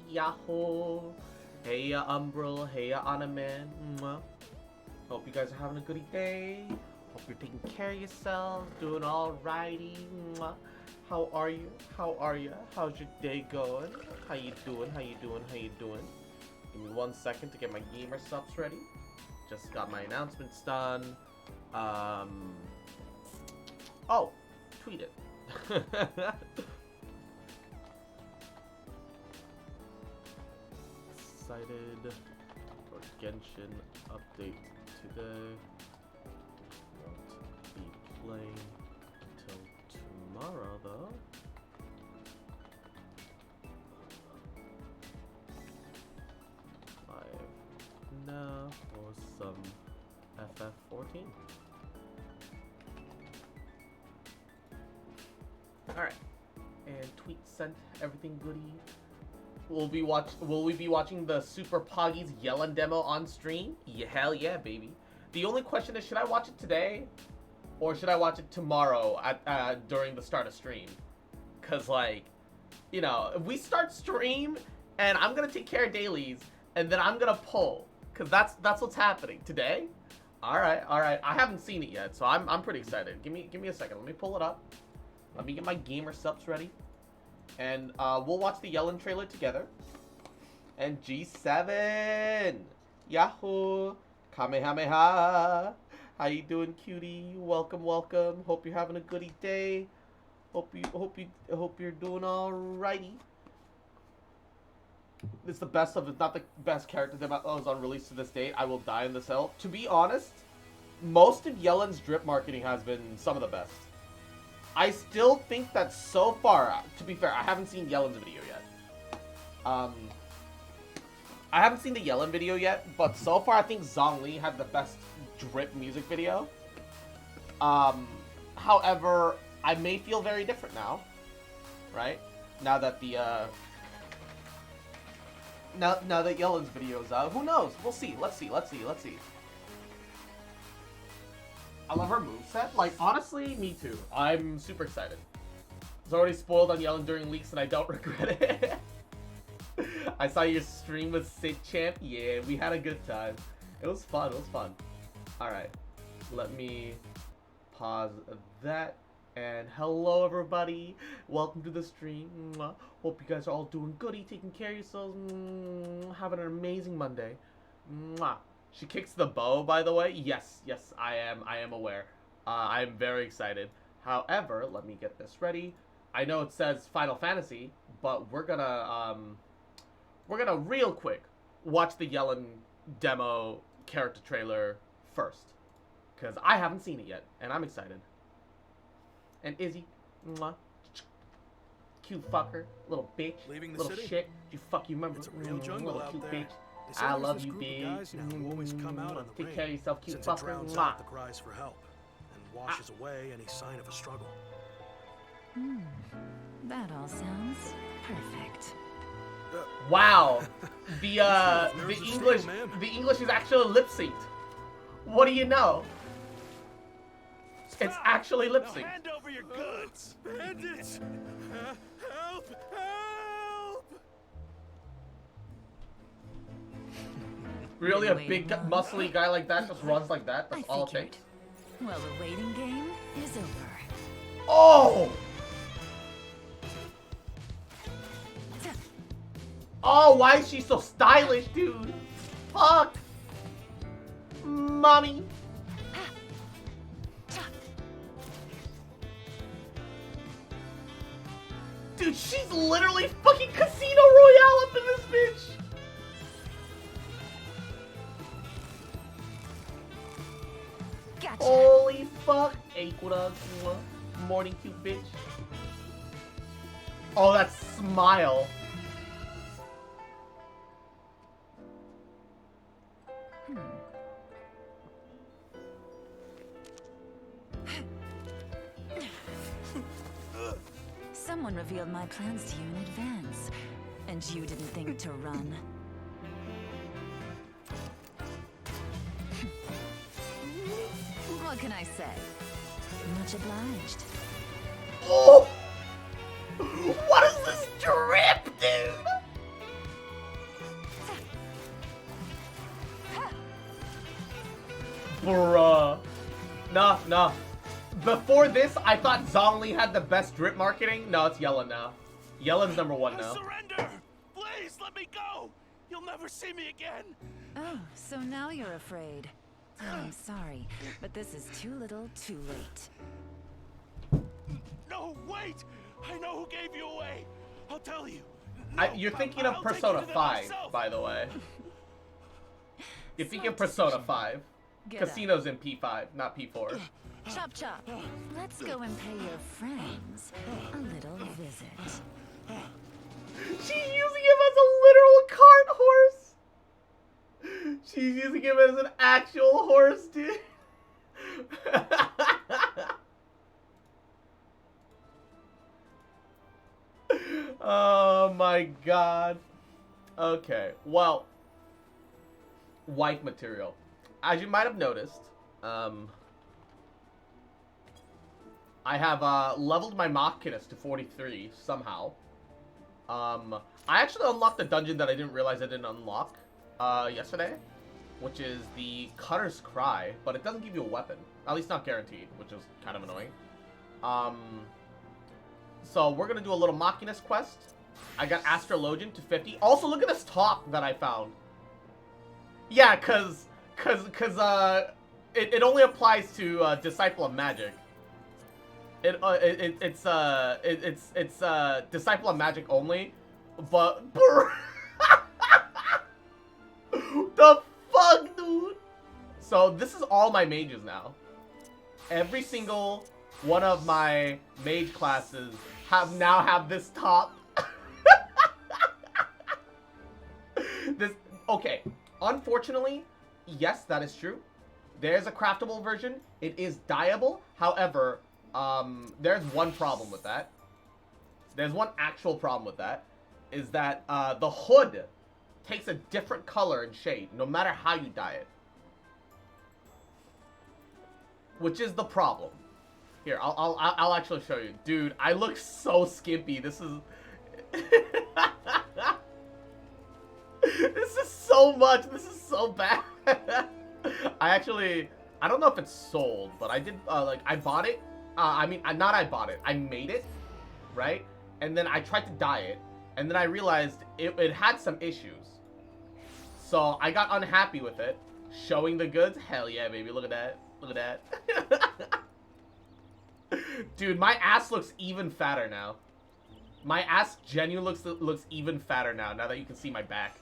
Yahoo! Hey ya Umbral, hey ya Anaman. Hope you guys are having a goody day. Hope you're taking care of yourselves, doing alrighty. How are you? How are you? How's your day going? How you doing? How you doing? How you doing? Give me 1 second to get my gamer subs ready. Just got my announcements done. Oh, tweet it. Excited for Genshin update today. Won't be playing till tomorrow though. Live now for some FF14. Alright. And tweet sent, everything goody. Will we be watching the Super Poggy's Yellen demo on stream? Yeah, hell yeah, baby. The only question is, should I watch it today? Or should I watch it tomorrow at during the start of stream? Cause like, you know, if we start stream and I'm gonna take care of dailies and then I'm gonna pull. Cause that's what's happening today. Alright. I haven't seen it yet, so I'm pretty excited. Give me a second. Let me pull it up. Let me get my gamer subs ready. And we'll watch the Yellen trailer together. And G7! Yahoo! Kamehameha! How you doing, cutie? Welcome. Hope you're having a goody day. Hope you're doing alrighty. It's the best of, if not the best character that was on release to this date. I will die in this hill. To be honest, most of Yellen's drip marketing has been some of the best. I still think that so far, to be fair, I haven't seen Yellen's video yet. I haven't seen the Yellen video yet, but so far I think Zhongli had the best drip music video. However, I may feel very different now, right? Now that the now that Yellen's video is out, who knows? We'll see. Let's see. I love her moveset. Like, honestly, me too. I'm super excited. It's already spoiled on Yellen during leaks, and I don't regret it. I saw your stream with Sid Champ. Yeah, we had a good time. It was fun. Alright. Let me pause that. And hello, everybody. Welcome to the stream. Hope you guys are all doing goody, taking care of yourselves. Having an amazing Monday. She kicks the bow, by the way. Yes, I am aware. I'm very excited. However, let me get this ready. I know it says Final Fantasy, but we're gonna real quick watch the Yellen demo character trailer first, because I haven't seen it yet, and I'm excited. And Izzy, cute fucker, little bitch, little city? shit. You remember? It's a real jungle little out cute there. bitch. I love you, babe. Take care of yourself, cute fucker. Drowns out the cries for help and washes away any sign of a struggle. That all sounds perfect. Wow, the English is actually lip synced. What do you know? It's actually lip synced. Hand over your goods! Bandits! Help! Really, a big, muscly guy like that just runs like that? That's all it takes? Well, the waiting game is over. Oh! Oh, why is she so stylish, dude? Fuck! Mommy! Dude, she's literally fucking Casino Royale up in this bitch! Gotcha. Holy fuck! Aqua, morning cute bitch. Oh, that smile. Someone revealed my plans to you in advance, and you didn't think to run. What can I say? Much obliged. Oh! What is this strip, dude! Bruh. Nah. Before this, I thought Zhongli had the best drip marketing. No, it's Yellen now. Yellen's number one now. Surrender! Please let me go! You'll never see me again! Oh, so now you're afraid. Oh, I'm sorry, but this is too little, too late. No, wait! I know who gave you away! I'll tell you. You're thinking of I'll take Persona you to them 5, myself. by the way. You're thinking of Smart Persona decision. 5. Get up. Casino's in P5, not P4. Chop chop. Let's go and pay your friends a little visit. She's using him as a literal cart horse! She's using him as an actual horse, dude. Oh my god. Okay, well. Wife material. As you might have noticed, I have leveled my Machinus to 43 somehow. I actually unlocked a dungeon that I didn't realize I didn't unlock yesterday, which is the Cutter's Cry, but it doesn't give you a weapon. At least not guaranteed, which is kind of annoying. So we're gonna do a little Machinus quest. I got Astrologian to 50. Also, look at this talk that I found. Yeah, cause it only applies to Disciple of Magic. It's Disciple of Magic only, but the fuck, dude. So this is all my mages now. Every single one of my mage classes have this top. Okay. Unfortunately, yes, that is true. There's a craftable version. It is dyeable. However, there's one problem with that. There's one actual problem with that. Is that the hood takes a different color and shade no matter how you dye it. Which is the problem. Here, I'll actually show you. Dude, I look so skimpy. This is... This is so much. This is so bad. I don't know if it's sold, but I did, I bought it. I bought it. I made it, right? And then I tried to dye it, and then I realized it had some issues. So I got unhappy with it. Showing the goods? Hell yeah, baby. Look at that. Look at that. Dude, my ass looks even fatter now. My ass genuinely looks even fatter now that you can see my back.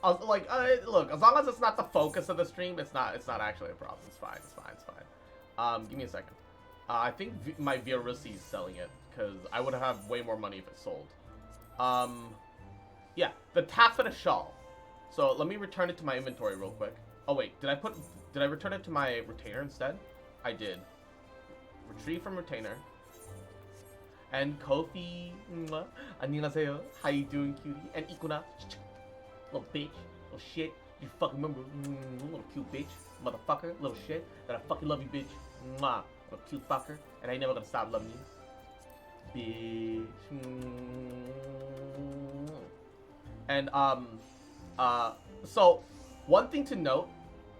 Look, as long as it's not the focus of the stream, it's not actually a problem. It's fine. Give me a second. I think my Viarusi is selling it because I would have way more money if it sold. Yeah, the taffeta shawl. So let me return it to my inventory real quick. Oh wait, did I return it to my retainer instead? I did. Retrieve from retainer. And Kofi, 안녕하세요. How you doing, cutie? And Ikuna, little bitch, little shit. You fucking remember, little cute bitch, motherfucker, little shit. That I fucking love you, bitch. Mwah, little cute fucker, and I ain't never gonna stop loving you, bitch. And so one thing to note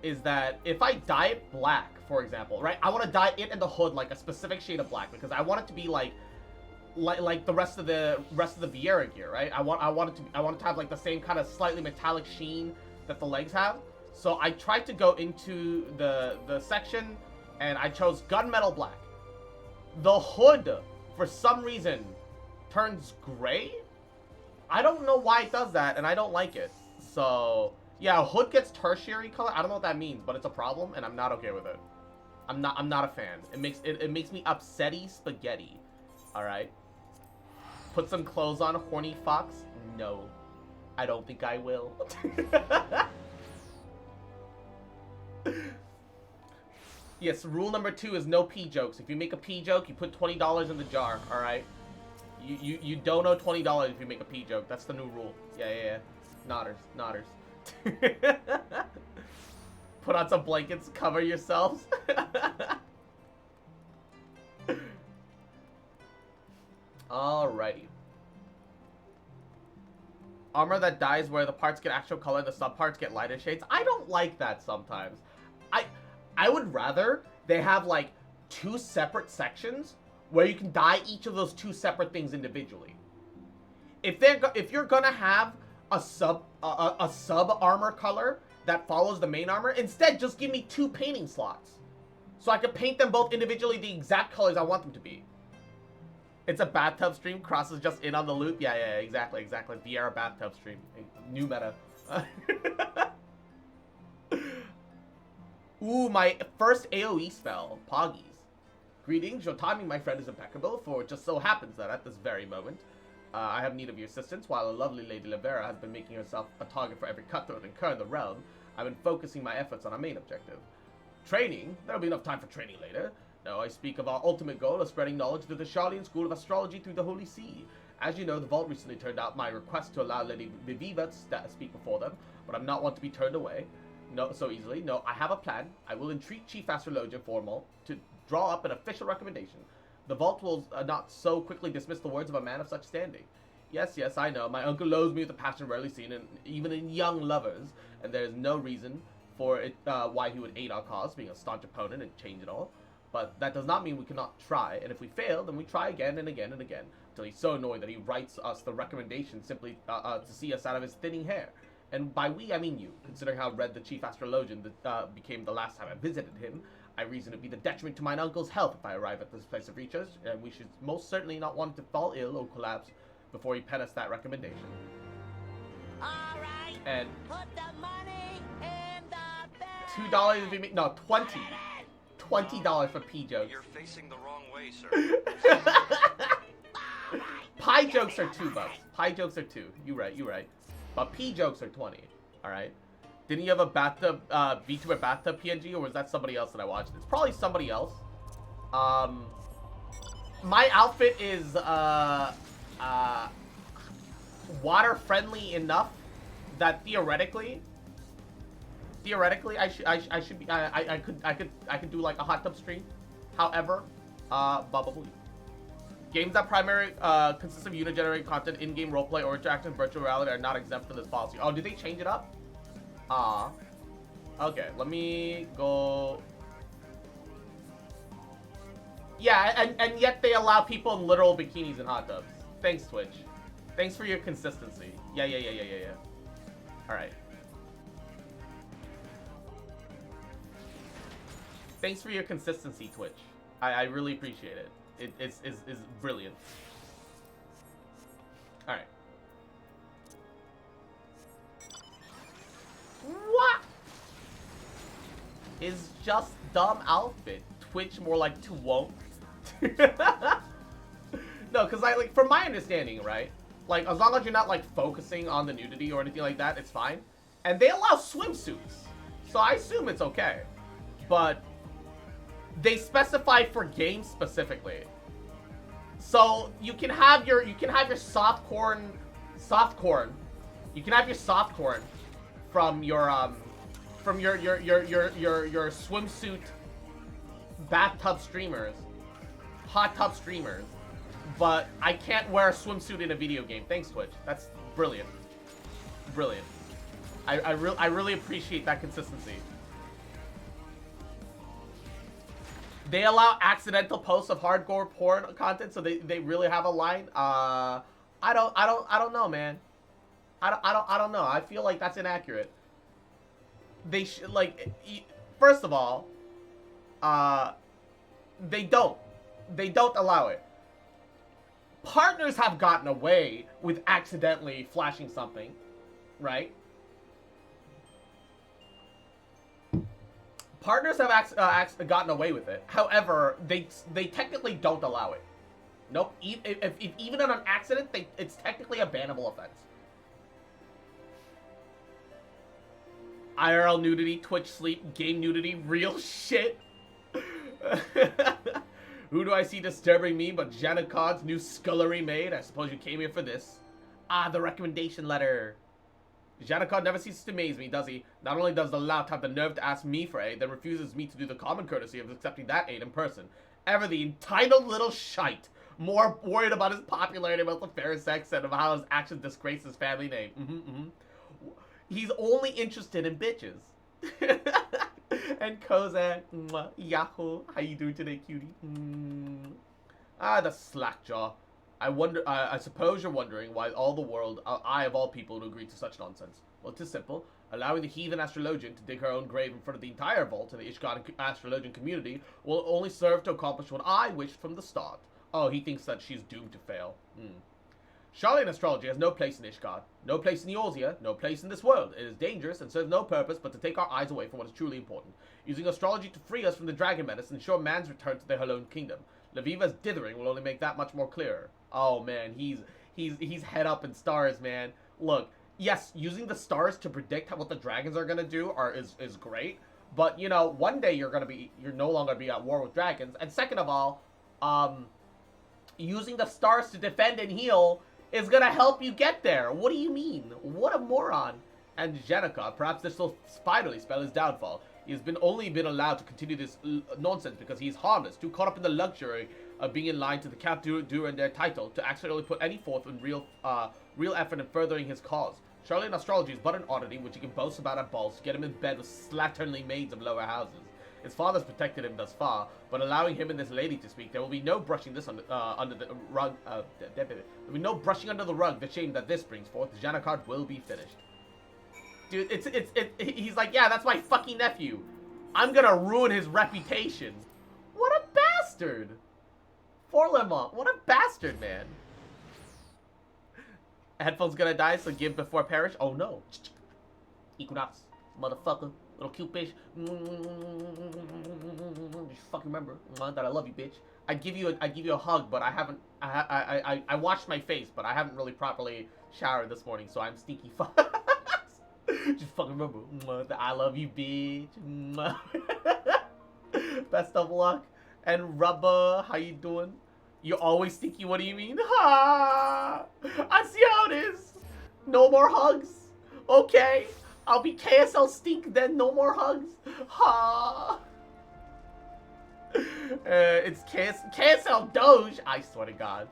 is that if I dye it black, for example, right? I want to dye it and the hood like a specific shade of black because I want it to be like the rest of the Vieira gear, right? I want it to have like the same kind of slightly metallic sheen that the legs have. So I tried to go into the section and I chose gunmetal black. The hood, for some reason, turns gray. I don't know why it does that, and I don't like it. So yeah, hood gets tertiary color. I don't know what that means, but it's a problem, and I'm not okay with it. I'm not a fan. It makes me upsetty spaghetti. All right. Put some clothes on, horny fox. No, I don't think I will. Yes, rule number 2 is no pee jokes. If you make a pee joke, you put $20 in the jar. All right. You don't owe $20 if you make a pee joke. That's the new rule. Yeah. Nodders. Put on some blankets, cover yourselves. Alrighty. Armor that dies where the parts get actual color, the subparts get lighter shades. I don't like that sometimes. I would rather they have like 2 separate sections where you can dye each of those 2 separate things individually. If you're gonna have a sub armor color that follows the main armor, instead just give me 2 painting slots, so I can paint them both individually the exact colors I want them to be. It's a bathtub stream. Cross is just in on the loop. Yeah, exactly. Vieira bathtub stream. New meta. Ooh, my first AoE spell, Poggies. Greetings, your timing, my friend, is impeccable, for it just so happens that at this very moment, I have need of your assistance. While a lovely Lady Livera has been making herself a target for every cutthroat and cur in the realm, I've been focusing my efforts on our main objective. Training? There'll be enough time for training later. No, I speak of our ultimate goal of spreading knowledge through the Charlian School of Astrology through the Holy See. As you know, the Vault recently turned out my request to allow Lady Viviva to speak before them, but I'm not one to be turned away so easily. No, I have a plan. I will entreat Chief Astrologian Formal to draw up an official recommendation. The Vault will not so quickly dismiss the words of a man of such standing. Yes, I know. My uncle loathes me with a passion rarely seen, even in young lovers, and there is no reason for it why he would aid our cause, being a staunch opponent and change it all. But that does not mean we cannot try, and if we fail, then we try again and again and again, until he's so annoyed that he writes us the recommendation simply to see us out of his thinning hair. And by we, I mean you, considering how red the Chief Astrologian became the last time I visited him. I reason it would be the detriment to mine uncle's health if I arrive at this place of research, and we should most certainly not want to fall ill or collapse before he pen us that recommendation. All right. And Put the money in the bag. $2 if you make, no, $20 for P jokes. You're facing the wrong way, sir. Pie jokes are $2. Pie jokes are 2. You right. But P jokes are 20. All right. Didn't you have a bathtub, VTuber bathtub PNG, or was that somebody else that I watched? It's probably somebody else. My outfit is water friendly enough that theoretically I should be I could do like a hot tub stream. However, Bubble games that primarily consist of user-generated content, in-game roleplay, or interactive virtual reality are not exempt from this policy. Oh, did they change it up? Okay, let me go. Yeah, and yet they allow people in literal bikinis and hot tubs. Thanks, Twitch. Thanks for your consistency. Yeah. Alright. Thanks for your consistency, Twitch. I really appreciate it. It's brilliant. Alright. What? Is just dumb outfit. Twitch more like to won't. No, because like from my understanding, right? Like as long as you're not like focusing on the nudity or anything like that, it's fine. And they allow swimsuits, so I assume it's okay. But they specify for games specifically, so you can have your soft corn. You can have your soft corn from your swimsuit bathtub streamers, hot tub streamers, but I can't wear a swimsuit in a video game. Thanks, Twitch. That's brilliant. Brilliant. I really appreciate that consistency. They allow accidental posts of hardcore porn content, so they really have a line. I don't know, man. I don't know. I feel like that's inaccurate. They should, like, first of all, they don't allow it. Partners have gotten away with accidentally flashing something, right? Partners have gotten away with it. However, they technically don't allow it. Nope. If even on an accident, it's technically a bannable offense. IRL nudity, Twitch sleep, game nudity, real shit. Who do I see disturbing me but Janet Codd's new scullery maid? I suppose you came here for this. Ah, the recommendation letter. Janet Codd never ceases to amaze me, does he? Not only does the lout have the nerve to ask me for aid, then refuses me to do the common courtesy of accepting that aid in person. Ever the entitled little shite. More worried about his popularity, about the fair sex, and about how his actions disgrace his family name. He's only interested in bitches. And Kozak, Yahoo, how you doing today, cutie? The slackjaw. I suppose you're wondering why all the world, I of all people, would agree to such nonsense. Well, it is simple. Allowing the heathen astrologian to dig her own grave in front of the entire vault in the Ishgard astrologian community will only serve to accomplish what I wished from the start. Oh, he thinks that she's doomed to fail. Charlatan astrology has no place in Ishgard, no place in Eorzea, no place in this world. It is dangerous and serves no purpose but to take our eyes away from what is truly important. Using astrology to free us from the dragon menace and ensure man's return to their alone kingdom. Leviva's dithering will only make that much more clearer. Oh man, he's head up in stars, man. Look, yes, using the stars to predict what the dragons are gonna do is great, but you know, one day you're no longer gonna be at war with dragons, and second of all, using the stars to defend and heal is gonna help you get there. What do you mean? What a moron. And Jenica, perhaps this will finally spell his downfall. He has only been allowed to continue this nonsense because he is harmless, too caught up in the luxury of being in line to the Count and their title to actually put any forth in real effort in furthering his cause. Charlatan astrology is but an oddity which he can boast about at balls to get him in bed with slatternly maids of lower houses. His father's protected him thus far, but allowing him and this lady to speak, there will be no brushing this under the rug. There will be no brushing under the rug the shame that this brings forth. Janacard will be finished. Dude, he's like, yeah, that's my fucking nephew. I'm gonna ruin his reputation. What a bastard. Forlemont, what a bastard, man. Headphones gonna die, so give before perish. Oh no. Equinox, motherfucker. Little cute bitch. Just fucking remember that I love you, bitch. I give you a hug, but I haven't. I washed my face, but I haven't really properly showered this morning, so I'm stinky. Just fucking remember that I love you, bitch. Best of luck. And Rubber, how you doing? You're always stinky. What do you mean? Ha! I see how it is. No more hugs. Okay. I'll be KSL Stink then, no more hugs. Ha! It's KSL Doge. I swear to God.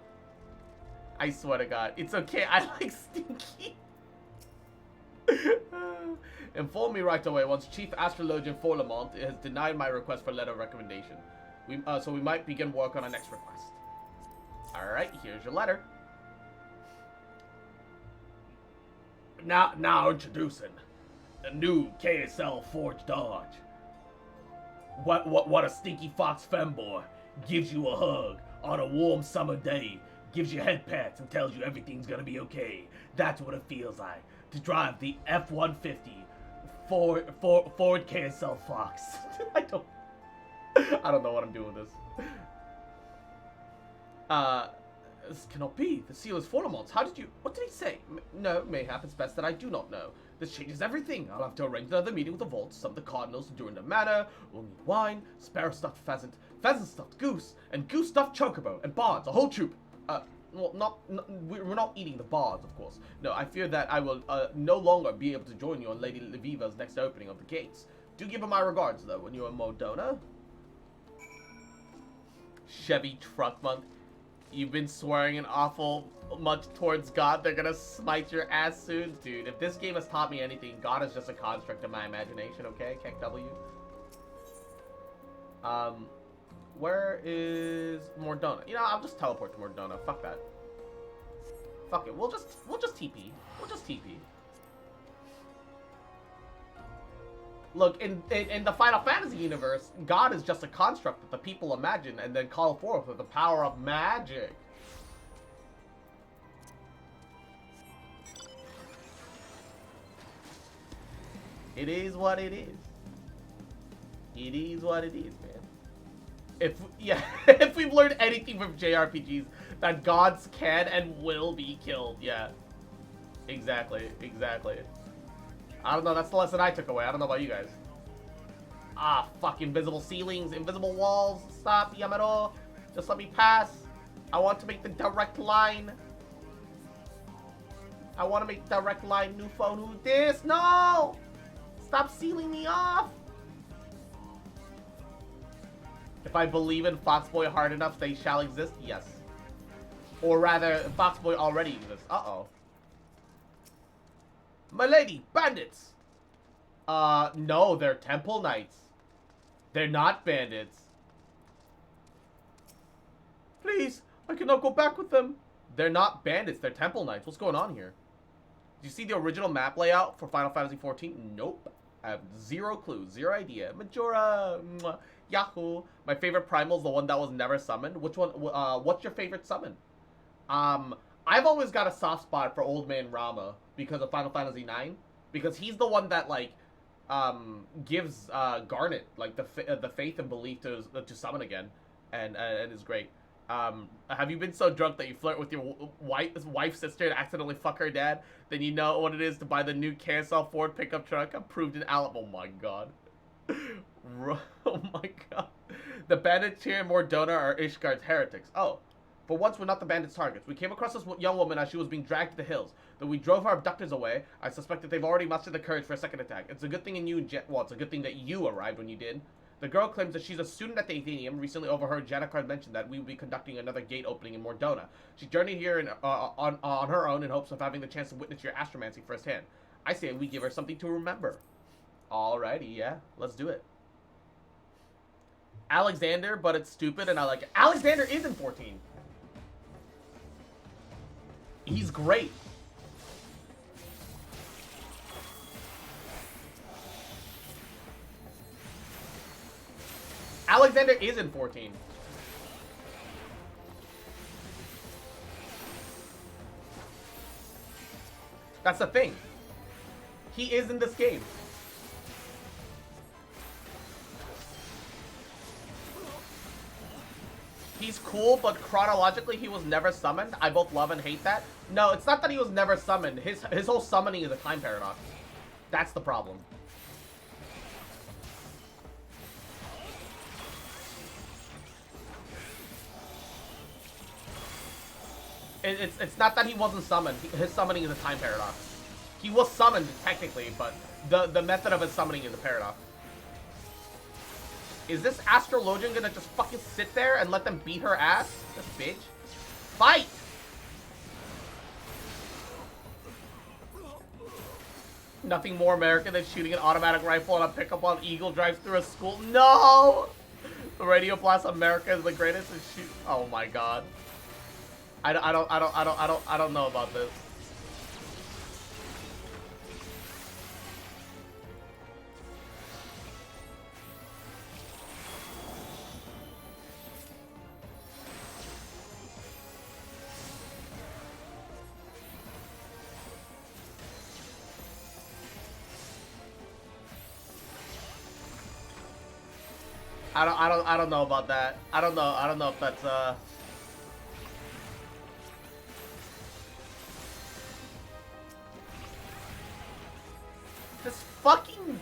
I swear to God. It's okay. I like Stinky. Inform me right away once Chief Astrologian Forlemont has denied my request for letter of recommendation. So we might begin work on our next request. Alright, here's your letter. Now introducing the new KSL Forge Dodge. What a stinky fox femboy gives you a hug on a warm summer day, gives you head pats and tells you everything's gonna be okay. That's what it feels like to drive the F-150 Ford KSL Fox. I don't know what I'm doing with this. This cannot be. The seal is Forlemont's. How did you... What did he say? No, mayhap it's best that I do not know. This changes everything. I'll have to arrange another meeting with the vaults, some of the cardinals during the manor. We'll need wine, sparrow-stuffed pheasant, pheasant-stuffed goose, and goose-stuffed chocobo, and bards, a whole troop. Well, we're not eating the bards, of course. No, I fear that I will no longer be able to join you on Lady Leviva's next opening of the gates. Do give her my regards, though, when you're in Modona. Chevy Truck Month. You've been swearing an awful much towards God. They're gonna smite your ass soon. Dude, if this game has taught me anything, God is just a construct of my imagination, okay? Keck W. Where is Mordona? You know, I'll just teleport to Mordona. Fuck that. Fuck it. We'll just TP. We'll just TP. Look, in the Final Fantasy universe, God is just a construct that the people imagine and then call forth with the power of magic. It is what it is. It is what it is, man. If we've learned anything from JRPGs, that gods can and will be killed. Yeah. Exactly. I don't know, that's the lesson I took away. I don't know about you guys. Ah, fuck, invisible ceilings, invisible walls. Stop, Yamero. Just let me pass. I want to make the direct line. I want to make direct line, new phone, who this? No! Stop sealing me off! If I believe in Foxboy hard enough, they shall exist? Yes. Or rather, Foxboy already exists. Uh-oh. My lady, bandits! No, they're temple knights. They're not bandits. Please, I cannot go back with them. They're not bandits, they're temple knights. What's going on here? Do you see the original map layout for Final Fantasy XIV? Nope. I have zero clue, zero idea. Majora, mwah, Yahoo. My favorite primal is the one that was never summoned. Which one? What's your favorite summon? I've always got a soft spot for Old Man Rama because of Final Fantasy IX, because he's the one that like gives Garnet like the faith and belief to summon again, and is great. Have you been so drunk that you flirt with your wife's sister and accidentally fuck her dad? Then you know what it is to buy the new KSL Ford pickup truck approved in Alabama. Oh my god. Oh my god. The bandits here in Mordona are Ishgard's heretics. Oh. But once we're not the bandits' targets. We came across this young woman as she was being dragged to the hills. Though we drove our abductors away, I suspect that they've already mustered the courage for a second attack. It's a good thing it's a good thing that you arrived when you did. The girl claims that she's a student at the Athenaeum. Recently overheard Janikard mention that we will be conducting another gate opening in Mordona. She journeyed here on her own in hopes of having the chance to witness your astromancy firsthand. I say we give her something to remember. Alrighty, yeah. Let's do it. Alexander, but it's stupid and I like it. Alexander is in 14. He's great. Alexander is in 14. That's the thing. He is in this game. He's cool, but chronologically he was never summoned. I both love and hate that. No, it's not that he was never summoned. His whole summoning is a time paradox. That's the problem. It's not that he wasn't summoned. His summoning is a time paradox. He was summoned technically, but the method of his summoning is a paradox. Is this astrologian gonna just fucking sit there and let them beat her ass? This bitch. Fight! Nothing more American than shooting an automatic rifle on a pickup while an eagle drives through a school. No! Radio Blast America is the greatest and shoot. Oh my god. I don't know about this. I don't know about that. I don't know if that's this fucking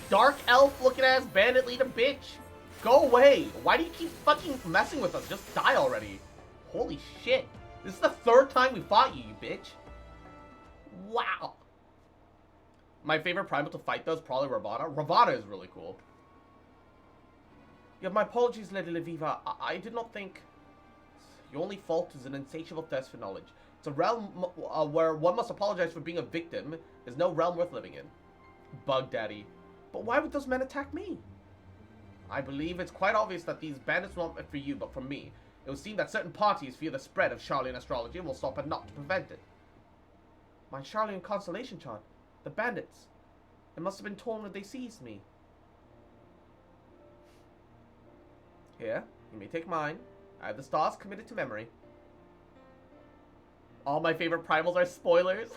dark elf looking ass bandit leader bitch. Go away. Why do you keep fucking messing with us? Just die already. Holy shit. This is the third time we fought you, you bitch. Wow. My favorite primal to fight though is probably Ravana. Ravana is really cool. Yeah, my apologies, Lady Leviva. I did not think... Your only fault is an insatiable thirst for knowledge. It's a realm where one must apologize for being a victim. There's no realm worth living in. Bug Daddy. But why would those men attack me? I believe it's quite obvious that these bandits were not meant for you, but for me. It would seem that certain parties fear the spread of Charlian astrology and will stop at naught to prevent it. My Charlian constellation chart. The bandits. It must have been torn when they seized me. Here, you may take mine. I have the stars committed to memory. All my favorite primals are spoilers.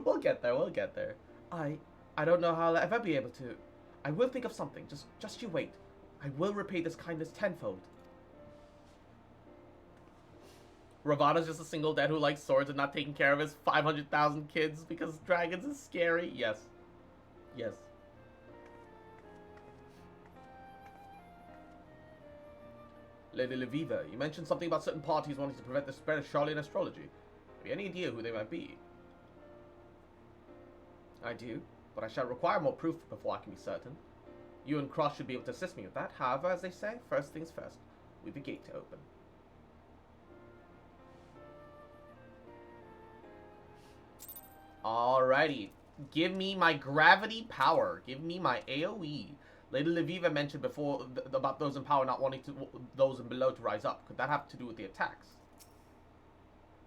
We'll get there, we'll get there. I don't know how I'll ever be able to. I will think of something. Just you wait. I will repay this kindness tenfold. Ravana's just a single dad who likes swords and not taking care of his 500,000 kids because dragons is scary. Yes. Yes. Lady Leviva, you mentioned something about certain parties wanting to prevent the spread of Charlian astrology. Have you any idea who they might be? I do, but I shall require more proof before I can be certain. You and Cross should be able to assist me with that. However, as they say, first things first. We've a gate to open. Alrighty. Give me my gravity power. Give me my AoE. Lady Lviva mentioned before about those in power not wanting those in below to rise up. Could that have to do with the attacks?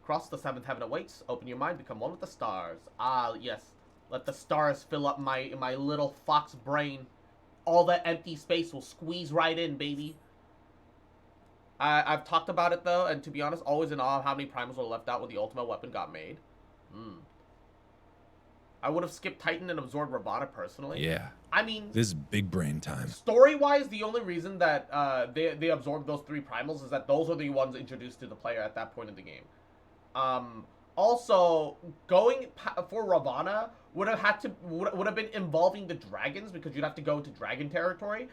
Cross the seventh heaven awaits. Open your mind. Become one with the stars. Ah, yes. Let the stars fill up my little fox brain. All that empty space will squeeze right in, baby. I've talked about it, though, and to be honest, always in awe of how many primals were left out when the ultimate weapon got made. I would have skipped Titan and absorbed Ravana personally. Yeah. I mean, this is big brain time. Story-wise, the only reason that they absorbed those 3 primals is that those are the ones introduced to the player at that point in the game. Also, going for Ravana would have been involving the dragons because you'd have to go into dragon territory.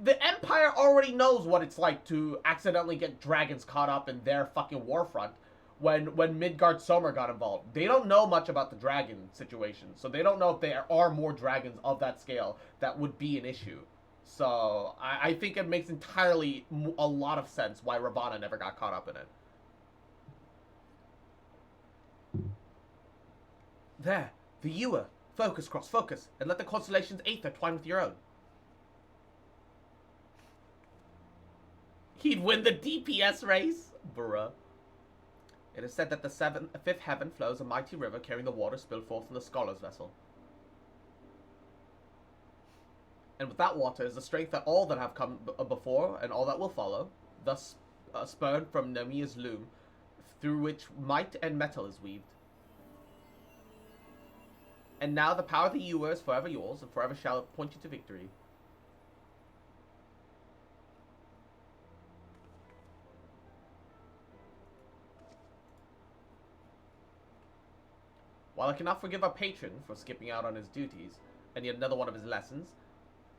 The Empire already knows what it's like to accidentally get dragons caught up in their fucking warfront. When Midgard Sommer got involved, they don't know much about the dragon situation, so they don't know if there are more dragons of that scale that would be an issue. So I think it makes entirely a lot of sense why Ravana never got caught up in it. There, the Ewer. Focus, cross, focus, and let the constellation's aether twine with your own. He'd win the DPS race? Bruh. It is said that the fifth heaven flows a mighty river carrying the water spilled forth from the scholar's vessel. And with that water is the strength that all that have come before and all that will follow, thus spurned from Nemia's loom, through which might and metal is weaved. And now the power of the Ewer is forever yours, and forever shall it point you to victory. While I cannot forgive our patron for skipping out on his duties, and yet another one of his lessons,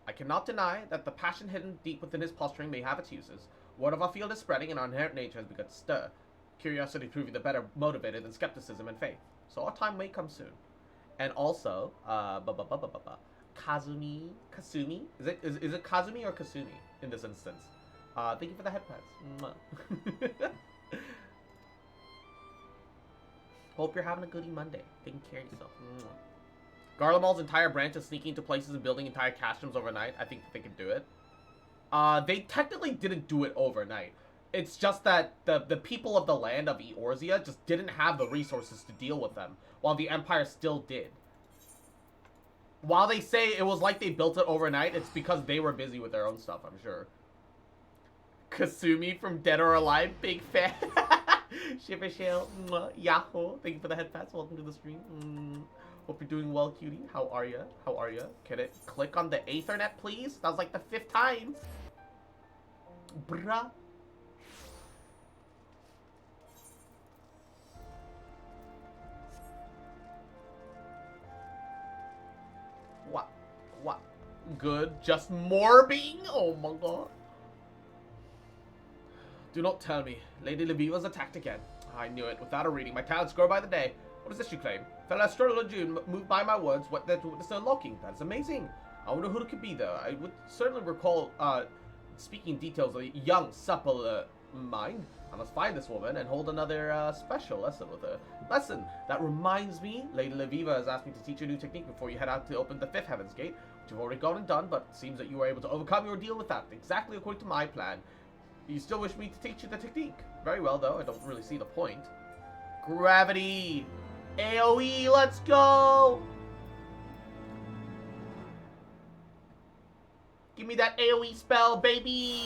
I cannot deny that the passion hidden deep within his posturing may have its uses. Word of our field is spreading, and our inherent nature has begun to stir. Curiosity proving the better motivator than skepticism and faith. So our time may come soon. And also, Kasumi? Is it Kazumi or Kasumi in this instance? Thank you for the headpats. Hope you're having a goody Monday. Taking care of yourself. Garlemald's entire branch is sneaking into places and building entire castroms overnight. I think they could do it. They technically didn't do it overnight. It's just that the people of the land of Eorzea just didn't have the resources to deal with them, while the Empire still did. While they say it was like they built it overnight, it's because they were busy with their own stuff, I'm sure. Kasumi from Dead or Alive, big fan. Shiver Shale, Yahoo! Thank you for the headpats. Welcome to the stream. Hope you're doing well, cutie. How are ya? How are ya? Can it click on the Ethernet, please? That was like the 5th time. Bruh. What? Good. Just morbing? Oh my god. Do not tell me. Lady Lviva's attacked again. I knew it. Without a reading, my talents grow by the day. What is this you claim? Fellow astrologer June moved by my words. What they're unlocking. That is amazing. I wonder who it could be, though. I would certainly recall speaking details of a young, supple mind. I must find this woman and hold another special lesson with her. Lesson! That reminds me, Lady Lviva has asked me to teach you a new technique before you head out to open the 5th Heaven's Gate, which you've already gone and done, but it seems that you were able to overcome your ordeal with that, exactly according to my plan. You still wish me to teach you the technique? Very well, though. I don't really see the point. Gravity! AoE, let's go! Give me that AoE spell, baby!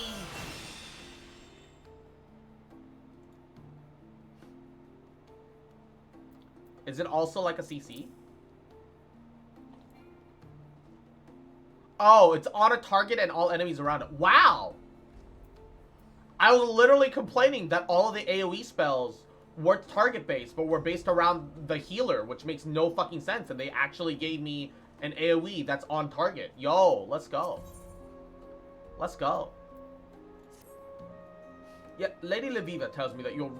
Is it also like a CC? Oh, it's on a target and all enemies around it. Wow! I was literally complaining that all of the AoE spells were target-based, but were based around the healer, which makes no fucking sense, and they actually gave me an AoE that's on target. Yo, let's go. Let's go. Yeah, Lady Lviva tells me that you're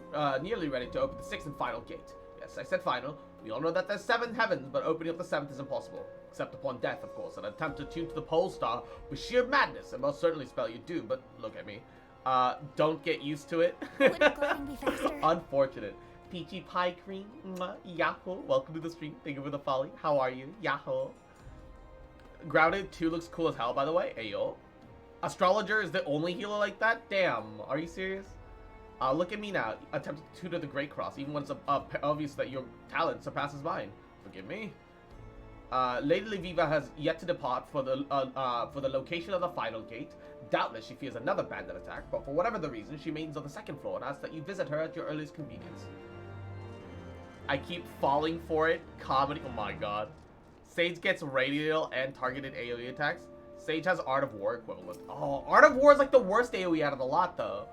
nearly ready to open the 6th and final gate. Yes, I said final. We all know that there's 7 heavens, but opening up the 7th is impossible. Except upon death, of course. An attempt to tune to the pole star with sheer madness, and most certainly spell you do, but look at me. Don't get used to it. Would gliding be faster? Unfortunate. Peachy Pie Cream. Mwah. Yahoo. Welcome to the stream. Thank you for the folly. How are you? Yahoo. Grounded 2 looks cool as hell, by the way. Ayo. Astrologer is the only healer like that? Damn. Are you serious? Look at me now. Attempting to tutor the Great Cross, even when it's obvious that your talent surpasses mine. Forgive me. Lady Leviva has yet to depart for the location of the final gate. Doubtless she fears another bandit attack, but for whatever the reason, she remains on the 2nd floor and asks that you visit her at your earliest convenience. I keep falling for it. Comedy. Oh my god. Sage gets radial and targeted AoE attacks. Sage has Art of War equivalent. Oh, Art of War is like the worst AoE out of the lot, though.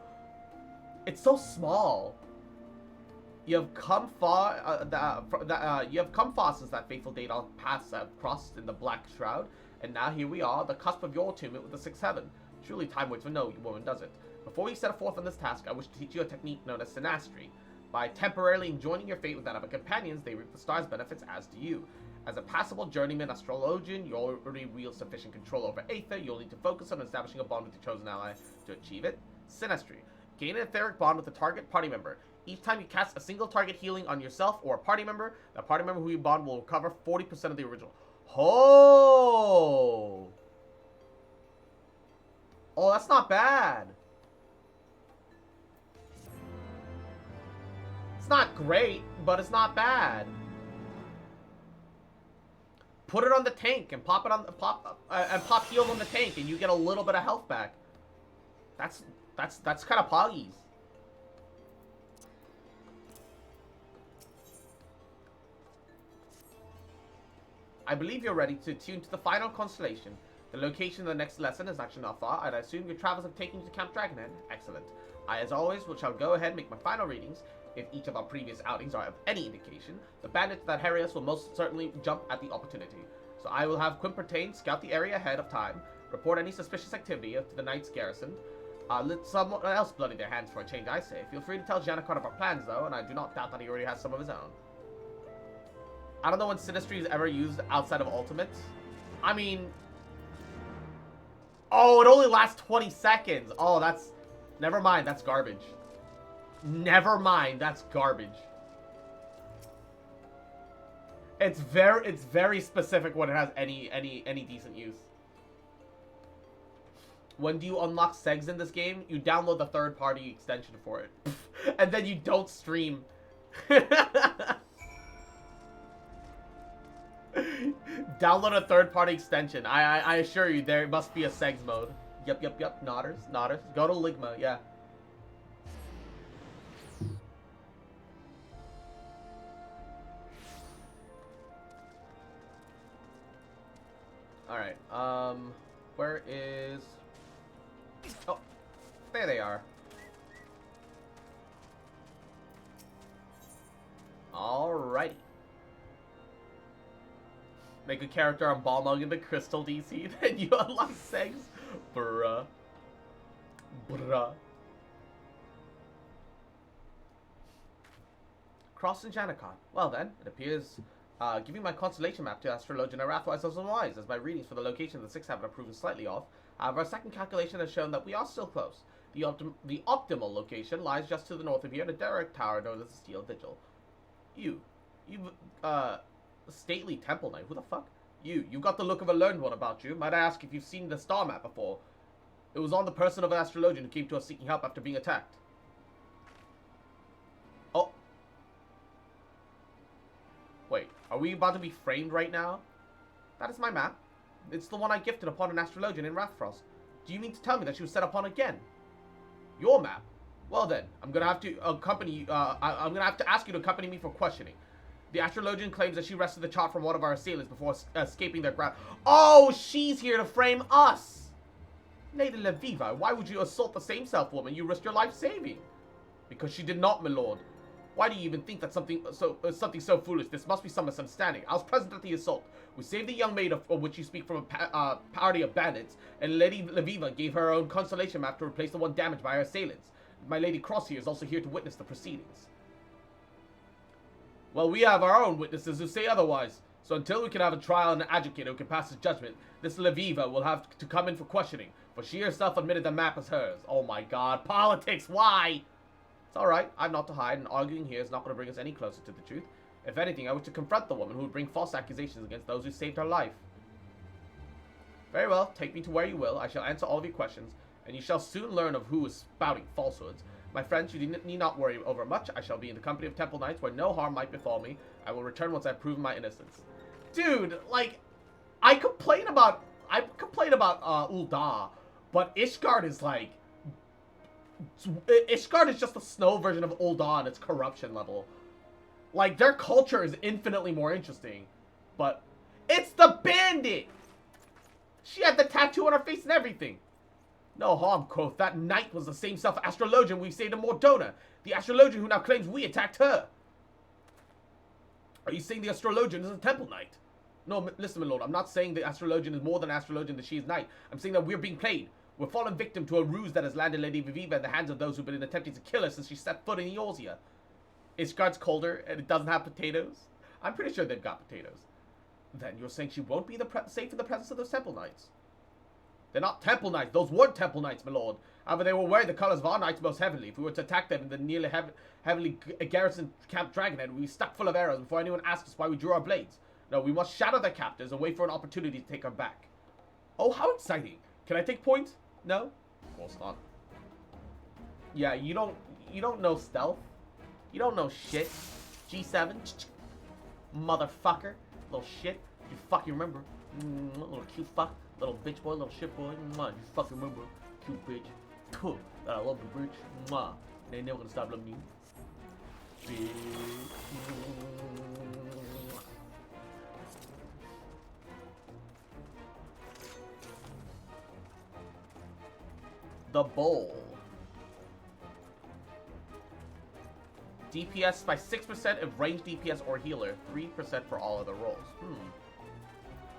It's so small. You have come far. You have come far since that fateful date our paths have crossed in the Black Shroud, and now here we are, the cusp of your attunement with the Sixth Heaven. Truly, time waits for no woman, does it? Before we set forth on this task, I wish to teach you a technique known as synastry. By temporarily joining your fate with that of a companions, they reap the star's benefits, as do you. As a passable journeyman astrologian, you already wield sufficient control over Aether. You'll need to focus on establishing a bond with your chosen ally to achieve it. Synastry. Gain an etheric bond with a target party member. Each time you cast a single target healing on yourself or a party member, that party member who you bond will recover 40% of the original. Oh! Oh, that's not bad. It's not great, but it's not bad. Put it on the tank and pop it on the pop heal on the tank, and you get a little bit of health back. That's kind of poggies. I believe you're ready to tune to the final constellation. The location of the next lesson is actually not far, and I assume your travels have taken you to Camp Dragonhead. Excellent. I, as always, shall go ahead and make my final readings. If each of our previous outings are of any indication, the bandits that harry us will most certainly jump at the opportunity. So I will have Quimpertain scout the area ahead of time, report any suspicious activity to the Knight's garrison. Let someone else bloody their hands for a change, I say. Feel free to tell Janakot of our plans, though, and I do not doubt that he already has some of his own. I don't know when Synastry is ever used outside of Ultimates. I mean... Oh, it only lasts 20 seconds. Oh, that's... Never mind, that's garbage. Never mind, that's garbage. It's very specific when it has any decent use. When do you unlock segs in this game? You download the third-party extension for it. And then you don't stream. Download a third-party extension. I assure you, there must be a segs mode. Yep. Nodders. Go to Ligma, yeah. Alright, where is... Oh, there they are. Alrighty. Make a character on Balmung in the Crystal DC, then you unlock segs. Bruh. Cross and Janakot. Well then, it appears... giving my constellation map to Astrologian Arathwise was unwise, as my readings for the location of the Sixth Heaven have proven slightly off. However, a second calculation has shown that we are still close. The optimal location lies just to the north of here in a direct tower known as the Steel Vigil. You, stately temple knight, who the fuck? You got the look of a learned one about you. Might I ask if you've seen the star map before? It was on the person of an astrologian who came to us seeking help after being attacked. Oh. Wait, are we about to be framed right now? That is my map. It's the one I gifted upon an astrologian in Rathfrost. Do you mean to tell me that she was set upon again? Your map? Well then, I'm gonna have to accompany you, I'm gonna have to ask you to accompany me for questioning. The astrologian claims that she wrested the chart from one of our assailants before escaping their ground. Oh, she's here to frame us! Lady Leviva, why would you assault the same self-woman you risked your life saving? Because she did not, my lord. Why do you even think that something so foolish? This must be some misunderstanding. I was present at the assault. We saved the young maid of which you speak from a party of bandits, and Lady Leviva gave her own constellation map to replace the one damaged by her assailants. My Lady Cross here is also here to witness the proceedings. Well, we have our own witnesses who say otherwise. So until we can have a trial and an advocate who can pass his judgment, this Leviva will have to come in for questioning, for she herself admitted the map is hers. Oh my god, politics, why? It's alright, I've not to hide, and arguing here is not going to bring us any closer to the truth. If anything, I wish to confront the woman who would bring false accusations against those who saved her life. Very well, take me to where you will. I shall answer all of your questions, and you shall soon learn of who is spouting falsehoods. My friends, you need not worry over much. I shall be in the company of Temple Knights where no harm might befall me. I will return once I've proven my innocence. Dude, like, I complain about Ul'dah, but Ishgard is like... Ishgard is just the snow version of Ul'dah and its corruption level. Like, their culture is infinitely more interesting. But it's the bandit! She had the tattoo on her face and everything. No harm, quoth. That knight was the same self-astrologian we saved in Mordona. The astrologian who now claims we attacked her. Are you saying the astrologian is a temple knight? No, listen, my lord. I'm not saying the astrologian is more than an astrologian that she is knight. I'm saying that we're being played. We're fallen victim to a ruse that has landed Lady Viviva in the hands of those who've been attempting to kill her since she set foot in Eorzea. Ishgard's colder and it doesn't have potatoes? I'm pretty sure they've got potatoes. Then you're saying she won't be safe in the presence of those temple knights? They're not temple knights. Those weren't temple knights, my lord. However, they will wear the colors of our knights most heavily. If we were to attack them in the nearly heavily garrisoned Camp Dragonhead, we'd be stuck full of arrows before anyone asks us why we drew our blades. No, we must shadow their captors and wait for an opportunity to take her back. Oh, how exciting. Can I take points? No? Of course not. Yeah, you don't know stealth. You don't know shit. G7. Motherfucker. Little shit. You fucking remember. Little cute fuck. Little bitch boy. Little shit boy. You fucking remember. Cute bitch. Puh. That I love the bitch. Mwah. They ain't never gonna stop loving you. Bitch. The bowl. DPS by 6% if ranged DPS or healer. 3% for all other rolls.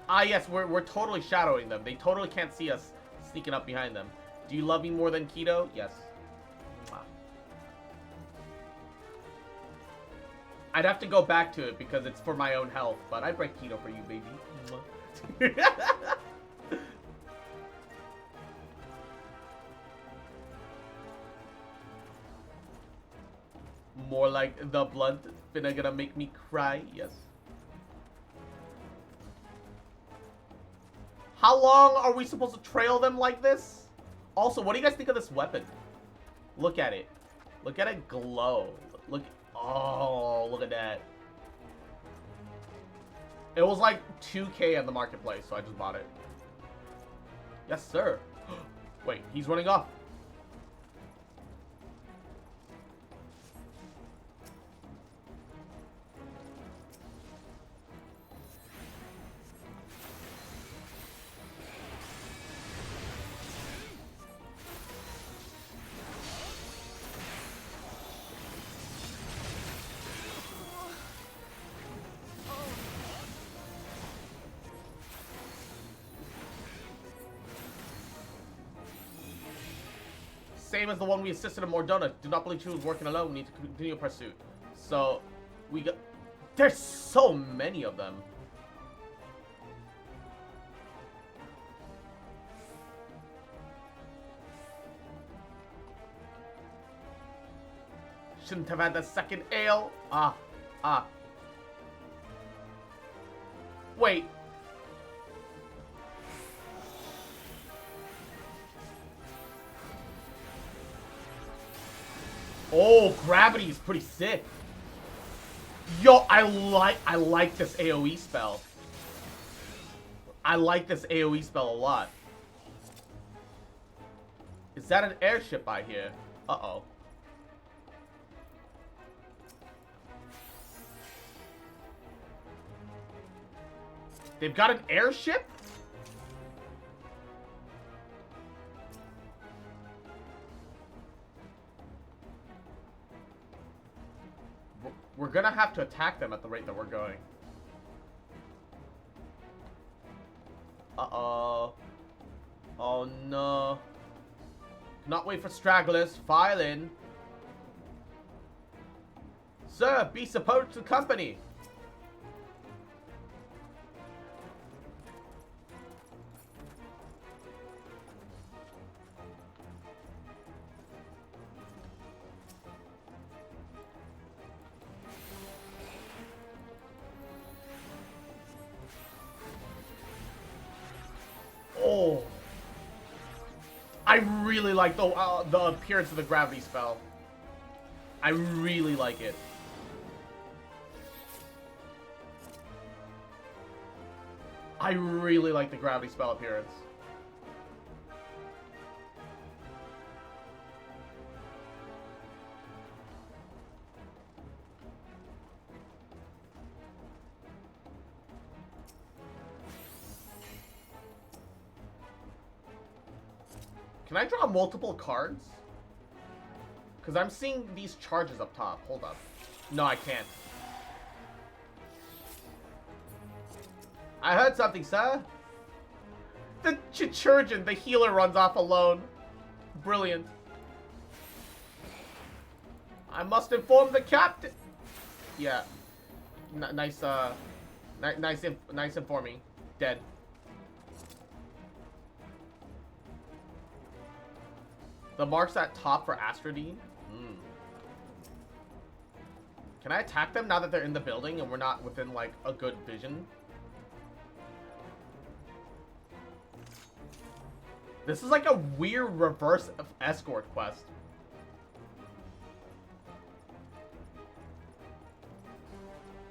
Ah, yes, we're totally shadowing them. They totally can't see us sneaking up behind them. Do you love me more than Keto? Yes. I'd have to go back to it because it's for my own health, but I break Keto for you, baby. More like the blunt finna gonna make me cry. Yes. How long are we supposed to trail them like this? Also, what do you guys think of this weapon? Look at it. Look at it glow. Look. Oh, look at that. It was like 2K on the marketplace, so I just bought it. Yes, sir. Wait, he's running off. Same as the one we assisted in Mordona. Do not believe she was working alone. We need to continue pursuit. So, we got... There's so many of them. Shouldn't have had the second ale. Wait. Oh, gravity is pretty sick. Yo, I like this AoE spell. I like this AoE spell a lot. Is that an airship I hear? Uh-oh. They've got an airship? We're gonna have to attack them at the rate that we're going. Uh-oh. Oh, no. Cannot wait for stragglers. File in. Sir, be supported to the company. Oh. I really like the appearance of the gravity spell. I really like it. I really like the gravity spell appearance. Can I draw multiple cards? Because I'm seeing these charges up top. Hold up. No, I can't. I heard something, sir. The Chichurgeon, the healer, runs off alone. Brilliant. I must inform the captain. Yeah. Nice informing. Dead. The marks at top for Astrodine. Can I attack them now that they're in the building and we're not within, like, a good vision? This is like a weird reverse escort quest.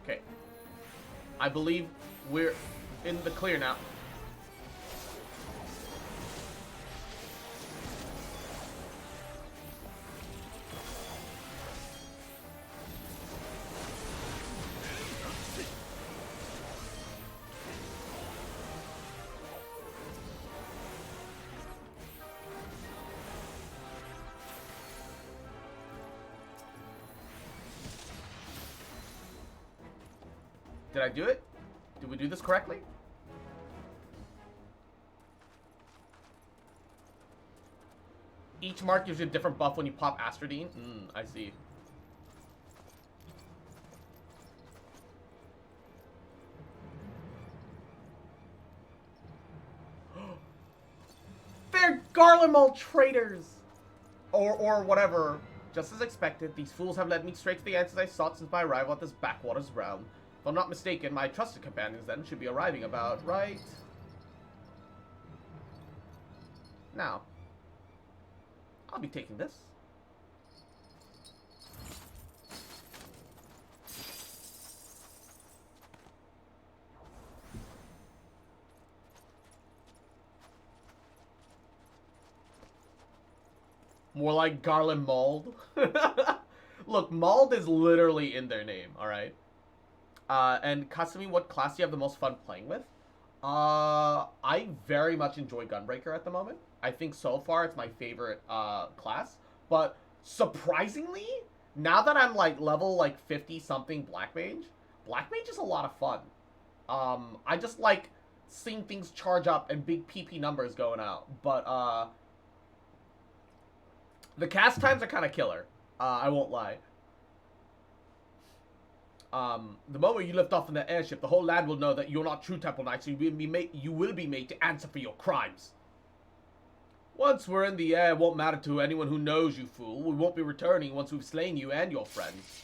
Okay. I believe we're in the clear now. Did I do it? Did we do this correctly? Each mark gives you a different buff when you pop Astrodine. I see. They're Garlemald traitors! Or whatever. Just as expected, these fools have led me straight to the answers I sought since my arrival at this backwaters realm. If I'm not mistaken, my trusted companions then should be arriving about right now. I'll be taking this. More like Garland Mauld. Look, Mauld is literally in their name, alright? And customing what class you have the most fun playing with. I very much enjoy Gunbreaker at the moment. I think so far it's my favorite class. But surprisingly, now that I'm like level like 50 something Black Mage is a lot of fun. I just like seeing things charge up and big PP numbers going out. But the cast times are kind of killer. I won't lie. The moment you lift off in the airship, the whole land will know that you're not true Temple Knights, so you will be made to answer for your crimes. Once we're in the air, it won't matter to anyone who knows you, fool. We won't be returning once we've slain you and your friends.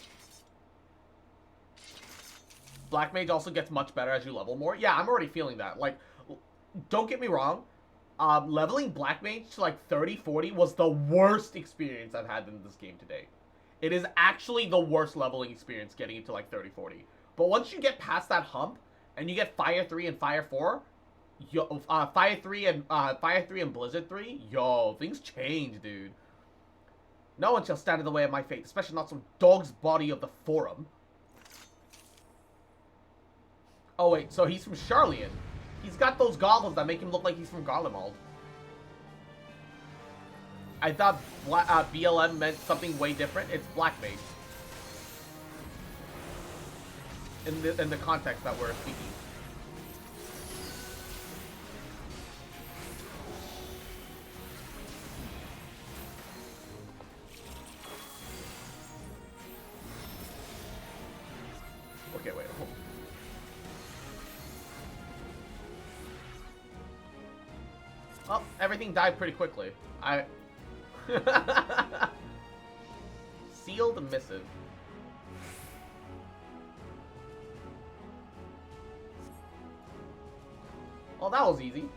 Black Mage also gets much better as you level more. Yeah, I'm already feeling that. Like, don't get me wrong. Leveling Black Mage to like 30, 40 was the worst experience I've had in this game today. It is actually the worst leveling experience getting into like 30, 40. But once you get past that hump, and you get Fire 3 and Fire 4, Fire 3 and Blizzard 3, yo, things change, dude. No one shall stand in the way of my fate, especially not some dog's body of the Forum. Oh wait, so he's from Charlian. He's got those goggles that make him look like he's from Garlemald. I thought BLM meant something way different. It's Black Mage. In the context that we're speaking. Okay, wait. Hold on. Oh, everything died pretty quickly. Sealed missive. Oh, that was easy.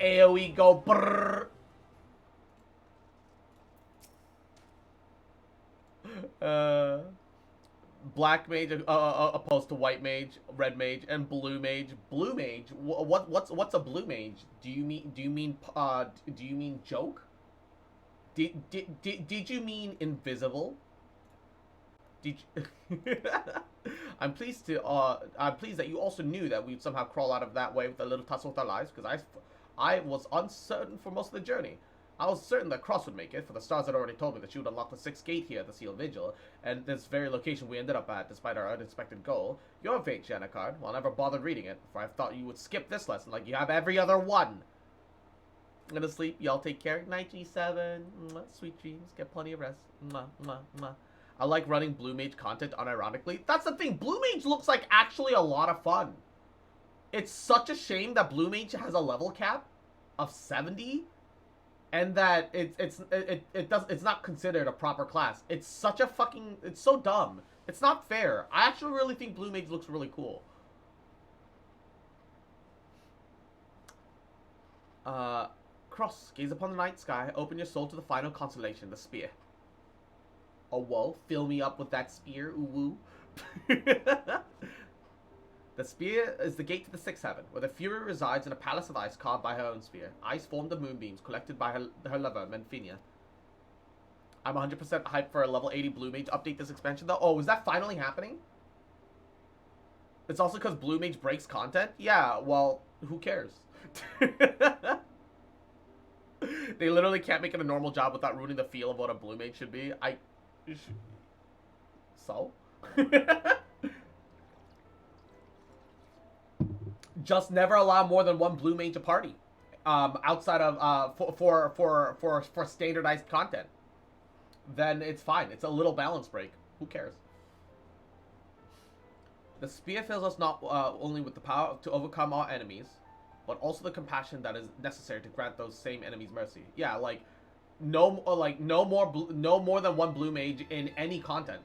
AoE go brrrr. Black mage opposed to white mage, red mage, and blue mage. Blue mage. What's a blue mage? Do you mean joke? Did you mean invisible? Did you... I'm pleased that you also knew that we'd somehow crawl out of that way with a little tussle with our lives, because I was uncertain for most of the journey. I was certain that Cross would make it, for the stars had already told me that she would unlock the 6th gate here at the Seal Vigil, and this very location we ended up at, despite our unexpected goal. Your fate, Janacard. Well, I never bothered reading it, for I thought you would skip this lesson like you have every other one. I'm gonna sleep. Y'all take care. Night, G7. Mwah, sweet dreams. Get plenty of rest. Mwah, mwah, mwah. I like running Blue Mage content unironically. That's the thing. Blue Mage looks like actually a lot of fun. It's such a shame that Blue Mage has a level cap of 70. And that it's not considered a proper class. It's such a fucking... It's so dumb. It's not fair. I actually really think Blue Mage looks really cool. Cross, gaze upon the night sky. Open your soul to the final constellation, the spear. Oh, whoa. Fill me up with that spear. Ooh, woo. The spear is the gate to the 6th heaven, where the Fury resides in a palace of ice carved by her own spear. Ice formed of moonbeams collected by her lover, Menfinia. I'm 100% hyped for a level 80 Blue Mage update this expansion, though. Oh, is that finally happening? It's also because Blue Mage breaks content? Yeah, well, who cares? They literally can't make it a normal job without ruining the feel of what a Blue Mage should be. So? Just never allow more than one Blue Mage a party, outside of for standardized content. Then it's fine. It's a little balance break. Who cares? The spear fills us not only with the power to overcome our enemies, but also the compassion that is necessary to grant those same enemies mercy. Yeah, like no more than one Blue Mage in any content,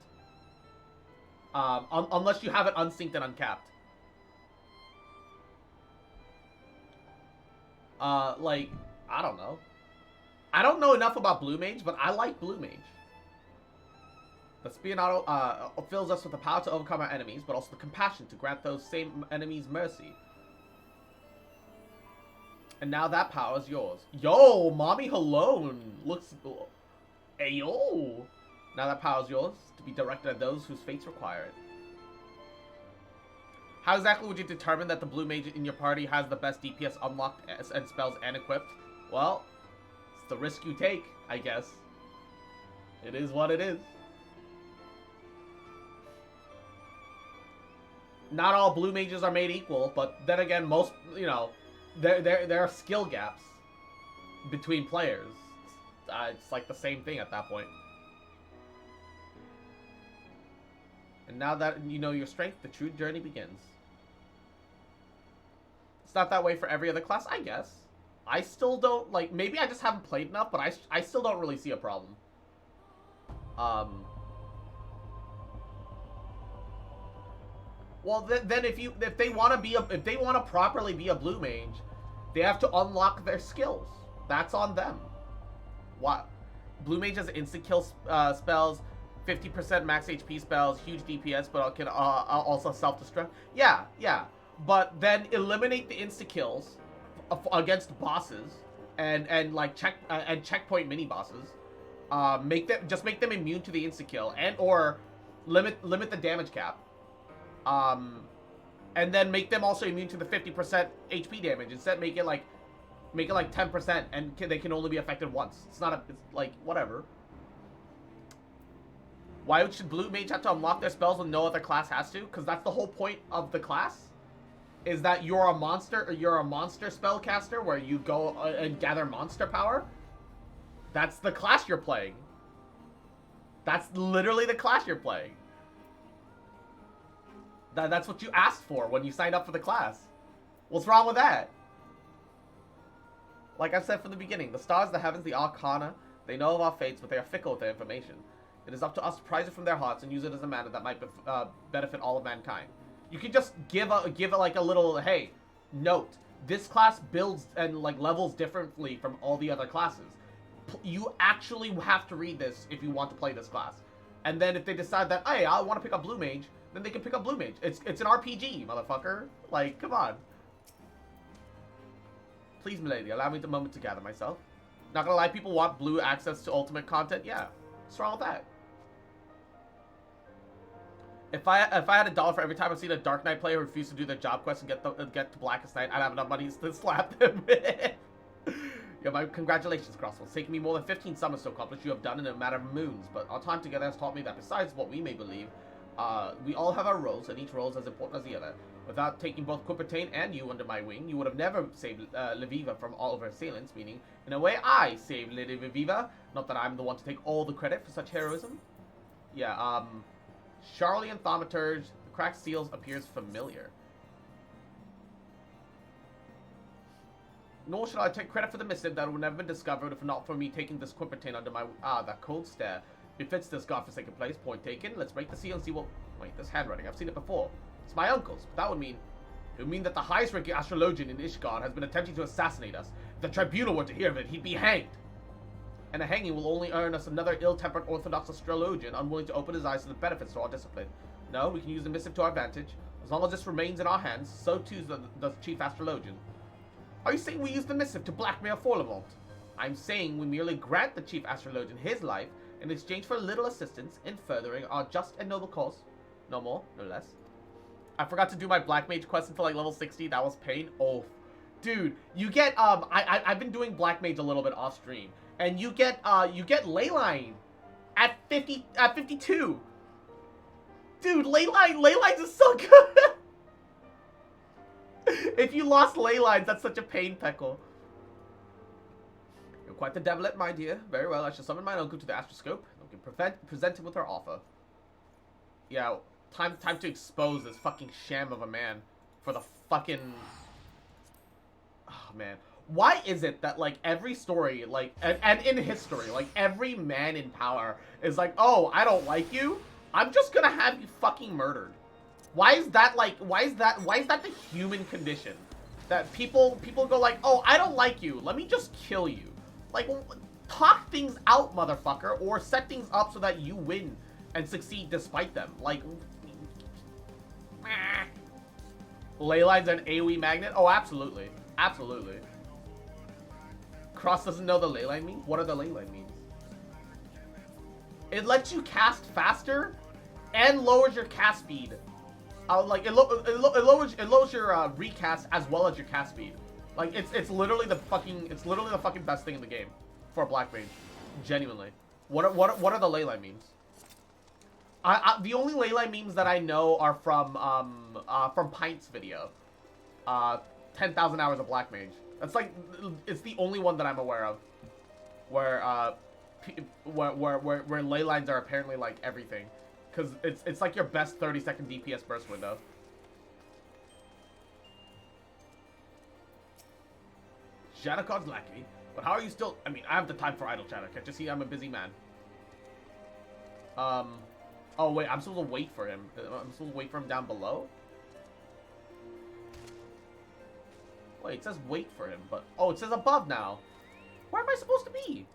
unless you have it unsynced and uncapped. Like, I don't know. I don't know enough about Blue Mage, but I like Blue Mage. The spear not fills us with the power to overcome our enemies, but also the compassion to grant those same enemies mercy. And now that power is yours. Yo, Mommy Halone looks... Hey, yo! Now that power is yours, to be directed at those whose fates require it. How exactly would you determine that the Blue Mage in your party has the best DPS unlocked and spells and equipped? Well, it's the risk you take, I guess. It is what it is. Not all Blue Mages are made equal, but then again, most, you know, there are skill gaps between players. It's like the same thing at that point. And now that you know your strength, the true journey begins. It's not that way for every other class, I guess. I still don't, like, maybe I just haven't played enough, but I still don't really see a problem. Well, then if they want to properly be a Blue Mage, they have to unlock their skills. That's on them. What? Blue Mage has instant kill spells, 50% max HP spells, huge DPS, but can also self-destruct. Yeah. But then eliminate the insta kills against bosses and like checkpoint mini bosses. Make them immune to the insta kill and or limit the damage cap. And then make them also immune to the 50% HP damage. Instead, make it like 10%, and they can only be affected once. It's like whatever. Why should Blue Mage have to unlock their spells when no other class has to? Because that's the whole point of the class. Is that you're a monster spellcaster where you go and gather monster power. That's the class you're playing. That's literally the class you're playing. That's what you asked for when you signed up for the class. What's wrong with that? Like I said from the beginning, the stars, the heavens, the arcana, they know of our fates, but they are fickle with their information. It is up to us to prize it from their hearts and use it as a manner that might benefit all of mankind. You can just give like a little, hey, note. this class builds and like levels differently from all the other classes. You actually have to read this if you want to play this class. And then if they decide that, hey, I want to pick up Blue Mage, then they can pick up Blue Mage. It's an RPG, motherfucker. Like, come on. Please, milady, allow me the moment to gather myself. Not gonna lie, people want blue access to ultimate content. Yeah, what's wrong with that? If I had $1 for every time I've seen a Dark Knight player refuse to do their job quest and get to Blackest Night, I'd have enough money to slap them. Yeah, my congratulations, Crosswell. It's taken me more than 15 summers to accomplish. You have done in a matter of moons, but our time together has taught me that besides what we may believe, we all have our roles, and each role is as important as the other. Without taking both Coubertin and you under my wing, you would have never saved Lviva from all of her assailants, meaning, in a way, I saved Lady Lviva. Not that I'm the one to take all the credit for such heroism. Yeah, Charlian Thaumaturge, the cracked seals appears familiar. Nor should I take credit for the missive that would never been discovered if not for me taking this Coubertin under my... that cold stare. Befits this godforsaken place. Point taken. Let's break the seal and see what... Wait, this handwriting. I've seen it before. It's my uncle's, but that would mean... It would mean that the highest-ranking astrologian in Ishgard has been attempting to assassinate us. If the tribunal were to hear of it, he'd be hanged. And a hanging will only earn us another ill-tempered Orthodox astrologian unwilling to open his eyes to the benefits of our discipline. No, we can use the missive to our advantage. As long as this remains in our hands, so too does the chief astrologian. Are you saying we use the missive to blackmail Forlemont? I'm saying we merely grant the chief astrologian his life in exchange for a little assistance in furthering our just and noble cause. No more, no less. I forgot to do my Black Mage quest until like level 60. That was pain. Oh, dude, you get I've been doing Black Mage a little bit off stream, and you get Leyline at 52. Dude, Leylines is so good. If you lost Leylines, that's such a pain, Peckle. You're quite the devilet, my dear. Very well, I shall summon my uncle to the astroscope. We can present him with her offer. Yeah, time to expose this fucking sham of a man for the fucking... Oh, man. Why is it that, like, every story, like, and in history, like, every man in power is like, oh, I don't like you? I'm just gonna have you fucking murdered. Why is that, like, why is that the human condition? That people go like, oh, I don't like you, let me just kill you. Like, talk things out, motherfucker, or set things up so that you win and succeed despite them. Like, Leyline's an AoE magnet? Oh, absolutely. Absolutely. Cross doesn't know the leyline means? What are the leyline means? It lets you cast faster and lowers your cast speed. Like it lowers your recast as well as your cast speed. Like it's literally the fucking best thing in the game for a Black Mage. Genuinely. What are the leyline memes? The only leyline memes that I know are from Pint's video. 10,000 hours of Black Mage. That's like it's the only one that I'm aware of where leylines are apparently like everything. Because it's like your best 30-second DPS burst window. Shadowcard's lackey. But how are you still... I mean, I have the time for idle chatter. Can't you see I'm a busy man? Oh, wait. I'm supposed to wait for him. I'm supposed to wait for him down below? Wait, it says wait for him, but... Oh, it says above now. Where am I supposed to be?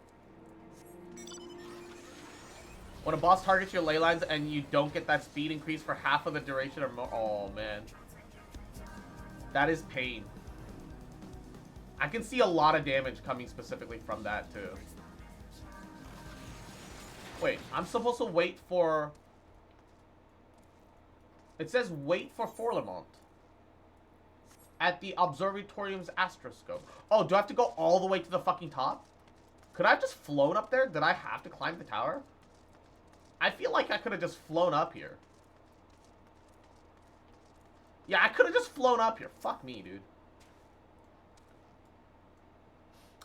When a boss targets your ley lines and you don't get that speed increase for half of the duration or more... Oh, man. That is pain. I can see a lot of damage coming specifically from that, too. Wait, I'm supposed to wait for... It says wait for Forlemont. At the Observatorium's astroscope. Oh, do I have to go all the way to the fucking top? Could I have just flown up there? Did I have to climb the tower? I feel like I could have just flown up here. Yeah, I could have just flown up here. Fuck me, dude.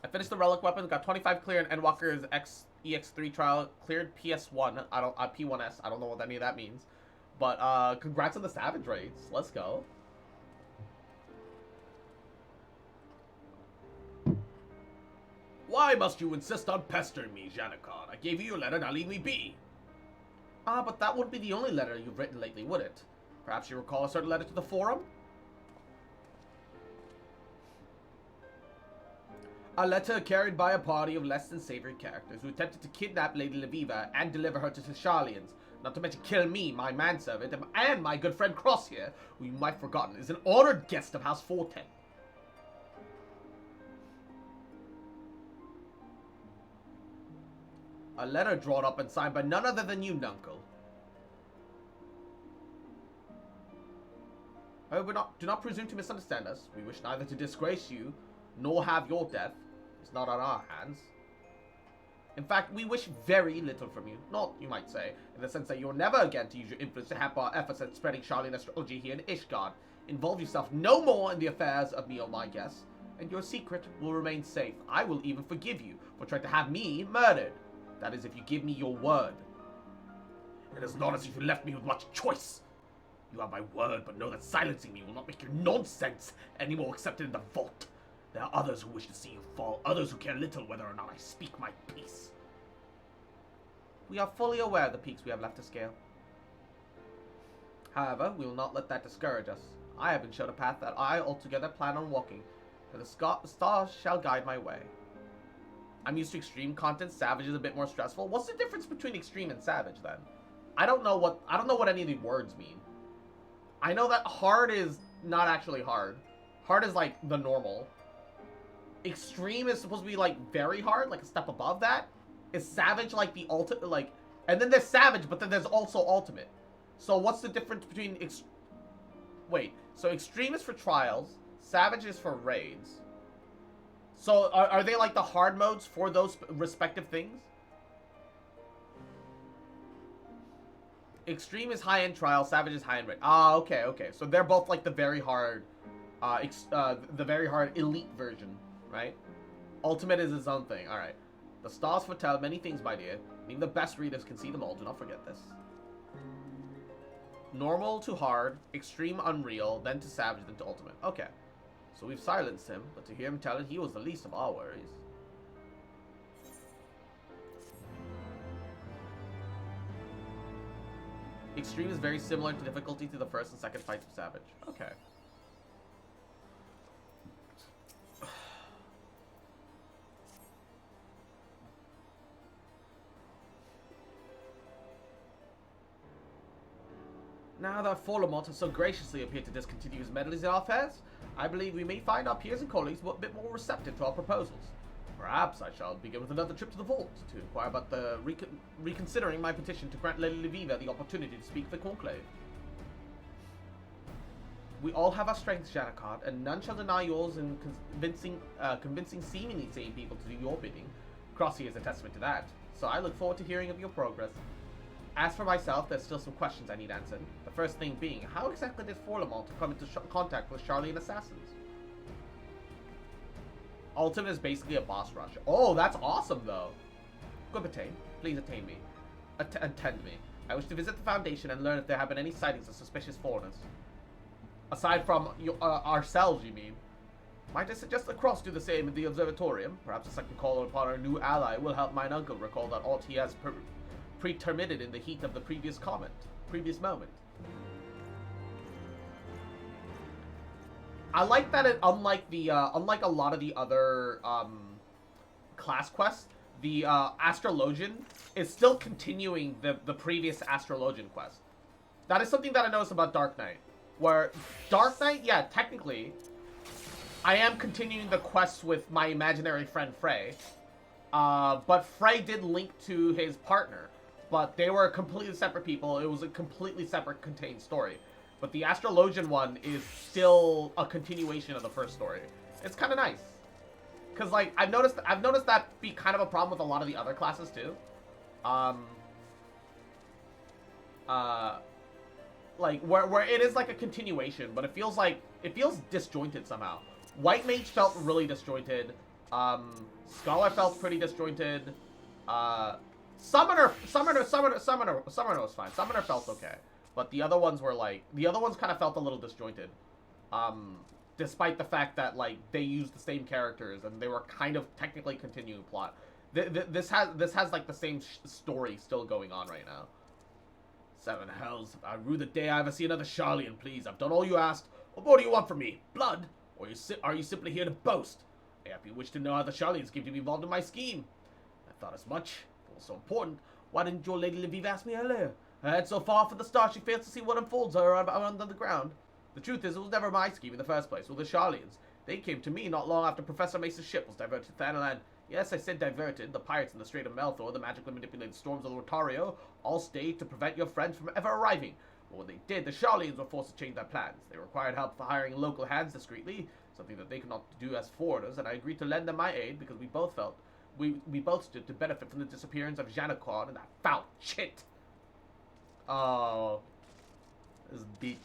I finished the relic weapons, got 25 clear in Endwalker's EX3 trial, cleared PS1. P1S. I don't know what any of that means. But congrats on the Savage raids. Let's go. Why must you insist on pestering me, Janacon? I gave you your letter, now leave me be. Ah, but that wouldn't be the only letter you've written lately, would it? Perhaps you recall a certain letter to the Forum? A letter carried by a party of less than savory characters who attempted to kidnap Lady Leviva and deliver her to the Charlians. Not to mention kill me, my manservant, and my good friend Cross here, who you might have forgotten is an honored guest of House 410. A letter drawn up and signed by none other than you, Nuncle. However, do not presume to misunderstand us. We wish neither to disgrace you, nor have your death. It's not on our hands. In fact, we wish very little from you. Not, you might say, in the sense that you're never again to use your influence to hamper our efforts at spreading Charlian astrology here in Ishgard. Involve yourself no more in the affairs of me or my guests, and your secret will remain safe. I will even forgive you for trying to have me murdered. That is, if you give me your word. It is not as if you left me with much choice. You have my word, but know that silencing me will not make your nonsense any more accepted in the vault. There are others who wish to see you fall, others who care little whether or not I speak my piece. We are fully aware of the peaks we have left to scale. However, we will not let that discourage us. I have been shown a path that I altogether plan on walking, and the stars shall guide my way. I'm used to extreme content. Savage is a bit more stressful. What's the difference between extreme and savage then? I don't know what any of the words mean. I know that hard is not actually hard. Hard is like the normal. Extreme is supposed to be like very hard, like a step above that. Is savage like the ultimate, like, and then there's savage, but then there's also ultimate. So what's the difference between wait, so extreme is for trials, savage is for raids. So are they like the hard modes for those respective things? Extreme is high-end trial, savage is high-end raid. Ah, okay. So they're both like the very hard, elite version, right? Ultimate is its own thing. All right. The stars foretell many things, my dear. Even the best readers can see them all. Do not forget this. Normal to hard, extreme unreal, then to savage, then to ultimate. Okay. So we've silenced him, but to hear him tell it, he was the least of our worries. Extreme is very similar in difficulty to the first and second fights of Savage. Okay. Now that Forlamont has so graciously appeared to discontinue his meddling in our affairs, I believe we may find our peers and colleagues a bit more receptive to our proposals. Perhaps I shall begin with another trip to the vault to inquire about the reconsidering my petition to grant Lady Leviva the opportunity to speak for Conclave. We all have our strengths, Janakard, and none shall deny yours in convincing seemingly sane people to do your bidding. Crossy is a testament to that, so I look forward to hearing of your progress. As for myself, there's still some questions I need answered. The first thing being, how exactly did Forlamont come into contact with Charlian assassins? Ultimate is basically a boss rush. Oh, that's awesome, though. Good Bataille, please attend me. Attend me. I wish to visit the Foundation and learn if there have been any sightings of suspicious foreigners. Aside from ourselves, you mean? Might I suggest that Cross do the same in the observatorium? Perhaps a second call upon our new ally will help mine uncle recall that all he has pretermitted in the heat of the previous moment. I like that it, unlike a lot of the other class quests, the Astrologian is still continuing the previous Astrologian quest. That is something that I noticed about Dark Knight. Where Dark Knight, yeah, technically, I am continuing the quests with my imaginary friend Frey. But Frey did link to his partner. But they were completely separate people. It was a completely separate contained story. But the Astrologian one is still a continuation of the first story. It's kind of nice. Because, like, I've noticed that be kind of a problem with a lot of the other classes, too. Like, where it is like a continuation, but it feels disjointed somehow. White Mage felt really disjointed. Scholar felt pretty disjointed. Summoner was fine. Summoner felt okay. But the other ones kind of felt a little disjointed. Despite the fact that, like, they used the same characters and they were kind of technically continuing plot. This has like the same story still going on right now. Seven hells, I rue the day I ever see another Charlian, please. I've done all you asked. What more do you want from me? Blood? Or are you simply here to boast? I hope you wish to know how the Charlians came to be involved in my scheme. I thought as much. If it was so important, why didn't your Lady Lviv ask me earlier? I had so far from the start she fails to see what unfolds under the ground. The truth is, it was never my scheme in the first place. It was the Charlians. They came to me not long after Professor Mace's ship was diverted to Thanalan. Yes, I said diverted. The pirates in the Strait of Melthor, the magically manipulated storms of Rotario, all stayed to prevent your friends from ever arriving. But when they did, the Charlians were forced to change their plans. They required help for hiring local hands discreetly, something that they could not do as foreigners, and I agreed to lend them my aid because we both felt we both stood to benefit from the disappearance of Janacon and that foul shit. Oh, this bitch.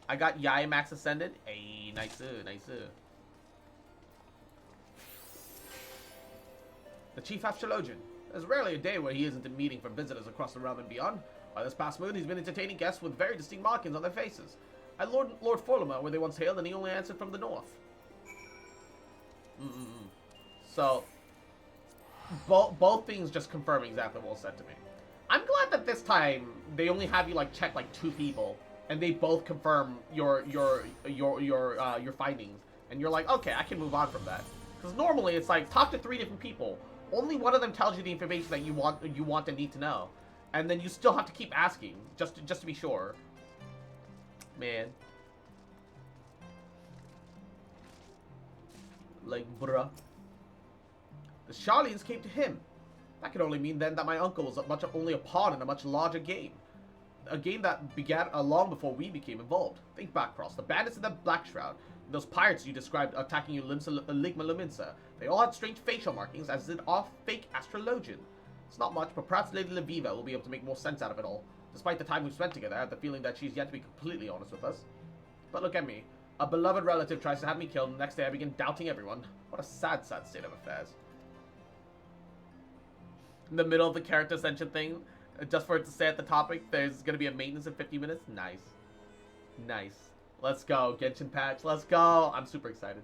I got Yai Max Ascended. Hey, nice, nice. The Chief Astrologian. There's rarely a day where he isn't in meeting for visitors across the realm and beyond. By this past moon, he's been entertaining guests with very distinct markings on their faces. At Lord Forlama, where they once hailed, and he only answered from the north. So, both things just confirm exactly what was said to me. I'm glad that this time they only have you like check like 2 people, and they both confirm your findings, and you're like, okay, I can move on from that. Because normally it's like talk to 3 different people. Only one of them tells you the information that you want and need to know, and then you still have to keep asking just to be sure. Man, like bruh. The Charlians came to him. That could only mean then that my uncle was only a pawn in a much larger game. A game that began long before we became involved. Think back, Cross. The bandits in the Black Shroud. Those pirates you described attacking you Ligma Luminsa. They all had strange facial markings, as did our fake astrologian. It's not much, but perhaps Lady Lviva will be able to make more sense out of it all. Despite the time we've spent together, I have the feeling that she's yet to be completely honest with us. But look at me. A beloved relative tries to have me killed, and the next day I begin doubting everyone. What a sad, sad state of affairs. In the middle of the character ascension thing, just for it to say at the topic, there's going to be a maintenance in 50 minutes. Nice. Nice. Let's go. Genshin patch. Let's go. I'm super excited.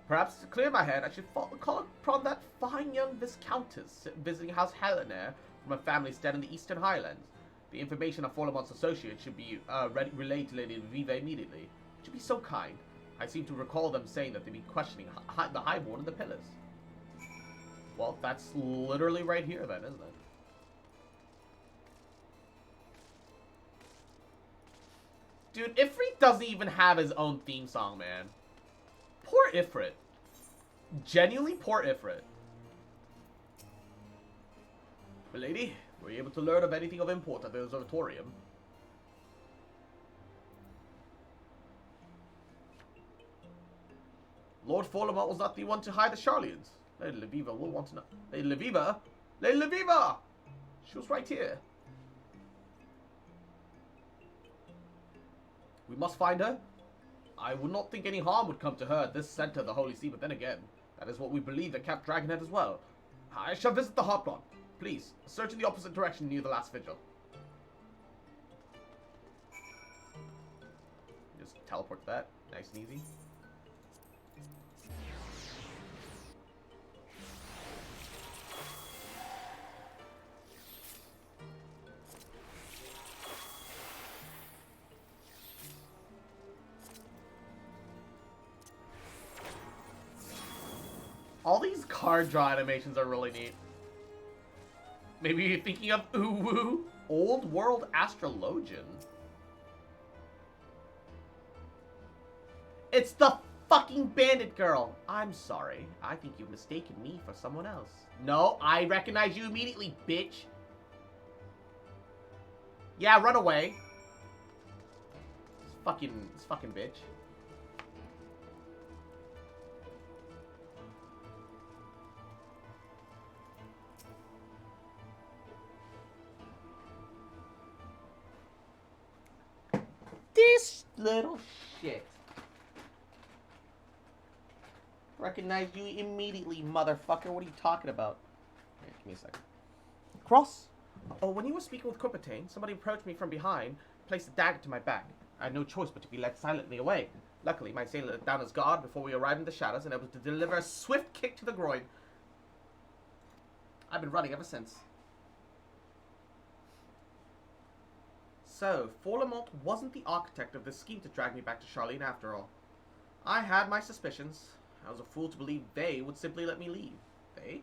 Perhaps to clear my head, I should call upon that fine young Viscountess visiting House Helena from a family staying in the Eastern Highlands. The information of Forlamont's associates should be relayed to Lady Viva immediately. It should be so kind. I seem to recall them saying that they'd be questioning the Highborn and the Pillars. Well, that's literally right here then, isn't it? Dude, Ifrit doesn't even have his own theme song, man. Poor Ifrit. Genuinely poor Ifrit. Milady, were you able to learn of anything of import at the observatorium? Lord Forlamont was not the one to hide the Charlians. Lady Lviva will want to know. Lady Lviva? Lady Lviva! She was right here. We must find her. I would not think any harm would come to her at this center of the Holy See, but then again, that is what we believe at Camp Dragonhead as well. I shall visit the Hotblot. Please, search in the opposite direction near the last vigil. Just teleport that. Nice and easy. All these card draw animations are really neat. Maybe you're thinking of Uwu, Old World Astrologian. It's the fucking bandit girl. I'm sorry. I think you've mistaken me for someone else. No, I recognize you immediately, bitch. Yeah, run away. This fucking bitch. This little shit. Recognize you immediately, motherfucker. What are you talking about? Here, give me a second. Cross? Oh, when you were speaking with Kupatane, somebody approached me from behind, placed a dagger to my back. I had no choice but to be led silently away. Luckily, my sailor let down his guard before we arrived in the shadows and able to deliver a swift kick to the groin. I've been running ever since. So, Forlamont wasn't the architect of this scheme to drag me back to Charlene after all. I had my suspicions. I was a fool to believe they would simply let me leave. They?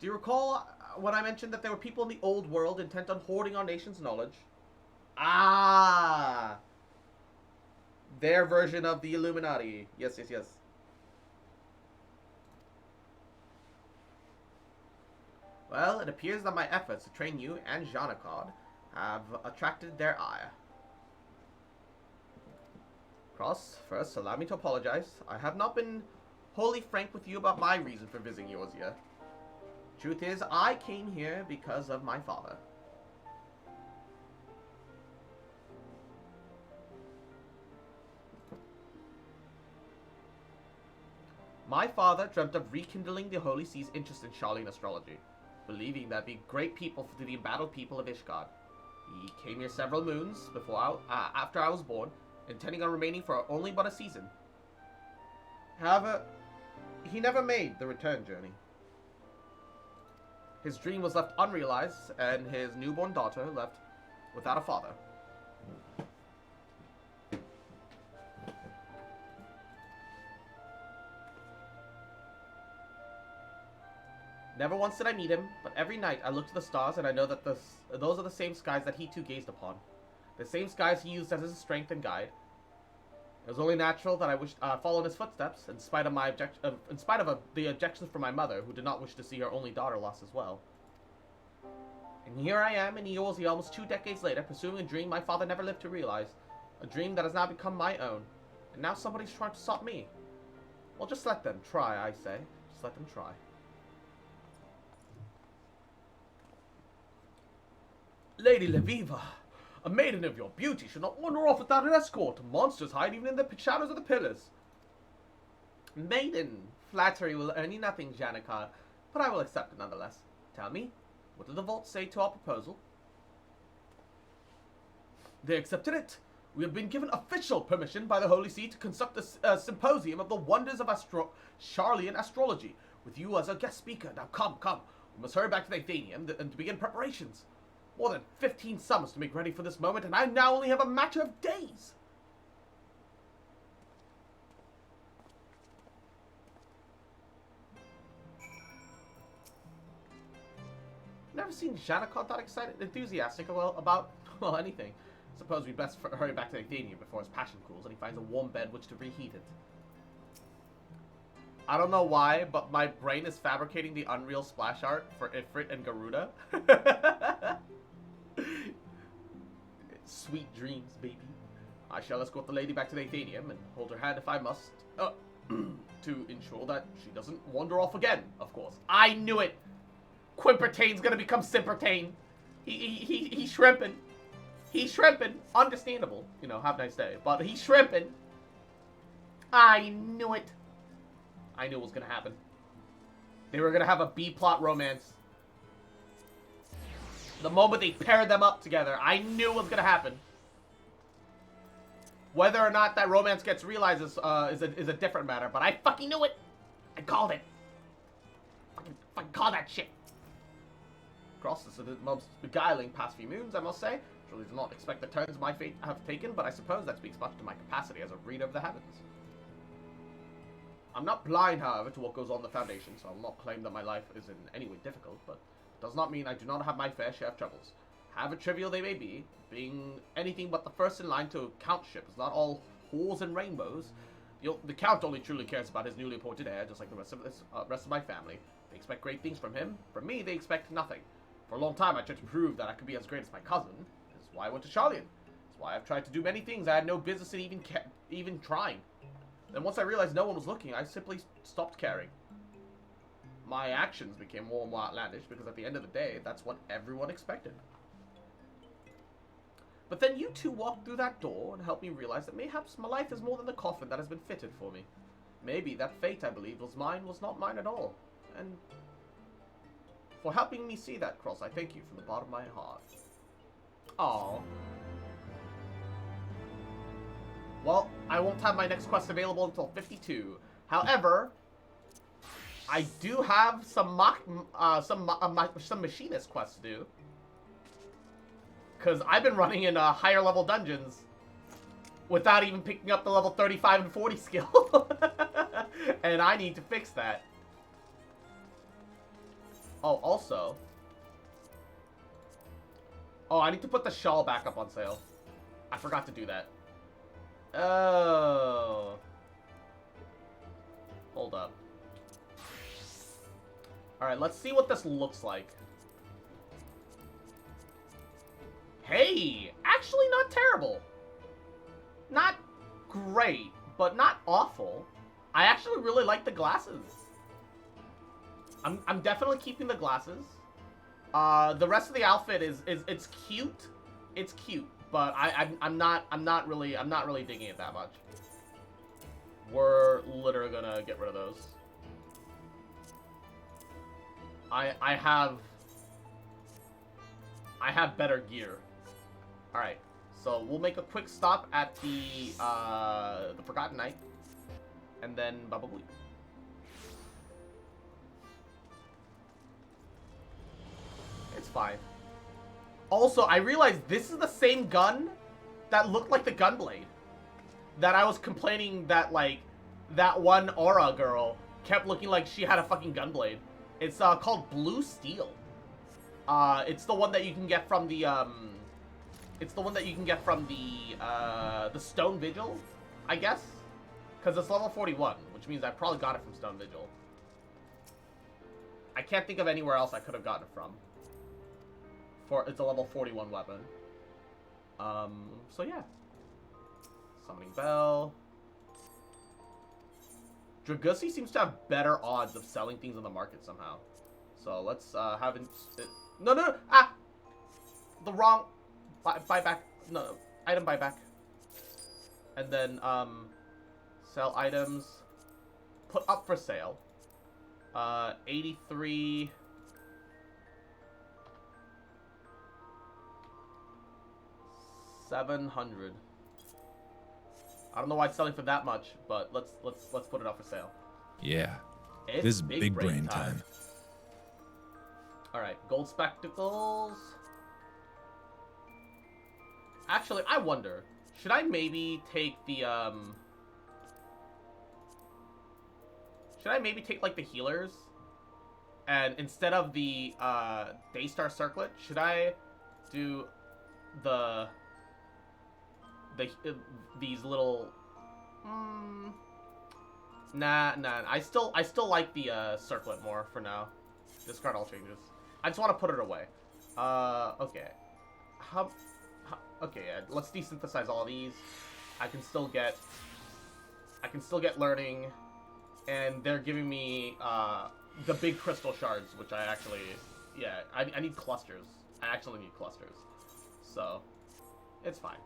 Do you recall when I mentioned that there were people in the old world intent on hoarding our nation's knowledge? Ah! Their version of the Illuminati. Yes, yes, yes. Well, it appears that my efforts to train you and Janacard have attracted their ire. Cross, first, allow me to apologize. I have not been wholly frank with you about my reason for visiting Eorzea. Truth is, I came here because of my father. My father dreamt of rekindling the Holy See's interest in Charlene astrology, believing that'd be great people to the embattled people of Ishgard. He came here several moons after I was born, intending on remaining for only but a season. However, he never made the return journey. His dream was left unrealized, and his newborn daughter left without a father. Never once did I meet him, but every night I look to the stars and I know that those are the same skies that he too gazed upon. The same skies he used as his strength and guide. It was only natural that I wished follow in his footsteps, in spite of the objections from my mother, who did not wish to see her only daughter lost as well. And here I am in Eorzea almost 2 decades later, pursuing a dream my father never lived to realize. A dream that has now become my own. And now somebody's trying to stop me. Well, just let them try, I say. Just let them try. Lady Leviva, a maiden of your beauty should not wander off without an escort. Monsters hide even in the shadows of the pillars. Maiden, flattery will earn you nothing, Janakar, but I will accept it nonetheless. Tell me, what did the Vault say to our proposal? They accepted it. We have been given official permission by the Holy See to conduct a symposium of the wonders of Charlian astrology, with you as a guest speaker. Now come. We must hurry back to the Athenium and to begin preparations. More than 15 summers to make ready for this moment, and I now only have a matter of days. Never seen Janakot that enthusiastic about anything. Suppose we best hurry back to the Athenium before his passion cools and he finds a warm bed which to reheat it. I don't know why, but my brain is fabricating the Unreal splash art for Ifrit and Garuda. Sweet dreams, baby. I shall escort the lady back to the Athenium and hold her hand if I must, to ensure that she doesn't wander off again, of course. I knew it! Quimpertain's gonna become Simpertain. He's shrimping. He's shrimping. Understandable. You know, have a nice day. But he's shrimping. I knew it. I knew it was gonna happen. They were gonna have a B-plot romance. The moment they paired them up together, I knew it was gonna happen. Whether or not that romance gets realized is a different matter, but I fucking knew it. I called it. Fucking call that shit. Across the most beguiling past few moons, I must say. Truly do not expect the turns my fate have taken, but I suppose that speaks much to my capacity as a reader of the heavens. I'm not blind, however, to what goes on in the Foundation, so I will not claim that my life is in any way difficult, but it does not mean I do not have my fair share of troubles. However trivial they may be, being anything but the first in line to countship is not all whores and rainbows. The Count only truly cares about his newly appointed heir, just like the rest of my family. They expect great things from him. From me, they expect nothing. For a long time, I tried to prove that I could be as great as my cousin. This is why I went to Charlian. This is why I've tried to do many things I had no business in even trying. Then once I realized no one was looking, I simply stopped caring. My actions became more and more outlandish because at the end of the day, that's what everyone expected. But then you two walked through that door and helped me realize that mayhaps my life is more than the coffin that has been fitted for me. Maybe that fate I believed was mine was not mine at all. And for helping me see that, Cross, I thank you from the bottom of my heart. Aww. Well, I won't have my next quest available until 52. However, I do have some machinist quests to do. Because I've been running in higher level dungeons without even picking up the level 35 and 40 skill. And I need to fix that. Oh, also... Oh, I need to put the shawl back up on sale. I forgot to do that. Oh. Hold up. Alright, let's see what this looks like. Hey! Actually not terrible. Not great, but not awful. I actually really like the glasses. I'm definitely keeping the glasses. The rest of the outfit it's cute. It's cute, but I'm not really digging it that much. We're literally gonna get rid of those. I have better gear. All right, so we'll make a quick stop at the Forgotten Knight, and then Baba Booey. It's fine. Also, I realized this is the same gun that looked like the Gunblade. That I was complaining that, like, that one Aura girl kept looking like she had a fucking Gunblade. It's called Blue Steel. It's the one that you can get from the, it's the one that you can get from the Stone Vigil, I guess? Because it's level 41, which means I probably got it from Stone Vigil. I can't think of anywhere else I could have gotten it from. It's a level 41 weapon. So yeah. Summoning Bell. Dragussi seems to have better odds of selling things on the market somehow. So let's have it. No! Ah! The wrong buyback. No, item buyback. And then sell items. Put up for sale. 83. 700. I don't know why it's selling for that much, but let's put it up for sale. Yeah. It's this is big brain time. All right, gold spectacles. Actually, I wonder, should I maybe take the should I maybe take like the healers, and instead of the Daystar Circlet, should I do these little nah, I still like the circlet more for now. Discard all changes. I just want to put it away. Okay. Okay, yeah, let's desynthesize all these. I can still get learning, and they're giving me the big crystal shards, which I actually, yeah, I need clusters. I actually need clusters. So it's fine.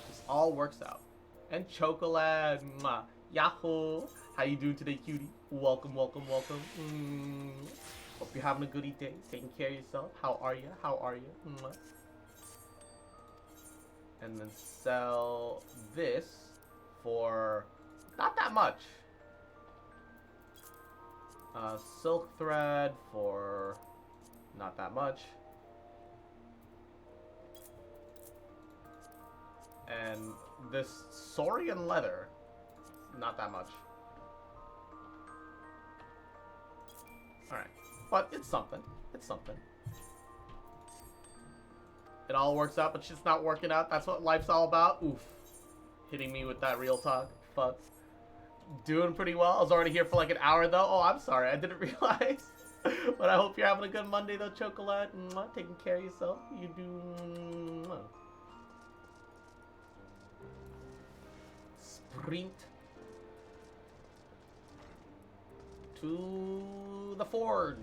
This all works out. And Chocolate, Yahoo! How you doing today, cutie? Welcome. Hope you're having a goody day, taking care of yourself. How are you? And then sell this for not that much. Silk thread for not that much. And this Saurian leather, not that much. Alright. But it's something. It's something. It all works out, but shit's not working out. That's what life's all about. Oof. Hitting me with that real talk. Fuck. Doing pretty well. I was already here for like an hour though. Oh, I'm sorry. I didn't realize. But I hope you're having a good Monday though, Chocolate. Taking care of yourself. You do. Sprint to the forge.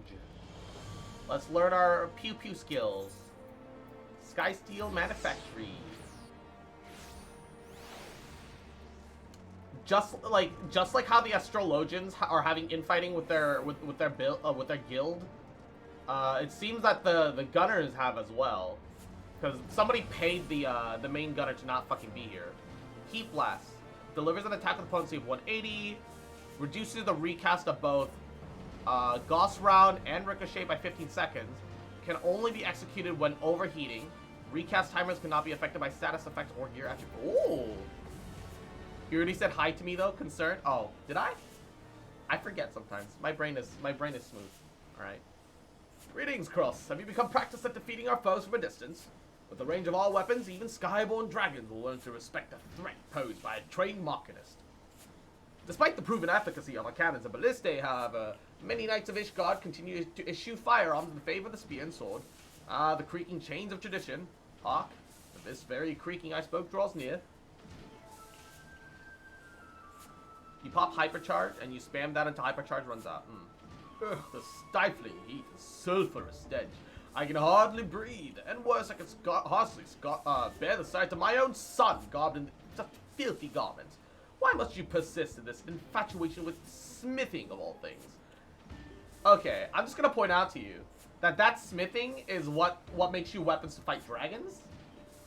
Let's learn our pew pew skills. Sky Steel Manufactory. Just like how the Astrologians are having infighting with their guild. It seems that the gunners have as well, because somebody paid the main gunner to not fucking be here. Heat Blast delivers an attack with a potency of 180, reduces the recast of both Gauss Round and Ricochet by 15 seconds, can only be executed when overheating. Recast timers cannot be affected by status effects or gear attribute. Ooh. You already said hi to me though, concerned. Oh, did I? I forget sometimes. My brain is smooth. All right. Greetings, Cross. Have you become practiced at defeating our foes from a distance? With the range of all weapons, even skyborn dragons will learn to respect the threat posed by a trained machinist. Despite the proven efficacy of our cannons and ballistae, however, many knights of Ishgard continue to issue firearms in favor of the spear and sword. The creaking chains of tradition. Hark, this very creaking I spoke draws near. You pop hypercharge and you spam that until hypercharge runs out. Ugh, the stifling heat, the sulphurous stench. I can hardly breathe, and worse, I can hardly bear the sight of my own son garbed in such filthy garments. Why must you persist in this infatuation with smithing of all things? Okay, I'm just gonna point out to you that smithing is what makes you weapons to fight dragons,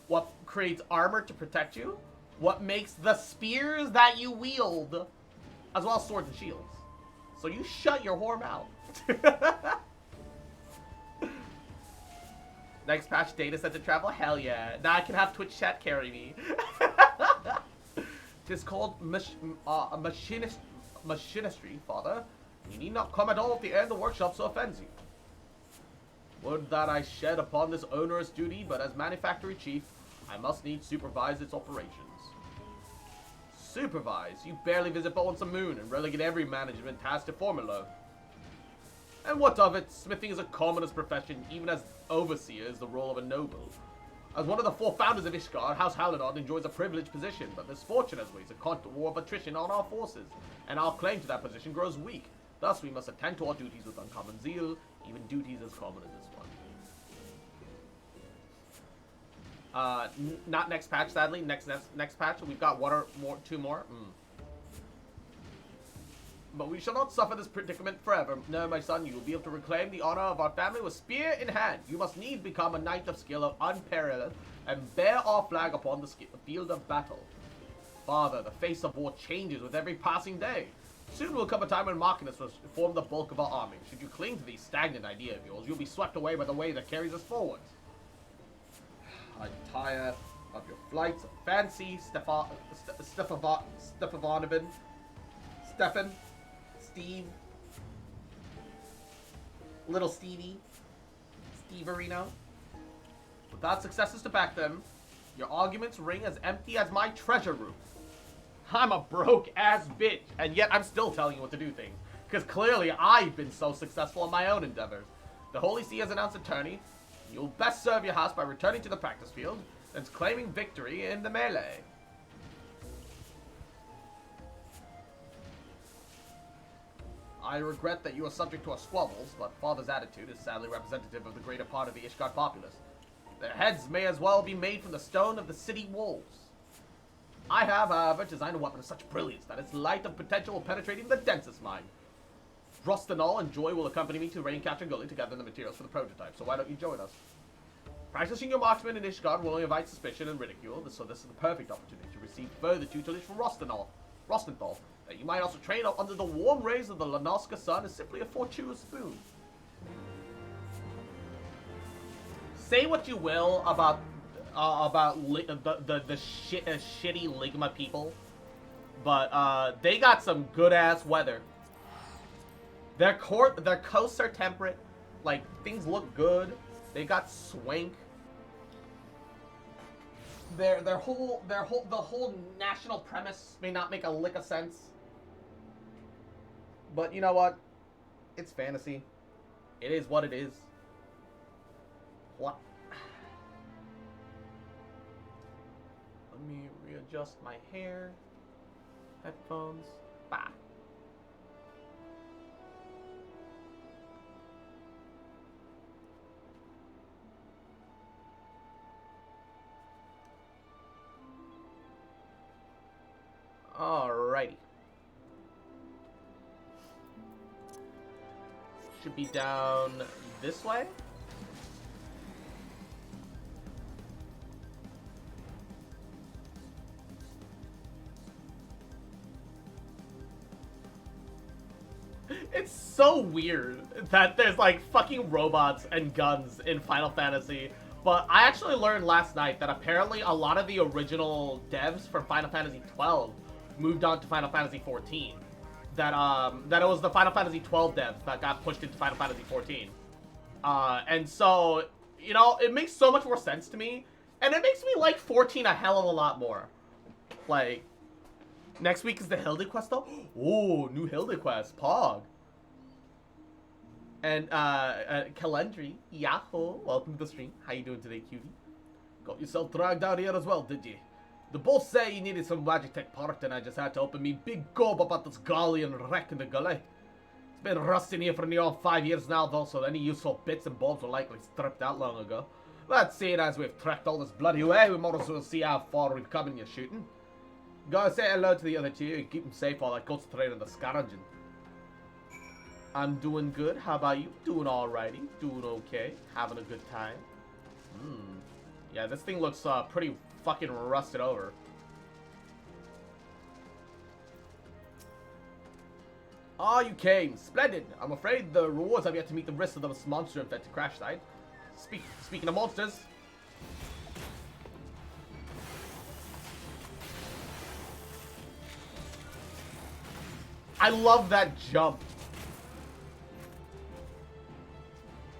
what creates armor to protect you, what makes the spears that you wield, as well as swords and shields. So you shut your whore mouth. Next patch, data center travel? Hell yeah. Now I can have Twitch chat carry me. Tis called machinistry, father. You need not come at all if the air in the workshop so offends you. Would that I shed upon this onerous duty, but as manufactory chief, I must need supervise its operations. Supervise? You barely visit but once a moon and relegate every management task to formula. And what of it? Smithing is a commonest profession, even as overseer is the role of a noble. As one of the 4 founders of Ishgard, House Halidon enjoys a privileged position, but misfortune has waged a constant war of attrition on our forces, and our claim to that position grows weak. Thus, we must attend to our duties with uncommon zeal, even duties as common as this one. Not next patch, sadly. Next patch, we've got two more. But we shall not suffer this predicament forever. No, my son, you will be able to reclaim the honor of our family with spear in hand. You must needs become a knight of skill of unparalleled and bear our flag upon the field of battle. Father, the face of war changes with every passing day. Soon will come a time when machinists will form the bulk of our army. Should you cling to these stagnant ideas of yours, you'll be swept away by the wave that carries us forward. I tire of your flights of fancy, Stefan, Steve, little Stevie, Steverino. Without successes to back them, your arguments ring as empty as my treasure room. I'm a broke-ass bitch, and yet I'm still telling you what to do things, because clearly I've been so successful in my own endeavors. The Holy See has announced a tourney. You'll best serve your house by returning to the practice field and claiming victory in the melee. I regret that you are subject to our squabbles, but Father's attitude is sadly representative of the greater part of the Ishgard populace. Their heads may as well be made from the stone of the city walls. I have, however, designed a weapon of such brilliance that its light of potential will penetrate even the densest mind. Rostanol and Joy will accompany me to Raincatcher Gully to gather the materials for the prototype, so why don't you join us? Practicing your marksman in Ishgard will only invite suspicion and ridicule, so this is the perfect opportunity to receive further tutelage from Rostenthal. That you might also train up under the warm rays of the Lanoska sun is simply a fortuitous boon. Say what you will about the shitty Ligma people, but they got some good ass weather. Their coasts are temperate, like things look good. They got swank. The whole national premise may not make a lick of sense. But you know what? It's fantasy. It is what it is. What? Let me readjust my hair. Headphones. Bah. Alrighty. Should be down this way. It's so weird that there's like fucking robots and guns in Final Fantasy. But I actually learned last night that apparently a lot of the original devs from Final Fantasy 12 moved on to Final Fantasy 14. That it was the Final Fantasy 12 devs that got pushed into Final Fantasy 14. And so, you know, it makes so much more sense to me. And it makes me like 14 a hell of a lot more. Like, next week is the Hilde quest though? Oh, new Hilde quest. Pog. And, Calendry, Yahoo, welcome to the stream. How you doing today, cutie? Got yourself dragged out here as well, did you? The boss say you needed some Magitech part, and I just had to open me big gob about this Gallian wreck in the gully. It's been rusting here for nearly 5 years now, though, so any useful bits and bobs were likely stripped out long ago. But seeing as we've trekked all this bloody way, we might as well see how far we've come in your shooting. Go say hello to the other two and keep them safe while I concentrate on the scavenging. I'm doing good. How about you? Doing alrighty. Doing okay. Having a good time. Yeah, this thing looks pretty fucking rusted over. Ah, you came. Splendid. I'm afraid the rewards have yet to meet the rest of this monster-infected crash site. Speaking of monsters... I love that jump.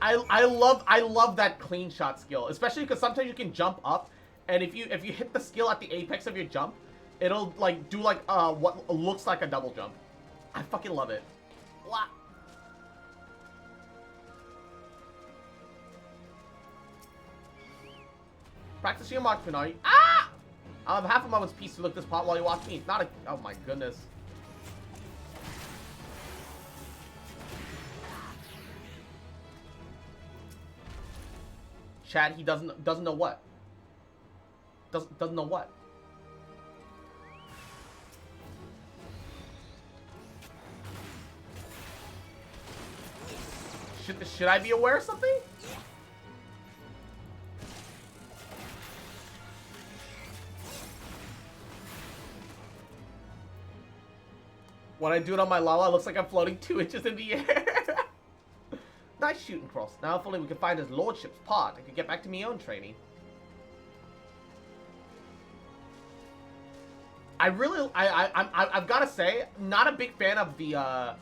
I love that clean shot skill, especially because sometimes you can jump up, and if you hit the skill at the apex of your jump, it'll like do like what looks like a double jump. I fucking love it. Wow. Practice your marksman, are you? Ah! I'll have half a moment's peace to look this part while you watch me. Not a. Oh my goodness. Chad, he doesn't know what. Doesn't know what. Should I be aware of something? When I do it on my Lala, it looks like I'm floating 2 inches in the air. Nice shooting cross. Now if only we can find his lordship's pod, I could get back to me own training. I've gotta say, not a big fan of the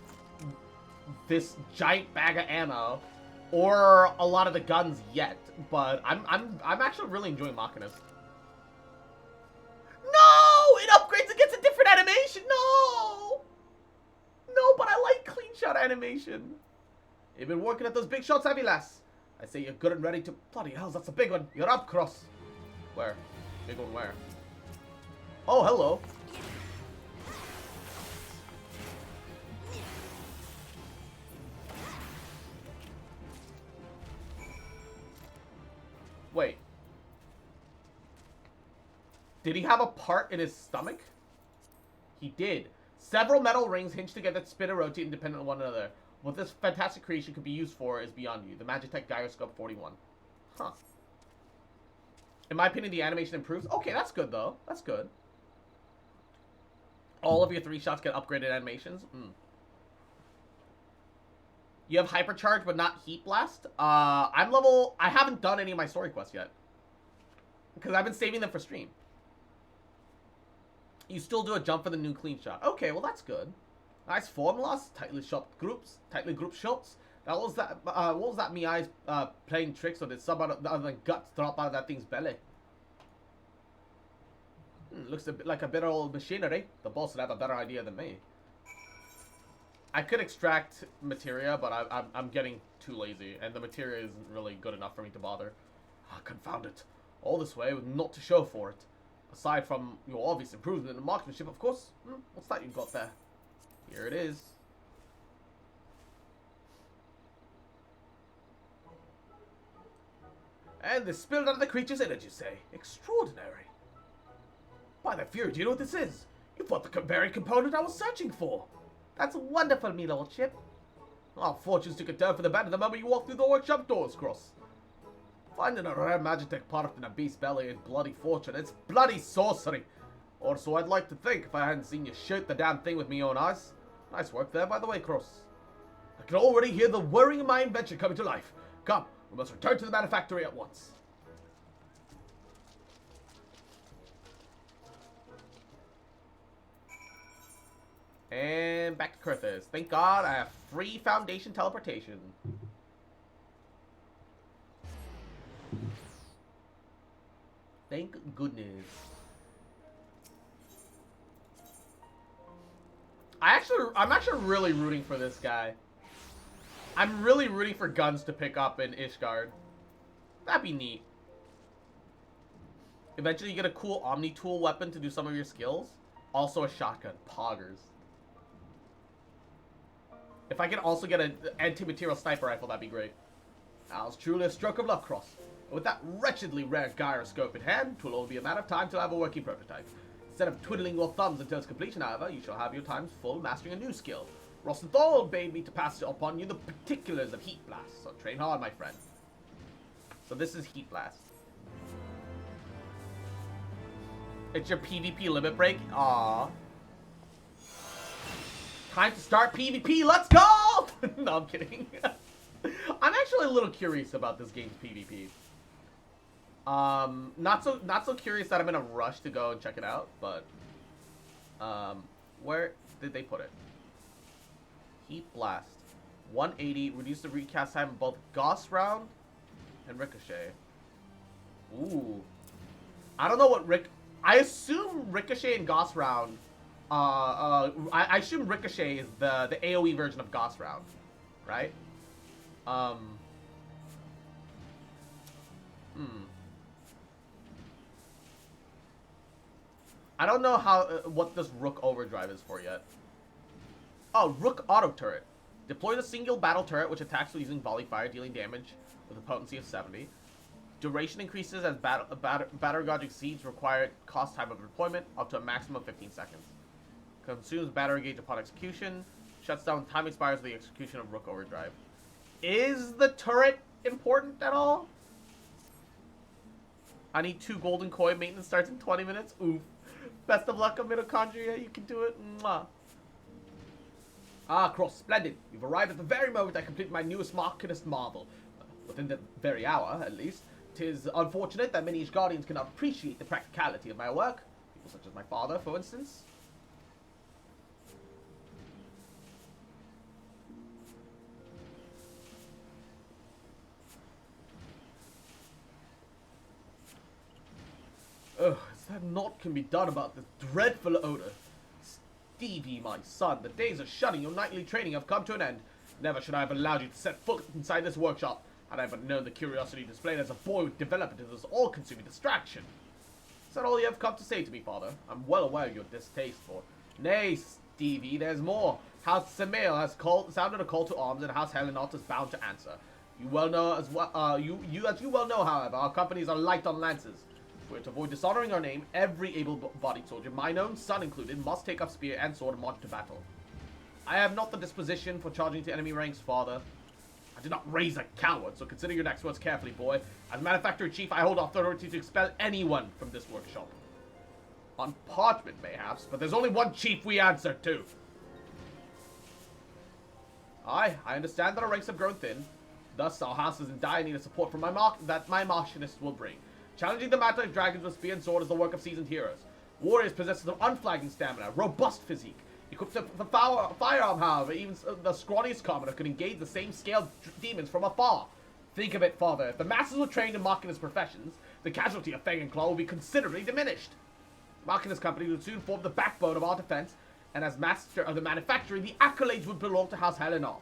this giant bag of ammo or a lot of the guns yet, but I'm actually really enjoying Machinas. No! It upgrades against a different animation. No! No, but I like clean shot animation. You've been working at those big shots, have you, lass? I say you're good and ready to... Bloody hell, that's a big one. You're up, Cross. Where? Big one where? Oh, hello. Wait. Did he have a part in his stomach? He did. Several metal rings hinged together to spin and rotate independent of one another. What this fantastic creation could be used for is beyond you. The Magitech Gyroscope 41. Huh. In my opinion, the animation improves. Okay, that's good, though. That's good. All of your 3 shots get upgraded animations. You have Hypercharge, but not Heat Blast. I haven't done any of my story quests yet. Because I've been saving them for stream. You still do a jump for the new clean shot. Okay, well, that's good. Nice formulas, tightly grouped shots. That was that. What was that? Me eyes playing tricks, or did some other guts drop out of that thing's belly? Looks a bit like a bit of old machinery. The boss would have a better idea than me. I could extract materia, but I'm getting too lazy, and the materia isn't really good enough for me to bother. Ah, confound it! All this way with naught to show for it. Aside from your obvious improvement in marksmanship, of course. What's that you've got there? Here it is. And this spilled out of the creature's energy, say. Extraordinary. By the fury, do you know what this is? You found the very component I was searching for. That's wonderful, me lordship. Our fortunes took a turn for the better the moment you walked through the workshop doors, Cross. Finding a rare Magitech part in a beast's belly ain't bloody fortune, it's bloody sorcery. Or so I'd like to think if I hadn't seen you shoot the damn thing with me own eyes. Nice work there, by the way, Cross. I can already hear the whirring of my invention coming to life. Come, we must return to the manufactory at once. And back to Kurthis. Thank God I have free Foundation teleportation. Thank goodness. I'm actually really rooting for this guy. I'm really rooting for guns to pick up in Ishgard. That'd be neat. Eventually you get a cool Omni-Tool weapon to do some of your skills. Also a shotgun. Poggers. If I can also get an anti-material sniper rifle, that'd be great. That was truly a stroke of luck, Cross. And with that wretchedly rare gyroscope in hand, 'twill only be a matter of time till I have a working prototype. Instead of twiddling your thumbs until its completion, however, you shall have your times full mastering a new skill. Rosenthal bade me to pass upon you the particulars of Heat Blast, so train hard, my friend. So this is Heat Blast. It's your PvP limit break? Aww. Time to start PvP, let's go! No, I'm kidding. I'm actually a little curious about this game's PvP. Not so curious that I'm in a rush to go and check it out, but where did they put it? Heat Blast. 180, reduce the recast time of both Gauss Round and Ricochet. Ooh. I don't know what I assume Ricochet and Gauss Round I assume Ricochet is the AoE version of Gauss Round, right? I don't know how what this Rook Overdrive is for yet. Oh, Rook Auto Turret. Deploy the single battle turret which attacks using volley fire, dealing damage with a potency of 70. Duration increases as battery gauge exceeds required cost time of deployment up to a maximum of 15 seconds. Consumes battery gauge upon execution. Shuts down time expires with the execution of Rook Overdrive. Is the turret important at all? I need 2 golden coin. Maintenance starts in 20 minutes. Oof. Best of luck on Mitochondria. You can do it. Mwah. Ah, Cross. Splendid. You've arrived at the very moment I completed my newest Machinist marvel. Within the very hour, at least. 'Tis unfortunate that many Ishgardians cannot appreciate the practicality of my work. People such as my father, for instance. Ugh, is that naught can be done about this dreadful odor? Stevie, my son, the days of shunning your nightly training have come to an end. Never should I have allowed you to set foot inside this workshop. Had I but known the curiosity displayed as a boy would develop into this all-consuming distraction. Is that all you have come to say to me, father? I'm well aware of your distaste for... Nay, Stevie, there's more. House Samael has sounded a call to arms, and House Helenot is bound to answer. You well know as well. As you well know, however, our companies are light on lances. If we're to avoid dishonoring our name, every able-bodied soldier, mine own son included, must take up spear and sword and march to battle. I have not the disposition for charging to enemy ranks, father. I did not raise a coward, so consider your next words carefully, boy. As manufacturer chief, I hold authority to expel anyone from this workshop. On parchment, mayhaps, but there's only one chief we answer to. I understand that our ranks have grown thin. Thus, our house is in dire need of support from my machinist will bring. Challenging the matter of dragons with spear and sword is the work of seasoned heroes. Warriors possess of unflagging stamina, robust physique. Equipped with a firearm, however, even the scrawniest commoner could engage the same scaled demons from afar. Think of it, father. If the masses were trained in machinist professions, the casualty of Fang and Claw would be considerably diminished. Machinist company would soon form the backbone of our defense, and as master of the manufacturing, the accolades would belong to House Helenot.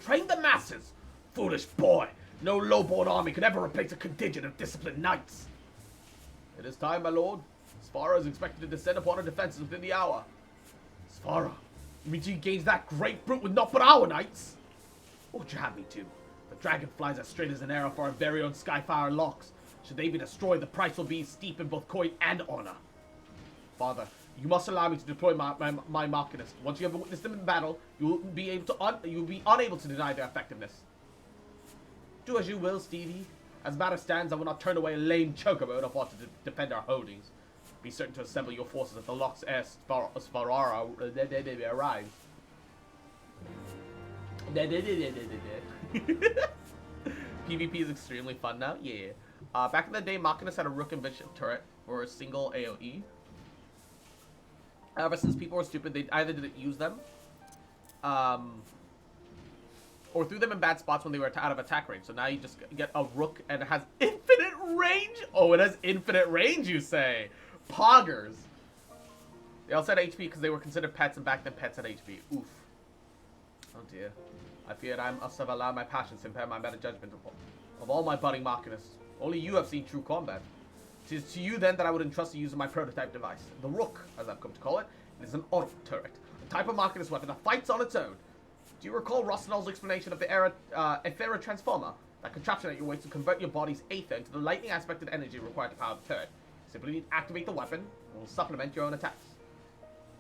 Train the masses! Foolish boy! No low-born army could ever replace a contingent of disciplined knights. It is time, my lord. Sfara is expected to descend upon our defenses within the hour. Sfara? You mean to engage that great brute with not but our knights? What would you have me to? The dragon flies as straight as an arrow for our very own Skyfire locks. Should they be destroyed, the price will be steep in both coin and honor. Father, you must allow me to deploy my machinist. Once you have witnessed them in battle, you will be unable to deny their effectiveness. Do as you will, Stevie. As matters stands, I will not turn away a lame chocobo if ought to defend our holdings. Be certain to assemble your forces at the locks ere Sparara arrives. PvP is extremely fun now. Yeah. Back in the day, Machinus had a Rook and Bishop turret for a single AoE. Ever since people were stupid, they either didn't use them, or threw them in bad spots when they were out of attack range. So now you just get a Rook and it has infinite range. Oh, it has infinite range, you say? Poggers. They also had HP because they were considered pets, and back then pets had HP. Oof. Oh dear. I fear I must have allowed my passions to impair my better judgment of all my budding Machinus. Only you have seen true combat. It is to you then that I would entrust the use of my prototype device. The Rook, as I've come to call it. It is an auto turret. A type of Machinus weapon that fights on its own. Do you recall Rostinol's explanation of the Aethera Transformer? That contraption at your waist to convert your body's aether into the lightning aspected energy required to power the turret. Simply need to activate the weapon, and will supplement your own attacks.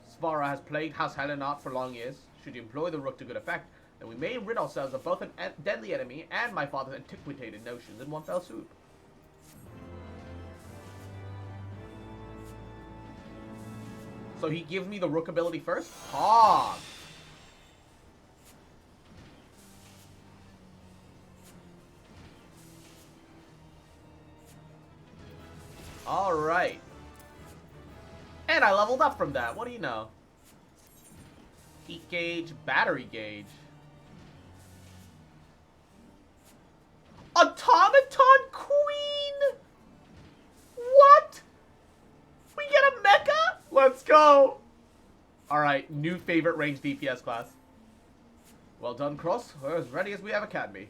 Svara has plagued House Helenart for long years. Should you employ the Rook to good effect, then we may rid ourselves of both a deadly enemy and my father's antiquated notions in one fell swoop. So he gives me the Rook ability first? Hog! Alright. And I leveled up from that. What do you know? Heat gauge, battery gauge. Automaton Queen! What? We get a mecha? Let's go! Alright, new favorite ranged DPS class. Well done, Cross. We're as ready as we ever can be.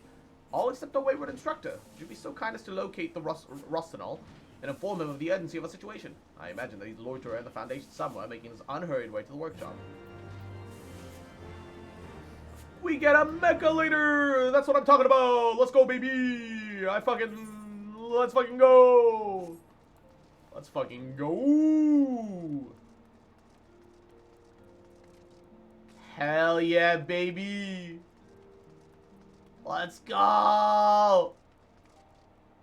All except a wayward instructor. Would you be so kind as to locate the Rostinol and inform him of the urgency of the situation? I imagine that he's loitering in the Foundation somewhere, making his unhurried way to the workshop. We get a mecha later! That's what I'm talking about! Let's go, baby! Let's fucking go! Let's fucking go! Hell yeah, baby! Let's go!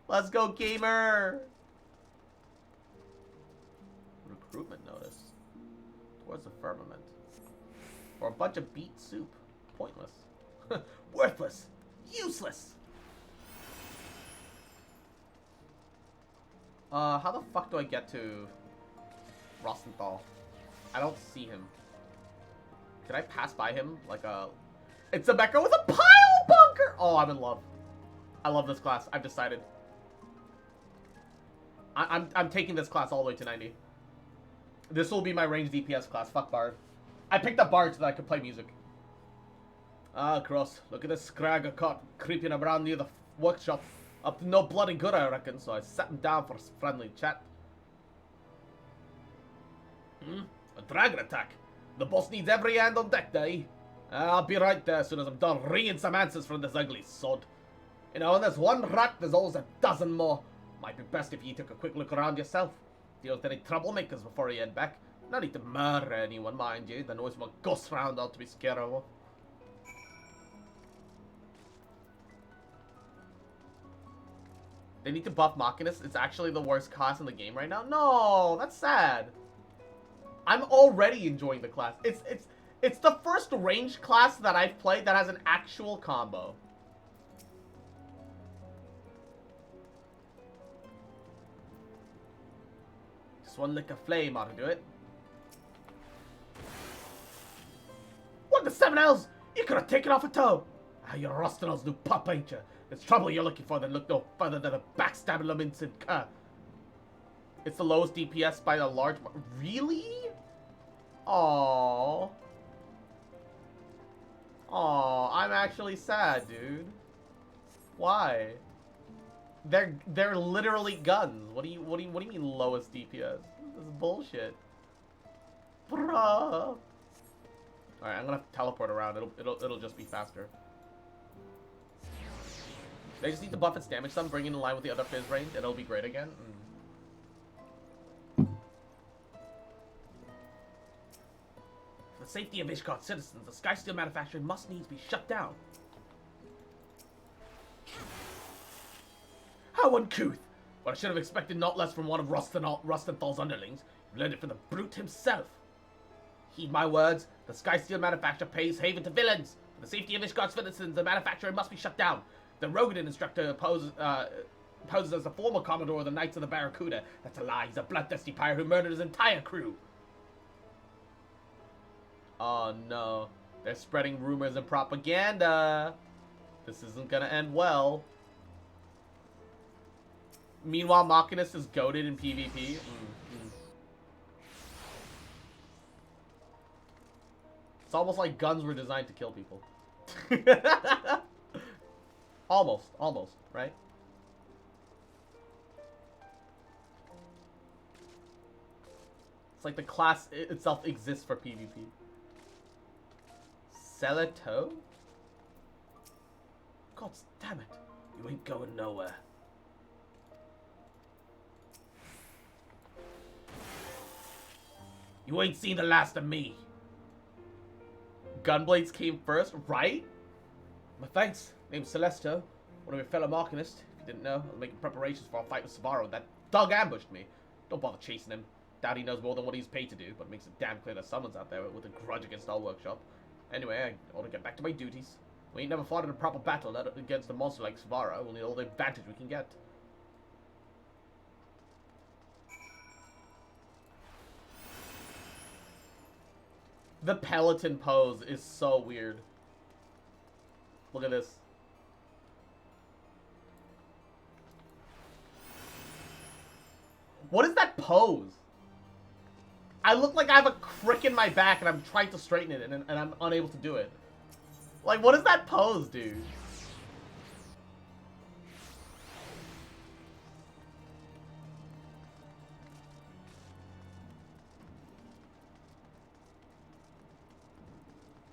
Let's go, gamer! Recruitment notice. Towards the firmament. Or a bunch of beet soup. Pointless. Worthless. Useless. How the fuck do I get to Rostenthal? I don't see him. Can I pass by him like a... It's a mecha with a pile bunker! Oh, I'm in love. I love this class. I've decided. I'm taking this class all the way to 90. This will be my ranged DPS class. Fuck Bard. I picked up Bard so that I could play music. Ah, Cross. Look at this scrag I caught creeping around near the workshop. Up to no bloody good, I reckon, so I sat him down for a friendly chat. A dragon attack. The boss needs every hand on deck, eh? I'll be right there as soon as I'm done wringing some answers from this ugly sod. You know, when there's one rat, there's always a dozen more. Might be best if you took a quick look around yourself. Deal with any troublemakers before you head back. No need to murder anyone, mind you. There's always more ghosts round out to be scared of. They need to buff Machinus. It's actually the worst class in the game right now. No, that's sad. I'm already enjoying the class. It's the first ranged class that I've played that has an actual combo. Just one lick of flame ought to do it. What the 7 L's? You could have taken off a toe. Ah, you're Rostinol's new pup, ain't you? It's trouble you're looking for, then look no further than a backstabbing lamented cur. It's the lowest DPS by a large margin. Really? Aww. Aww, I'm actually sad, dude. Why? They're literally guns. What do you mean lowest DPS? This is bullshit. Bruh. Alright, I'm gonna teleport around. It'll just be faster. They just need to buff its damage some, bring it in line with the other Fizz range, and it'll be great again. For the safety of Ishgard's citizens, the Skysteel manufacturing must needs be shut down. How uncouth! What I should have expected not less from one of Rostenthal's underlings. You learned it from the brute himself. Heed my words, the Skysteel manufacturer pays haven to villains. For the safety of Ishgard's citizens, the manufacturer must be shut down. The Rogadin instructor poses as the former Commodore of the Knights of the Barracuda. That's a lie. He's a bloodthirsty pirate who murdered his entire crew. Oh no. They're spreading rumors and propaganda. This isn't gonna end well. Meanwhile, Machinist is goated in PvP. It's almost like guns were designed to kill people. Almost, right? It's like the class itself exists for PvP. Celato? God damn it. You ain't going nowhere. You ain't seen the last of me. Gunblades came first, right? My thanks. Name's Celesto, one of your fellow Machinists. If you didn't know, I was making preparations for a fight with Savaro. That dog ambushed me. Don't bother chasing him. Doubt he knows more than what he's paid to do, but it makes it damn clear that someone's out there with a grudge against our workshop. Anyway, I ought to get back to my duties. We ain't never fought in a proper battle against a monster like Savaro. We'll need all the advantage we can get. The Peloton pose is so weird. Look at this. What is that pose? I look like I have a crick in my back and I'm trying to straighten it and I'm unable to do it. Like, what is that pose, dude?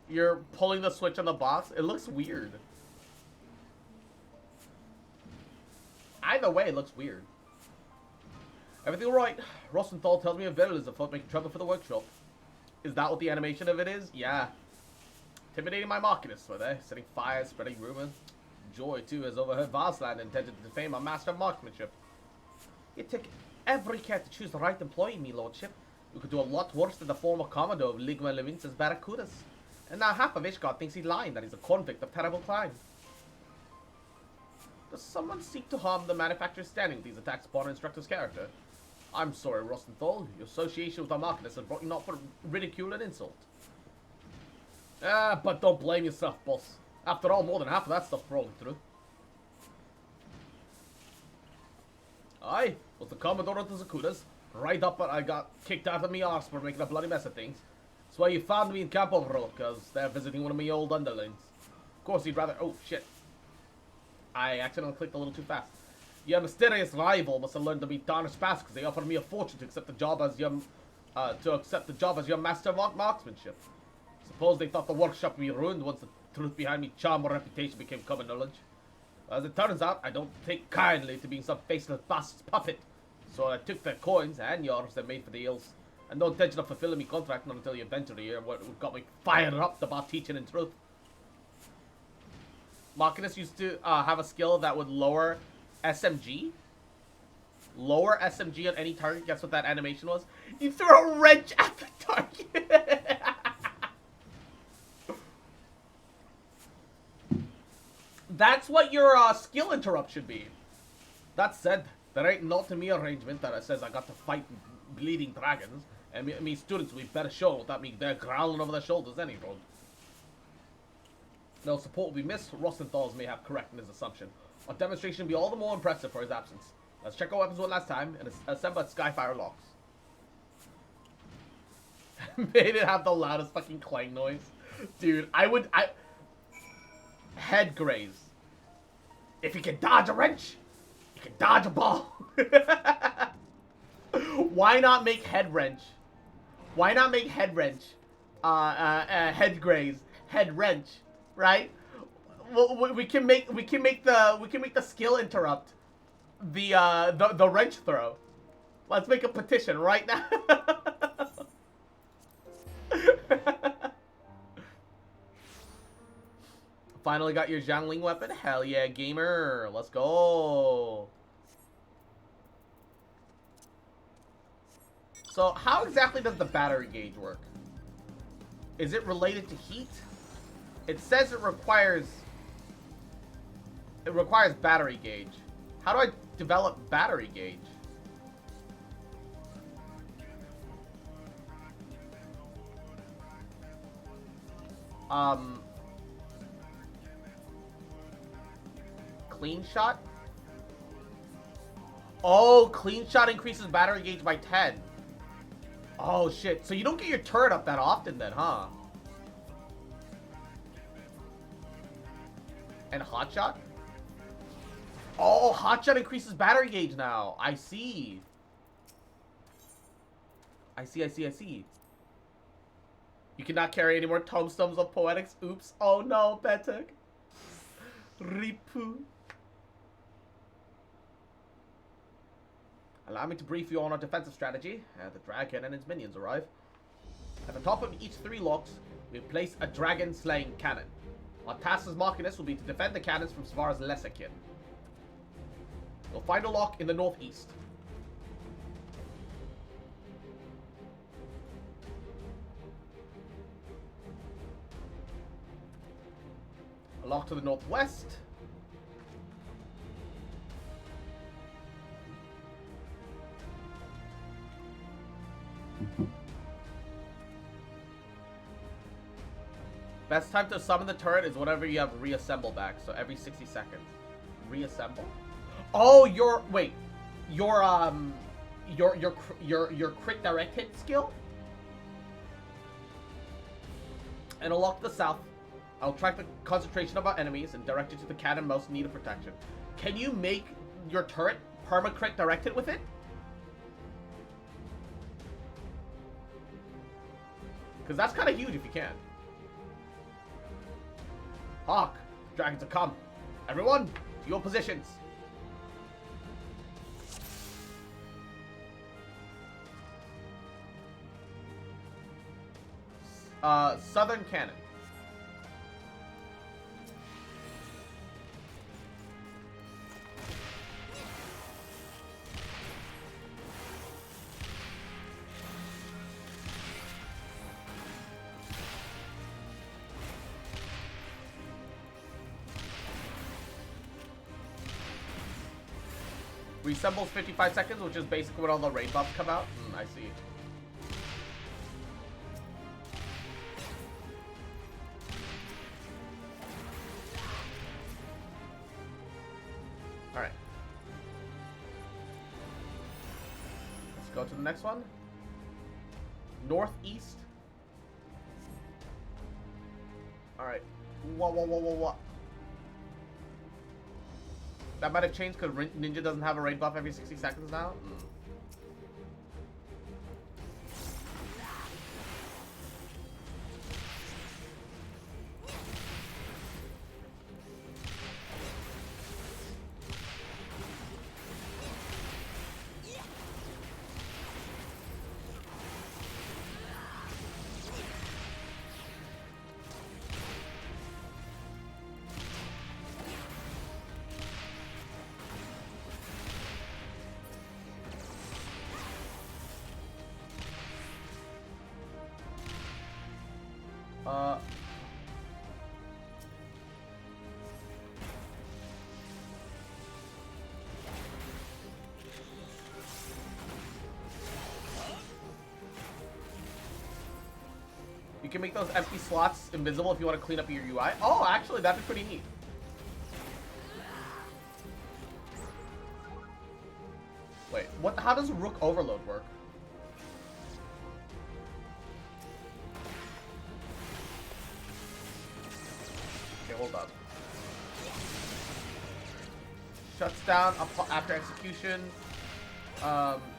You're pulling the switch on the box? It looks weird. Either way, it looks weird. Everything alright? Rosenthal tells me a villain is afoot making trouble for the workshop. Is that what the animation of it is? Yeah. Intimidating my Machinists, were they? Setting fires, spreading rumors. Joy, too, has overheard Varsland intended to defame our master of marksmanship. You take every care to choose the right employee, me lordship. You could do a lot worse than the former Commodore of Ligma Levince's Barracudas. And now half of Ishgard thinks he's lying, that he's a convict of terrible crime. Does someone seek to harm the manufacturer's standing with these attacks upon our instructor's character? I'm sorry, Rosenthal. Your association with our Machinists has brought you not for ridicule and insult. But don't blame yourself, boss. After all, more than half of that stuff's rolling through. I was the Commodore of the Zakutas. Right up, but I got kicked out of me arse for making a bloody mess of things. That's why you found me in Camp Overall, because they're visiting one of me old underlings. Of course, he'd rather... Oh, shit. I accidentally clicked a little too fast. Your mysterious rival must have learned to be tarnished fast, because they offered me a fortune to accept the job as your master of marksmanship. Suppose they thought the workshop would be ruined once the truth behind me charm or reputation became common knowledge. As it turns out, I don't take kindly to being some faceless bastard's puppet. So I took their coins, and yours, and made for the hills. And no intention of fulfilling me contract not until you eventually hear what got me fired up about teaching in truth. Machinist used to have a skill that would lower SMG. Lower SMG on any target. Guess what that animation was? You throw a wrench at the target. That's what your skill interrupt should be. That said, there ain't not to me arrangement that says I got to fight bleeding dragons. And me students will be better shown without me there growling over their shoulders any road. No support will be missed. Rostenthal's may have correct in his assumption. Our demonstration will be all the more impressive for his absence. Let's check our weapons one last time and assemble at Skyfire locks. Made it have the loudest fucking clang noise. Dude, head graze. If you can dodge a wrench, you can dodge a ball. Why not make head wrench? Why not make head wrench? Head graze, head wrench, right? We can make the skill interrupt the wrench throw. Let's make a petition right now. Finally got your Zhangling weapon? Hell yeah, gamer. Let's go. So, how exactly does the battery gauge work? Is it related to heat? It says it requires battery gauge. How do I develop battery gauge? Clean shot? Oh, clean shot increases battery gauge by 10. Oh shit. So you don't get your turret up that often then, huh? And hot shot? Oh, hot shot increases battery gauge now. I see. I see. You cannot carry any more tombstones of poetics. Oops. Oh no, Betek. Ripu. Allow me to brief you on our defensive strategy. The dragon and its minions arrive. At the top of each 3 locks, we place a dragon-slaying cannon. Our task as Machinist will be to defend the cannons from Svara's Lesserkin. We'll find a lock in the northeast. A lock to the northwest. Best time to summon the turret is whenever you have reassemble back, so every 60 seconds. Reassemble? Oh, your crit direct hit skill? And a lock to the south. I'll track the concentration of our enemies and direct it to the cannon most in need of protection. Can you make your turret perma-crit directed with it? Because that's kind of huge if you can. Hawk, dragons have come. Everyone, to your positions. Southern cannon. Reassembles 55 seconds, which is basically when all the raid buffs come out. I see. Alright. Let's go to the next one. Northeast. Alright. What? That might have changed because Ninja doesn't have a raid buff every 60 seconds now. You can make those empty slots invisible if you want to clean up your UI. Oh, actually, that'd be pretty neat. Wait, what? How does Rook Overload work? Okay, hold up. Shuts down after execution.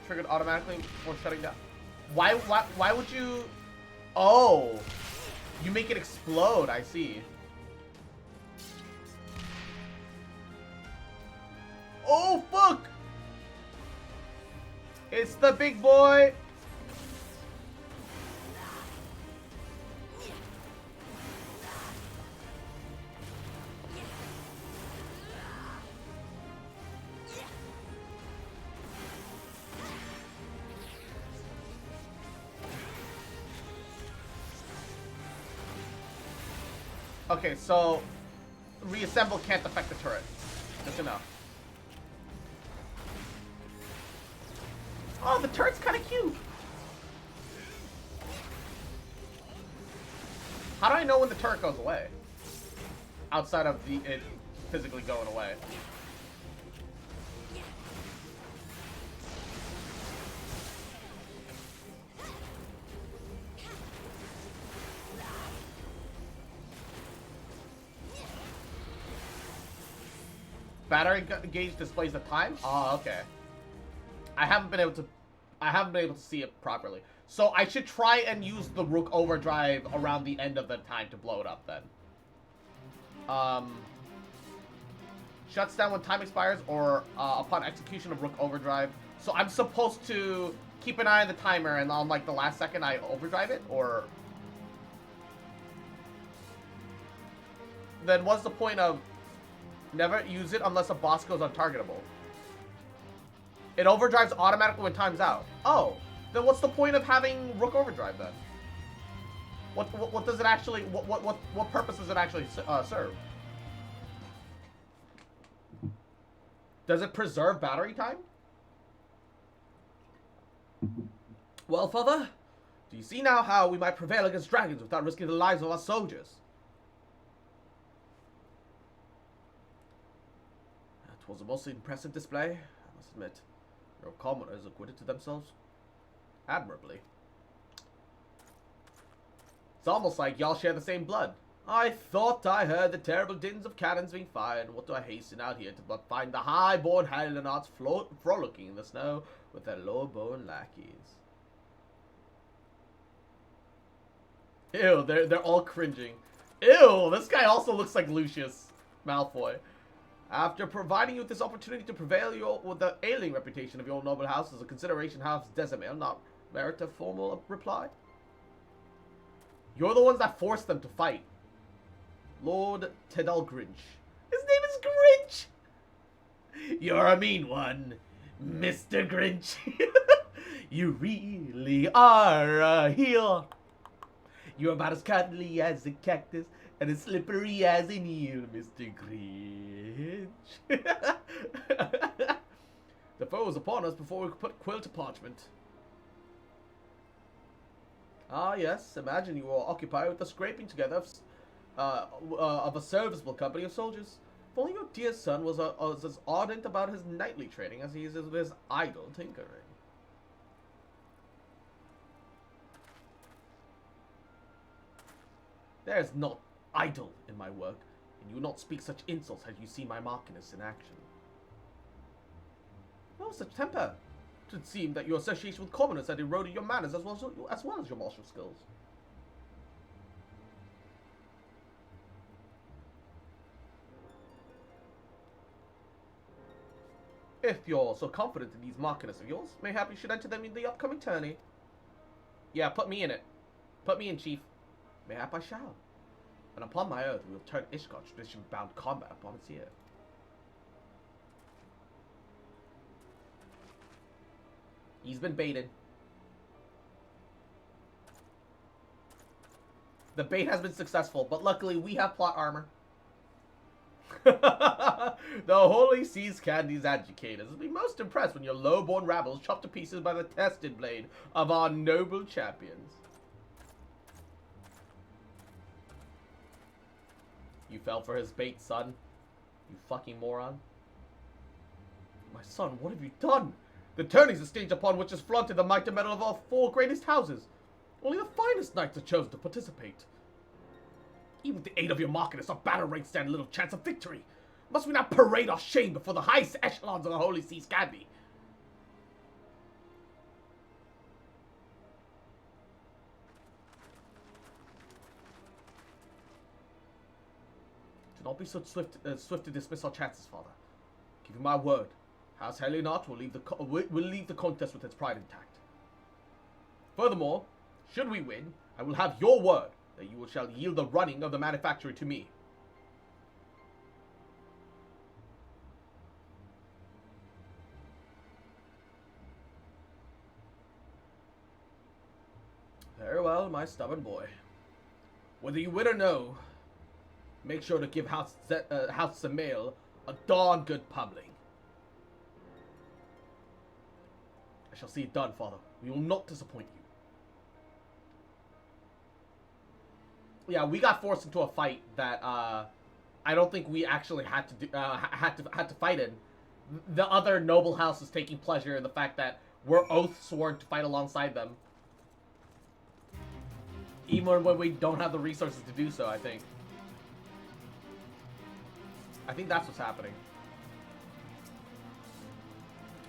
Triggered automatically before shutting down. Why would you... Oh! You make it explode, I see. Oh, fuck! It's the big boy! Okay, so reassemble can't affect the turret. Good to know. Oh, the turret's kind of cute. How do I know when the turret goes away? Outside of it physically going away. Battery gauge displays the time? Oh, okay. I haven't been able to see it properly. So I should try and use the Rook Overdrive around the end of the time to blow it up then. Shuts down when time expires or upon execution of Rook Overdrive. So I'm supposed to keep an eye on the timer and on like the last second I overdrive it, or then what's the point of never use it unless a boss goes untargetable? It overdrives automatically when time's out. Oh, then what's the point of having Rook Overdrive then? What does it actually what purpose does it actually serve? Does it preserve battery time? Well, father, do you see now how we might prevail against dragons without risking the lives of our soldiers? That was a most impressive display, I must admit. Your commoners acquitted to themselves admirably. It's almost like y'all share the same blood. I thought I heard the terrible dins of cannons being fired. What do I hasten out here to but find the high-born Hellenauts frolicking in the snow with their low-born lackeys? Ew, they're all cringing. Ew, this guy also looks like Lucius Malfoy. After providing you with this opportunity to prevail with the ailing reputation of your noble house as a consideration, House Desamel not merit a formal reply? You're the ones that forced them to fight. Lord Tedal Grinch. His name is Grinch! You're a mean one, Mr. Grinch. You really are a heel. You're about as cuddly as a cactus and as slippery as an eel, Mr. Grinch. The foe was upon us before we could put quill to parchment. Ah, yes. Imagine you were occupied with the scraping together of a serviceable company of soldiers. If only your dear son was as ardent about his knightly training as he is with his idle tinkering. There is not idle in my work, and you will not speak such insults as you see my Marchioness in action. No such temper. It would seem that your association with commoners had eroded your manners as well as your martial skills. If you're so confident in these Marchioness of yours, mayhap you should enter them in the upcoming tourney. Yeah, put me in it. Put me in, Chief. Mayhap I shall. And upon my oath, we will turn Ishgard tradition-bound combat upon its ear. He's been baited. The bait has been successful, but luckily we have plot armor. The Holy Seas Candy's educators will be most impressed when your low-born rabble is chopped to pieces by the tested blade of our noble champions. You fell for his bait, son. You fucking moron. My son, what have you done? The tourney's the stage upon which is flaunted the might and metal of our four greatest houses. Only the finest knights are chosen to participate. Even with the aid of your Marchioness, our battle ranks stand little chance of victory. Must we not parade our shame before the highest echelons of the Holy Seas Candy? Do not be so swift to dismiss our chances, father. Give you my word. House Hellenaught will leave the contest with its pride intact. Furthermore, should we win, I will have your word that you shall yield the running of the manufactory to me. Very well, my stubborn boy. Whether you win or no, Make sure to give House Samael a darn good pummeling. I shall see it done, Father. We will not disappoint you. Yeah, we got forced into a fight that I don't think we actually had to had to fight in. The other noble house is taking pleasure in the fact that we're oath sworn to fight alongside them, even when we don't have the resources to do so. I think that's what's happening.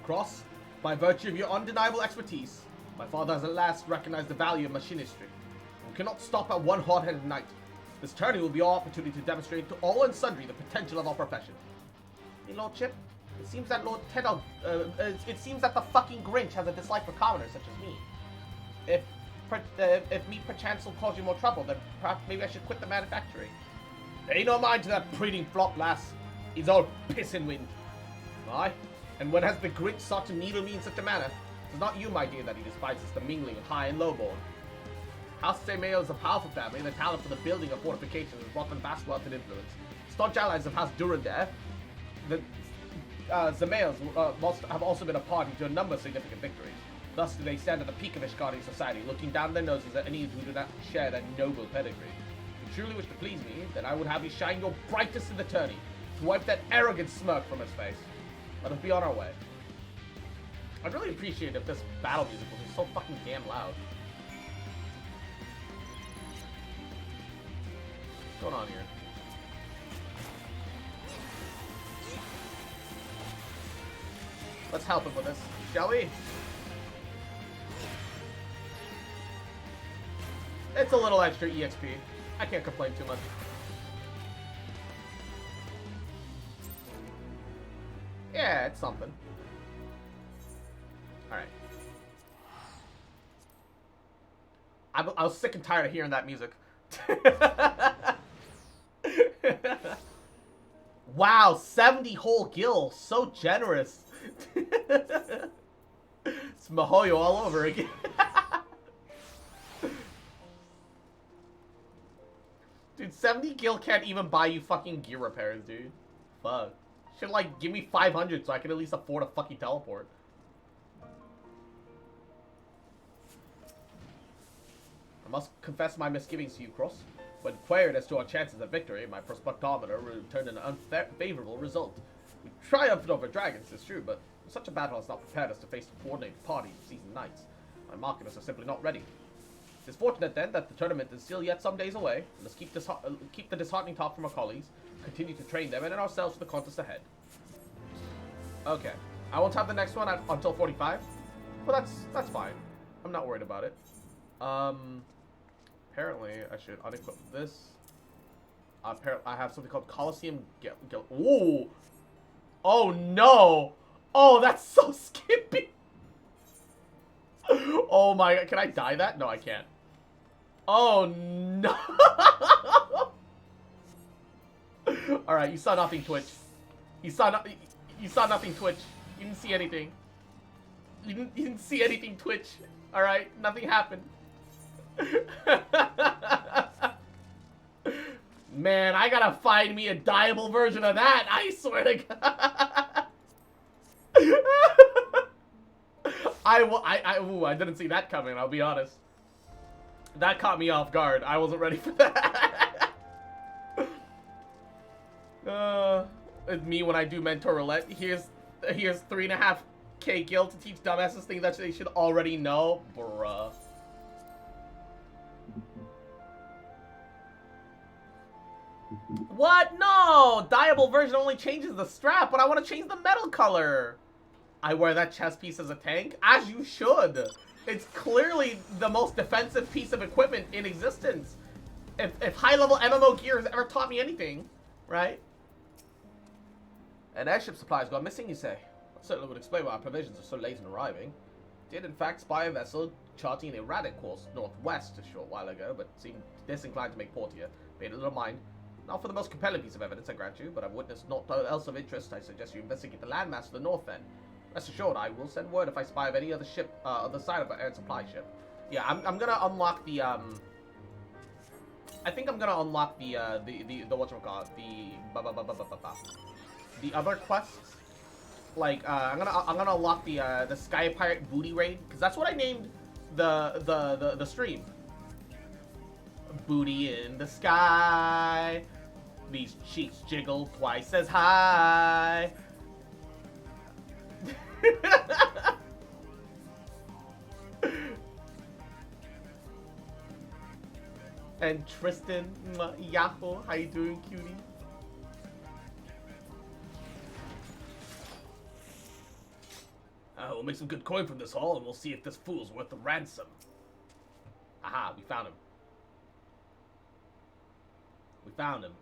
Cross, by virtue of your undeniable expertise, my father has at last recognized the value of machinistry. We cannot stop at one hot-headed knight. This tourney will be our opportunity to demonstrate to all and sundry the potential of our profession. Your lordship, it seems that it seems that the fucking Grinch has a dislike for commoners such as me. If me perchance will cause you more trouble, then perhaps maybe I should quit the manufactory. Pay no mind to that prating flop, lass. He's all piss and wind. Aye, and when has the Grinch sought to needle me in such a manner? It is not you, my dear, that he despises the mingling of high and lowborn. House Samael is a powerful family, and their talent for the building of fortifications has brought them vast wealth and influence. Staunch allies of House Durandare, the Samaels have also been a party to a number of significant victories. Thus do they stand at the peak of Ishgari society, looking down their noses at any who do not share their noble pedigree. If you truly wish to please me, then I would have you shine your brightest in the tourney, to wipe that arrogant smirk from his face. Let us be on our way. I'd really appreciate if this battle music was so fucking damn loud. What's going on here? Let's help him with this, shall we? It's a little extra EXP. I can't complain too much. Yeah, it's something. Alright. I was sick and tired of hearing that music. Wow, 70 whole gil. So generous. It's Mihoyo all over again. Dude, 70 gil can't even buy you fucking gear repairs, dude. Fuck. Should, like, give me 500 so I can at least afford a fucking teleport. I must confess my misgivings to you, Cross. When inquired as to our chances of victory, my prospectometer returned an unfavorable result. We triumphed over dragons, it's true, but such a battle has not prepared us to face a coordinated party of seasoned knights. My marketers are simply not ready. It is fortunate, then, that the tournament is still yet some days away. Let's keep the disheartening talk from our colleagues, continue to train them, and ourselves for the contest ahead. Okay. I won't have the next one until 45, but that's fine. I'm not worried about it. Apparently, I should unequip this. I have something called Coliseum Ooh! Oh, no! Oh, that's so skimpy! Oh my god, can I die that? No, I can't. Oh, no! Alright, you saw nothing, Twitch. You saw nothing, Twitch. You didn't see anything. You didn't see anything, Twitch. Alright, nothing happened. Man, I gotta find me a dyeable version of that, I swear to God. I didn't see that coming, I'll be honest. That caught me off guard. I wasn't ready for that. It's me when I do mentor roulette. Here's 3.5k gil to teach dumbasses things that they should already know. Bruh. What? No! Dyeable version only changes the strap, but I want to change the metal color. I wear that chest piece as a tank, as you should. It's clearly the most defensive piece of equipment in existence. If high-level MMO gear has ever taught me anything, right? And airship supplies gone missing, you say? That certainly would explain why our provisions are so late in arriving. Did in fact spy a vessel charting an erratic course northwest a short while ago, but seemed disinclined to make port here. Paid a little mind. Not for the most compelling piece of evidence, I grant you, but I've witnessed naught else of interest. I suggest you investigate the landmass to the north end. Rest assured, I will send word if I spy of any other ship, other side of our air supply ship. Yeah, I'm gonna unlock the I think I'm gonna unlock the whatchamacallit, the other quests. Like I'm gonna unlock the Sky Pirate Booty Raid, because that's what I named the stream. Booty in the sky, these cheeks jiggle twice as high. And Tristan, Yahoo, how you doing, cutie? We'll make some good coin from this haul, and we'll see if this fool's worth the ransom. Aha, we found him. We found him.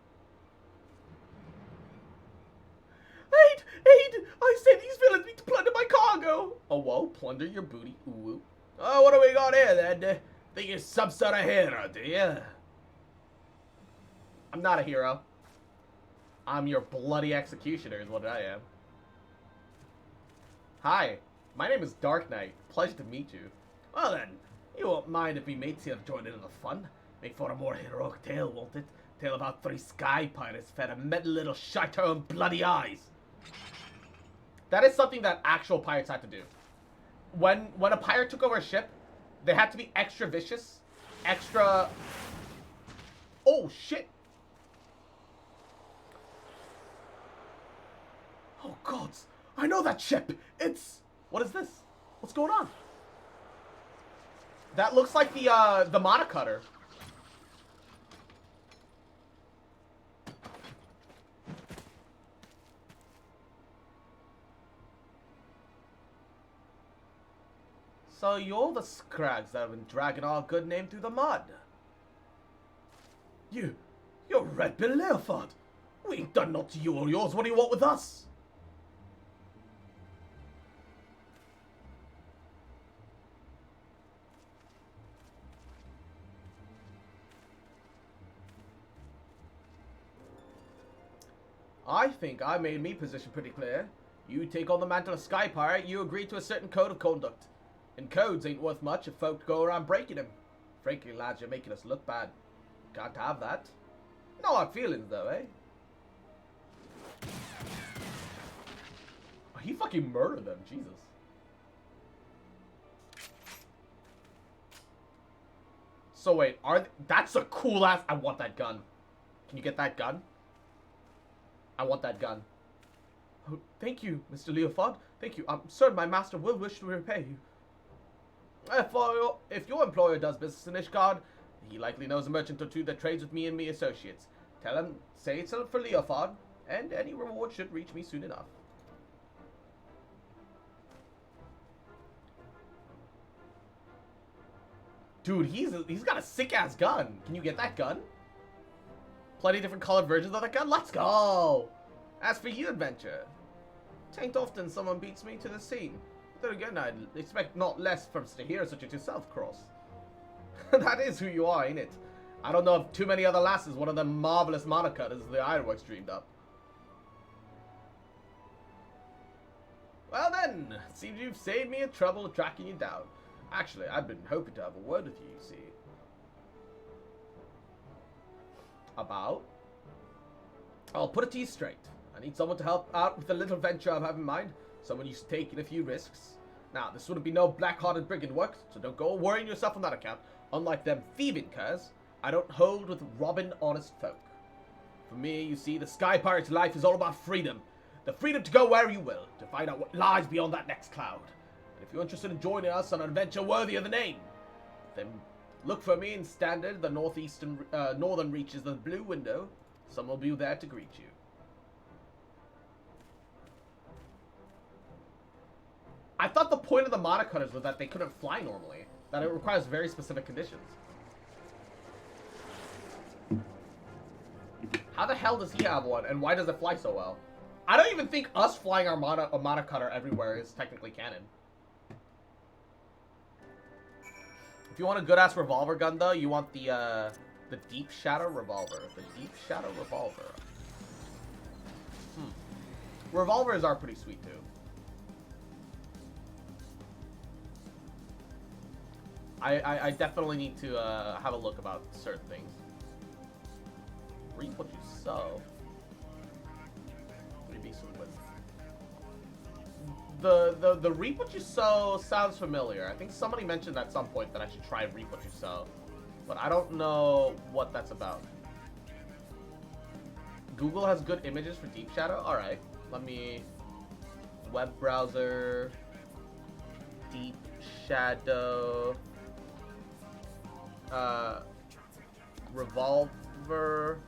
Aid! Aid! I said these villains need to plunder my cargo! Oh, whoa, plunder your booty. Ooh. Oh, what do we got here, then? Think you're some sort of hero, do you? I'm not a hero. I'm your bloody executioner is what I am. Hi, my name is Dark Knight. Pleasure to meet you. Well then, you won't mind if we mates here join in the fun. Make for a more heroic tale, won't it? Tale about 3 sky pirates fed a metal little shiter and bloody eyes. That is something that actual pirates had to do. When a pirate took over a ship, they had to be extra vicious, extra... Oh, shit. Oh, gods. I know that ship. It's... What is this? What's going on? That looks like the Mana Cutter. So you're the scrags that have been dragging our good name through the mud. You're Red Bill Leofard. We ain't done naught to you or yours. What do you want with us? I think I made me position pretty clear. You take on the mantle of Sky Pirate, you agree to a certain code of conduct. And codes ain't worth much if folk go around breaking them. Frankly, lads, you're making us look bad. Can't have that. No hard feelings, though, eh? Oh, he fucking murdered them, Jesus. So wait, that's a cool ass... I want that gun. Can you get that gun? I want that gun. Oh, thank you, Mr. Leofard. Thank you. Sir, my master will wish to repay you. If your employer does business in Ishgard, he likely knows a merchant or two that trades with me and me associates. Tell him, say it's for Leofard, and any reward should reach me soon enough. Dude, he's got a sick-ass gun. Can you get that gun? Plenty different colored versions of that gun? Let's go! As for you, adventure, tain't often someone beats me to the scene. Then again, I'd expect not less from such a hero such as yourself, Cross. That is who you are, ain't it? I don't know of too many other lasses one of them marvelous mana cutters the Ironworks dreamed up. Well then, seems you've saved me a trouble of tracking you down. Actually, I've been hoping to have a word with you, you see. About? I'll put it to you straight. I need someone to help out with the little venture I have in mind. Someone used to take in a few risks. Now, this wouldn't be no black-hearted brigand work, so don't go worrying yourself on that account. Unlike them thieving curs, I don't hold with robbing honest folk. For me, you see, the Sky Pirate's life is all about freedom. The freedom to go where you will, to find out what lies beyond that next cloud. And if you're interested in joining us on an adventure worthy of the name, then look for me in Standard, the northern reaches of the Blue Window. Someone will be there to greet you. I thought the point of the Mana Cutters was that they couldn't fly normally. That it requires very specific conditions. How the hell does he have one, and why does it fly so well? I don't even think us flying our Mana Cutter everywhere is technically canon. If you want a good-ass revolver gun, though, you want the Deep Shadow Revolver. The Deep Shadow Revolver. Revolvers are pretty sweet, too. I definitely need to have a look about certain things. Reap what you sow. 3B sequence. The reap what you sow sounds familiar. I think somebody mentioned at some point that I should try reap what you sow, but I don't know what that's about. Google has good images for Deep Shadow. All right, let me web browser Deep Shadow revolver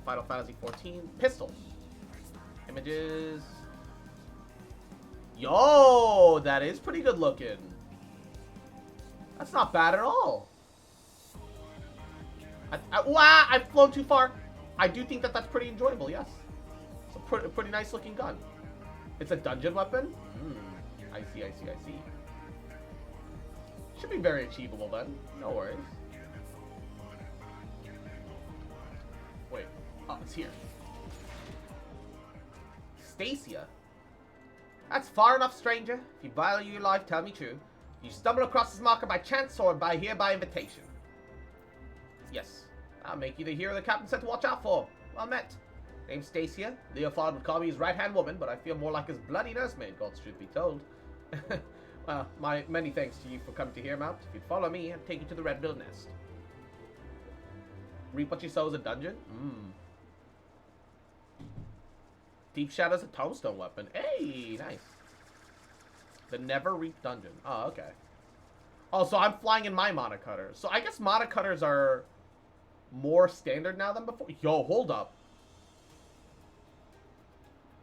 Final Fantasy 14 pistol images. Yo, that is pretty good looking. That's not bad at all. Wow, I've flown too far. I do think that that's pretty enjoyable, yes. It's a pretty nice looking gun. It's a dungeon weapon? I see. Should be very achievable then. No worries. Wait. Oh, it's here. Stacia. That's far enough, stranger. If you value your life, tell me true. You stumble across this marker by chance or by invitation? Yes. I'll make you the hero the captain said to watch out for. Well met. Name's Stacia. Leofard would call me his right-hand woman, but I feel more like his bloody nursemaid, God's truth be told. Well, my many thanks to you for coming to hear him out. If you'd follow me, I'd take you to the Red Bill Nest. Reap what you sow is a dungeon? Deep Shadow's a tombstone weapon. Hey, nice. The Never Reap dungeon. Oh, okay. Oh, so I'm flying in my monocutter. So I guess monocutters are more standard now than before. Yo, hold up.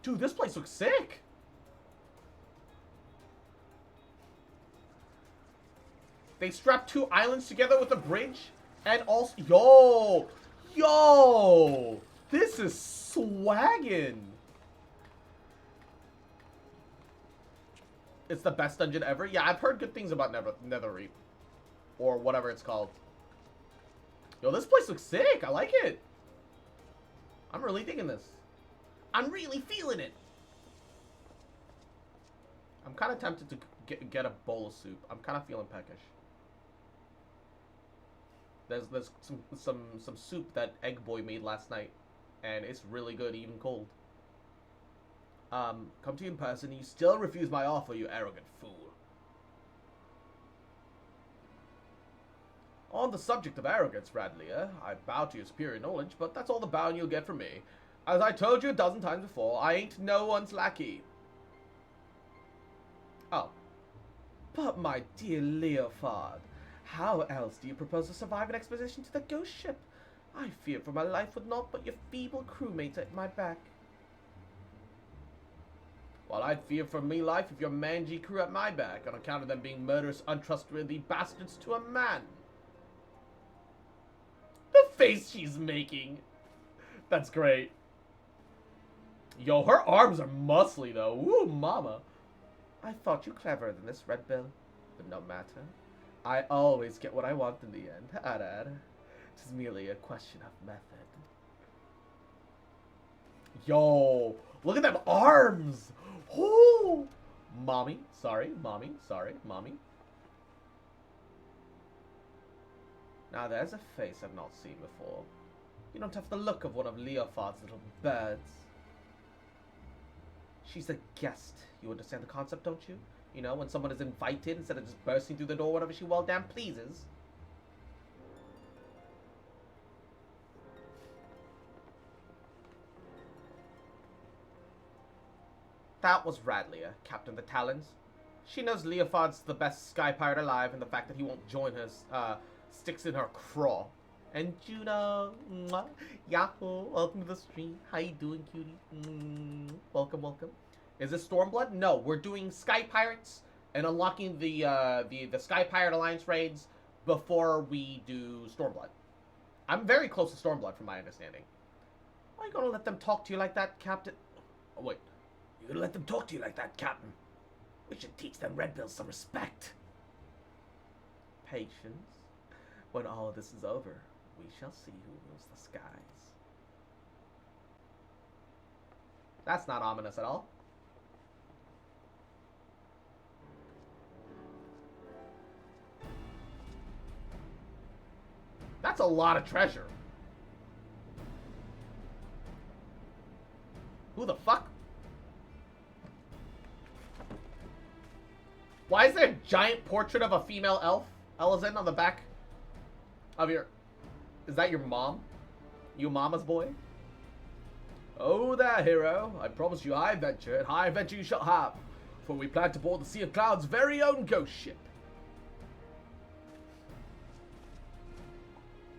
Dude, this place looks sick. They strapped 2 islands together with a bridge. And also... Yo! This is swaggin'. It's the best dungeon ever? Yeah, I've heard good things about Netherreap. Or whatever it's called. Yo, this place looks sick. I like it. I'm really digging this. I'm really feeling it. I'm kind of tempted to get a bowl of soup. I'm kind of feeling peckish. There's some soup that Egg Boy made last night. And it's really good, even cold. Come to you in person. You still refuse my offer, you arrogant fool. On the subject of arrogance, Radlier, I bow to your superior knowledge, but that's all the bowing you'll get from me. As I told you a dozen times before, I ain't no one's lackey. Oh. But my dear Leofard, how else do you propose to survive an expedition to the ghost ship? I fear for my life with naught but your feeble crewmate at my back. While I'd fear for me life if your mangy crew at my back, on account of them being murderous, untrustworthy bastards to a man. The face she's making. That's great. Yo, her arms are muscly though. Woo, mama. I thought you cleverer than this, Red Bill. But no matter. I always get what I want in the end. Arad. It is merely a question of method. Yo, look at them arms. Ooh. Mommy. Sorry, mommy. Sorry, mommy. Now there's a face I've not seen before. You don't have the look of one of Leofard's little birds. She's a guest. You understand the concept, don't you? You know, when someone is invited instead of just bursting through the door whenever she well damn pleases. That was Radlier, Captain of the Talons. She knows Leofard's the best sky pirate alive, and the fact that he won't join her sticks in her craw. And Juno, mwah, Yahoo, welcome to the stream. How you doing, cutie? Welcome, welcome. Is this Stormblood? No, we're doing Sky Pirates and unlocking the Sky Pirate Alliance raids before we do Stormblood. I'm very close to Stormblood, from my understanding. Why are you gonna let them talk to you like that, Captain? Oh, wait. You're gonna let them talk to you like that, Captain? We should teach them Red Bills some respect. Patience. When all of this is over, we shall see who rules the skies. That's not ominous at all. That's a lot of treasure. Who the fuck? Why is there a giant portrait of a female elf, Elizin, on the back of your... Is that your mom? You mama's boy? Oh there, hero. I promise you high adventure, and high adventure you shall have. For we plan to board the Sea of Cloud's very own ghost ship.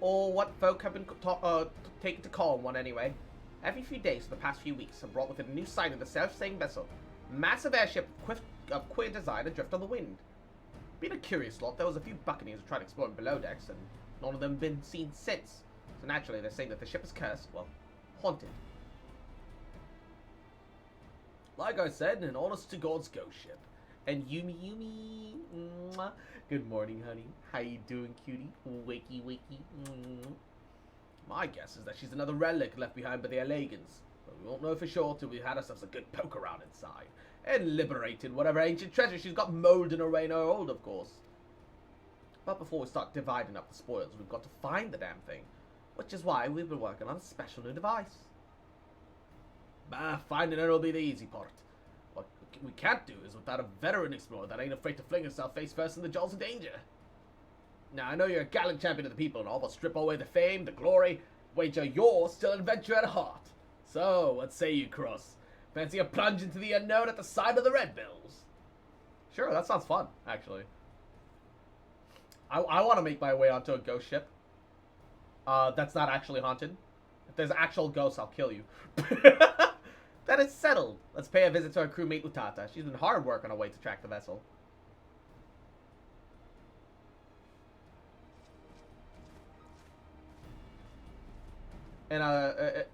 Or what folk have been taken to call one anyway. Every few days for the past few weeks have brought with it a new sight of the self-same vessel. Massive airship of queer design adrift on the wind. Being a curious lot, there was a few buccaneers who tried exploring below decks, and none of them have been seen since. So naturally, they're saying that the ship is cursed, well, haunted. Like I said, an honest-to-God's ghost ship. And Yumi, mwah. Good morning, honey. How you doing, cutie? Wakey, wakey. Mwah. My guess is that she's another relic left behind by the Allegans. But we won't know for sure till we've had ourselves a good poke around inside. And liberated whatever ancient treasure she's got molding away in her hold, of course. But before we start dividing up the spoils, we've got to find the damn thing. Which is why we've been working on a special new device. Bah, finding it will be the easy part. What we can't do is without a veteran explorer that ain't afraid to fling herself face first in the jaws of danger. Now, I know you're a gallant champion of the people and all, but strip away the fame, the glory, wager you're still an adventurer at heart. So, what say you, Cross? Fancy a plunge into the unknown at the side of the Red Bills? Sure, that sounds fun, actually. I want to make my way onto a ghost ship. That's not actually haunted. If there's actual ghosts, I'll kill you. That is settled. Let's pay a visit to our crewmate Utata. She's been hard work on her way to track the vessel. And I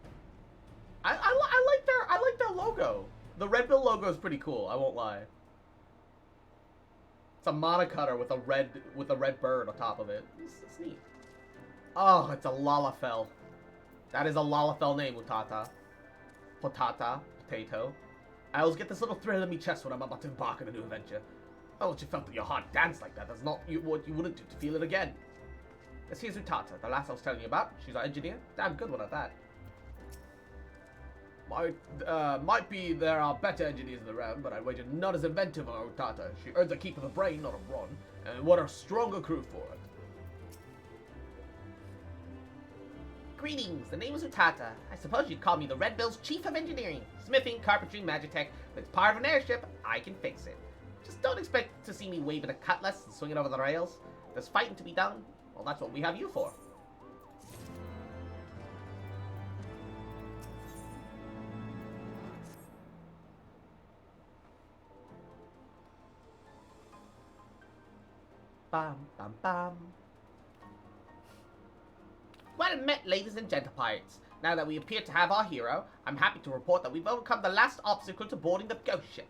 like their logo. The Red Bill logo is pretty cool. I won't lie. It's a monocutter with a red bird on top of it. It's neat. Oh, it's a Lalafell. That is a Lalafell name, Utata. Potata, potato. I always get this little thrill in my chest when I'm about to embark on a new adventure. Oh, what you felt that your heart danced like that. That's not what you wouldn't do to feel it again. This here's Utata, the lass I was telling you about. She's our engineer. Damn good one at that. Might be there are better engineers in the realm, but I wager not as inventive as Utata. She earns a keep of the brain, not a run. And what a stronger crew for it. Greetings, the name is Utata. I suppose you'd call me the Red Bill's Chief of Engineering. Smithing, carpentry, magitech. If it's part of an airship, I can fix it. Just don't expect to see me waving a cutlass and swinging over the rails. If there's fighting to be done, well, that's what we have you for. Bam, bam, bam. Well met, ladies and gentle pirates. Now that we appear to have our hero, I'm happy to report that we've overcome the last obstacle to boarding the ghost ship.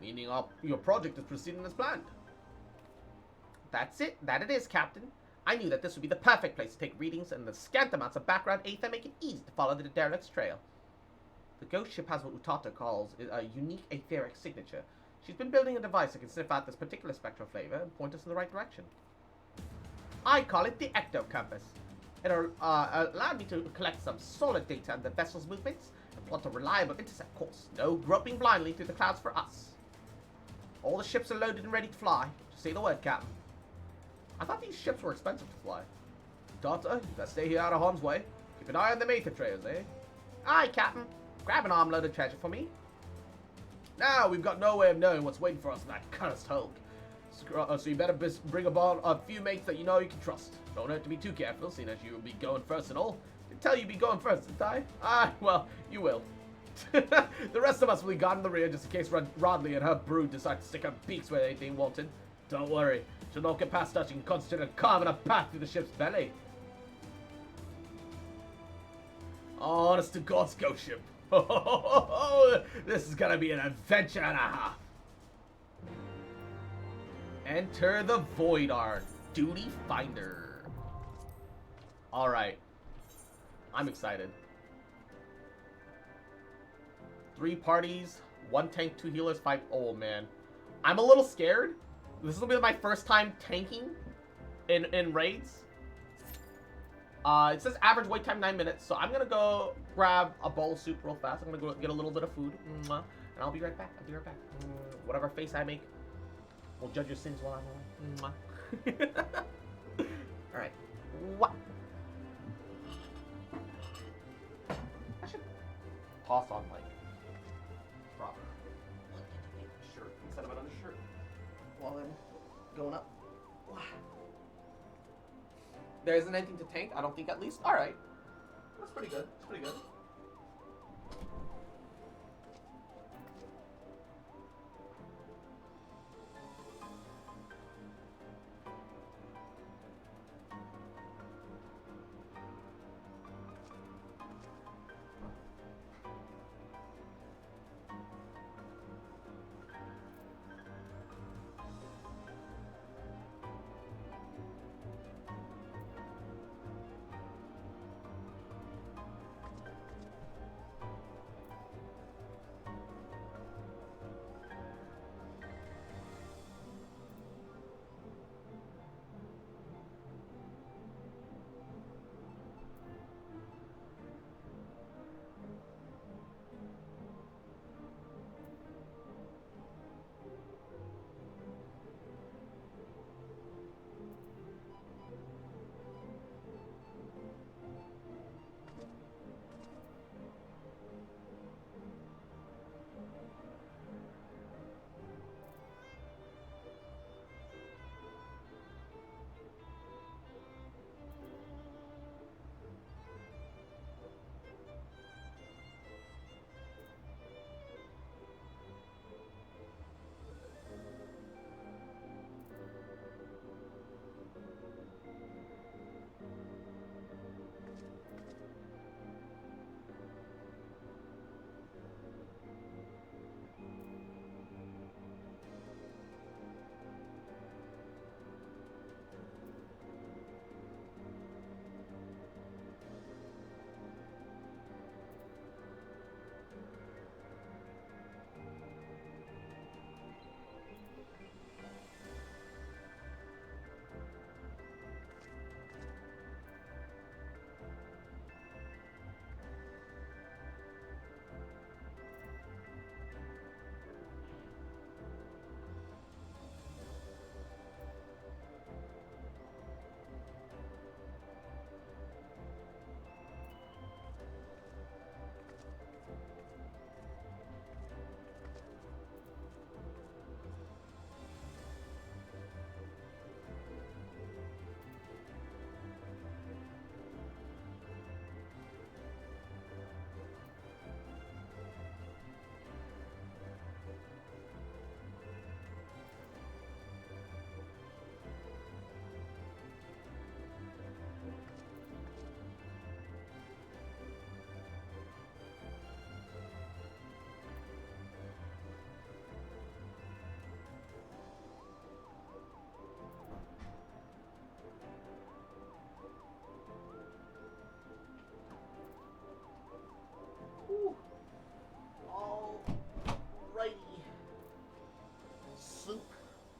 Meaning your project is proceeding as planned. That's it. That it is, Captain. I knew that this would be the perfect place to take readings, and the scant amounts of background aid that make it easy to follow the derelict's trail. The ghost ship has what Utata calls a unique etheric signature. She's been building a device that can sniff out this particular spectral flavor and point us in the right direction. I call it the Ecto Compass. It allowed me to collect some solid data on the vessel's movements and plot a reliable intercept course. No groping blindly through the clouds for us. All the ships are loaded and ready to fly. Just say the word, Captain. I thought these ships were expensive to fly. Daughter, you gotta stay here out of harm's way. Keep an eye on the Mather trails, eh? Aye, Captain. Grab an armload of treasure for me. Now, we've got no way of knowing what's waiting for us in that cursed hulk. So you better bring aboard a few mates that you know you can trust. Don't have to be too careful, seeing as you will be going first and all. Didn't tell you be going first, didn't I? Ah, well, you will. The rest of us will be gone in the rear just in case Rodley and her brood decide to stick her beaks where anything wanted. Don't worry. She'll not get past us and concentrate on carving a path through the ship's belly. Honest to God's ghost ship. This is gonna be an adventure and a half. Enter the Voidar, Duty Finder. Alright. I'm excited. 3 parties, 1 tank, 2 healers, 5... Oh, man. I'm a little scared. This will be my first time tanking in raids. It says average wait time 9 minutes, so I'm gonna go grab a bowl of soup real fast. I'm gonna go get a little bit of food, and I'll be right back. I'll be right back. Whatever face I make, we'll judge your sins while I'm away. All right. What? I should toss on like proper shirt instead of an undershirt while I'm going up. There isn't anything to tank, I don't think, at least. All right. That's pretty good. That's pretty good.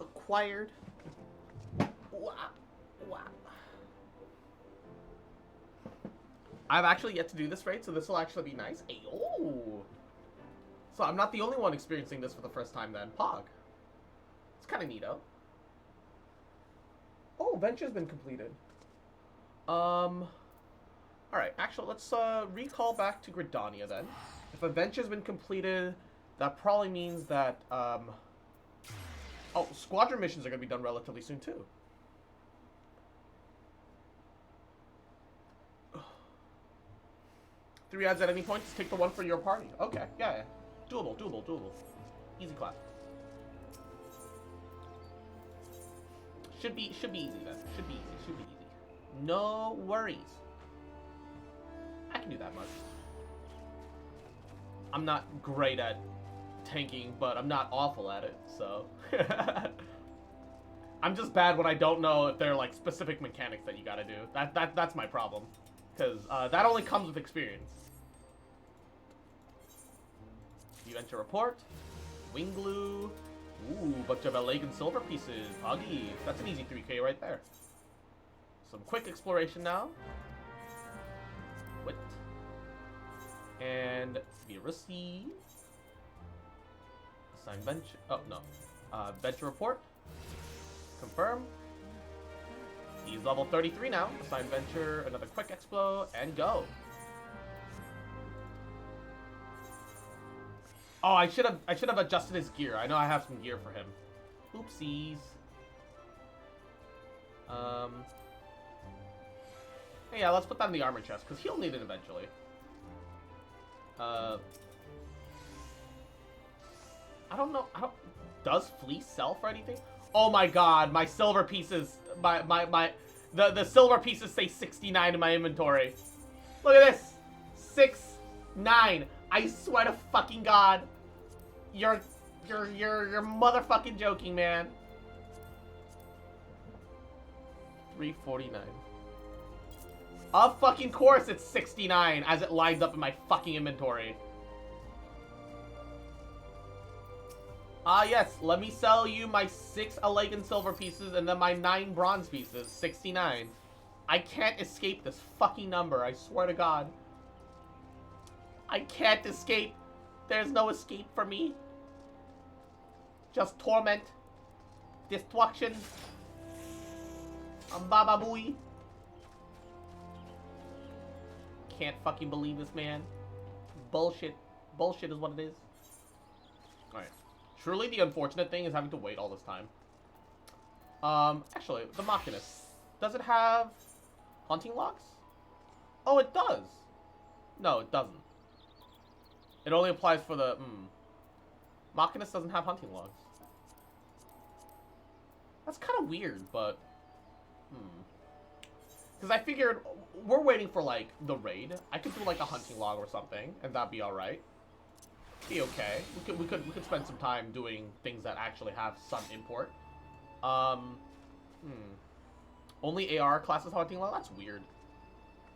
Acquired. Wow. Wow. I've actually yet to do this raid, so this will actually be nice. Hey, oh. So I'm not the only one experiencing this for the first time then. Pog. It's kind of neato. Oh, venture's been completed. Alright, actually, let's recall back to Gridania then. If a venture's been completed, that probably means that, oh, squadron missions are going to be done relatively soon, too. Three adds at any point, just take the one for your party. Okay, yeah. Doable, doable, doable. Easy clap. Should be easy then. Should be easy. No worries. I can do that much. I'm not great at tanking, but I'm not awful at it, so. I'm just bad when I don't know if there are like specific mechanics that you gotta do. That's my problem, because that only comes with experience. Event to report, wing glue, ooh, bunch of Elagan silver pieces, Huggy. That's an easy 3K right there. Some quick exploration now. Quit. And be received. Assign venture. Oh, no. Venture report. Confirm. He's level 33 now. Assign venture, another quick expo, and go. Oh, I should have adjusted his gear. I know I have some gear for him. Oopsies. Yeah, let's put that in the armor chest, because he'll need it eventually. I don't know. Does fleece sell for anything? Oh my god, my silver pieces, the silver pieces say 69 in my inventory. Look at this. 69. I swear to fucking god. You're motherfucking joking, man. 349. Of fucking course it's 69 as it lines up in my fucking inventory. Yes, let me sell you my 6 Allegan silver pieces and then my 9 bronze pieces. 69. I can't escape this fucking number, I swear to god. I can't escape. There's no escape for me. Just torment. Destruction. Baba Booey. Can't fucking believe this, man. Bullshit. Bullshit is what it is. Alright. Truly the unfortunate thing is having to wait all this time. Actually, the Machinist. Does it have hunting logs? Oh, it does. No, it doesn't. It only applies for the, Machinist doesn't have hunting logs. That's kind of weird, but, because I figured we're waiting for, like, the raid. I could do, like, a hunting log or something, and that'd be alright. Be okay. We could spend some time doing things that actually have some import. Only AR classes hunting log? That's weird.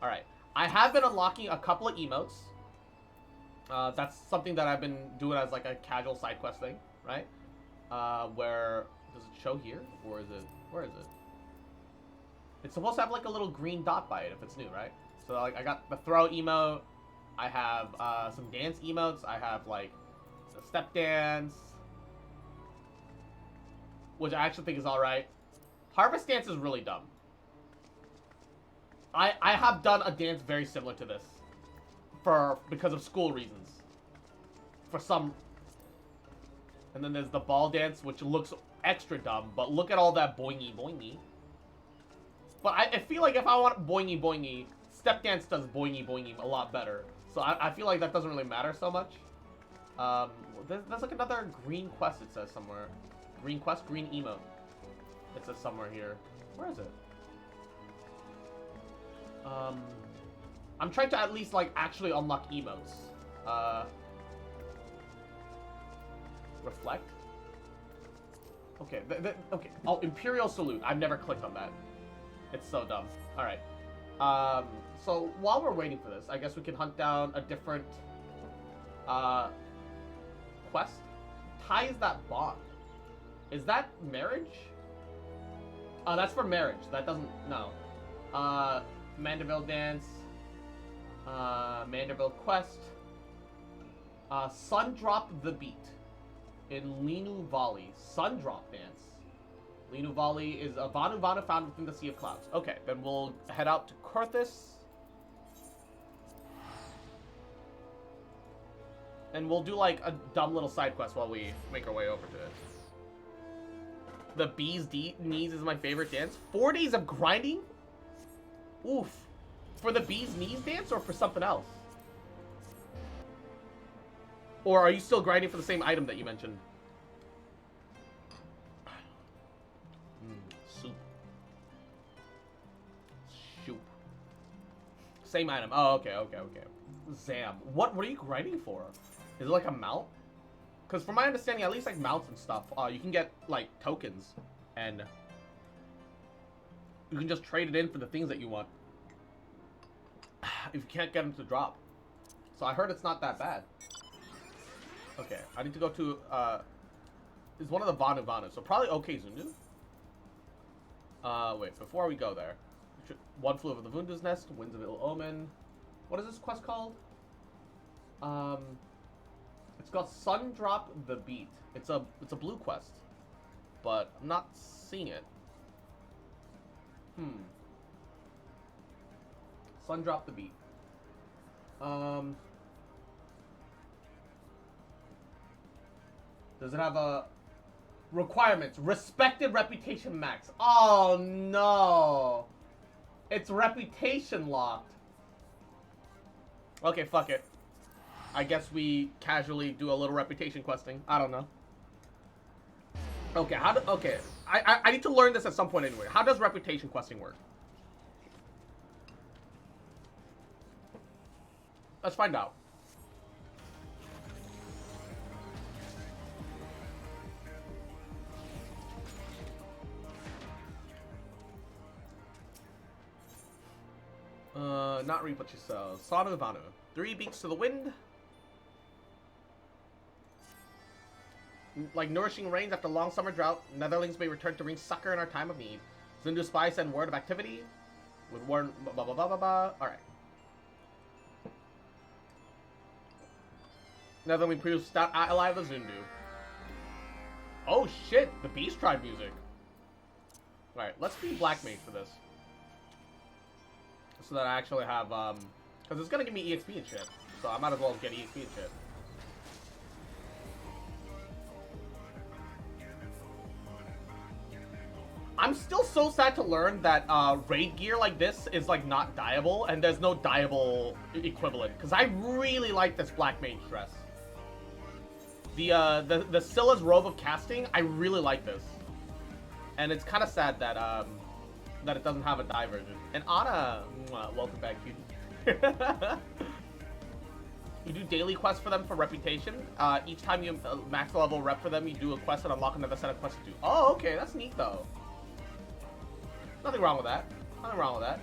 Alright. I have been unlocking a couple of emotes. That's something that I've been doing as like a casual side quest thing, right? Where does it show here, or is it? Where is it? It's supposed to have like a little green dot by it if it's new, right? So like I got the throw emote. I have some dance emotes. I have like the step dance, which I actually think is all right. Harvest dance is really dumb. I have done a dance very similar to this. Because of school reasons. For some. And then there's the ball dance, which looks extra dumb, but look at all that boingy boingy. But I feel like if I want boingy boingy, step dance does boingy boingy a lot better. So I feel like that doesn't really matter so much. There's like another green quest, it says somewhere. Green quest, green emote. It says somewhere here. Where is it? I'm trying to at least, like, actually unlock emotes. Reflect? Okay, okay. Oh, Imperial Salute. I've never clicked on that. It's so dumb. Alright. So, while we're waiting for this, I guess we can hunt down a different, quest. Ties that bond. Is that marriage? Oh, that's for marriage. That doesn't, no. Mandeville Dance. Mandeville Quest. Sundrop the Beat in Linu Valley. Sundrop Dance. Linu Valley is a Vanu Vanu found within the Sea of Clouds. Okay, then we'll head out to Kurthis. And we'll do like a dumb little side quest while we make our way over to it. The Bee's Knees is my favorite dance. 4 days of grinding? Oof. For the Bee's Knees dance or for something else? Or are you still grinding for the same item that you mentioned? Soup. Soup. Same item. Oh, okay. Zam. What are you grinding for? Is it like a mount? Because from my understanding, at least like mounts and stuff, you can get like tokens. And you can just trade it in for the things that you want. If you can't get them to drop. So I heard it's not that bad. Okay, I need to go to, is one of the Vanu Vanu. So probably OK Zundu. Wait, before we go there. One flew over the Vundu's nest, winds of ill omen. What is this quest called? It's called Sun Drop the Beat. It's a blue quest, but I'm not seeing it. Sun Drop the Beat. Does it have a requirements? Respected reputation max. Oh no. It's reputation locked. Okay, fuck it. I guess we casually do a little reputation questing. I don't know. Okay, okay. I need to learn this at some point anyway. How does reputation questing work? Let's find out. Not read what she says. Sanu Vanu. 3 beats to the wind. Like nourishing rains after long summer drought, Netherlings may return to ring succor in our time of need. Zundu spies send word of activity. With warn blah blah blah blah blah. Alright. Netherling proves stout ally of the Zundu. Oh shit, the Beast Tribe music. Alright, let's be Black Mage for this. So that I actually have, because it's gonna give me EXP and shit. So I might as well get EXP and shit. I'm still so sad to learn that raid gear like this is like not dyeable, and there's no dyeable equivalent. Because I really like this Black Mage dress. The Scylla's robe of casting, I really like this. And it's kind of sad that that it doesn't have a dye version. And Anna, welcome back, cutie. You do daily quests for them for reputation. Each time you max level rep for them, you do a quest and unlock another set of quests to do. Oh, okay, that's neat though. Nothing wrong with that. Nothing wrong with that.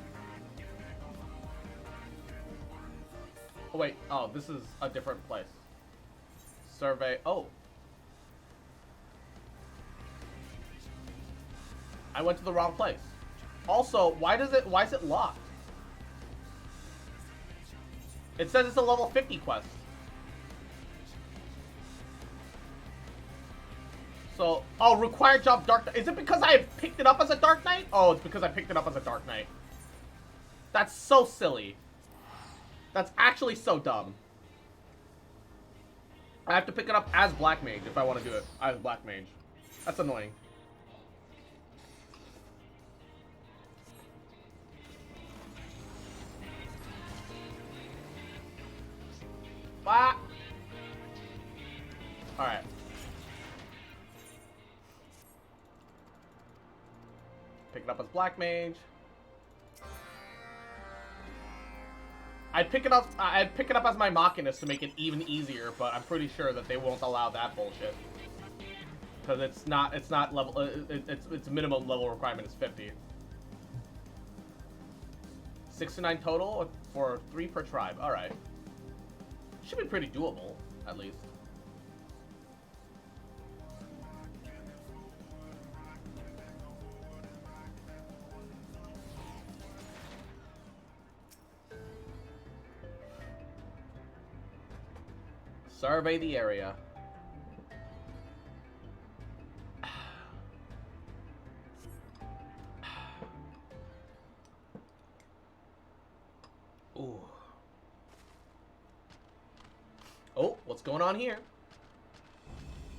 Oh wait, oh, this is a different place. Survey, oh. I went to the wrong place. Also, why is it locked? It says it's a level 50 quest. So, oh, required job Dark Knight. Is it because I picked it up as a Dark Knight? Oh, it's because I picked it up as a Dark Knight. That's so silly. That's actually so dumb. I have to pick it up as Black Mage if I want to do it as Black Mage. That's annoying. Ah! Alright. Pick it up as Black Mage. I'd pick it up as my Machinist to make it even easier, but I'm pretty sure that they won't allow that bullshit. Because it's not level its minimum level requirement is 50. 69 total for 3 per tribe. Alright. Should be pretty doable, at least. Survey the area. Ooh. Oh, what's going on here?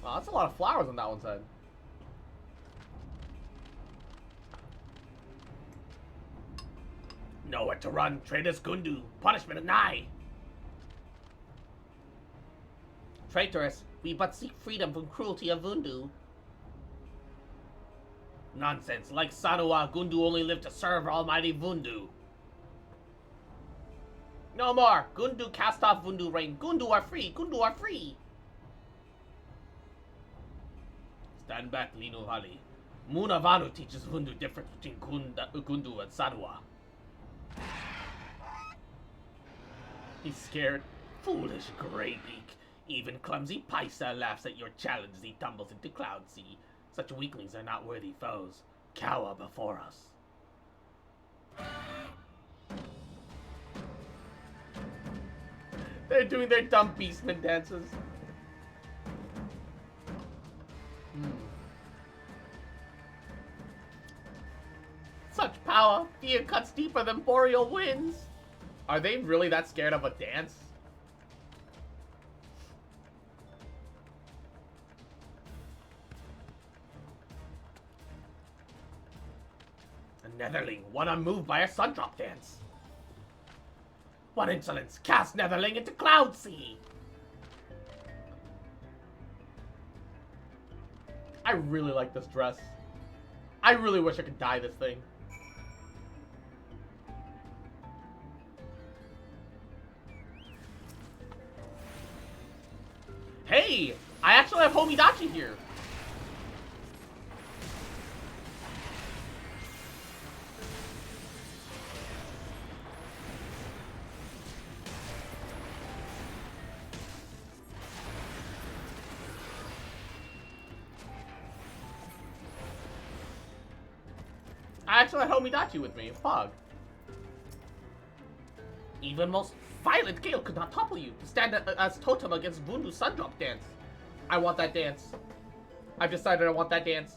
Oh, that's a lot of flowers on that one side. Nowhere to run, traitors Gundu. Punishment is nigh. Traitorous, we but seek freedom from cruelty of Vundu. Nonsense, like Sanua, Gundu only live to serve almighty Vundu. No more! Gundu cast off Vundu reign. Gundu are free! Gundu are free! Stand back, Lino Valley. Munavanu teaches Vundu difference between Gundu and Sanua. He's scared. Foolish Greybeak. Even clumsy Paisa laughs at your challenge as he tumbles into Cloud Sea. Such weaklings are not worthy foes. Cower before us. They're doing their dumb beastman dances. Such power, fear cuts deeper than boreal winds. Are they really that scared of a dance? A netherling, one unmoved by a sundrop dance. What insolence! Cast netherling into cloud sea! I really like this dress. I really wish I could dye this thing. Hey! I actually have Homidachi here. I actually had Homidachi with me, Pog. Even most violent gale could not topple you to stand as totem against Vundu's Sundrop dance. I want that dance. I've decided I want that dance.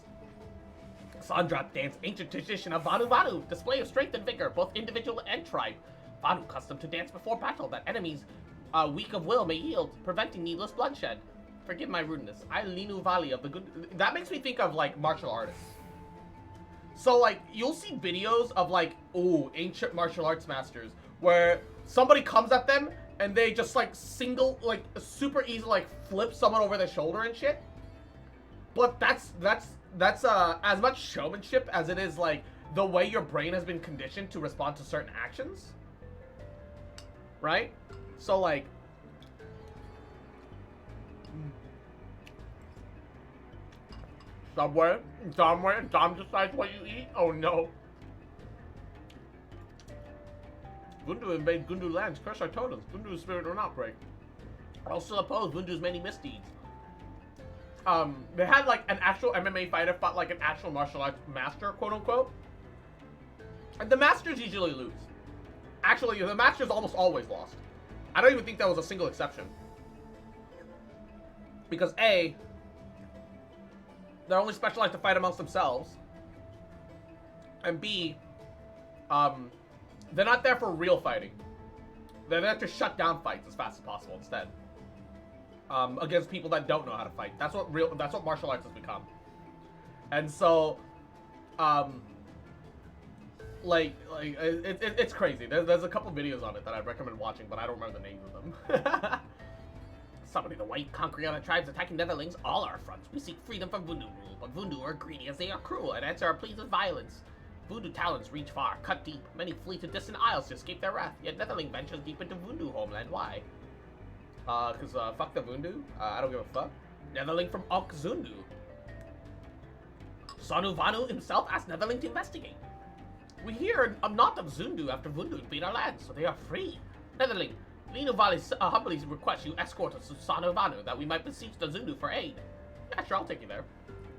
Sundrop dance, ancient tradition of Vanu Vanu, display of strength and vigor, both individual and tribe. Vanu custom to dance before battle that enemies weak of will may yield, preventing needless bloodshed. Forgive my rudeness. I Linu Valley of the good. That makes me think of like martial artists. So like you'll see videos of like ancient martial arts masters where somebody comes at them and they just like super easy like flip someone over their shoulder and shit. But that's as much showmanship as it is like the way your brain has been conditioned to respond to certain actions. Right? So like somewhere, Dom decides what you eat? Oh no. Vundu invade Gundu lands, curse our totems. Vundu's spirit will not break. I also oppose Vundu's many misdeeds. They had like an actual MMA fighter fought like an actual martial arts master, quote unquote. And the masters usually lose. Actually, the masters almost always lost. I don't even think that was a single exception. Because A, they're only specialized to fight amongst themselves. And B, they're not there for real fighting. They're there to shut down fights as fast as possible instead. Against people that don't know how to fight. That's what martial arts has become. And so, it's crazy. There's a couple videos on it that I'd recommend watching, but I don't remember the names of them. Summoning the white, conquering other tribes, attacking netherlings, all our fronts. We seek freedom from Vundu rule, but Vundu are greedy as they are cruel and answer our pleas with violence. Vundu talons reach far, cut deep. Many flee to distant isles to escape their wrath, yet netherling ventures deep into Vundu homeland. Why? Cause fuck the Vundu. I don't give a fuck. Netherling from Ok Zundu. Sanu Vanu himself asked Netherling to investigate. We hear not of Zundu after Vundu invade our land, so they are free. Netherling, Lino Valley humbly requests you escort us to Sanu Vanu that we might beseech the Zundu for aid. Yeah, sure, I'll take you there.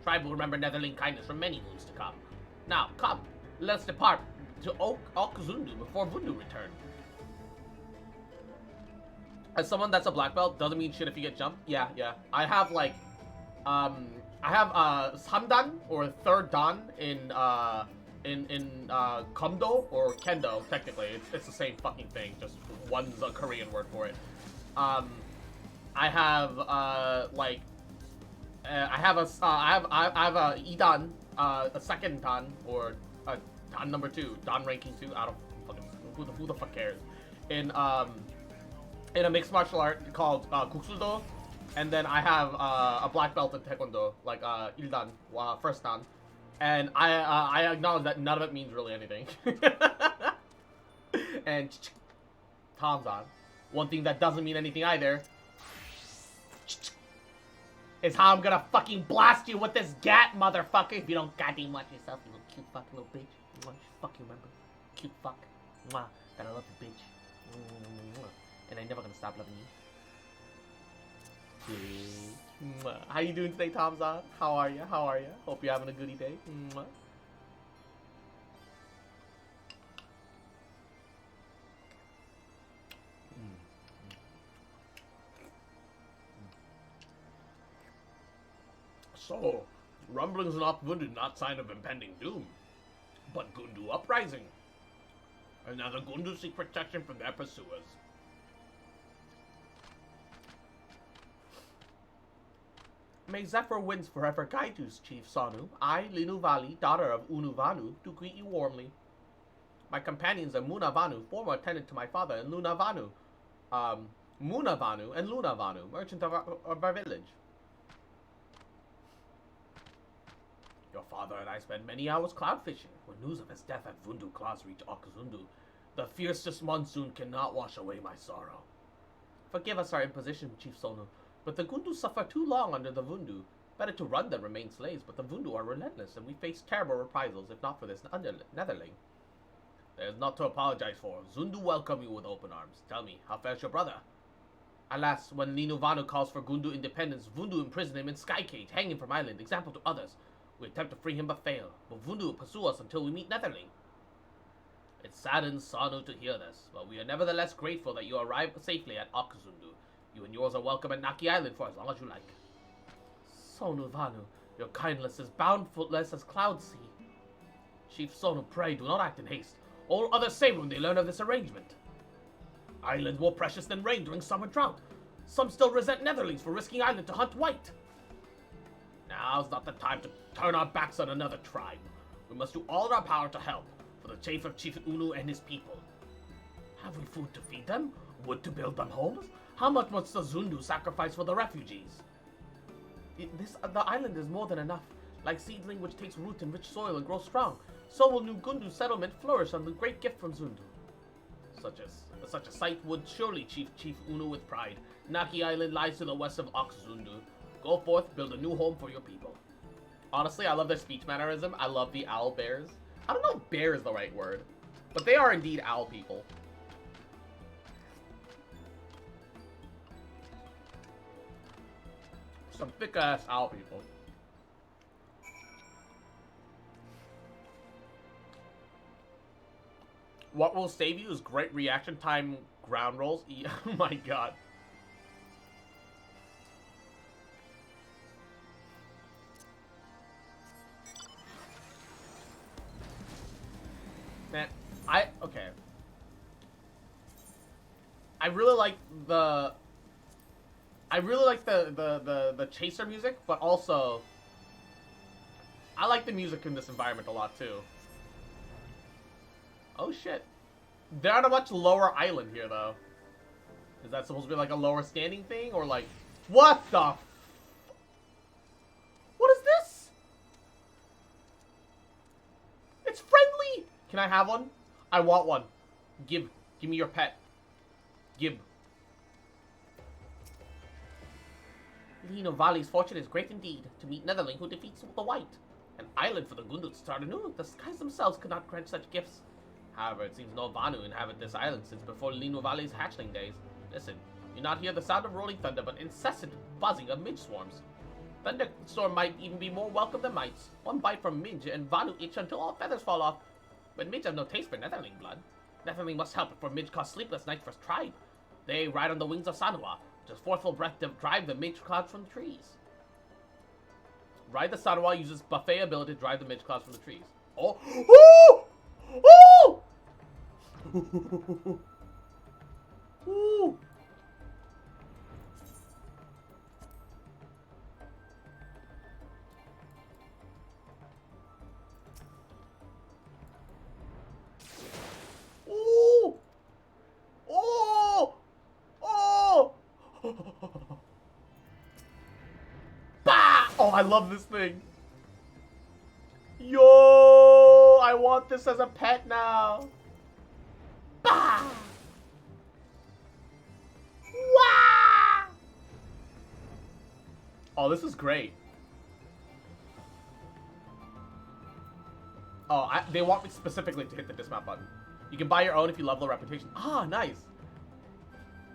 Tribe will remember Netherling kindness for many moons to come. Now, come, let's depart to Ok Zundu before Vundu return. As someone that's a black belt, doesn't mean shit if you get jumped. Yeah. I have like, I have Samdan or third Dan in Kondo or Kendo. Technically, it's the same fucking thing. Just one's a Korean word for it. I have I have a Idan, a second Dan or a Dan number 2, Dan ranking 2. I don't fucking who the fuck cares. In a mixed martial art called Kuksudo, and then I have a black belt in Taekwondo, like Ildan, first Dan, and I acknowledge that none of it means really anything. And Tom's on. One thing that doesn't mean anything either is how I'm gonna fucking blast you with this gat, motherfucker, if you don't goddamn watch yourself, you little cute fucking little bitch. You want fuck you, remember? Cute fuck. Mwah. That I love you, bitch. And I'm never gonna stop loving you. How you doing today, Tomzon? How are you? Hope you're having a goody day. So, rumblings in Okvundu not sign of impending doom, but Gundu uprising. And now the Gundu seek protection from their pursuers. May Zephyr winds forever guide you, Chief Sanu. I, Linuvali, daughter of Unuvanu, do greet you warmly. My companions are Munavanu, former attendant to my father, and Lunavanu. Munavanu and Lunavanu, merchant of our village. Your father and I spent many hours cloud fishing. When news of his death at Vundu Claws reached Okzundu, the fiercest monsoon cannot wash away my sorrow. Forgive us our imposition, Chief Sonu, but the Gundu suffer too long under the Vundu. Better to run than remain slaves, but the Vundu are relentless, and we face terrible reprisals if not for this netherling. There is not to apologize for. Zundu welcome you with open arms. Tell me, how fares your brother? Alas, when Linuvanu calls for Gundu independence, Vundu imprison him in sky cage, hang him from island, example to others. We attempt to free him but fail, but Vundu will pursue us until we meet Netherling. It saddens Sanu to hear this, but we are nevertheless grateful that you arrived safely at Okzundu. You and yours are welcome at Naki Island for as long as you like. Sonu Vanu, your kindness is boundless as cloud sea. Chief Sonu, pray do not act in haste. All others say when they learn of this arrangement. Island more precious than rain during summer drought. Some still resent Netherlings for risking island to hunt white. Now's not the time to turn our backs on another tribe. We must do all in our power to help, for the sake of Chief Unu and his people. Have we food to feed them? Wood to build them homes? How much must the Zundu sacrifice for the refugees? The island is more than enough. Like seedling which takes root in rich soil and grows strong, so will New Gundu settlement flourish on the great gift from Zundu. Such a sight would surely Chief Unu with pride. Naki Island lies to the west of Okzundu. Go forth, build a new home for your people. Honestly, I love their speech mannerism. I love the owl bears. I don't know if bear is the right word, but they are indeed owl people. Some thick-ass owl people. What will save you is great reaction time ground rolls. Oh my god. Man, okay. I really like the chaser music, but also I like the music in this environment a lot too. Oh shit. They're on a much lower island here though. Is that supposed to be like a lower standing thing or like what the What is this? It's friendly. Can I have one? I want one. Give me your pet. Give. Lino Valley's fortune is great indeed to meet Netherling who defeats the White. An island for the Gundu to start anew. The skies themselves could not grant such gifts. However, it seems no Vanu inhabit this island since before Lino Valley's hatchling days. Listen, you not hear the sound of rolling thunder, but incessant buzzing of midge swarms. Thunderstorm might even be more welcome than mites. One bite from Midge and Vanu itch until all feathers fall off. But Midge have no taste for Netherling blood. Netherling must help before Midge cause sleepless nights for his tribe. They ride on the wings of Sanua, just forceful breath to drive the Midge clouds from the trees. Ride the Sanua uses buffet ability to drive the Midge clouds from the trees. Oh! Oh! Oh! Ooh! Ooh! Oh! Oh! Bah! Oh, I love this thing. Yo! I want this as a pet now. Bah! Wah! Oh, this is great. Oh, they want me specifically to hit the dismount button. You can buy your own if you love the reputation. Ah, nice.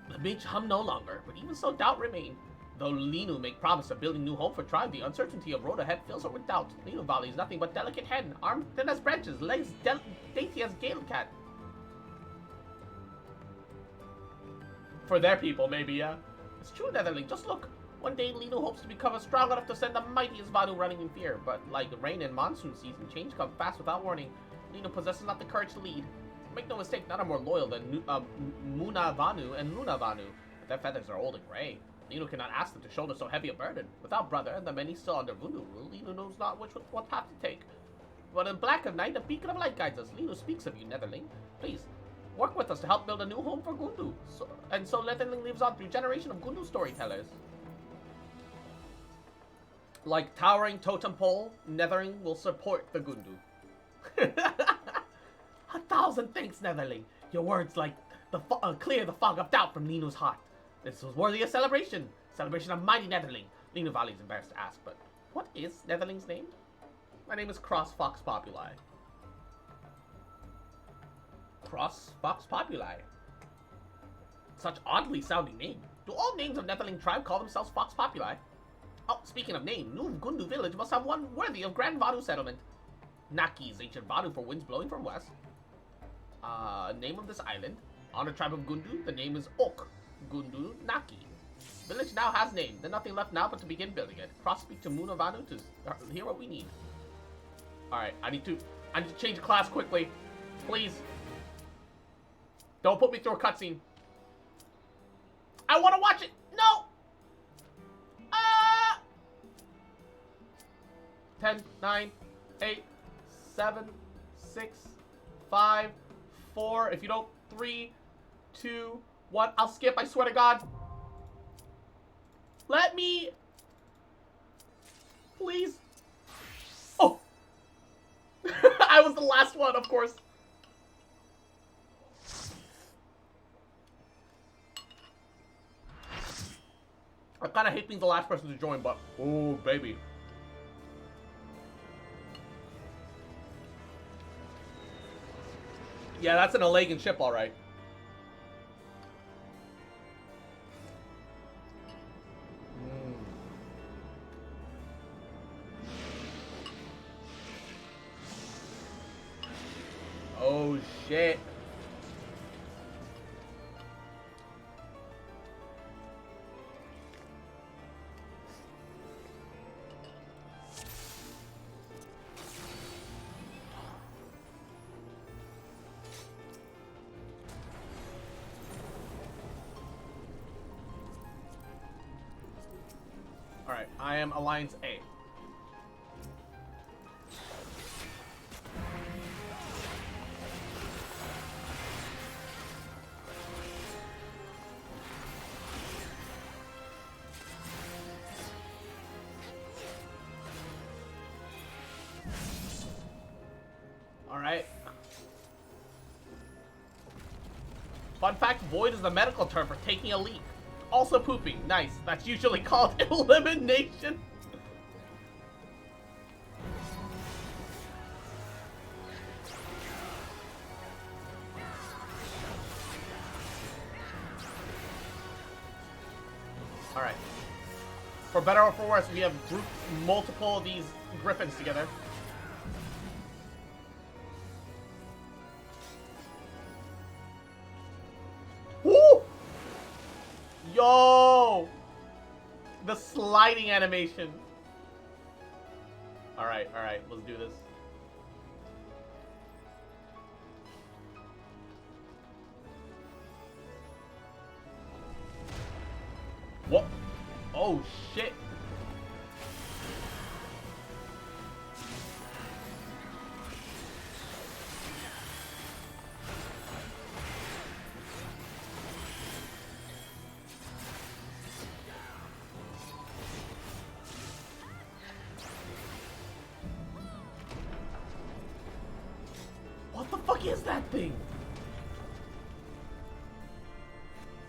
The mage hum no longer, but even so doubt remain. Though Linu make promise of building new home for tribe, the uncertainty of road ahead fills her with doubt. Linu Valley is nothing but delicate hen, arms thin as branches, legs dainty as gale cat. For their people, maybe, yeah. It's true, Netherling. Just look. One day, Lino hopes to become strong enough to send the mightiest Vanu running in fear, but like rain and monsoon season, change comes fast without warning. Lino possesses not the courage to lead. Make no mistake, none are more loyal than Muna Vanu and Luna Vanu, but their feathers are old and gray. Lino cannot ask them to shoulder so heavy a burden. Without brother, and the many still under Vunu rule, Lino knows not what path to take. But in black of night, a beacon of light guides us. Lino speaks of you, Netherling. Please, work with us to help build a new home for Gundu. So Netherling lives on through generation of Gundu storytellers. Like towering totem pole, Netherling will support the Gundu. 1,000 thanks, Netherling. Your words like clear the fog of doubt from Lino's heart. This was worthy of celebration. Celebration of mighty Netherling. Lino Valley is embarrassed to ask, but what is Netherling's name? My name is Cross Fox Populi. Cross Fox Populi. Such oddly sounding name. Do all names of Netherling tribe call themselves Fox Populi? Oh, speaking of name, New Gundu village must have one worthy of Grand Vanu settlement. Naki is ancient Vanu for winds blowing from west. Name of this island. Honor tribe of Gundu, the name is Ok Gundu Naki. Village now has name. There's nothing left now but to begin building it. Cross speak to Muna Vanu to hear what we need. Alright, I need to change class quickly. Please. Don't put me through a cutscene. I want to watch it! No! 10, 9, 8, 7, 6, 5, 4. If you don't, 3, 2, 1. I'll skip, I swear to God. Let me. Please. Oh. I was the last one, of course. I kind of hate being the last person to join, but oh, baby. Yeah, that's an Alagan ship, all right. Oh, shit. Alright, I am Alliance A. Alright. Fun fact, void is the medical term for taking a leak. Also pooping. Nice. That's usually called elimination. Alright. For better or for worse, we have grouped multiple of these griffins together. Woo! Yo! The sliding animation. Alright, let's do this. What? Oh, shit. What the fuck is that thing?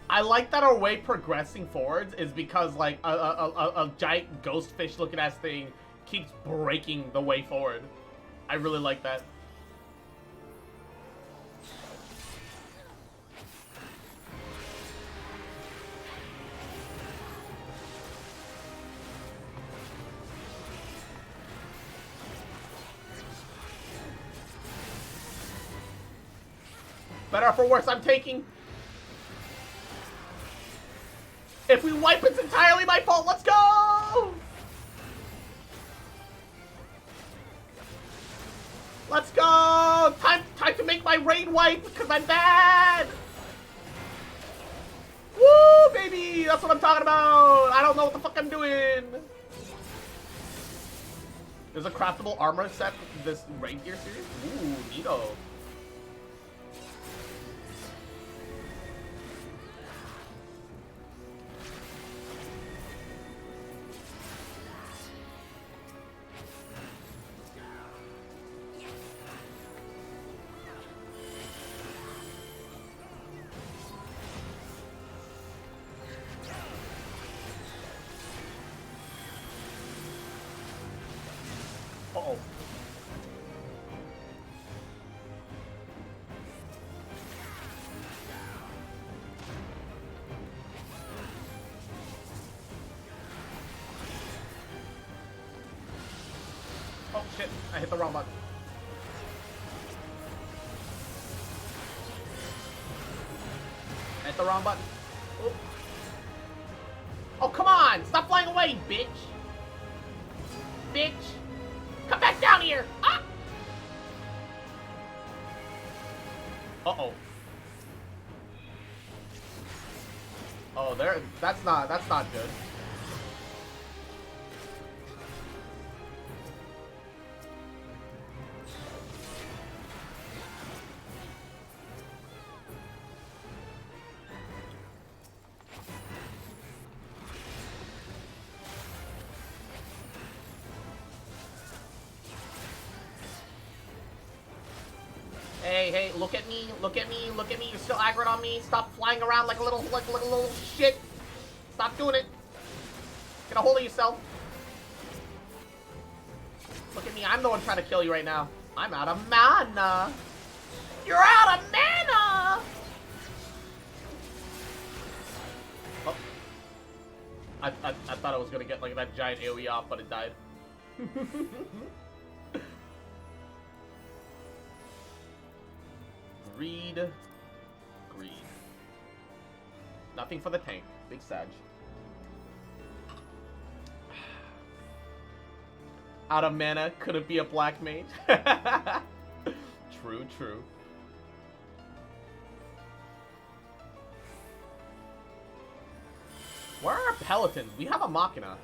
I like that our way progressing forwards is because like a giant ghost fish looking ass thing keeps breaking the way forward. I really like that. Better or for worse, I'm taking. If we wipe, it's entirely my fault. Let's go! Let's go! Time to make my raid wipe, because I'm bad! Woo, baby! That's what I'm talking about! I don't know what the fuck I'm doing! There's a craftable armor set in this raid gear series? Ooh, neato. Uh-oh. Oh shit, I hit the wrong button. I hit the wrong button. Oop. Oh, come on! Stop flying away, bitch! Bitch! Come back down here! Ah! Uh-oh. Oh, that's not good. Hey, look at me, look at me, look at me. You're still aggroed on me. Stop flying around like a little shit. Stop doing it. Get a hold of yourself. Look at me, I'm the one trying to kill you right now. I'm out of mana. You're out of mana! Oh. I thought I was gonna get like that giant AoE off, but it died. Greed. Nothing for the tank. Big Sag. Out of mana, could it be a black mage? True. Where are our Peloton? We have a Machina.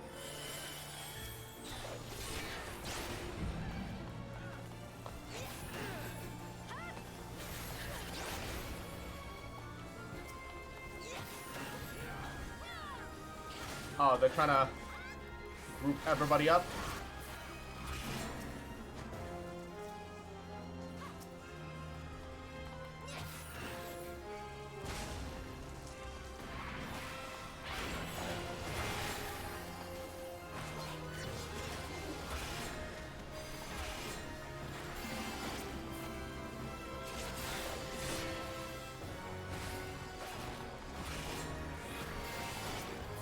Oh, they're trying to group everybody up.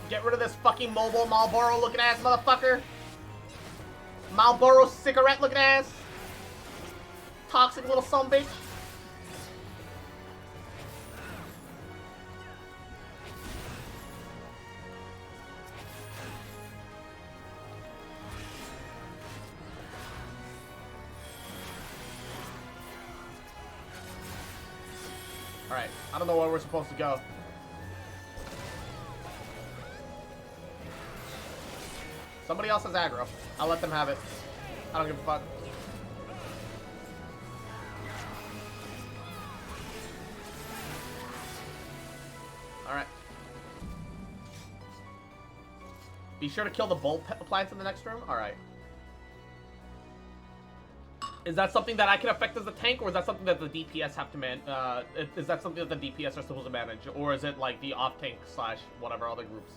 Get rid of this fucking mobile Marlboro looking ass motherfucker. Marlboro cigarette looking ass. Toxic little sumbitch. Alright, I don't know where we're supposed to go. Somebody else has aggro. I'll let them have it. I don't give a fuck. Alright. Be sure to kill the bolt plants in the next room? Alright. Is that something that I can affect as a tank, or is that something that the DPS have to man? Is that something that the DPS are supposed to manage, or is it like the off tank slash whatever other groups?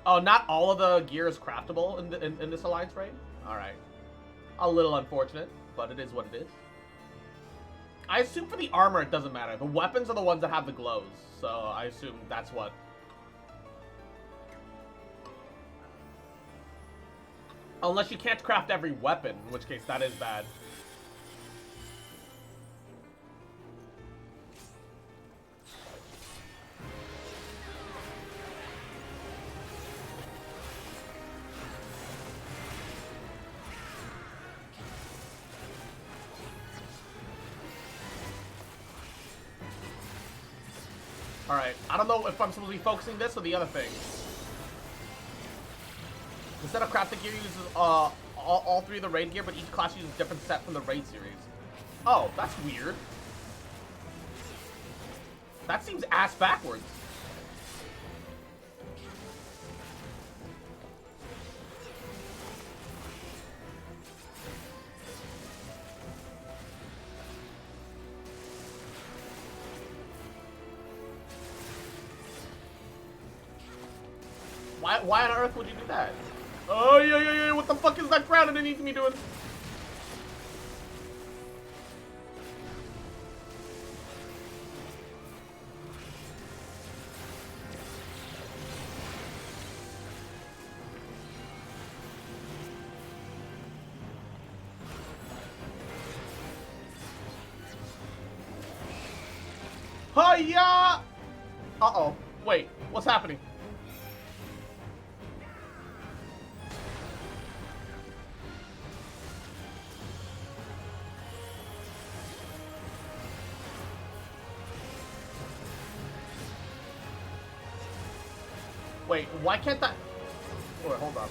Oh, not all of the gear is craftable in this alliance raid? Alright. A little unfortunate, but it is what it is. I assume for the armor it doesn't matter. The weapons are the ones that have the glows, so I assume that's what. Unless you can't craft every weapon, in which case that is bad. Alright, I don't know if I'm supposed to be focusing this or the other thing. The set of crafting gear uses all three of the raid gear, but each class uses a different set from the raid series. Oh, that's weird. That seems ass backwards. Why on earth would you do that? Oh, yeah, what the fuck is that ground underneath me doing? Hiya! Uh-oh. Wait, what's happening? Wait, why can't that... Wait, hold up.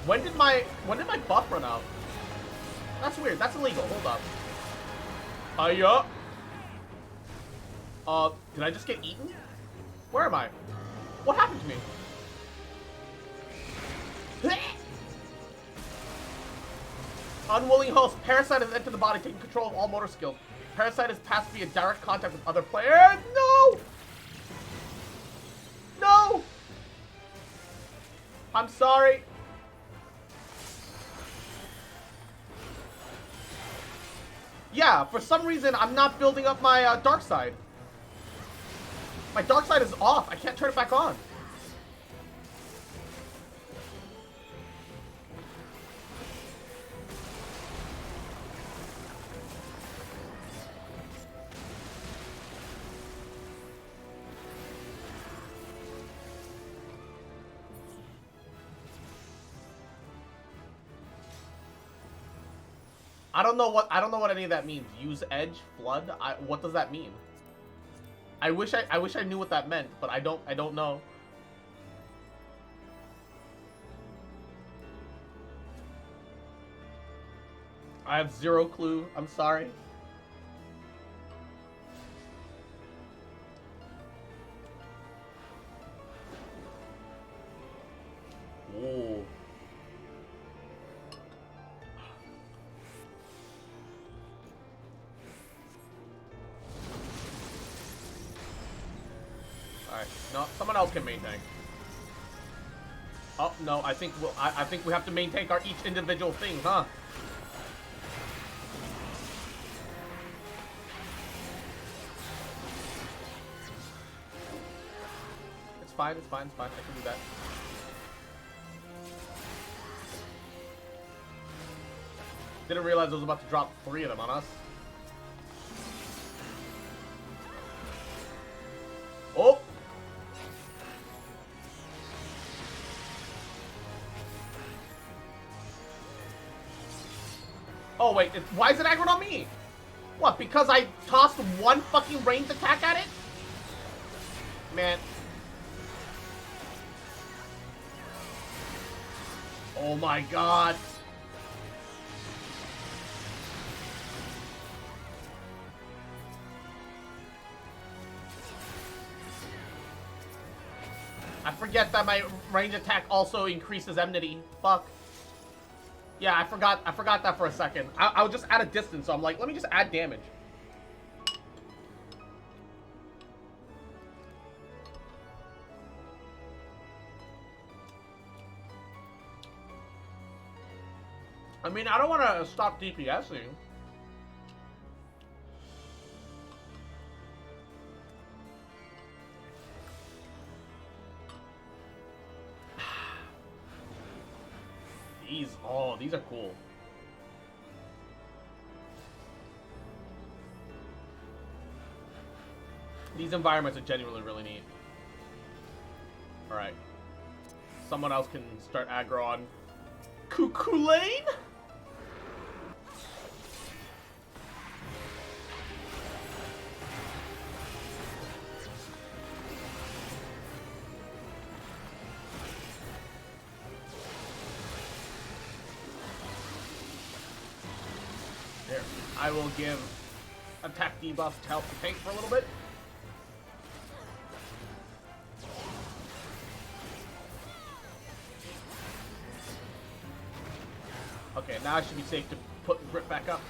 When did my buff run out? That's weird. That's illegal. Hold up. Hiya! Did I just get eaten? Where am I? What happened to me? Unwilling host. Parasite has entered the body, taking control of all motor skills. Parasite is passed via direct contact with other players. No! No! I'm sorry. Yeah, for some reason, I'm not building up my dark side. My dark side is off. I can't turn it back on. I don't know what any of that means. Use edge, flood. What does that mean? I wish I knew what that meant, but I don't know. I have zero clue. I'm sorry. Ooh. Alright, no, someone else can main tank. Oh no, I think we have to main tank our each individual thing, huh? It's fine, it's fine, it's fine. I can do that. Didn't realize I was about to drop 3 of them on us. Oh! Oh wait, why is it aggroed on me? What, because I tossed one fucking ranged attack at it? Man. Oh my god. I forget that my range attack also increases enmity. Fuck. Yeah, I forgot that for a second. I was just at a distance, so I'm like, let me just add damage. I mean, I don't want to stop DPSing. These are cool. These environments are genuinely really neat. Alright. Someone else can start aggro on Cuckoo Lane? I will give attack debuff to help the tank for a little bit. Okay, now I should be safe to put the grip back up.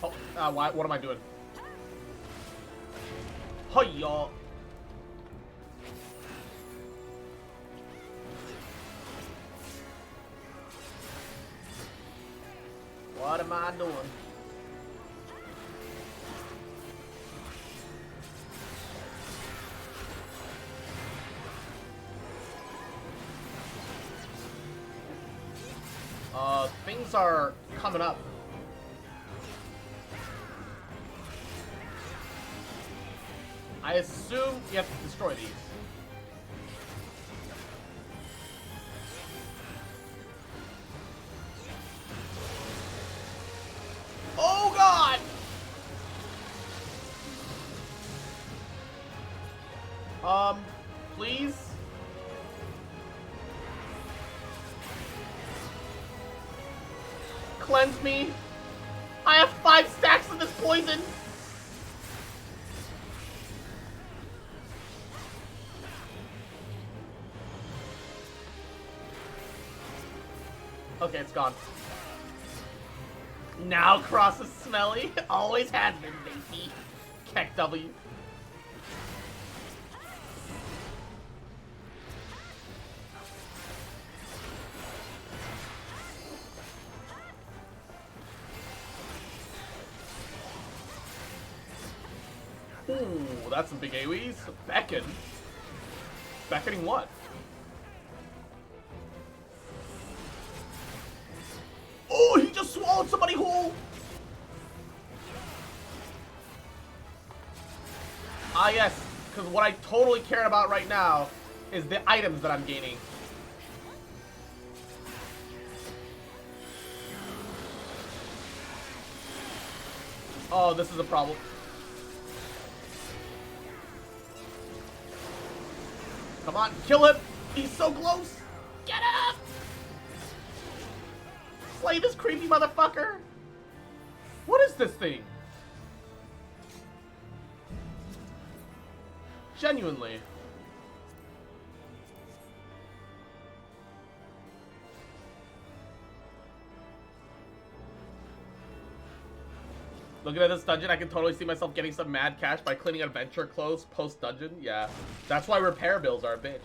Oh, what am I doing? Hi, y'all. What am I doing? Things are coming up. I assume you have to destroy these. Oh God! Please? Cleanse me. I have 5 stacks of this poison. Okay, it's gone. Now Cross is smelly. Always has been, baby. Keck W. Ooh, that's some big AoEs. Beckon. Beckoning what? Oh, he just swallowed somebody whole! Ah, yes, because what I totally care about right now is the items that I'm gaining. Oh, this is a problem. Come on, kill him! He's so close! Get up! Slay this creepy motherfucker! What is this thing? Genuinely. Looking at this dungeon, I can totally see myself getting some mad cash by cleaning adventure clothes post-dungeon. Yeah, that's why repair bills are a bitch.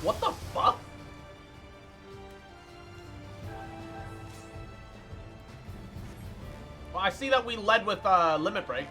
What the fuck? Well, I see that we led with Limit Break.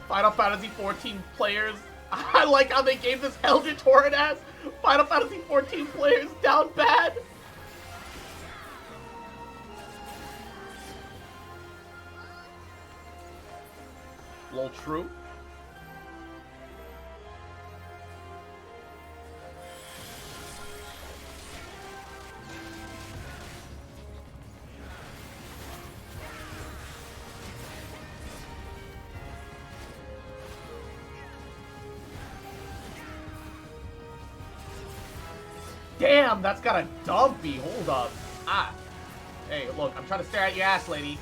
Final Fantasy XIV players. I like how they gave this Eldritch Horrid ass Final Fantasy XIV players down bad. Lol, true. Damn, that's got a dumpy. Hold up. Ah. Hey, look, I'm trying to stare at your ass, lady.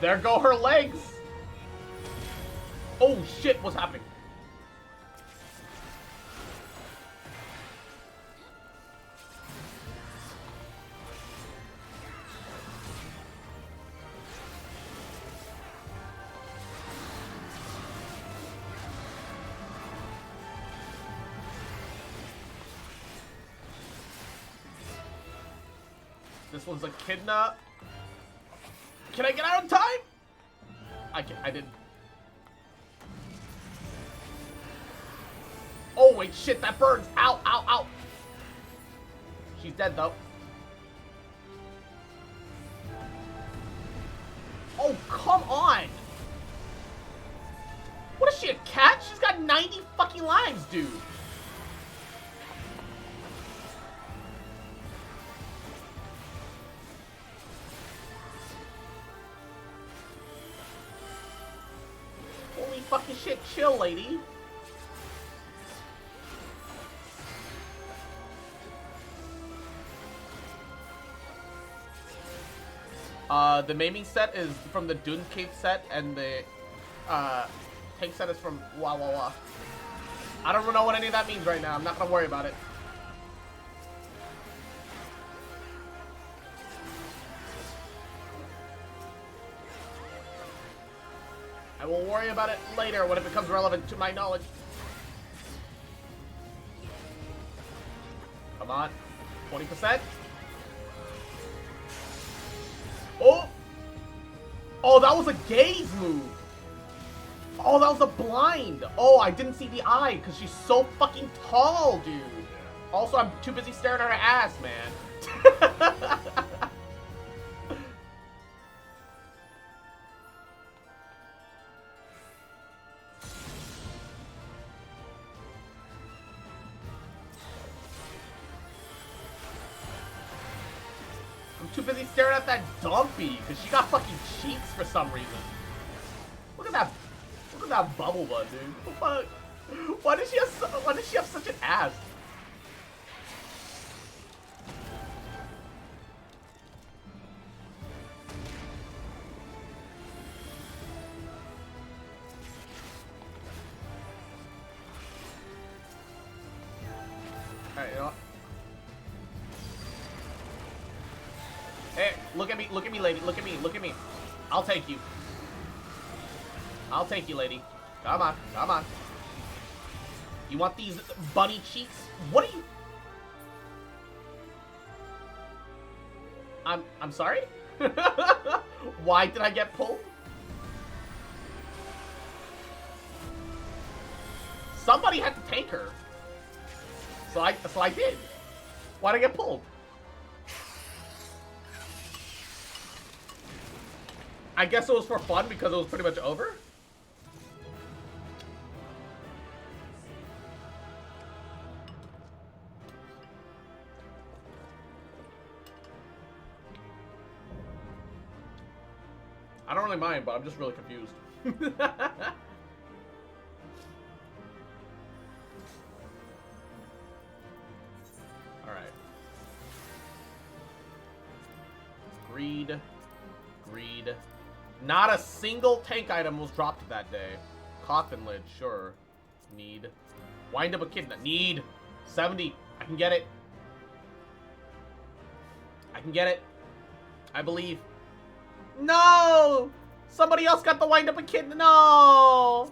There go her legs. Oh, shit, what's happening? This one's Echidna. Can I get out in time? I didn't. Oh, wait, shit, that burns. Ow, ow, ow. She's dead, though. Oh, come on. What is she, a cat? She's got 90 fucking lives, dude. Holy fucking shit, chill, lady. The maiming set is from the Dune Cave set, and the tank set is from Wah Wah Wah. I don't know what any of that means right now. I'm not gonna worry about it. I will worry about it later when it becomes relevant to my knowledge. Come on. 20%. Oh! Oh, that was a gaze move! Oh, that was a blind! Oh, I didn't see the eye, because she's so fucking tall, dude! Also, I'm too busy staring at her ass, man. Too busy staring at that dumpy because she got fucking cheeks for some reason. Look at that bubble butt, dude. What the fuck? Why does she have such an ass? Alright, you know what? Hey, look at me, lady. Look at me. I'll take you. I'll take you, lady. Come on, come on. You want these bunny cheeks? What are you? I'm sorry? Why did I get pulled? Somebody had to take her. So I did. Why'd I get pulled? I guess it was for fun because it was pretty much over. I don't really mind, but I'm just really confused. Alright. Greed. Greed. Not a single tank item was dropped that day. Coffin lid, sure. Need. Wind up Echidna. Need. 70. I can get it. I can get it. I believe. No! Somebody else got the wind up Echidna. No!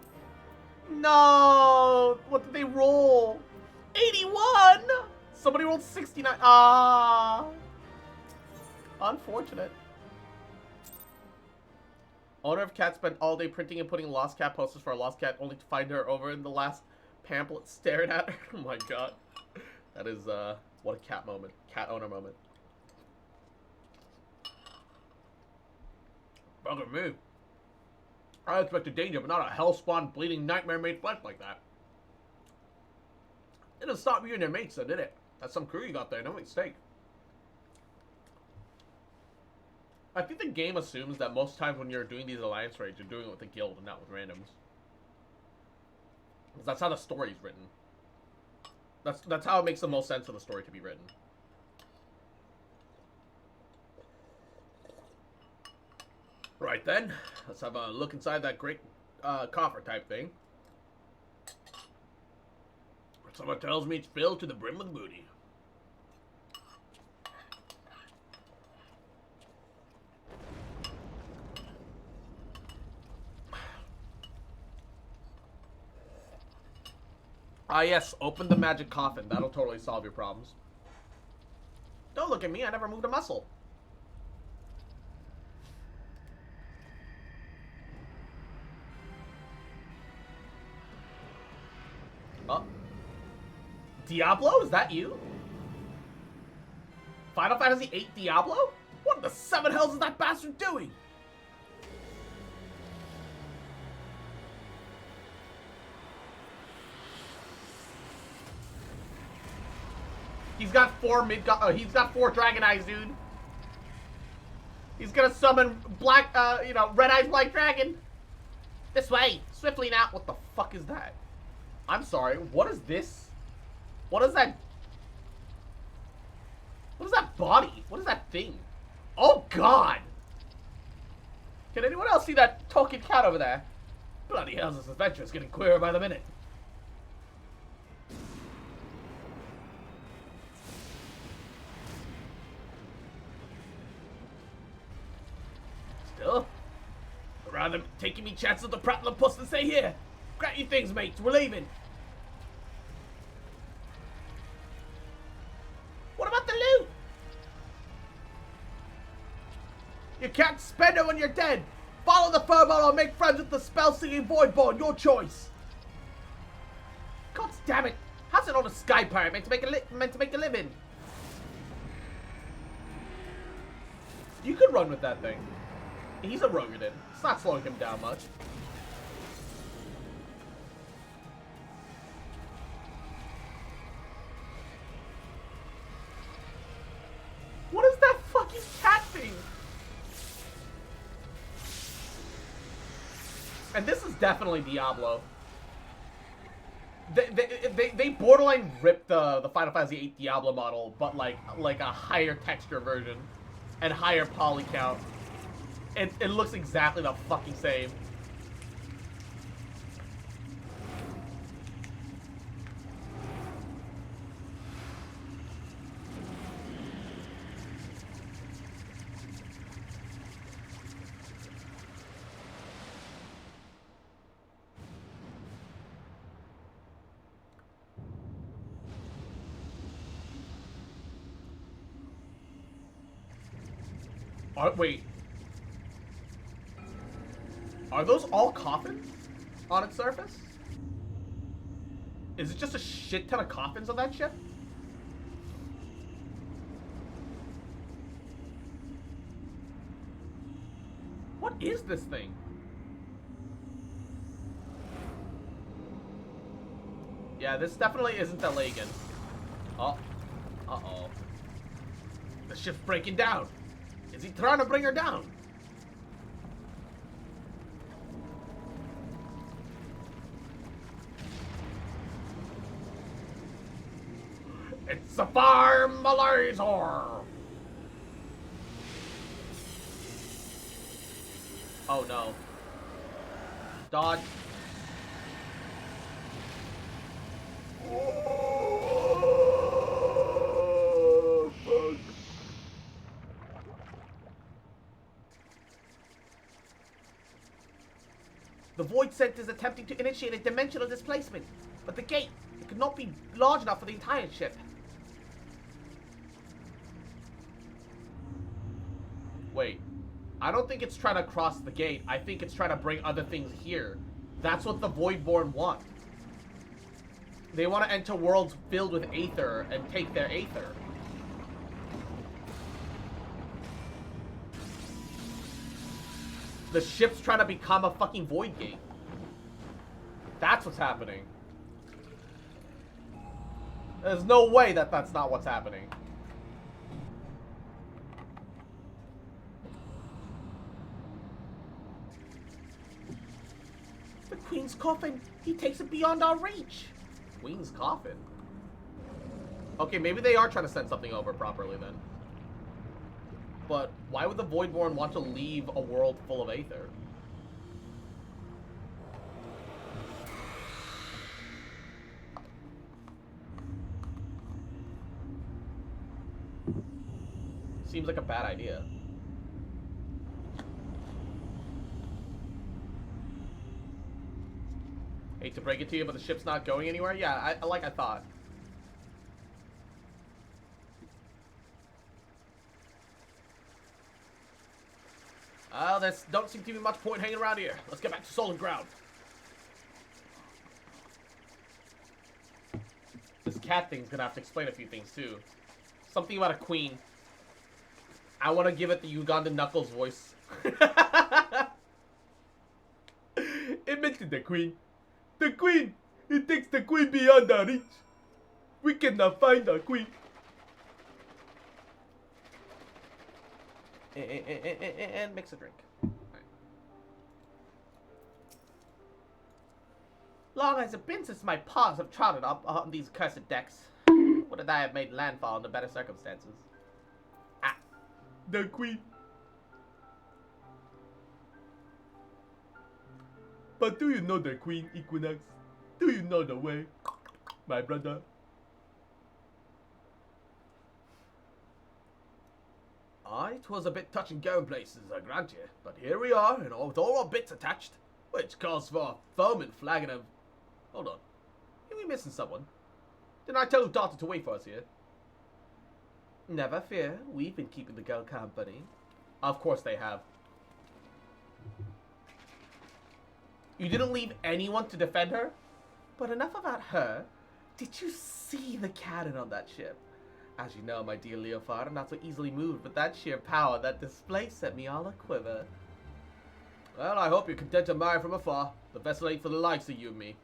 No! What did they roll? 81! Somebody rolled 69. Ah! Unfortunate. Owner of cat spent all day printing and putting lost cat posters for a lost cat, only to find her over in the last pamphlet staring at her. Oh my god. That is, what a cat moment. Cat owner moment. Bugger me. I expected danger, but not a hell-spawn bleeding nightmare made flesh like that. It didn't stop you and your mates, though, did it? That's some crew you got there, no mistake. I think the game assumes that most times when you're doing these alliance raids, you're doing it with a guild and not with randoms. Because that's how the story's written. That's how it makes the most sense for the story to be written. Right then, let's have a look inside that great coffer type thing. Someone tells me it's filled to the brim with booty. Ah yes, open the magic coffin. That'll totally solve your problems. Don't look at me, I never moved a muscle. Oh. Diablo, is that you? Final Fantasy VIII Diablo? What in the seven hells is that bastard doing? He's got he's got 4 dragon eyes, dude. He's gonna summon black, red eyes black dragon. This way, swiftly now. What the fuck is that? I'm sorry, what is this? What is that? What is that body? What is that thing? Oh god! Can anyone else see that talking cat over there? Bloody hell, this adventure is getting queerer by the minute. Still? I'd rather taking me chances with the prattling puss than stay here. Grab your things, mates. We're leaving. What about the loot? You can't spend it when you're dead. Follow the furball or make friends with the spell-singing Voidborn. Your choice. God damn it! How's an old sky pirate meant to make a living? You could run with that thing. He's a Rogadin. It's not slowing him down much. What is that fucking cat thing? And this is definitely Diablo. They borderline ripped the Final Fantasy VIII Diablo model, but like a higher texture version and higher poly count. It looks exactly the fucking same. Wait. Are those all coffins on its surface? Is it just a shit ton of coffins on that ship? What is this thing? Yeah, this definitely isn't the Lagan. Oh. Uh-oh. The ship's breaking down. Is he trying to bring her down? It's a farm laser! Oh no. Dodge. The Void Center is attempting to initiate a dimensional displacement, but the gate, it could not be large enough for the entire ship. Wait, I don't think it's trying to cross the gate. I think it's trying to bring other things here. That's what the Voidborn want. They want to enter worlds filled with Aether and take their Aether. The ship's trying to become a fucking Void Gate. That's what's happening. There's no way that that's not what's happening. The Queen's coffin. He takes it beyond our reach. Queen's coffin? Okay, maybe they are trying to send something over properly then. But why would the Voidborn want to leave a world full of Aether? Seems like a bad idea. Hate to break it to you, but the ship's not going anywhere? Yeah, like I thought. There don't seem to be much point hanging around here. Let's get back to solid ground. This cat thing's gonna have to explain a few things too. Something about a queen. I want to give it the Ugandan Knuckles voice. It mentioned the queen. The queen! It takes the queen beyond our reach. We cannot find our queen. And mix a drink. Right. Long has it been since my paws have trotted up on these cursed decks. Would I have made landfall under better circumstances? Ah, the queen. But do you know the queen, Equinox? Do you know the way, my brother? Aye, 'twas a bit touch and go in places, I grant you. But here we are, and with all our bits attached, which calls for a foaming flagon of... Hold on. Are we missing someone? Didn't I tell Daughter to wait for us here? Never fear, we've been keeping the girl company. Of course they have. You didn't leave anyone to defend her? But enough about her. Did you see the cannon on that ship? As you know, my dear Leofard, I'm not so easily moved, but that sheer power, that display set me all a quiver. Well, I hope you're content to admire from afar. The vessel ain't for the likes of you and me.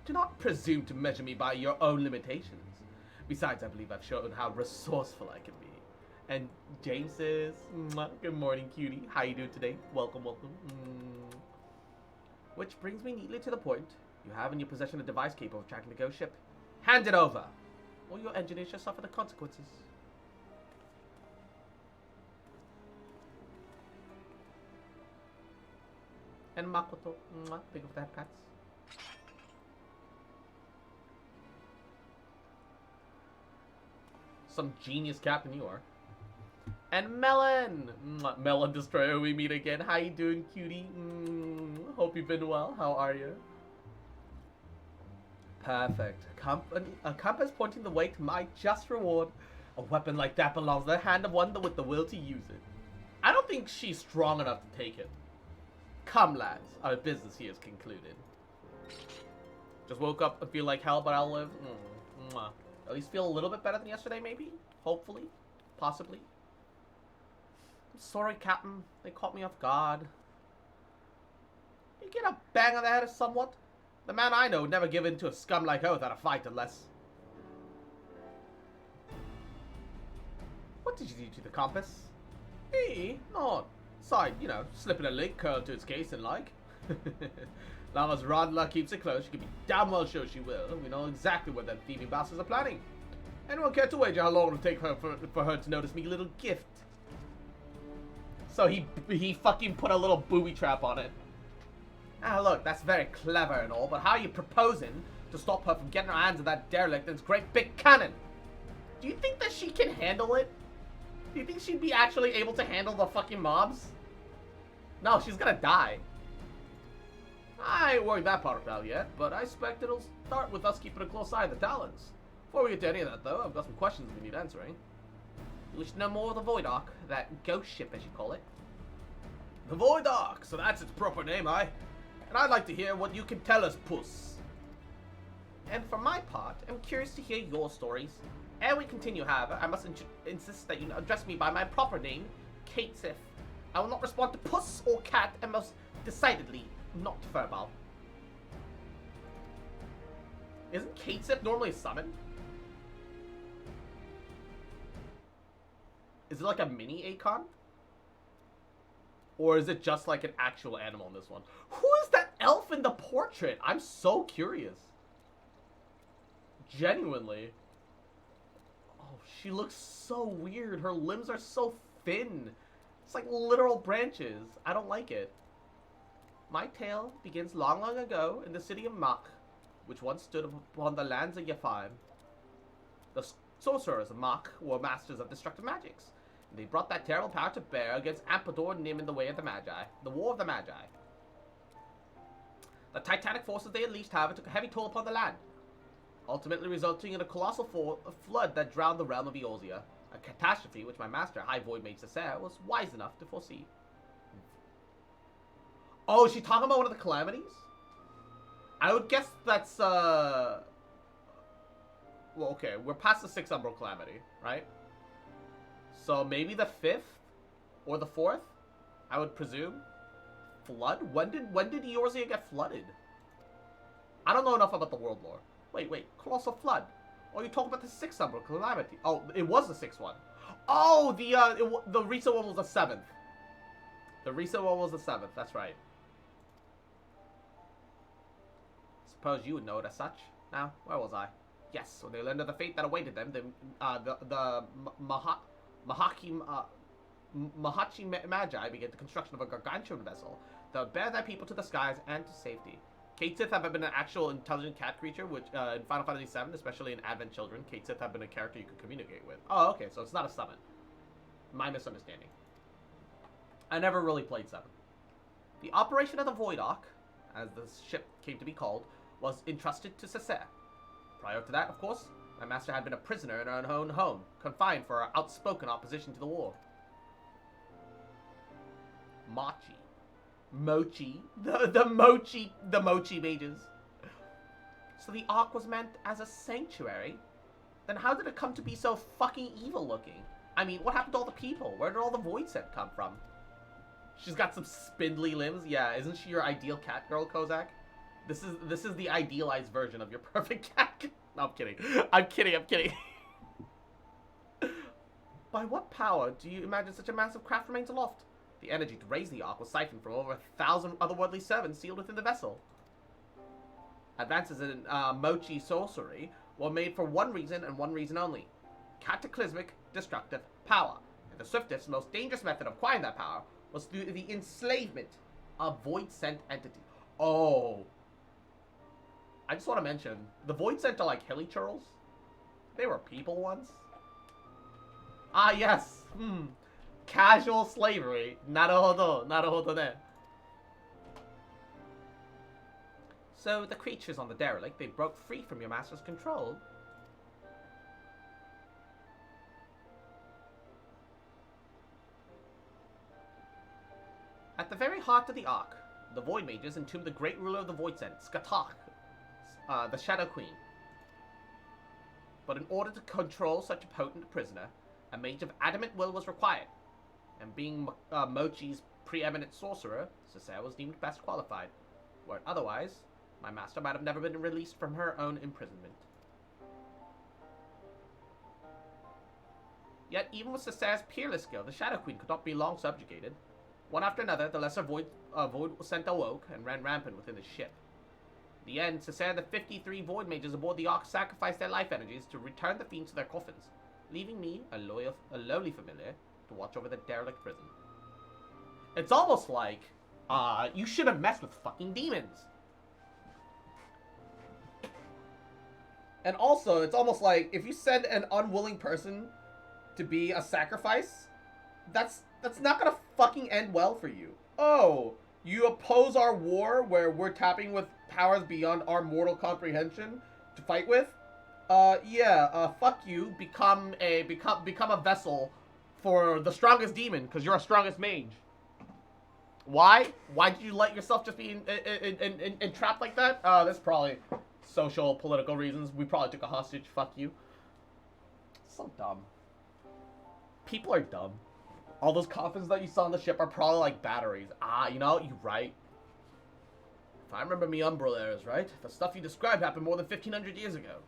Do not presume to measure me by your own limitations. Besides, I believe I've shown how resourceful I can be. And James says, good morning, cutie. How you doing today? Welcome, welcome. Which brings me neatly to the point. You have in your possession a device capable of tracking the ghost ship. Hand it over, or your engineers shall suffer the consequences. And Makoto, big of that cats. Some genius captain you are. And Melon! Melon Destroyer, we meet again. How you doing, cutie? Hope you've been well. How are you? Perfect. A compass pointing the way to my just reward. A weapon like that belongs in the hand of one with the will to use it. I don't think she's strong enough to take it. Come, lads. Our business here is concluded. Just woke up and feel like hell, but I'll live. At least feel a little bit better than yesterday, maybe? Hopefully. Possibly. I'm sorry, Captain. They caught me off guard. You get a bang on the head somewhat? The man I know would never give in to a scum like her without a fight unless... What did you do to the compass? Me? Not. Side, you know, slipping a link curled to its case and like. Long as Rodla keeps it close, she can be damn well sure she will. We know exactly what them thieving bastards are planning. Anyone care to wager how long it'll take her for her to notice me little gift? So he fucking put a little booby trap on it. Ah, look, that's very clever and all, but how are you proposing to stop her from getting her hands on that derelict and its great big cannon? Do you think that she can handle it? Do you think she'd be actually able to handle the fucking mobs? No, she's gonna die. I ain't worried that part out yet, but I expect it'll start with us keeping a close eye on the Talons. Before we get to any of that, though, I've got some questions we need answering. You wish to know more of the Void Ark, that ghost ship, as you call it? The Void Ark, so that's its proper name, aye? And I'd like to hear what you can tell us, puss. And for my part, I'm curious to hear your stories. Ere we continue, however, I must insist that you address me by my proper name, Kate Sif. I will not respond to puss or cat, and most decidedly not verbal. Isn't Kate Sif normally a summon? Is it like a mini Akon? Or is it just like an actual animal in this one? Who is that elf in the portrait? I'm so curious. Genuinely. Oh, she looks so weird. Her limbs are so thin. It's like literal branches. I don't like it. My tale begins long, long ago in the city of Mach, which once stood upon the lands of Yafim. The sorcerers of Mach were masters of destructive magics. They brought that terrible power to bear against Ampedor and Nim in the way of the Magi. The War of the Magi. The titanic forces they unleashed, however, took a heavy toll upon the land, ultimately resulting in a colossal flood that drowned the realm of Eorzea. A catastrophe which my master, High Void Mage Cessair, was wise enough to foresee. Oh, is she talking about one of the calamities? I would guess that's, Well, okay, we're past the 6th Umbral Calamity, right? So maybe the 5th or the 4th, I would presume. Flood? When did Eorzea get flooded? I don't know enough about the world lore. Wait, Colossal Flood. Oh, you're talking about the 6th Umbral Calamity. Oh, it was the 6th one. Oh, the recent one was the 7th. The recent one was the 7th, that's right. Suppose you would know it as such. Now, where was I? Yes, when they learned of the fate that awaited them, the Mahachi Magi began the construction of a gargantuan vessel that would bear their people to the skies and to safety. Kate Sith have been an actual intelligent cat creature, which in Final Fantasy VII, especially in Advent Children, Kate Sith have been a character you could communicate with. Oh, okay, so it's not a summon. My misunderstanding. I never really played 7. The operation of the Void Ark, as the ship came to be called, was entrusted to Cessair. Prior to that, of course, my master had been a prisoner in her own home, confined for her outspoken opposition to the war. Mochi, the Mochi mages. So the Ark was meant as a sanctuary? Then how did it come to be so fucking evil looking? I mean, what happened to all the people? Where did all the Void Scent come from? She's got some spindly limbs. Yeah, isn't she your ideal cat girl, Kozak? This is the idealized version of your perfect cat. No, I'm kidding. I'm kidding. By what power do you imagine such a massive craft remains aloft? The energy to raise the Ark was siphoned from over 1,000 otherworldly servants sealed within the vessel. Advances in Mochi sorcery were made for one reason and one reason only. Cataclysmic, destructive power. And the swiftest, most dangerous method of acquiring that power was through the enslavement of Void-Sent entity. Oh. I just want to mention, the Void-Sent are like hilly churls. They were people once. Ah, yes. Casual slavery. Naruhodo ne. So, the creatures on the derelict, they broke free from your master's control. At the very heart of the Ark, the Void Mages entombed the great ruler of the Void-Sent, Skatak, the Shadow Queen. But in order to control such a potent prisoner, a mage of adamant will was required. And being Mochi's preeminent sorcerer, Cessair was deemed best qualified. Were it otherwise, my master might have never been released from her own imprisonment. Yet, even with Cessair's peerless skill, the Shadow Queen could not be long subjugated. One after another, the lesser Void Scent awoke and ran rampant within the ship. In the end, Cessair and the 53 Void Mages aboard the Ark sacrificed their life energies to return the fiends to their coffins, leaving me, a lowly familiar, to watch over the derelict prison. It's almost like, you should have messed with fucking demons. And also, it's almost like, if you send an unwilling person to be a sacrifice, that's not gonna fucking end well for you. Oh, you oppose our war where we're tapping with powers beyond our mortal comprehension to fight with? Fuck you. Become a vessel for the strongest demon, because you're our strongest mage. Why? Why did you let yourself just be entrapped like that? That's probably social, political reasons. We probably took a hostage. Fuck you. So dumb. People are dumb. All those coffins that you saw on the ship are probably like batteries. You know, you're right. If I remember me Umbral eras, right? The stuff you described happened more than 1,500 years ago.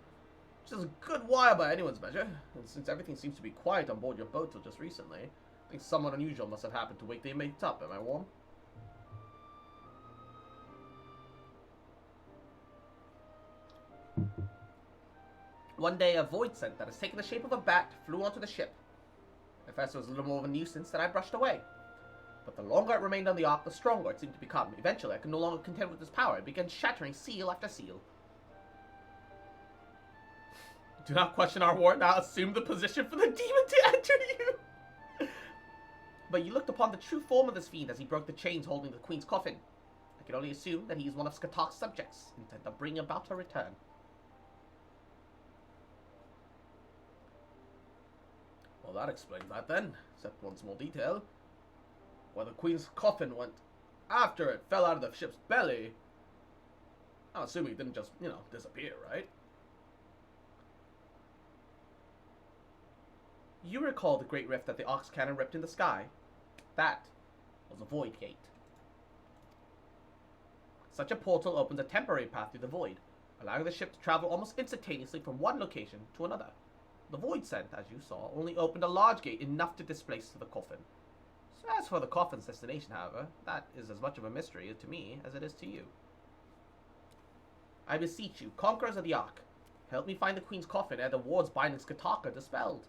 Which is a good while by anyone's measure. And since everything seems to be quiet on board your boat till just recently, I think somewhat unusual must have happened to wake the inmates up. Am I warm? One day, a Void Scent that has taken the shape of a bat flew onto the ship. At first, it was a little more of a nuisance that I brushed away. But the longer it remained on the Ark, the stronger it seemed to become. Eventually, I could no longer contend with its power. It began shattering seal after seal. Do not question our war, now assume the position for the demon to enter you. But you looked upon the true form of this fiend as he broke the chains holding the Queen's coffin. I can only assume that he is one of Skatak's subjects, intent on bringing about her return. Well, that explains that then, except one small detail. Where the Queen's coffin went after it fell out of the ship's belly, I'm assuming it didn't just, disappear, right? You recall the great rift that the Ox Cannon ripped in the sky. That was a void gate. Such a portal opens a temporary path through the void, allowing the ship to travel almost instantaneously from one location to another. The void scent, as you saw, only opened a large gate enough to displace the coffin. So as for the coffin's destination, however, that is as much of a mystery to me as it is to you. I beseech you, conquerors of the Ark, help me find the Queen's coffin ere the ward's binding Skataka are dispelled.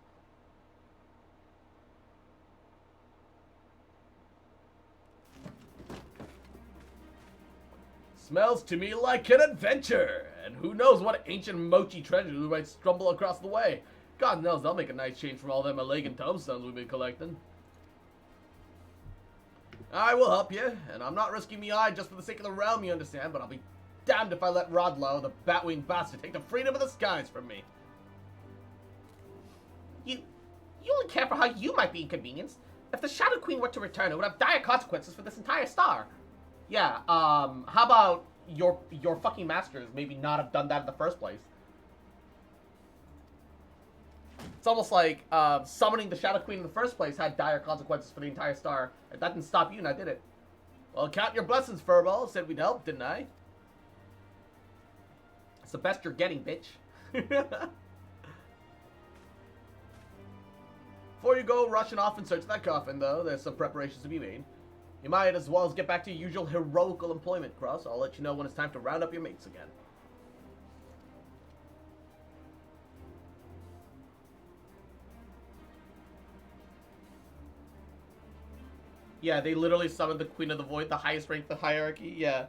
Smells to me like an adventure, and who knows what ancient mochi treasures we might stumble across the way. God knows they'll make a nice change from all them Malagan tombstones we've been collecting. I will help you, and I'm not risking me eye just for the sake of the realm, you understand, but I'll be damned if I let Rodlow, the bat-winged bastard, take the freedom of the skies from me. You only care for how you might be inconvenienced. If the Shadow Queen were to return, it would have dire consequences for this entire star. Yeah, how about your fucking masters maybe not have done that in the first place? It's almost like summoning the Shadow Queen in the first place had dire consequences for the entire star. And that didn't stop you, now did it? Well, count your blessings, Furball. Said we'd help, didn't I? It's the best you're getting, bitch. Before you go rushing off in search of that coffin, though, there's some preparations to be made. You might as well get back to your usual heroical employment, Cross. I'll let you know when it's time to round up your mates again. Yeah, they literally summoned the Queen of the Void, the highest rank in the hierarchy. Yeah.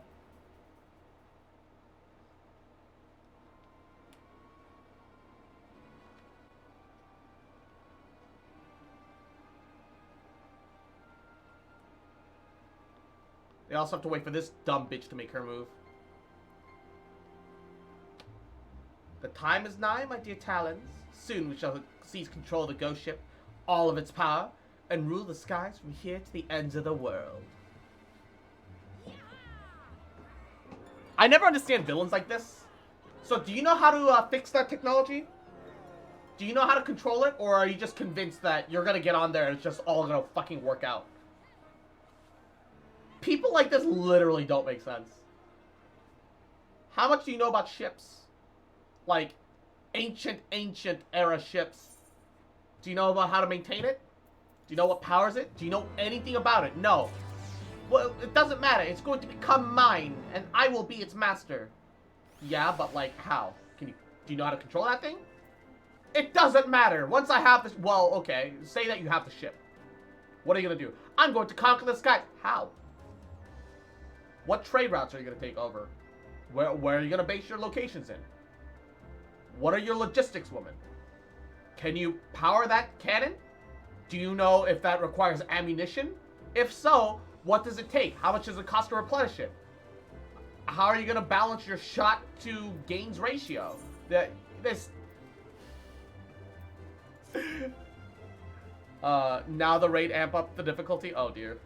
They also have to wait for this dumb bitch to make her move. The time is nigh, my dear Talons. Soon we shall seize control of the ghost ship, all of its power, and rule the skies from here to the ends of the world. I never understand villains like this. So do you know how to fix that technology? Do you know how to control it? Or are you just convinced that you're gonna get on there and it's just all gonna fucking work out? People like this literally don't make sense. How much do you know about ships? Like, ancient era ships. Do you know about how to maintain it? Do you know what powers it? Do you know anything about it? No. Well, it doesn't matter. It's going to become mine, and I will be its master. Yeah, but like, how? Do you know how to control that thing? It doesn't matter. Once I have this, well, okay, say that you have the ship. What are you gonna do? I'm going to conquer the skies. How? What trade routes are you gonna take over? Where are you gonna base your locations in? What are your logistics, woman? Can you power that cannon? Do you know if that requires ammunition? If so, what does it take? How much does it cost to replenish it? How are you gonna balance your shot to gains ratio? Now the raid amp up the difficulty. Oh dear.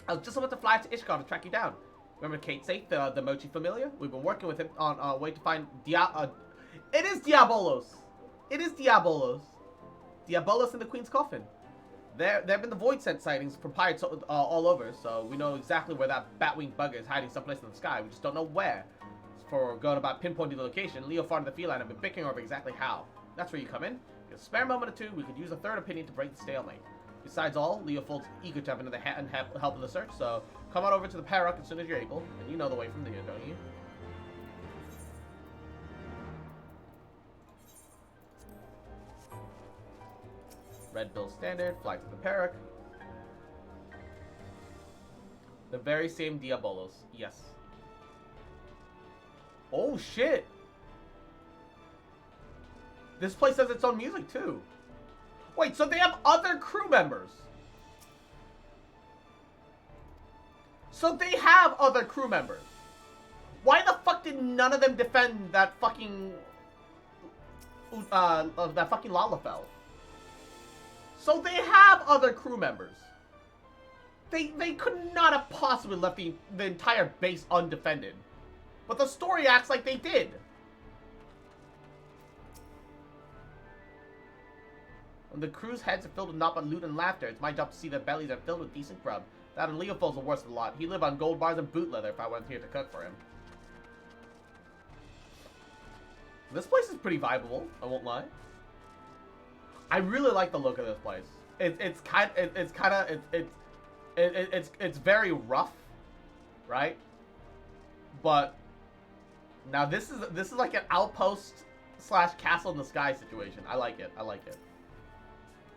I was just about to fly to Ishkar to track you down. Remember Kate Safe, the Mochi familiar? We've been working with him on a way to find it is Diabolos. It is Diabolos. Diabolos in the Queen's coffin. There have been the Void Scent sightings from pirates all over, so we know exactly where that Batwing bugger is hiding someplace in the sky. We just don't know where. For going about pinpointing the location, Leofard and the Feline have been bickering over exactly how. That's where you come in. In a spare moment or two, we could use a third opinion to break the stalemate. Besides all, Leofold's eager to have another hand and help in the search, so come on over to the Parrock as soon as you're able. And you know the way from there, don't you? Red Bill Standard, fly to the Parrock. The very same Diabolos, yes. Oh shit! This place has its own music too. Wait, so they have other crew members? So they have other crew members. Why the fuck did none of them defend that fucking Lalafell? So they have other crew members. They could not have possibly left the entire base undefended. But the story acts like they did. When the crew's heads are filled with naught but loot and laughter, it's my job to see their bellies are filled with decent grub. That and Leopold's the worst of the lot. He'd live on gold bars and boot leather if I went here to cook for him. This place is pretty viable, I won't lie. I really like the look of this place. It's very rough, right? But now this is like an outpost / castle in the sky situation. I like it. I like it.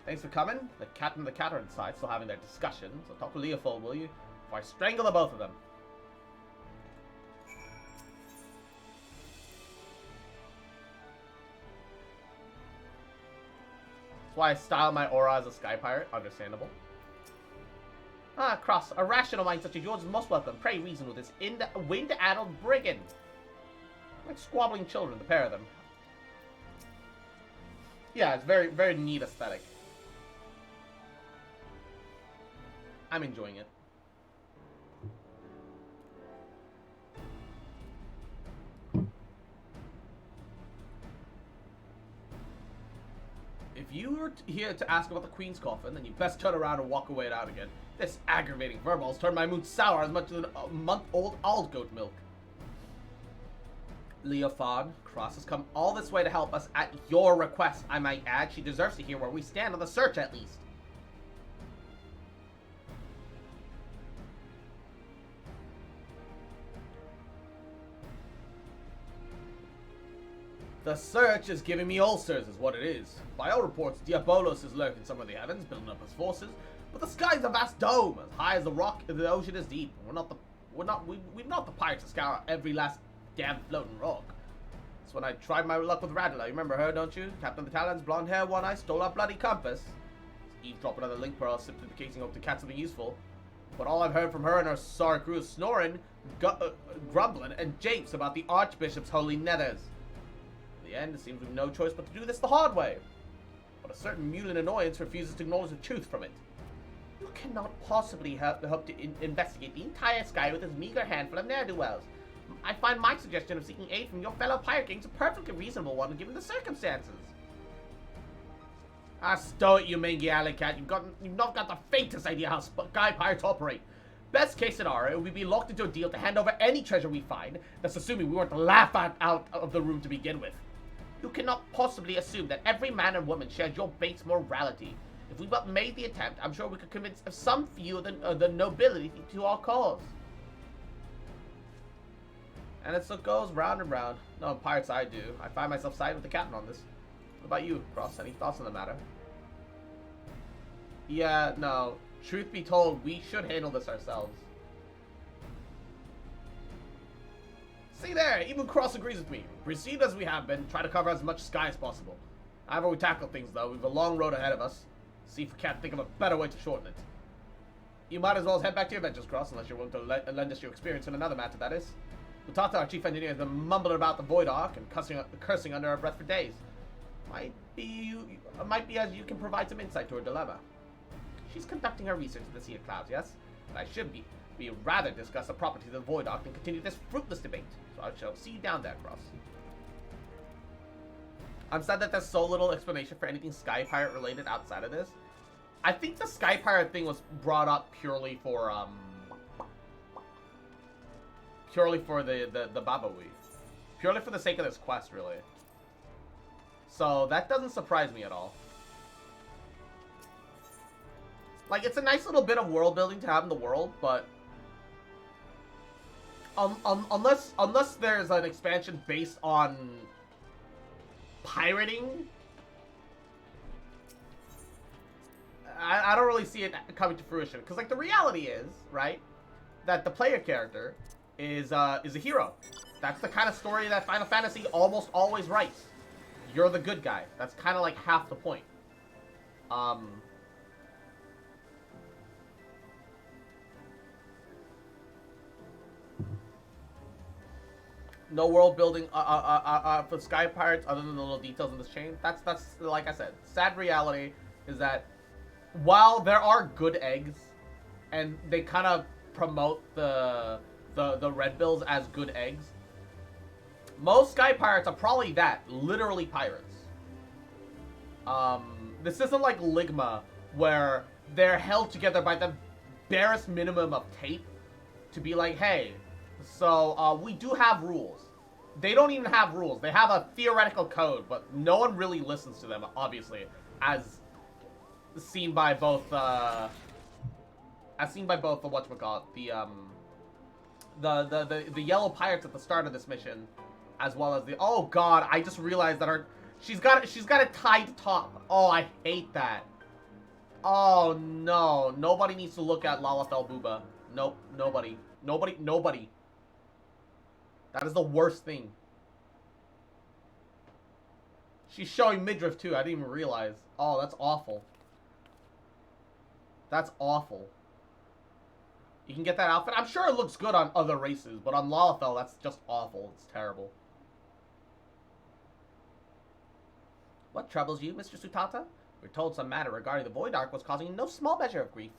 Thanks for coming. The cat and the cat are inside, still having their discussion. So talk to Leopold, will you? Or I strangle the both of them. That's why I style my aura as a sky pirate. Understandable. Ah, Cross, a rational mind such as yours is most welcome. Pray reason with this wind-addled brigand. Like squabbling children, the pair of them. Yeah, it's very, very neat aesthetic. I'm enjoying it. If you were here to ask about the Queen's coffin, then you best turn around and walk away out again. This aggravating verbal's turned my mood sour as much as a month-old old goat milk. Leofon, Cross has come all this way to help us at your request, I might add. She deserves to hear where we stand on the search, at least. The search is giving me ulcers, is what it is. By all reports, Diabolos is lurking somewhere in the heavens, building up his forces. But the sky's a vast dome, as high as the rock, and the ocean is deep. We're not the pirates to scour every last damn floating rock. That's when I tried my luck with Radler. You remember her, don't you? Captain of the Talons, blonde hair, one eye, stole our bloody compass. Eavesdrop another link pearl, sipped through the casing, hope to catch something useful. But all I've heard from her and her sorry crew is snoring, grumbling, and japes about the Archbishop's holy nethers. In the end, it seems we've no choice but to do this the hard way. But a certain mewling annoyance refuses to acknowledge the truth from it. You cannot possibly hope to investigate the entire sky with this meager handful of ne'er-do-wells. I find my suggestion of seeking aid from your fellow pirate kings a perfectly reasonable one given the circumstances. Ah, stow it, you mangy alley cat. You've not got the faintest idea how sky pirates operate. Best case scenario, we'd be locked into a deal to hand over any treasure we find. That's assuming we weren't laughed out of the room to begin with. You cannot possibly assume that every man and woman shares your base morality. If we but made the attempt, I'm sure we could convince some few of the nobility to our cause. And it so goes round and round. No, pirates I do. I find myself siding with the captain on this. What about you, Cross? Any thoughts on the matter? Yeah, no. Truth be told, we should handle this ourselves. See there, even Cross agrees with me. Proceed as we have been, try to cover as much sky as possible. However we tackle things, though, we've a long road ahead of us. See if we can't think of a better way to shorten it. You might as well head back to your ventures, Cross, unless you're willing to lend us your experience in another matter, that is. Utata, our chief engineer, has been mumbling about the Void Ark and cursing under our breath for days. Might be as you can provide some insight to her dilemma. She's conducting her research in the Sea of Clouds, yes? But I should be rather discuss the properties of the Void Ark than continue this fruitless debate. So I shall see you down there, Cross. I'm sad that there's so little explanation for anything Sky Pirate related outside of this. I think the Sky Pirate thing was brought up purely for the Babawee. Purely for the sake of this quest, really. So that doesn't surprise me at all. Like, it's a nice little bit of world building to have in the world, but unless there's an expansion based on pirating, I don't really see it coming to fruition. Because, like, the reality is, right, that the player character is a hero. That's the kind of story that Final Fantasy almost always writes. You're the good guy. That's kind of like half the point. No world building for Sky Pirates other than the little details in this chain. That's like I said. Sad reality is that while there are good eggs, and they kind of promote the red bills as good eggs, most Sky Pirates are probably literally pirates. This isn't like Ligma, where they're held together by the barest minimum of tape to be like, hey, so we do have rules. They don't even have rules. They have a theoretical code, but no one really listens to them, obviously, as seen by both the whatchamacallit, the yellow pirates at the start of this mission, as well as the, oh god, I just realized that she's got a tied top. Oh, I hate that. Oh no, nobody needs to look at Lalafell Booba. Nope, nobody. That is the worst thing. She's showing midriff too, I didn't even realize. Oh, that's awful. That's awful. You can get that outfit. I'm sure it looks good on other races, but on Lalafell, that's just awful. It's terrible. What troubles you, Mr. Sutata? We're told some matter regarding the Void Ark was causing you no small measure of grief.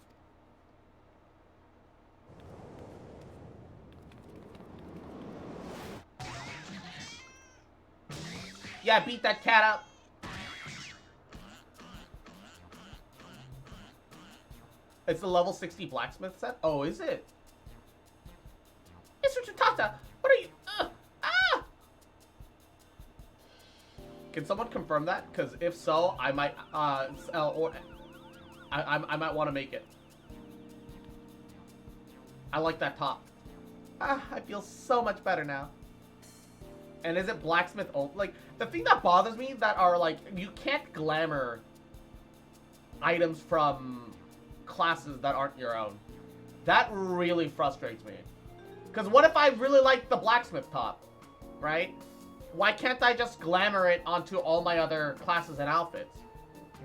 Yeah, beat that cat up. It's the level 60 blacksmith set? Oh, is it? Mr. Sutata, what are you... Ah! Can someone confirm that? Because if so, I might, I might want to make it. I like that top. Ah, I feel so much better now. And is it blacksmith? Oh, like, the thing that bothers me that are, like, you can't glamour items from classes that aren't your own. That really frustrates me. Because what if I really like the blacksmith top, right? Why can't I just glamour it onto all my other classes and outfits?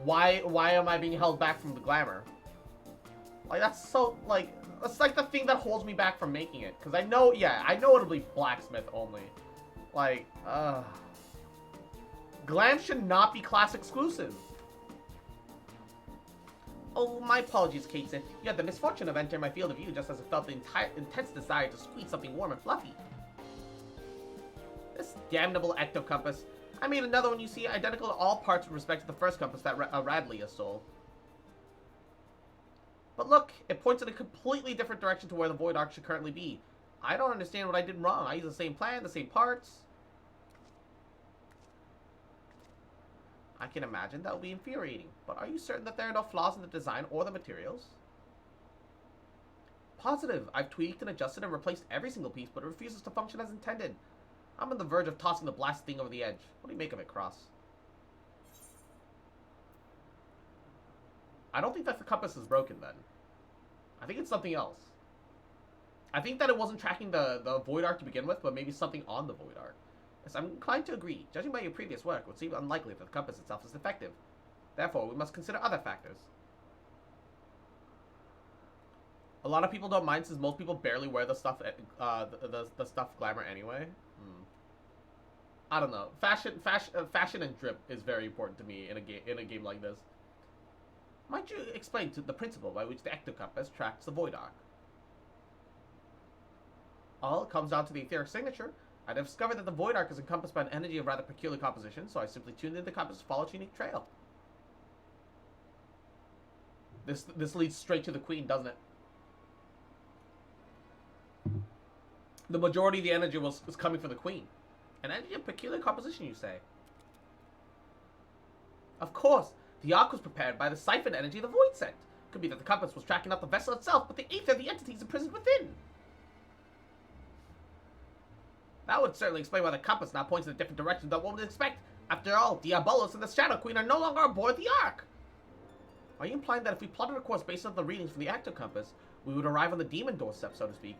Why am I being held back from the glamour? Like, that's so, like, that's like the thing that holds me back from making it. Because I know, yeah, I know it'll be blacksmith only. Like, glam should not be class exclusive. Oh, my apologies, Kateson. You had the misfortune of entering my field of view just as I felt the intense desire to squeeze something warm and fluffy. This damnable ecto compass. I made another one, you see, identical to all parts with respect to the first compass that Radley stole. But look, it points in a completely different direction to where the Void Ark should currently be. I don't understand what I did wrong. I used the same plan, the same parts. I can imagine that would be infuriating, but are you certain that there are no flaws in the design or the materials? Positive. I've tweaked and adjusted and replaced every single piece, but it refuses to function as intended. I'm on the verge of tossing the blast thing over the edge. What do you make of it, Cross? I don't think that the compass is broken, then. I think it's something else. I think that it wasn't tracking the Void Ark to begin with, but maybe something on the Void Ark. Yes, I'm inclined to agree. Judging by your previous work, it would seem unlikely that the compass itself is defective. Therefore, we must consider other factors. A lot of people don't mind since most people barely wear the stuff, the stuff glamour anyway. I don't know. Fashion and drip is very important to me in a game like this. Might you explain the principle by which the ecto compass tracks the Void Ark? All comes down to the etheric signature. I discovered that the Void Ark is encompassed by an energy of rather peculiar composition, so I simply tuned in the compass to follow its unique trail. This leads straight to the Queen, doesn't it? The majority of the energy was coming from the Queen. An energy of peculiar composition, you say? Of course, the Ark was prepared by the siphoned energy of the Void Sect. Could be that the compass was tracking not the vessel itself, but the ether of the entities imprisoned within. That would certainly explain why the compass now points in a different direction than one would expect. After all, Diabolos and the Shadow Queen are no longer aboard the Ark. Are you implying that if we plotted a course based on the readings from the ecto compass, we would arrive on the demon doorstep, so to speak?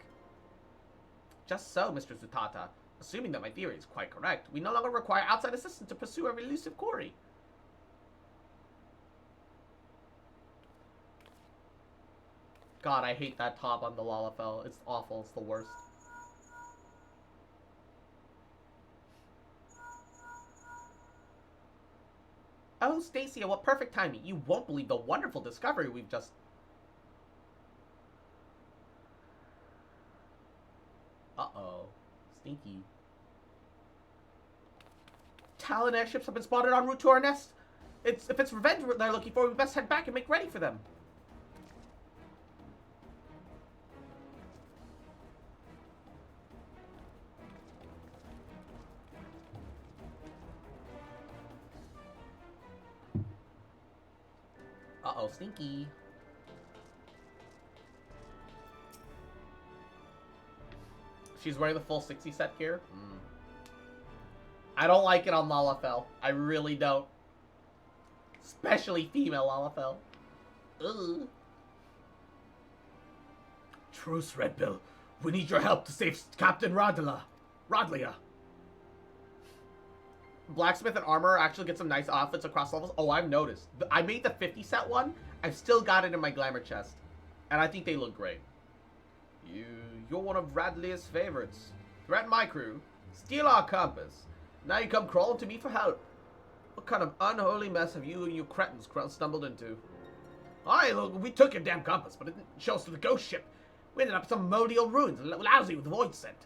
Just so, Mr. Sutata. Assuming that my theory is quite correct, we no longer require outside assistance to pursue our elusive quarry. God, I hate that top on the Lalafell. It's awful. It's the worst. Oh, Stacia, what perfect timing. You won't believe the wonderful discovery we've just... Uh-oh. Stinky. Talon airships have been spotted en route to our nest. If it's revenge they're looking for, we best head back and make ready for them. Uh-oh, stinky. She's wearing the full 60 set gear. I don't like it on Lalafell. I really don't. Especially female Lalafell. Ugh. Truce, Red Bill. We need your help to save Captain Rodlia. Blacksmith and Armor actually get some nice outfits across levels. Oh, I've noticed. I made the 50 set one. I've still got it in my glamour chest. And I think they look great. You're one of Radlia's favorites. Threaten my crew. Steal our compass. Now you come crawling to me for help. What kind of unholy mess have you and your cretins stumbled into? Aye, look, we took your damn compass, but it didn't show us to the ghost ship. We ended up in some moldy old ruins, lousy with the void scent.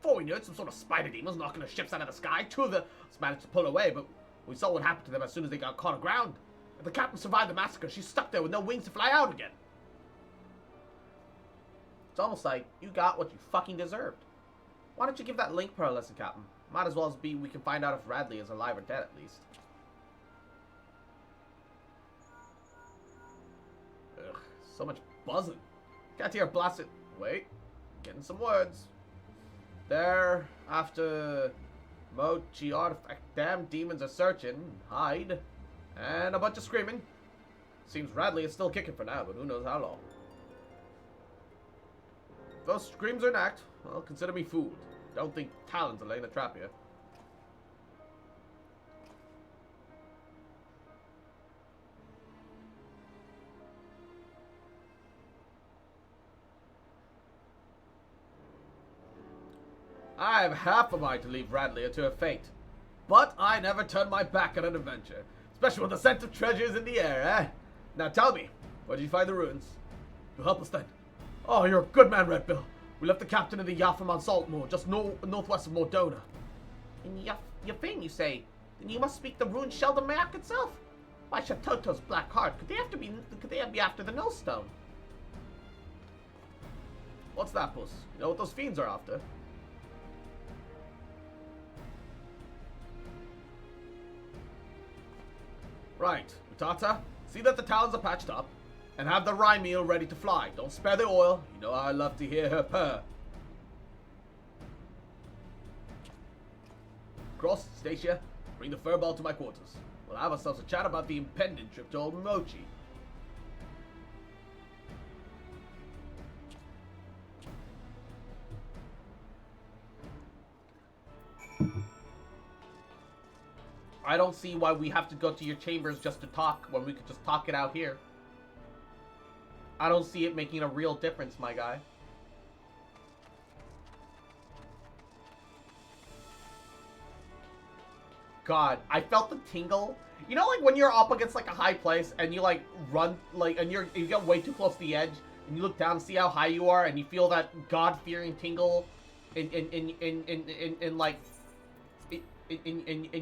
Before we knew it, some sort of spider demons knocking the ships out of the sky. Two of us managed to pull away, but we saw what happened to them as soon as they got caught aground. If the captain survived the massacre, she's stuck there with no wings to fly out again. It's almost like you got what you fucking deserved. Why don't you give that link pearl a lesson, Captain? Might as well as be we can find out if Radley is alive or dead, at least. Ugh, so much buzzing. Can't hear a blasted... Wait, getting some words. There, after Mochi artifact, damn demons are searching, hide, and a bunch of screaming. Seems Radley is still kicking for now, but who knows how long. If those screams are an act, well, consider me fooled. Don't think Talons are laying a trap here. I have half a mind to leave Radlia to her fate. But I never turn my back on an adventure. Especially when the scent of treasure is in the air, eh? Now tell me, where did you find the ruins? You'll help us then. Oh, you're a good man, Red Bill. We left the captain in the Yafaman Saltmoor, just northwest of Mordona. In Yafin, you say? Then you must speak the ruined Sheldon Mayak itself. Why, Shatoto's black heart, could they be after the Nullstone? What's that, puss? You know what those fiends are after? Right, Utata, see that the Talons are patched up, and have the rye meal ready to fly. Don't spare the oil. You know I love to hear her purr. Cross, Stacia, bring the furball to my quarters. We'll have ourselves a chat about the impending trip to old Mochi. I don't see why we have to go to your chambers just to talk when we could just talk it out here. I don't see it making a real difference, my guy. God, I felt the tingle. You know, like when you're up against like a high place and you like run like and you get way too close to the edge and you look down and see how high you are and you feel that God-fearing tingle in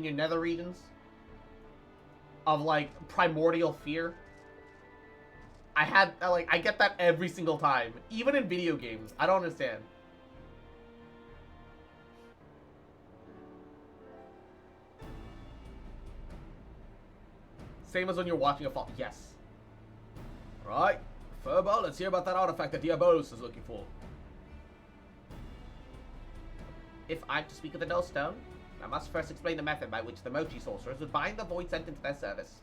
your nether regions of like primordial fear. I get that every single time, even in video games. I don't understand. Same as when you're watching a fall. Yes. Right, Furball, let's hear about that artifact that Diabolus is looking for. If I'm to speak of the Nullstone, I must first explain the method by which the Mochi sorcerers would bind the Void Scent into their service.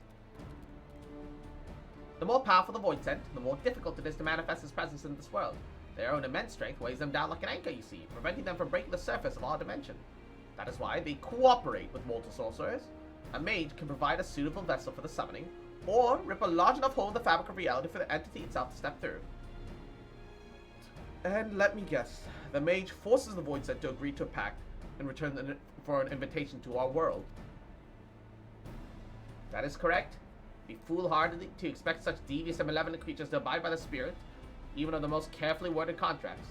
The more powerful the Void Scent, the more difficult it is to manifest its presence in this world. Their own immense strength weighs them down like an anchor, you see, preventing them from breaking the surface of our dimension. That is why they cooperate with mortal sorcerers. A mage can provide a suitable vessel for the summoning, or rip a large enough hole in the fabric of reality for the entity itself to step through. And let me guess, the mage forces the Void Scent to agree to a pact in return for an invitation to our world. That is correct. Be foolhardy to expect such devious and malevolent creatures to abide by the spirit, even of the most carefully worded contracts.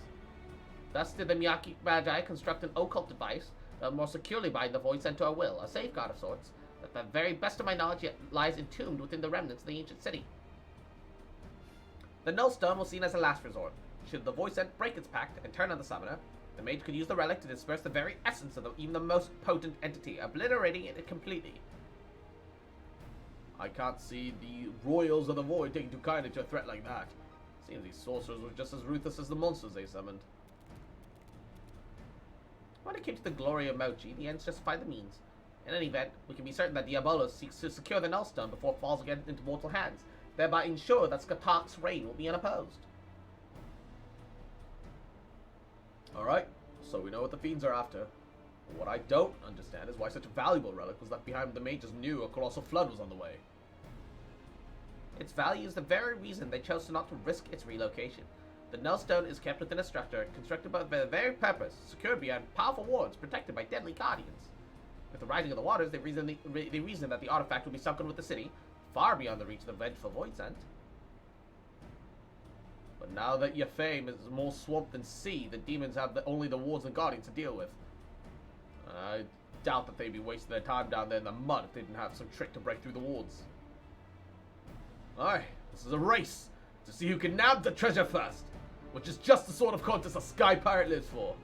Thus did the Miyaki Magi construct an occult device that would more securely bind the Void Scent to our will, a safeguard of sorts, that the very best of my knowledge yet lies entombed within the remnants of the ancient city. The Null Stone was seen as a last resort. Should the Void Scent break its pact and turn on the summoner, the mage could use the relic to disperse the very essence of even the most potent entity, obliterating it completely. I can't see the Royals of the Void taking too kindly to a threat like that. Seems these sorcerers were just as ruthless as the monsters they summoned. When it came to the glory of Mochi, the ends justified the means. In any event, we can be certain that Diabolos seeks to secure the Nullstone before it falls again into mortal hands, thereby ensure that Skatak's reign will be unopposed. Alright, so we know what the fiends are after. But what I don't understand is why such a valuable relic was left behind when the mages knew a colossal flood was on the way. Its value is the very reason they chose not to risk its relocation. The Nullstone is kept within a structure constructed by the very purpose, secured behind powerful wards, protected by deadly guardians. With the rising of the waters, they reason that the artifact will be sunken with the city, far beyond the reach of the vengeful Void Scent. But now that your fame is more swamp than sea, the demons have only the wards and guardians to deal with. I doubt that they'd be wasting their time down there in the mud if they didn't have some trick to break through the wards. Aye, this is a race to see who can nab the treasure first, which is just the sort of contest a sky pirate lives for.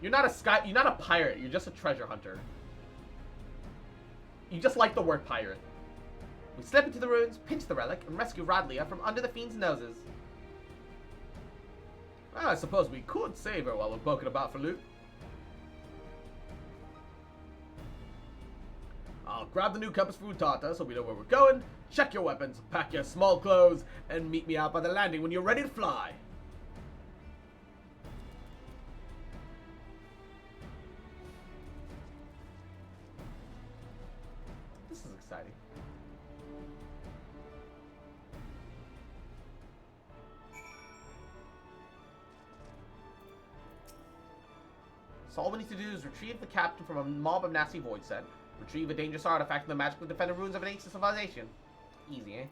You're not a pirate, you're just a treasure hunter. You just like the word pirate. We slip into the ruins, pinch the relic, and rescue Radlia from under the fiend's noses. Well, I suppose we could save her while we're poking about for loot. I'll grab the new compass for Utata so we know where we're going, check your weapons, pack your small clothes, and meet me out by the landing when you're ready to fly. This is exciting. So all we need to do is retrieve the captain from a mob of nasty Void Scent, retrieve a dangerous artifact from the magically defended ruins of an ancient civilization. Easy, eh?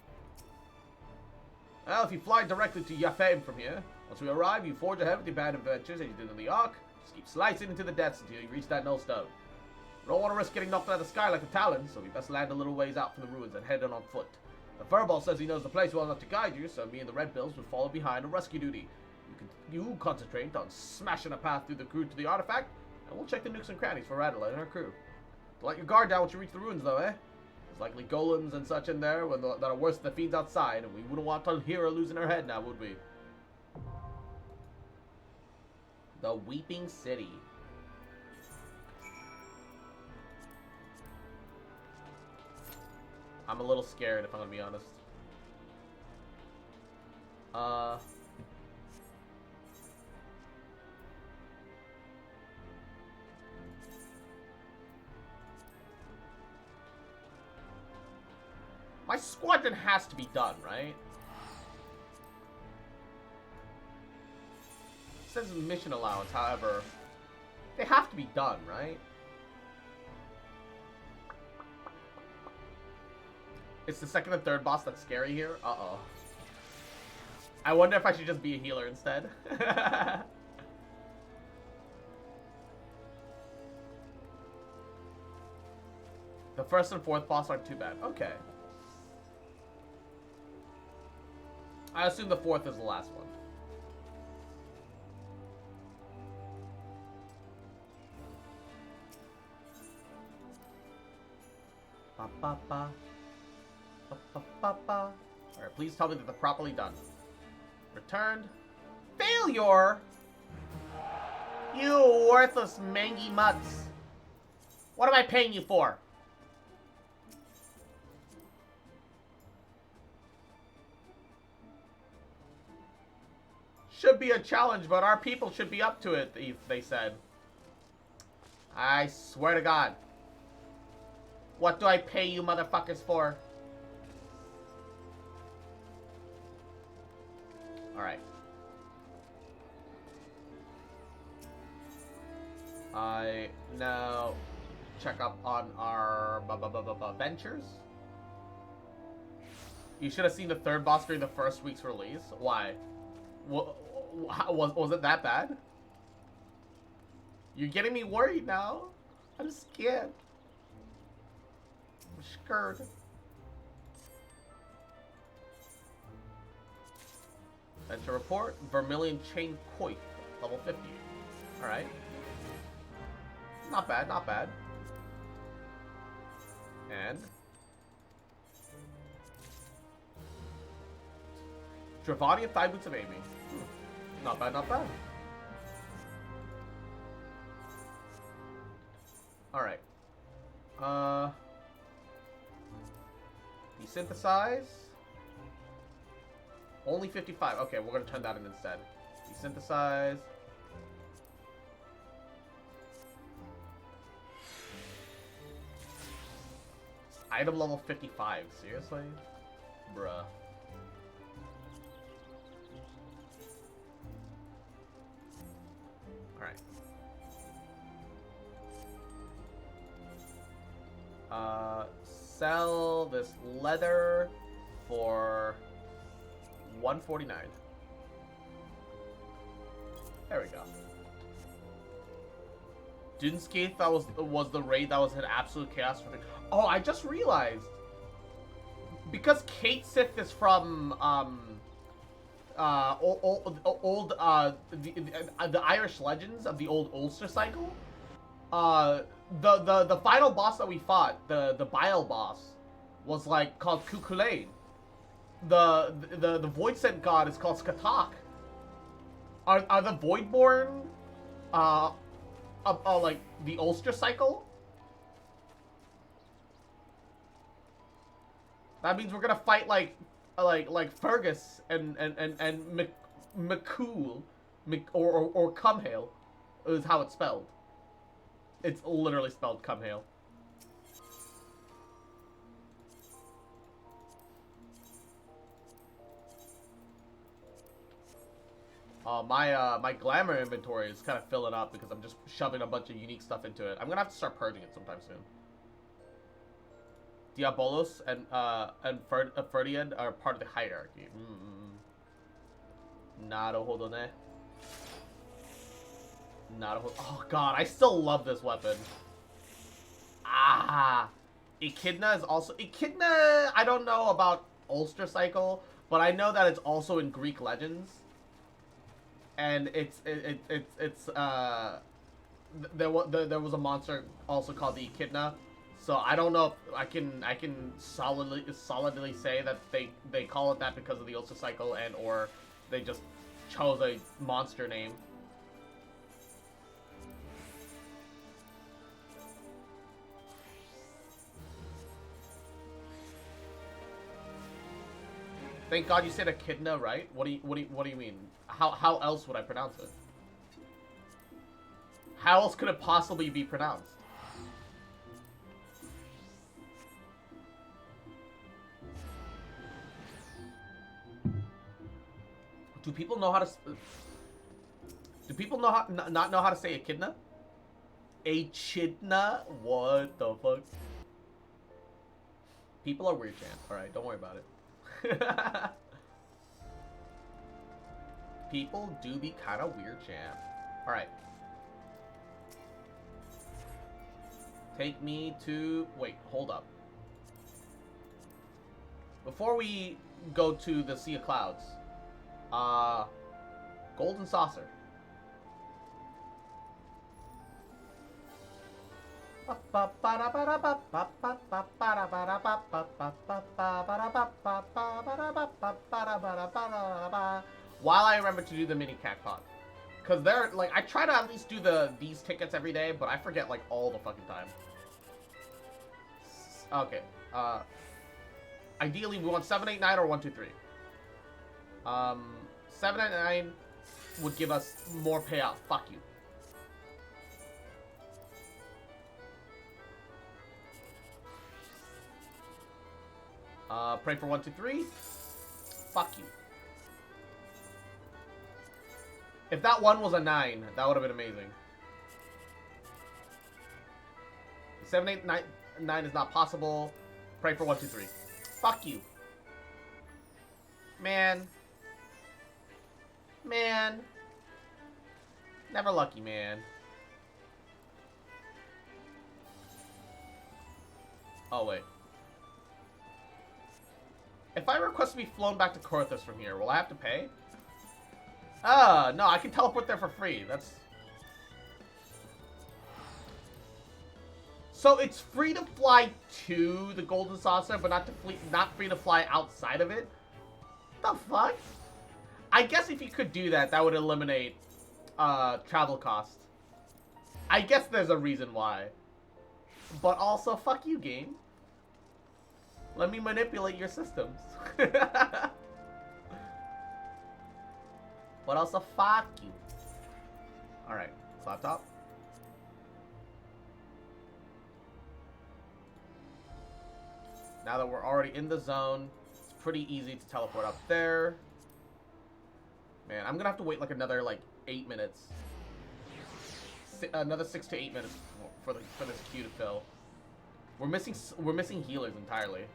Well, if you fly directly to Yafem from here, once we arrive, you forge ahead with your bad adventures as you did in the Ark. Just keep slicing into the depths until you reach that Null Stone. We don't want to risk getting knocked out of the sky like a Talon, so we best land a little ways out from the ruins and head on foot. The Furball says he knows the place well enough to guide you, so me and the Red Bills will follow behind on rescue duty. You concentrate on smashing a path through the crew to the artifact, and we'll check the nooks and crannies for Radila and her crew. Don't let your guard down once you reach the ruins, though, eh? There's likely golems and such in there that are worse than the fiends outside, and we wouldn't want to hear her losing her head now, would we? The Weeping City. I'm a little scared, if I'm gonna be honest. My squadron has to be done, right? It says mission allowance, however, they have to be done, right? It's the second and third boss that's scary here. Uh-oh. I wonder if I should just be a healer instead. The first and fourth boss aren't too bad. Okay. I assume the fourth is the last one. Ba ba ba. Ba ba ba ba. Alright, please tell me that they're properly done. Returned. Failure! You worthless mangy mutts. What am I paying you for? Should be a challenge, but our people should be up to it, they said. I swear to God. What do I pay you motherfuckers for? Alright. I now check up on our ventures. You should have seen the third boss during the first week's release. Why? Was it that bad? You're getting me worried now. I'm scared. scared. Venture report. Vermilion chain coif. Level 50. Alright. Not bad, not bad. And Dravani and Thigh Boots of Amy. Not bad, not bad. Alright. Desynthesize. Only 55. Okay, we're gonna turn that in instead. Desynthesize. Item level 55. Seriously? Bruh. Alright. Sell this leather for 149. There we go. Dunscape, that was the raid that was an absolute chaos for me. Oh, I just realized. Because Kate Sith is from the Irish legends of the old Ulster cycle. The final boss that we fought, the Bile boss, was like called Cuchulainn. The Void Sent God is called Skatak. Are the Voidborn like the Ulster cycle? That means we're gonna fight like Fergus and McCool, or Cumhale is how it's spelled. It's literally spelled Cumhale. My glamour inventory is kind of filling up because I'm just shoving a bunch of unique stuff into it. I'm gonna have to start purging it sometime soon. Diabolos and Ferdian are part of the hierarchy. Naruhodo. Oh god, I still love this weapon. Echidna is also... Echidna, I don't know about Ulster Cycle, but I know that it's also in Greek legends. And there was a monster also called the Echidna. So I don't know if I can solidly say that they call it that because of the Ulster Cycle and or they just chose a monster name. Thank God you said Echidna, right? What do you mean? How else would I pronounce it? How else could it possibly be pronounced? Do people know how to? Do people know how not know how to say Echidna? Echidna? What the fuck? People are weird, champ. All right, don't worry about it. People do be kind of weird, champ. All right. Take me to... Wait, hold up. Before we go to the Sea of Clouds, Golden Saucer. While I remember to do the mini cacpot. Because they're, like, I try to at least do these tickets every day, but I forget, like, all the fucking time. Okay. Ideally, we want 789 or 123. 799 would give us more payout. Fuck you. Pray for 123. Fuck you. If that one was a 9, that would have been amazing. 789 is not possible. Pray for 123. Fuck you. Man. Man. Never lucky, man. Oh, wait. If I request to be flown back to Korthus from here, will I have to pay? Ah, no, I can teleport there for free. That's... So it's free to fly to the Golden Saucer, but not free to fly outside of it? The fuck? I guess if you could do that, that would eliminate travel cost. I guess there's a reason why. But also, fuck you, game. Let me manipulate your systems. But also, fuck you. Alright, slap top. Now that we're already in the zone, it's pretty easy to teleport up there. Man, I'm gonna have to wait like another 8 minutes. Another 6 to 8 minutes for this queue to fill. We're missing healers entirely.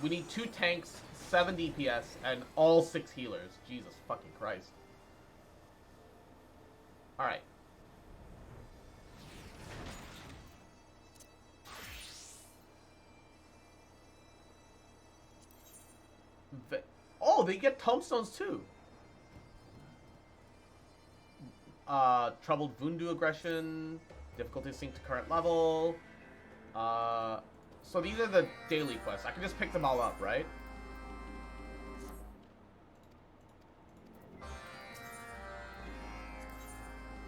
We need 2 tanks, 7 DPS, and all 6 healers. Jesus fucking Christ. Alright. Oh, they get tombstones too. Troubled Vundu aggression, difficulty sync to current level. So these are the daily quests. I can just pick them all up, right?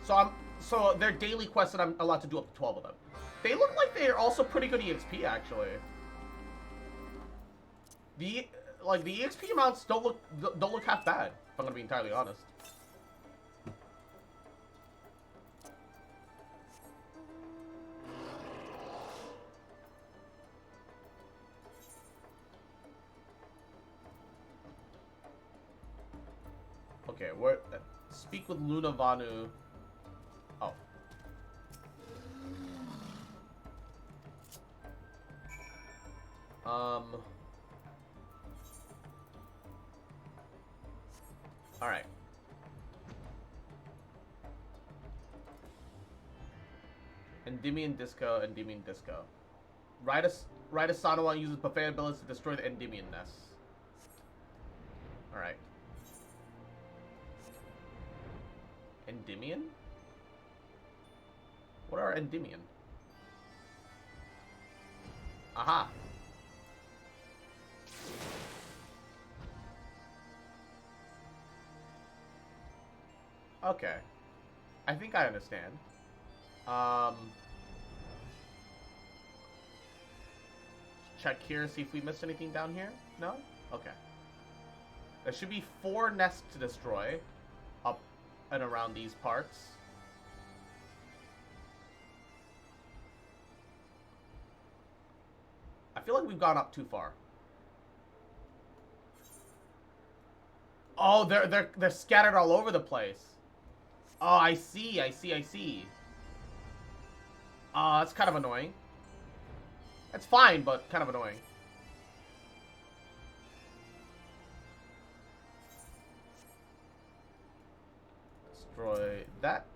So they're daily quests, and I'm allowed to do up to 12 of them. They look like they're also pretty good EXP, actually. The EXP amounts don't look half bad, if I'm gonna be entirely honest. Okay, we're speak with Luna Vanu. Oh. All right. Endymion Disco, Endymion Disco. Ride a Sanawan uses buffet abilities to destroy the Endymion nests. All right. Endymion? What are Endymion? Aha. Okay. I think I understand. Check here, see if we missed anything down here? No? Okay. There should be 4 nests to destroy up and around these parts. I feel like we've gone up too far. Oh, they're scattered all over the place. Oh, I see. That's kind of annoying. It's fine, but kind of annoying. Destroy that.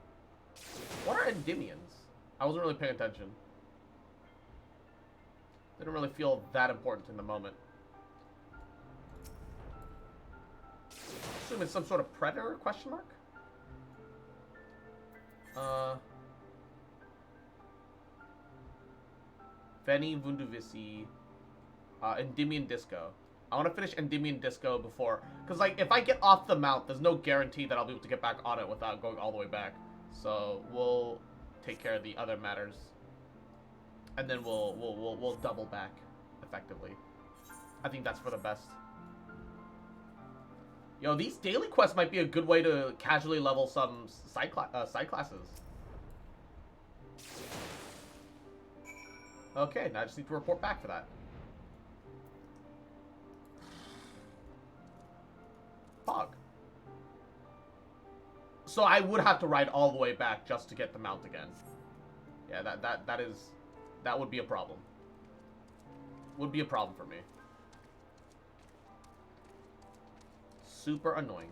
What are Endymions? I wasn't really paying attention. Didn't really feel that important in the moment. Assume it's some sort of predator? Question mark? Veni Vunduvisi, Endymion Disco. I want to finish Endymion Disco before, because if I get off the mount, there's no guarantee that I'll be able to get back on it without going all the way back. So we'll take care of the other matters, and then we'll double back effectively. I think that's for the best. Yo, these daily quests might be a good way to casually level some side classes. Okay, now I just need to report back for that. Fog. So I would have to ride all the way back just to get the mount again. Yeah, that would be a problem. Would be a problem for me. Super annoying.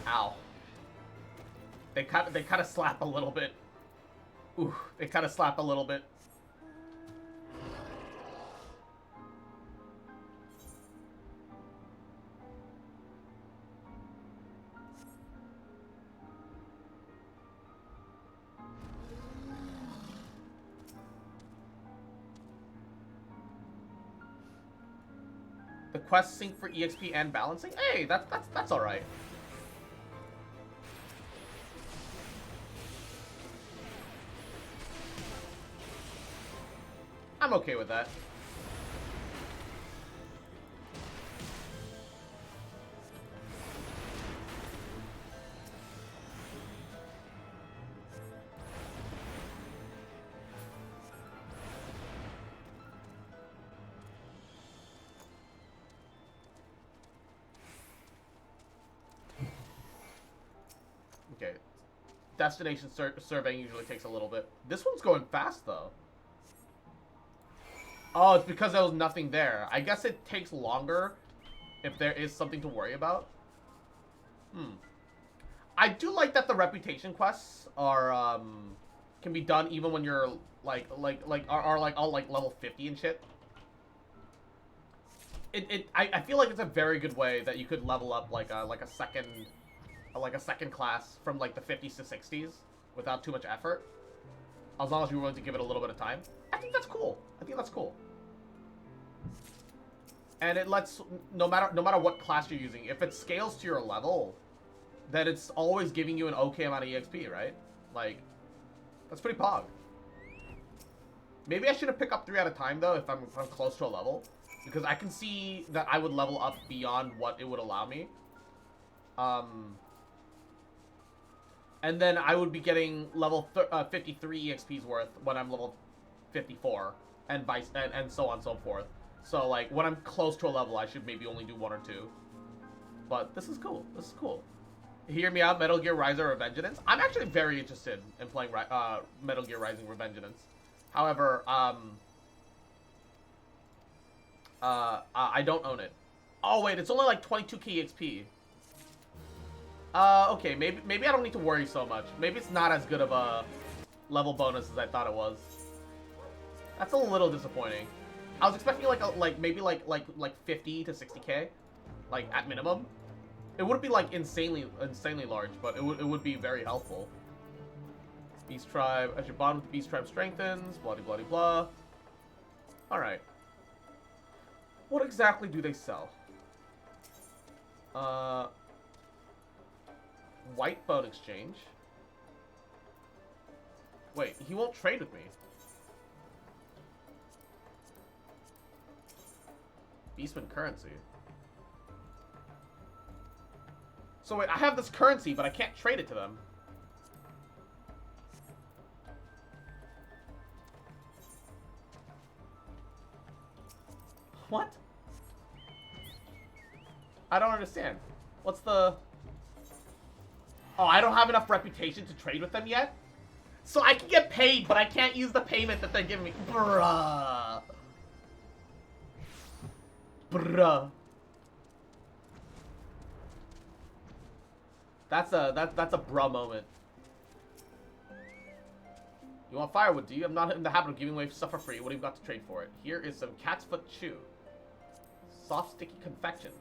Ow. They kind of slap a little bit. Ooh, they kind of slap a little bit. The quest sync for EXP and balancing? Hey, that's all right. I'm okay with that. Okay. Destination surveying usually takes a little bit. This one's going fast, though. Oh, it's because there was nothing there. I guess it takes longer if there is something to worry about. I do like that the reputation quests are, can be done even when you're, are like, all, like, level 50 and shit. I feel like it's a very good way that you could level up, like a second class from, like, the 50s to 60s without too much effort. As long as you're willing to give it a little bit of time. I think that's cool. I think that's cool. And it lets, no matter what class you're using, if it scales to your level, then it's always giving you an okay amount of EXP, right? Like, that's pretty pog. Maybe I shouldn't pick up 3 at a time, though, if I'm close to a level. Because I can see that I would level up beyond what it would allow me. And then I would be getting level 53 EXP's worth when I'm level 54, and so on and so forth. So, like, when I'm close to a level, I should maybe only do 1 or 2. But this is cool. This is cool. Hear me out, Metal Gear Rising Revengeance. I'm actually very interested in playing Metal Gear Rising Revengeance. However, I don't own it. Oh, wait, it's only like 22k EXP. Okay, maybe I don't need to worry so much. Maybe it's not as good of a level bonus as I thought it was. That's a little disappointing. I was expecting maybe 50 to 60k, like at minimum. It wouldn't be like insanely large, but it would be very helpful. Beast Tribe, as your bond with the Beast Tribe strengthens, blah blah blah. All right. What exactly do they sell? White bone exchange. Wait, he won't trade with me. Beastman currency. So wait, I have this currency, but I can't trade it to them. What? I don't understand. What's the... Oh, I don't have enough reputation to trade with them yet? So I can get paid, but I can't use the payment that they're giving me. Bruh. Bruh. That's a bruh moment. You want firewood, do you? I'm not in the habit of giving away stuff for free. What have you got to trade for it? Here is some cat's foot chew. Soft, sticky confection.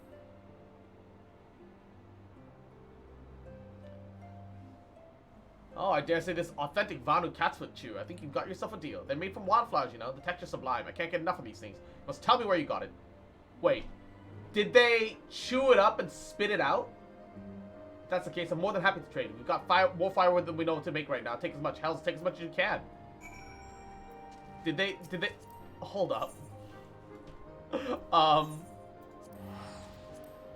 Oh, I dare say this authentic Vanu cat's foot chew. I think you've got yourself a deal. They're made from wildflowers, you know. The texture's sublime. I can't get enough of these things. You must tell me where you got it. Wait. Did they chew it up and spit it out? If that's the case, I'm more than happy to trade. We've got more firewood than we know what to make right now. Take as much. Hells, take as much as you can. Did they... Hold up.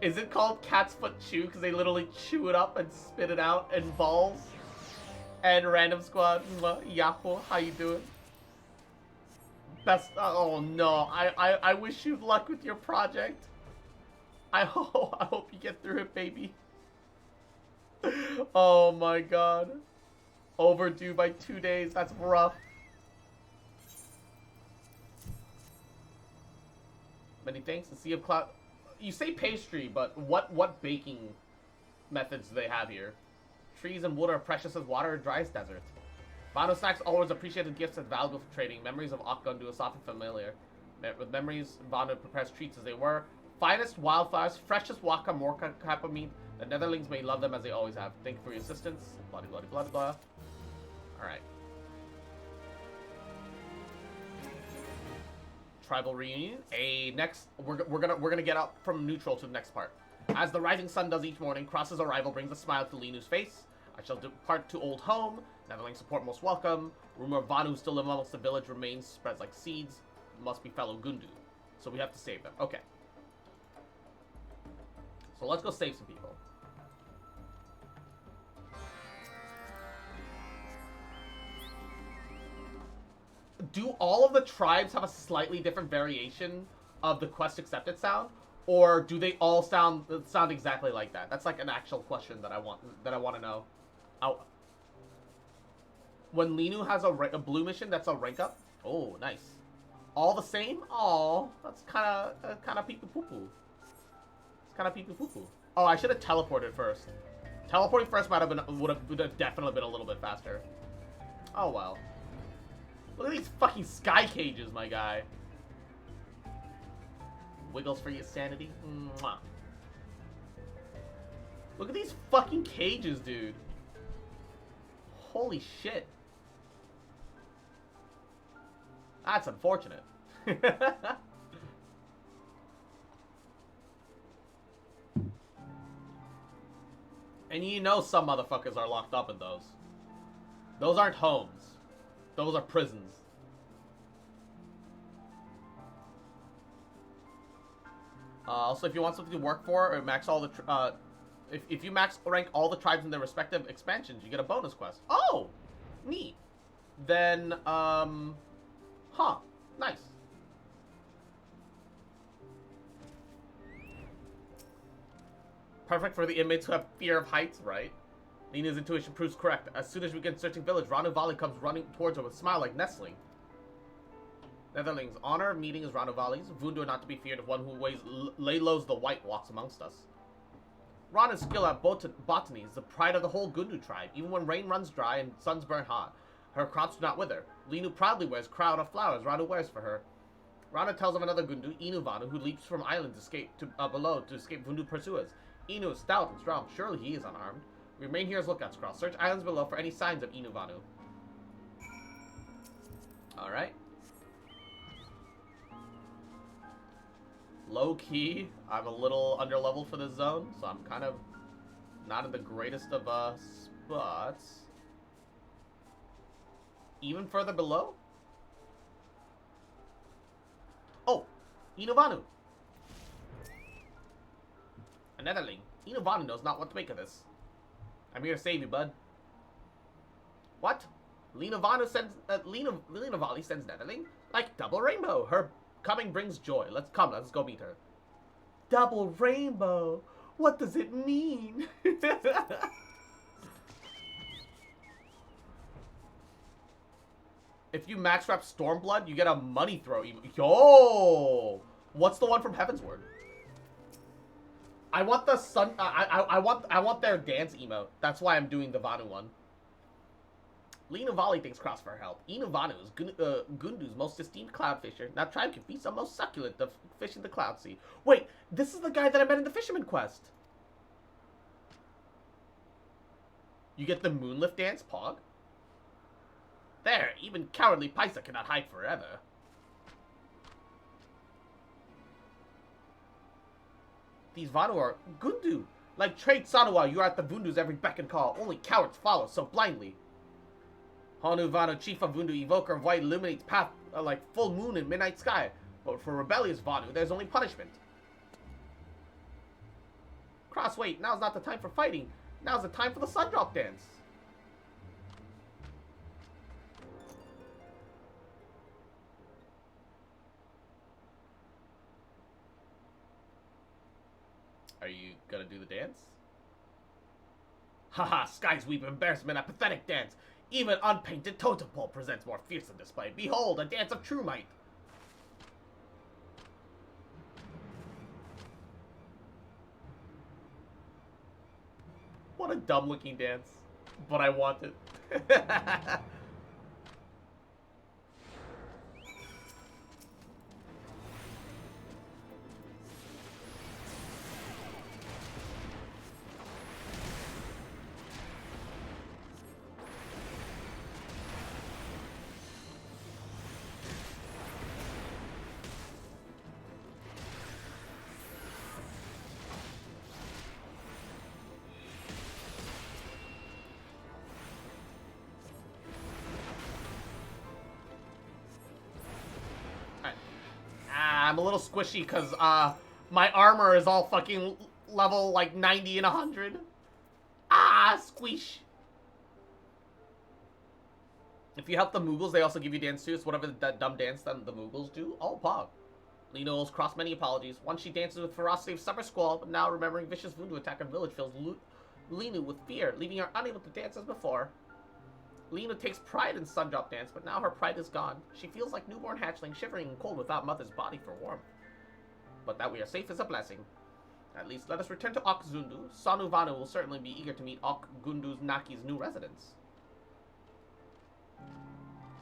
Is it called cat's foot chew because they literally chew it up and spit it out in balls? And Random Squad, Yahoo, how you doing? Best, oh no, I wish you luck with your project. I hope you get through it, baby. Oh my god. Overdue by 2 days, that's rough. Many thanks, the Sea of Cloud. You say pastry, but what baking methods do they have here? Trees and wood are precious as water in driest desert. Vanu snacks always appreciated gifts and valuable for trading. Memories of Akgundu is often familiar. With memories, Vanu prepares treats as they were. Finest wildflowers, freshest waka morka kappa meat. The Netherlings may love them as they always have. Thank you for your assistance. Blah blah blah blah. Alright. Tribal reunion. Next we're gonna get up from neutral to the next part. As the rising sun does each morning, Cross's arrival brings a smile to Linu's face. I shall depart to old home. Netherling support most welcome. Rumor of Vanu still live amongst the village remains spreads like seeds. Must be fellow Gundu. So we have to save them. Okay. So let's go save some people. Do all of the tribes have a slightly different variation of the quest accepted sound? Or do they all sound exactly like that? That's like an actual question that I want to know. When Linu has a blue mission, that's a rank up. Oh, nice. All the same? Oh, that's kind of pee poo poo. It's kind of pee poo poo. Oh, I should have teleported first. Teleporting first would have definitely been a little bit faster. Oh well. Look at these fucking sky cages, my guy. Wiggles for your sanity. Mwah. Look at these fucking cages, dude. Holy shit. That's unfortunate. And you know some motherfuckers are locked up in those. Those aren't homes. Those are prisons. Also, if you want something to work for, or max all the... if you max rank all the tribes in their respective expansions, you get a bonus quest. Oh! Neat. Then, huh. Nice. Perfect for the inmates who have fear of heights, right? Nina's intuition proves correct. As soon as we get searching village, Ranu Vali comes running towards her with a smile like nestling. Netherlings, honor meeting is Ranu Vali's. Vundu not to be feared of one who lay lows the white walks amongst us. Ranu's skill at botany is the pride of the whole Gundu tribe. Even when rain runs dry and suns burn hot, her crops do not wither. Linu proudly wears crown of flowers Ranu wears for her. Ranu tells of another Gundu, Inu Vanu, who leaps from island to escape below to escape Vundu pursuers. Inu is stout and strong. Surely he is unarmed. We remain here as lookouts, Cross. Search islands below for any signs of Inu Vanu. Alright. Low key, I'm a little underleveled for this zone, so I'm kind of not in the greatest of spots. Even further below? Oh, Inu Vanu. A Netherling. Inu Vanu knows not what to make of this. I'm here to save you, bud. What? Lina Vanu sends Lina Vali sends Netherling? Like double rainbow. Her coming brings joy. Let's go meet her. Double rainbow? What does it mean? If you max rep Stormblood, you get a money throw. Yo! What's the one from Heavensward? I want the sun. I want their dance emote. That's why I'm doing the Vanu one. Lina Vali thanks Cross for her help. Inu Vanu is Gundu's most esteemed cloud fisher. Now tribe can feast on most succulent the fish in the cloud sea. Wait, this is the guy that I met in the fisherman quest. You get the Moonlift dance, Pog. There, even cowardly Paisa cannot hide forever. These Vanu are Gundu. Like Trade Sanawa, you are at the Vundu's every beck and call. Only cowards follow so blindly. Honu Vanu, chief of Vundu, evoker of white, illuminates path like full moon in midnight sky. But for rebellious Vanu, there's only punishment. Cross, wait, now's not the time for fighting. Now's the time for the sun drop dance. Are you gonna do the dance? Haha, skies weep embarrassment, a pathetic dance. Even unpainted totem pole presents more fearsome display. Behold, a dance of true might. What a dumb looking dance. But I want it. I'm a little squishy because my armor is all fucking level like 90 and 100. Squish. If you help the Moogles, they also give you dance too. It's whatever that dumb dance that the Moogles do. Oh, pog. Lena owes Cross many apologies. Once she dances with ferocity of Summer Squall, but now remembering vicious voodoo attack on village fills Lena with fear, leaving her unable to dance as before. Lena takes pride in Sundrop dance, but now her pride is gone. She feels like newborn hatchling, shivering and cold without mother's body for warmth. But that we are safe is a blessing. At least let us return to Okzundu. Sanu Vanu will certainly be eager to meet Okgundu's Naki's new residents.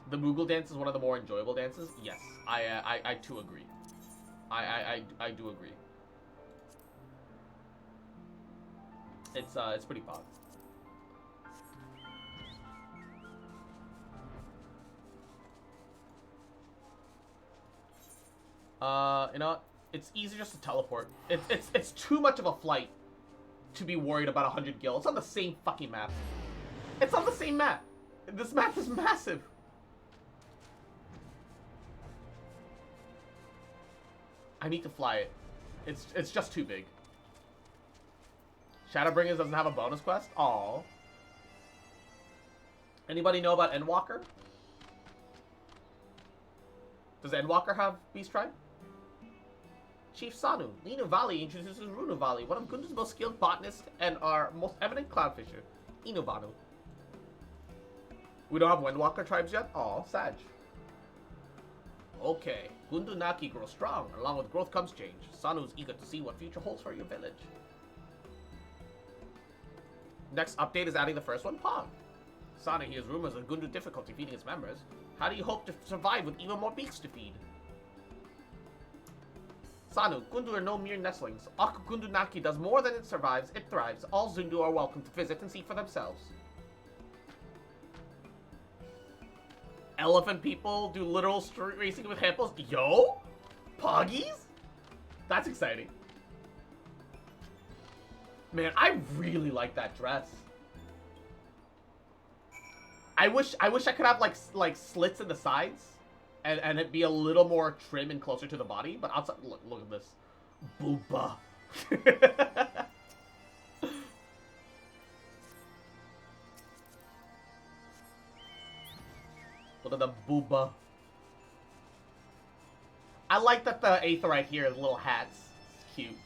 The Moogle dance is one of the more enjoyable dances. Yes, I too agree. I do agree. It's pretty fun. You know, it's easy just to teleport. It's too much of a flight to be worried about 100 gil. It's on the same fucking map. It's on the same map. This map is massive. I need to fly it. It's just too big. Shadowbringers doesn't have a bonus quest? Aww. Anybody know about Endwalker? Does Endwalker have Beast Tribe? Chief Sanu, Lina Valley introduces Runu Valley, one of Gundu's most skilled botanists and our most eminent cloudfisher, Inuvanu. We don't have Windwalker tribes yet? Aw, Sag. Okay, Gundu Naki grows strong. Along with growth comes change. Sanu is eager to see what future holds for your village. Next update is adding the first one, Pog. Sanu hears rumors of Gundu difficulty feeding its members. How do you hope to survive with even more beaks to feed? Sanu, Gundu are no mere nestlings. Ok Gundu Naki does more than it survives, it thrives. All Zundu are welcome to visit and see for themselves. Elephant people do literal street racing with hippos. Yo? Poggies? That's exciting. Man, I really like that dress. I wish I could have like slits in the sides and it be a little more trim and closer to the body, but outside look at this. Booba. Look at the booba. I like that the Aetheryte here has little hats. It's cute.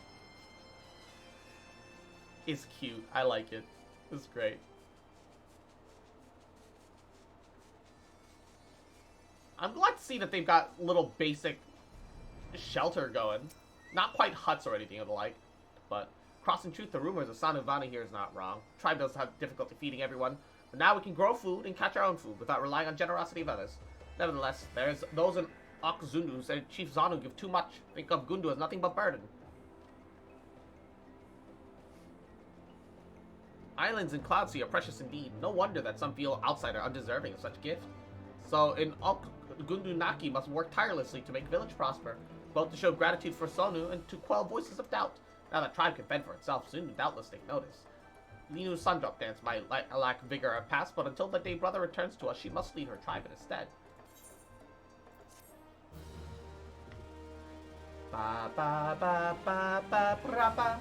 It's cute. I like it. It's great. I'm glad to see that they've got little basic shelter going. Not quite huts or anything of the like, but crossing truth, the rumors of Sanuvani here is not wrong. Tribe does have difficulty feeding everyone, but now we can grow food and catch our own food without relying on generosity of others. Nevertheless, there's those in Okzundu who say Chief Zanu give too much, think of Gundu as nothing but burden. Islands and cloud sea are precious indeed. No wonder that some feel outsider undeserving of such gift. So in Gundu Naki must work tirelessly to make village prosper, both to show gratitude for Sonu and to quell voices of doubt. Now that tribe can fend for itself, soon to doubtless take notice. Linu's Sundrop dance might lack vigor or past, but until the day brother returns to us, she must lead her tribe in his stead. Ba ba ba ba ba ba ba.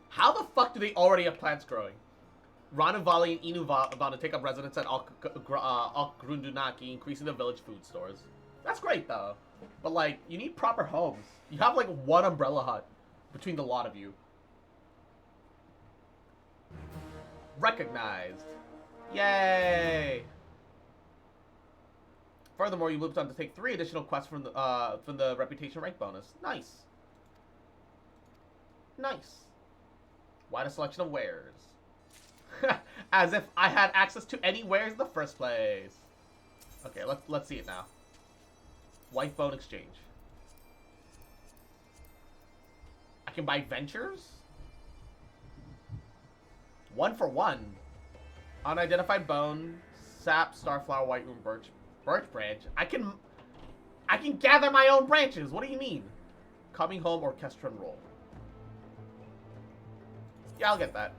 How the fuck do they already have plants growing? Ranavali and Inu about to take up residence at Okgrundunaki, increasing the village food stores. That's great though. But like, you need proper homes. You have like one umbrella hut between the lot of you. Recognized. Yay! Furthermore, you moved on to take 3 additional quests from the reputation rank bonus. Nice. Nice. Wide a selection of wares. As if I had access to any wares in the first place. Okay, let's see it now. White bone exchange. I can buy ventures? 1 for 1. Unidentified bone, sap, starflower, white room, birch branch. I can gather my own branches. What do you mean? Coming home, orchestron roll. Yeah, I'll get that.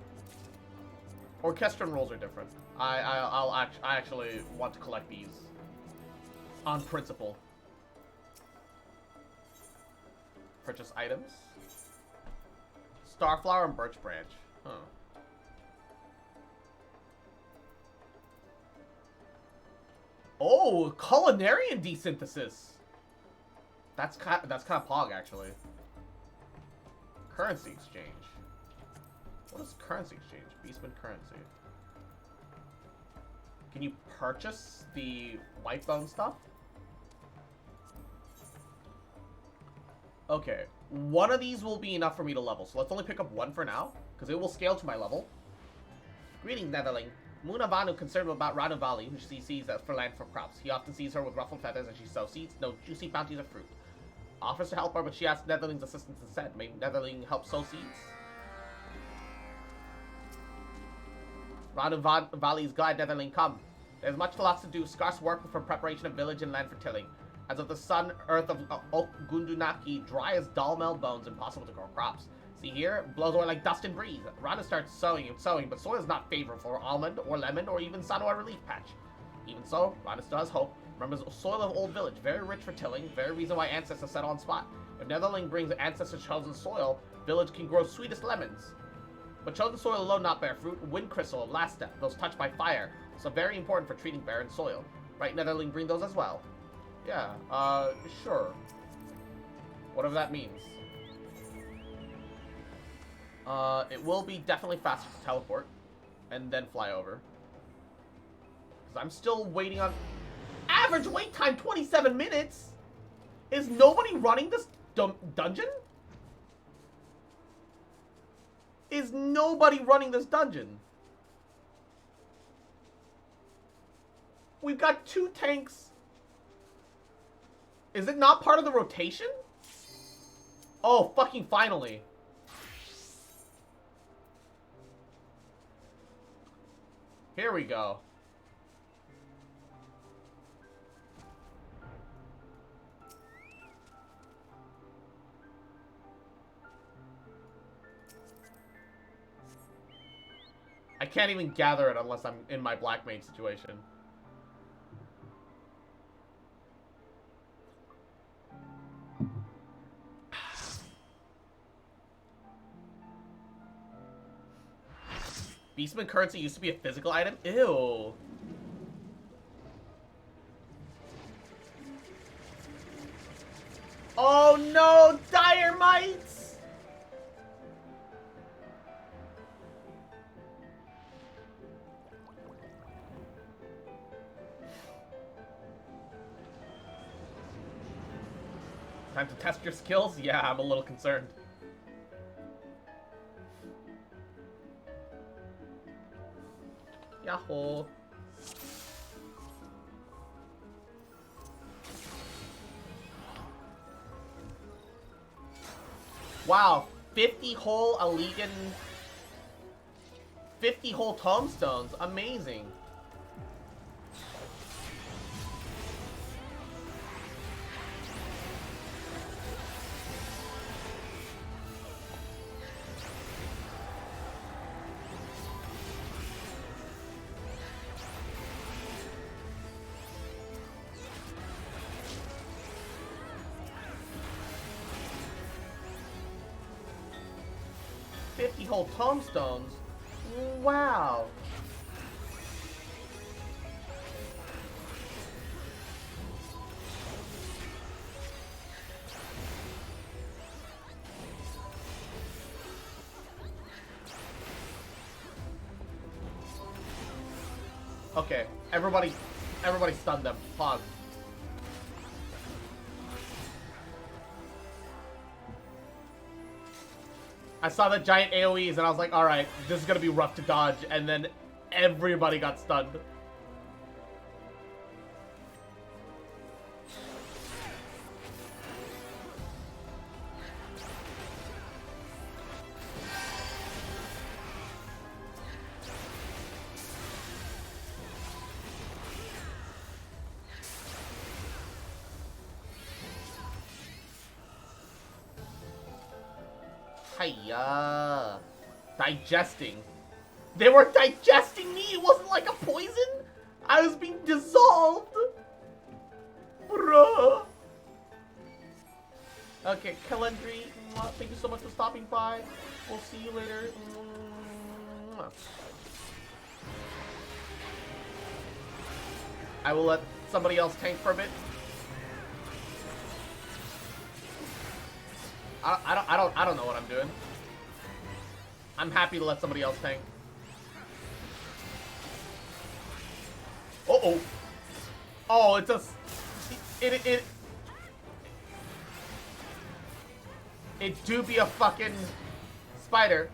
Orchestron rolls are different. I actually want to collect these on principle. Purchase items. Starflower and birch branch. Huh. Oh, culinarian desynthesis. That's kind of pog, actually. Currency exchange. What is currency exchange? Beastman currency. Can you purchase the white bone stuff? Okay, one of these will be enough for me to level, so let's only pick up 1 for now, because it will scale to my level. Greetings, Netherling. Munavanu concerned about Ranuvali, who she sees for land for crops. He often sees her with ruffled feathers as she sows seeds, no juicy bounties of fruit. Offers to help her, but she asks Netherling's assistance instead. May Netherling help sow seeds? Ranuvali's guide, Netherling, come. There's much lots to do, scarce work for preparation of village and land for tilling. As of the sun, earth of Oak Gundunaki, dry as dull-meld bones, impossible to grow crops. See here, blows away like dust and breeze. Rana starts sowing and sowing, but soil is not favorable for almond or lemon or even sun or a relief patch. Even so, Rana still has hope. Remembers soil of old village, very rich for tilling, very reason why ancestors settle on spot. If Netherling brings ancestors chosen soil, village can grow sweetest lemons. But chosen soil alone not bear fruit. Wind crystal, last step, those touched by fire. So very important for treating barren soil. Right, Netherling, bring those as well. Yeah, sure. Whatever that means. It will be definitely faster to teleport. And then fly over. Because I'm still waiting on... Average wait time, 27 minutes? Is nobody running this dungeon? Is nobody running this dungeon? We've got 2 tanks. Is it not part of the rotation? Oh, fucking finally. Here we go. I can't even gather it unless I'm in my black mage situation. Beastman currency used to be a physical item? Ew. Oh no, dire mites! Time to test your skills? Yeah, I'm a little concerned. Yahoo! Wow, 50 whole Allegan... 50 whole tombstones. Amazing. Whole tombstones. Wow. Okay, everybody stun them. Pause. I saw the giant AoEs and I was like, alright, this is gonna be rough to dodge, and then everybody got stunned. Hiya. Digesting. They were digesting me! It wasn't like a poison! I was being dissolved! Bruh! Okay, Calendry, thank you so much for stopping by. We'll see you later. I will let somebody else tank for a bit. I don't know what I'm doing. I'm happy to let somebody else tank. Uh-oh. Oh, it just... It do be a fucking spider.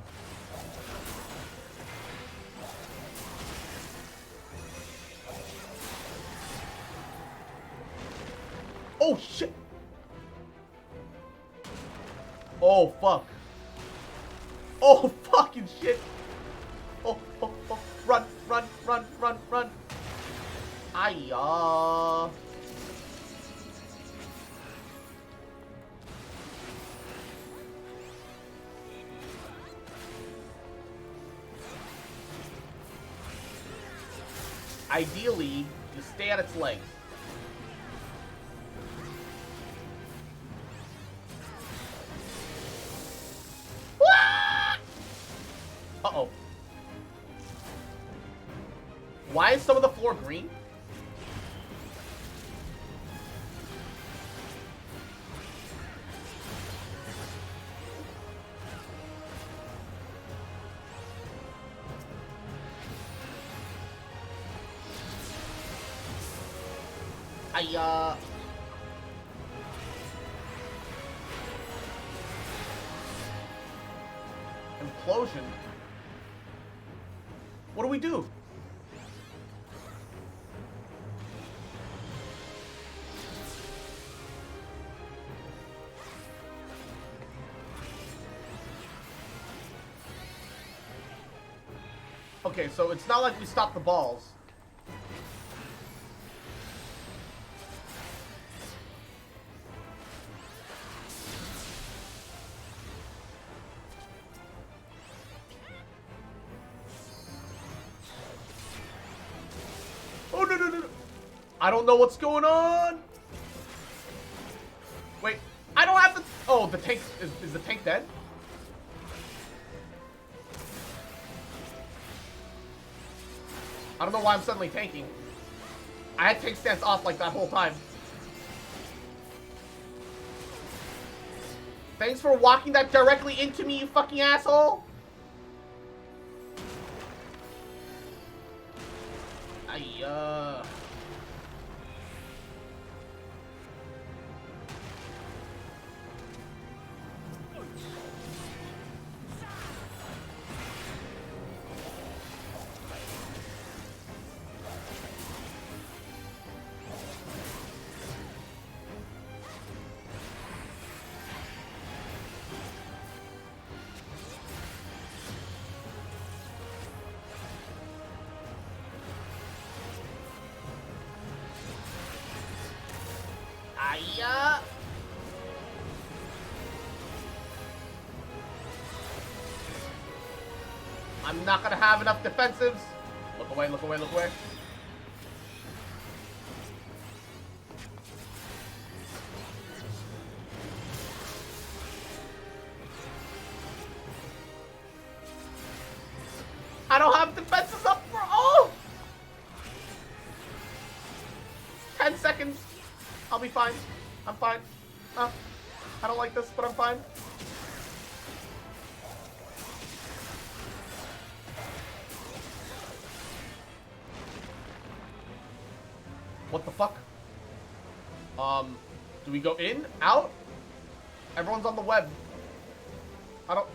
Oh, shit. Oh, fuck. Oh, fucking shit. Oh, oh, oh. Run, run, run, run, run. Ayah. Ideally, you stay at its legs. Uh-oh. Why is some of the floor green? Implosion? What do we do? Okay, so it's not like we stop the balls. Oh, no, no, no, no. I don't know what's going on. Wait, I don't have to... Oh, the tank... Is the tank dead? I don't know why I'm suddenly tanking. I had tank stance off like that whole time. Thanks for walking that directly into me, you fucking asshole. Ayah. Ayah. I'm not gonna have enough defensives. Look away, look away, look away. I don't have defenses up for all. 10 seconds. I'll be fine. I'm fine. I don't like this, but I'm fine. What the fuck? Do we go in? Out? Everyone's on the web. I don't...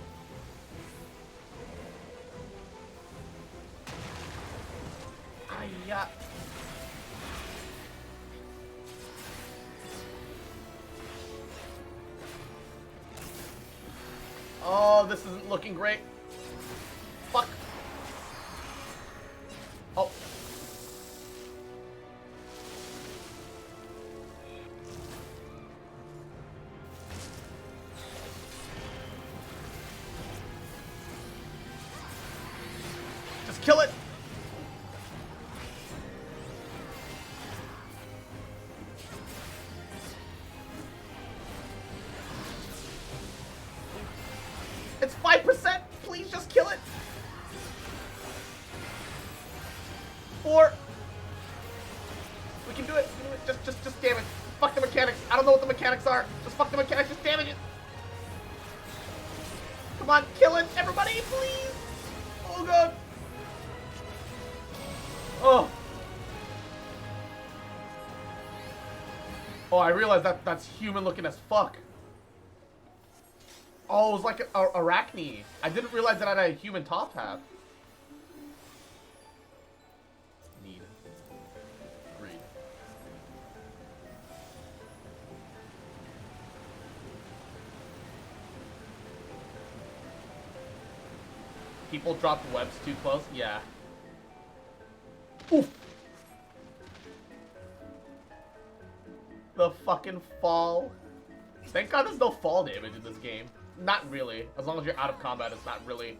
Yeah. Oh, this isn't looking great. Fuck. Oh. Just kill it. It's 5%. Please just kill it. 4. We can do it. We can do it. Just damage. Fuck the mechanics. I don't know what the mechanics are. Just fuck the mechanics. Just damage it. Come on, kill it, everybody, please. Oh god. Oh. Oh, I realized that's human looking as fuck. Oh, it was like a arachne. I didn't realize that I had a human top hat. Need. Greed. People dropped webs too close? Yeah. Oof. The fucking fall. Thank God there's no fall damage in this game. Not really. As long as you're out of combat, it's not really.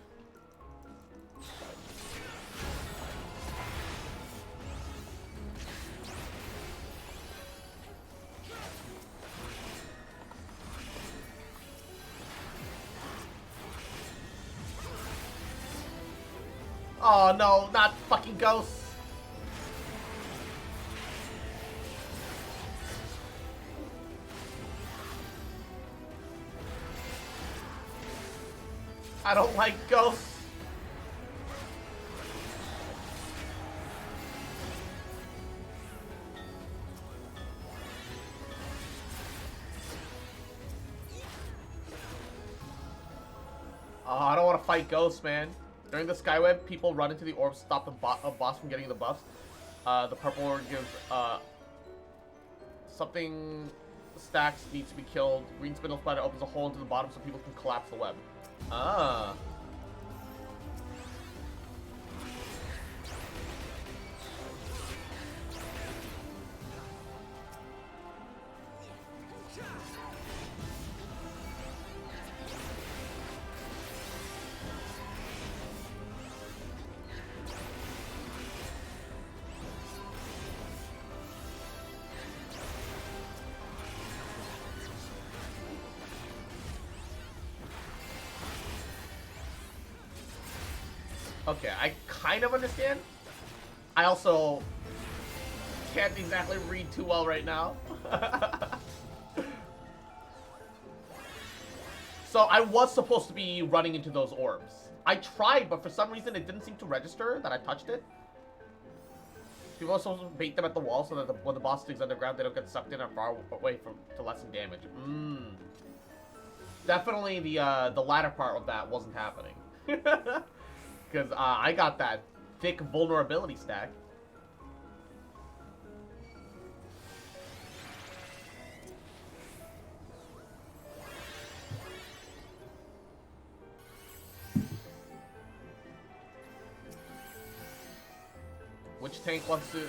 Oh no, not fucking ghosts. I don't like ghosts. Oh, I don't want to fight ghosts, man. During the Skyweb, people run into the orbs, stop the boss from getting the buffs. The purple orb gives something stacks needs to be killed. Green spindle spider opens a hole into the bottom so people can collapse the web. Ah. Okay, I kind of understand. I also can't exactly read too well right now. So I was supposed to be running into those orbs. I tried, but for some reason it didn't seem to register that I touched it. People are supposed to bait them at the wall so that when the boss digs underground, they don't get sucked in or far away to lessen damage. Definitely the latter part of that wasn't happening. Because I got that thick vulnerability stack. Which tank wants to...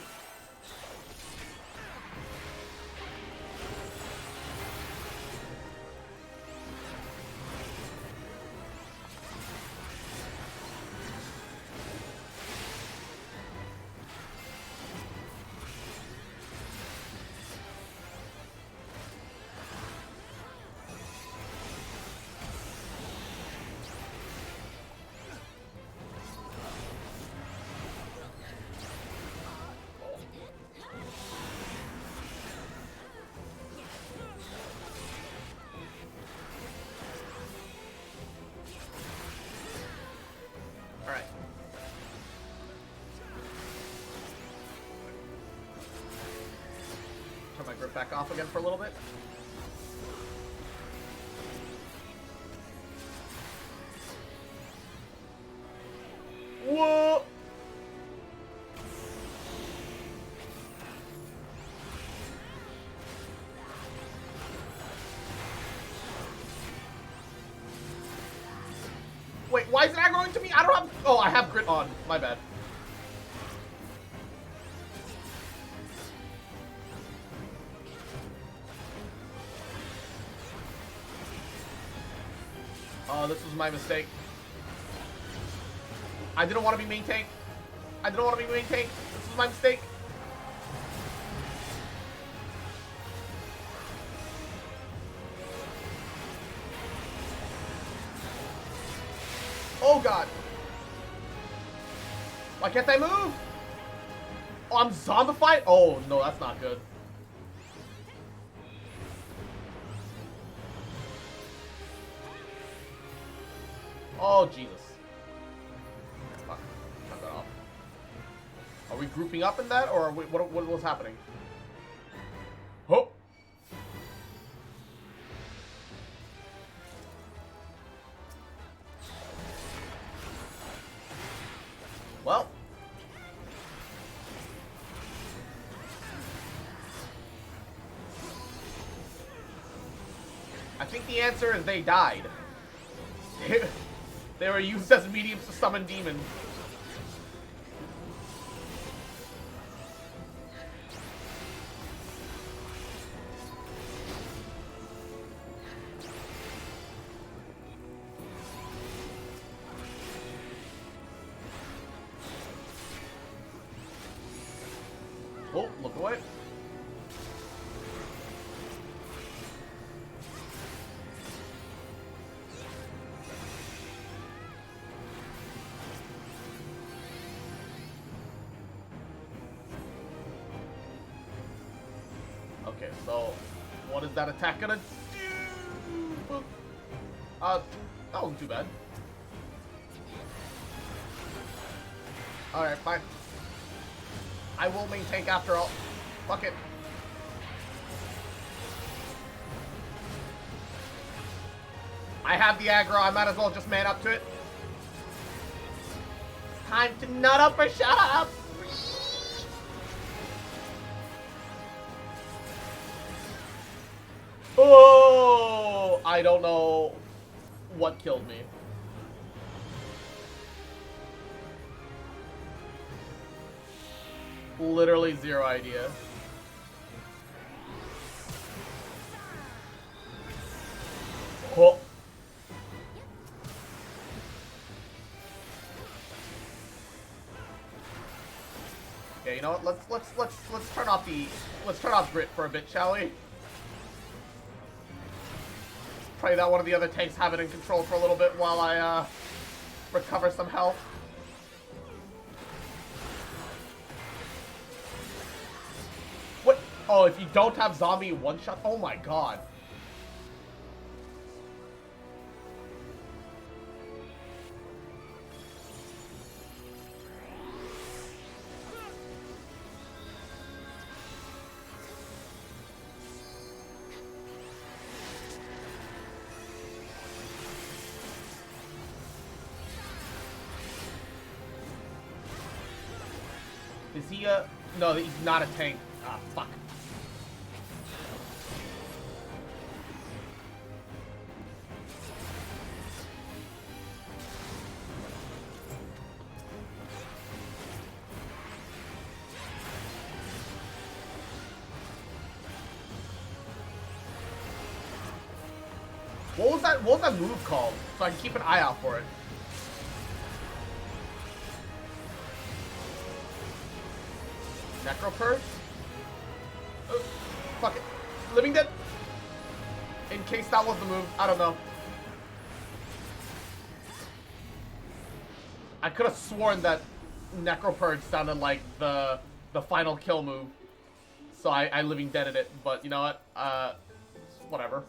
Alright. Turn my grip back off again for a little bit. Whoa! why is it aggroing to me? I don't have... Oh, I have grit on. My bad. Oh, this was my mistake. I didn't want to be main tank. I didn't want to be main tank. This was my mistake. Oh god. Why can't I move? Oh, I'm zombified? Oh, no, that's not good. Oh, Jesus. Fuck. Cut that off. Are we grouping up in that, or are we, what's happening? Oh! Well. I think the answer is they died. They were used as mediums to summon demons. Oh, look away. Okay, so what is that attack gonna do? That wasn't too bad. Alright, fine. I will main tank after all. Fuck it. I have the aggro, I might as well just man up to it. It's time to nut up or shut up! Oh, I don't know what killed me. Literally zero idea. Oh. Okay, you know what? Let's turn off grit for a bit, shall we? Pray that one of the other tanks have it in control for a little bit while I recover some health. What? Oh, if you don't have zombie one shot? Oh my god. Is he a... No, he's not a tank. Ah, fuck. What was that move called? So I can keep an eye out for it. Necropurge? Fuck it. Living Dead? In case that was the move. I don't know. I could have sworn that Necropurge sounded like the final kill move. So I Living Deaded it. But you know what? Whatever.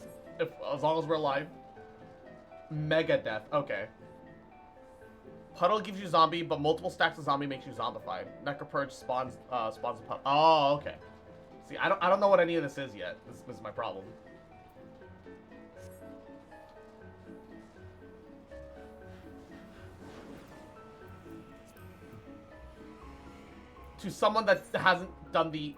As long as we're alive. Mega Death. Okay. Puddle gives you zombie, but multiple stacks of zombie makes you zombified. Necropurge spawns a puddle. Oh, okay. See, I don't know what any of this is yet. This is my problem. To someone that hasn't done the...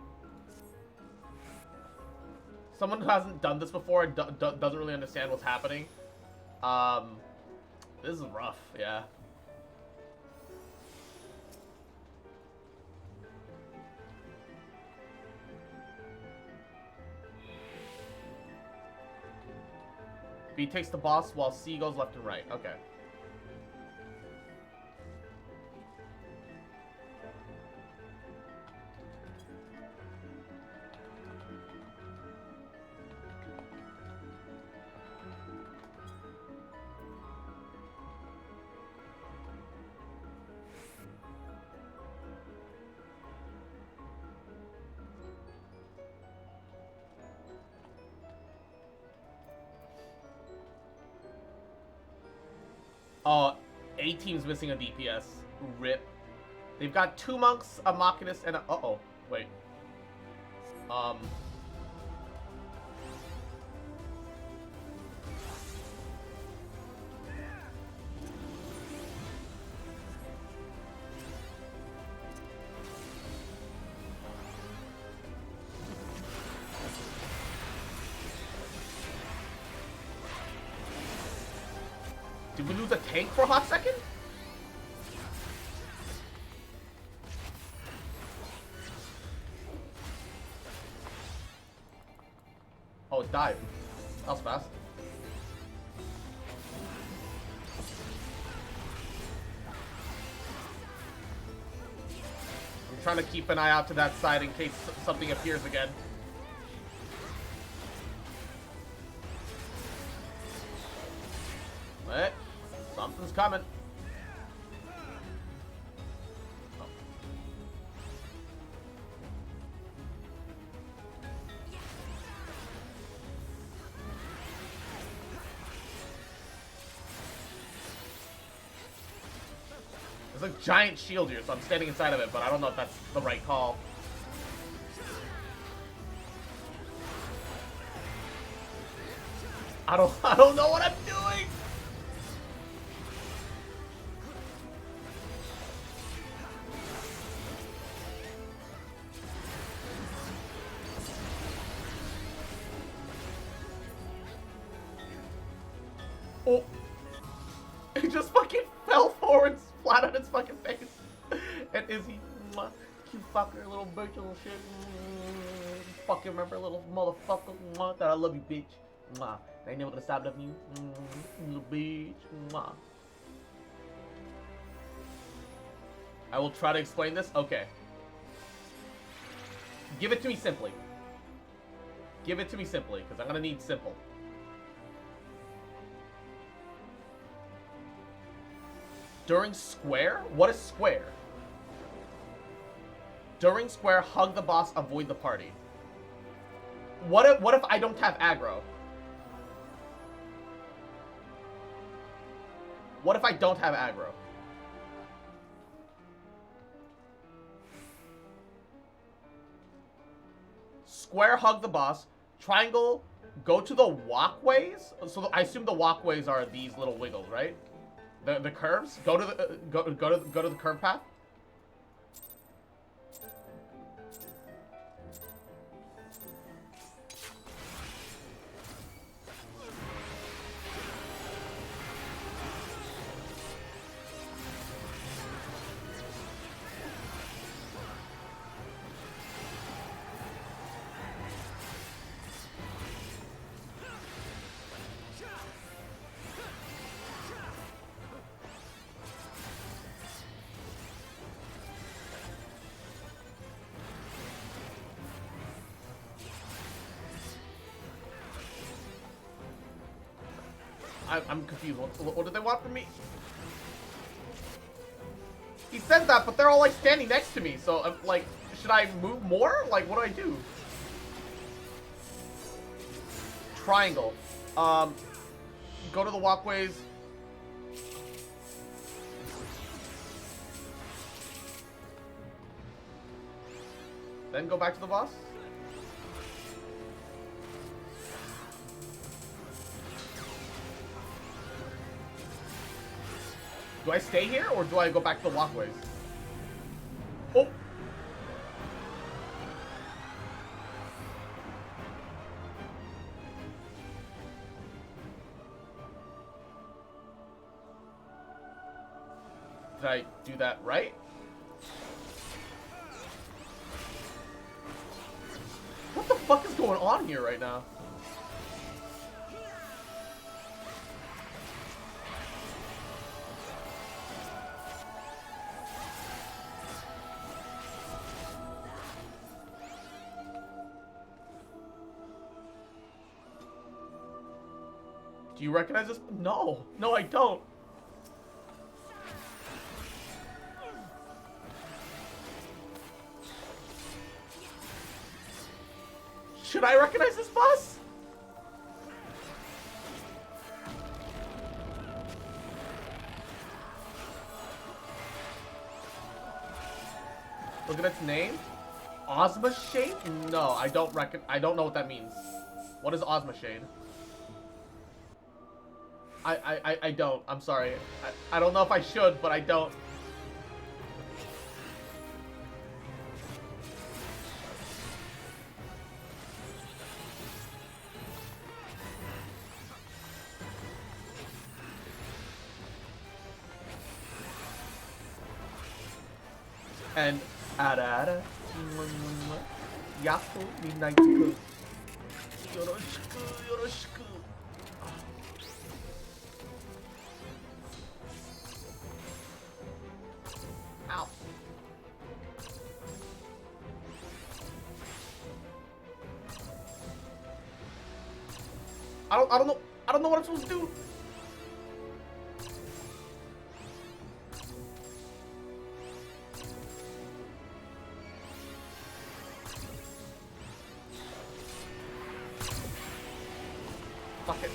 Someone who hasn't done this before and doesn't really understand what's happening. This is rough, yeah. B takes the boss while C goes left and right. Okay. Oh, A team's missing a DPS. Rip. They've got 2 monks, a Machinist, and a... Uh-oh. Wait. Did we lose a tank for a hot second? Oh, it died. That was fast. I'm trying to keep an eye out to that side in case something appears again. What? Something's coming. Oh. There's a giant shield here, so I'm standing inside of it, but I don't know if that's the right call. I don't know what I'm doing! Oh. It just fucking fell forward, flat on its fucking face. And Izzy, cute fucker, little bitch, little shit. Fucking remember, little motherfucker, that I love you, bitch. I ain't never gonna stop loving you, little bitch. I will try to explain this. Okay. Give it to me simply. Give it to me simply, because I'm gonna need simple. During square? What is square? During square, hug the boss, avoid the party. What if I don't have aggro? What if I don't have aggro? Square, hug the boss. Triangle, go to the walkways. So I assume the walkways are these little wiggles, right? The curves. Go to the go to the curve path. I'm confused. What do they want from me? He said that, but they're all like standing next to me. So I'm like, should I move more? Like, what do I do? Triangle. Go to the walkways. Then go back to the boss. Do I stay here, or do I go back to the walkways? Oh! Did I do that right? What the fuck is going on here right now? Do you recognize this? No. No, I don't. Should I recognize this boss? Look at its name. Ozma Shade? No, I don't know what that means. What is Ozma Shade? I don't. I'm sorry. I don't know if I should, but I don't. And ara yaku minaituku yoroshiku yoroshiku. Ow. I don't know what I'm supposed to do. Fuck it.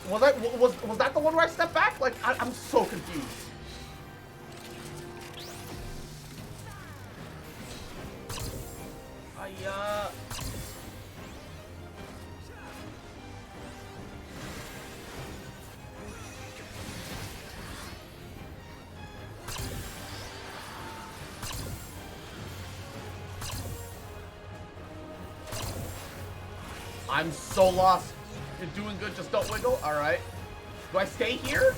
Was that the one where I stepped back? Like I'm so confused. I'm so lost. You're doing good, just don't wiggle. Alright. Do I stay here?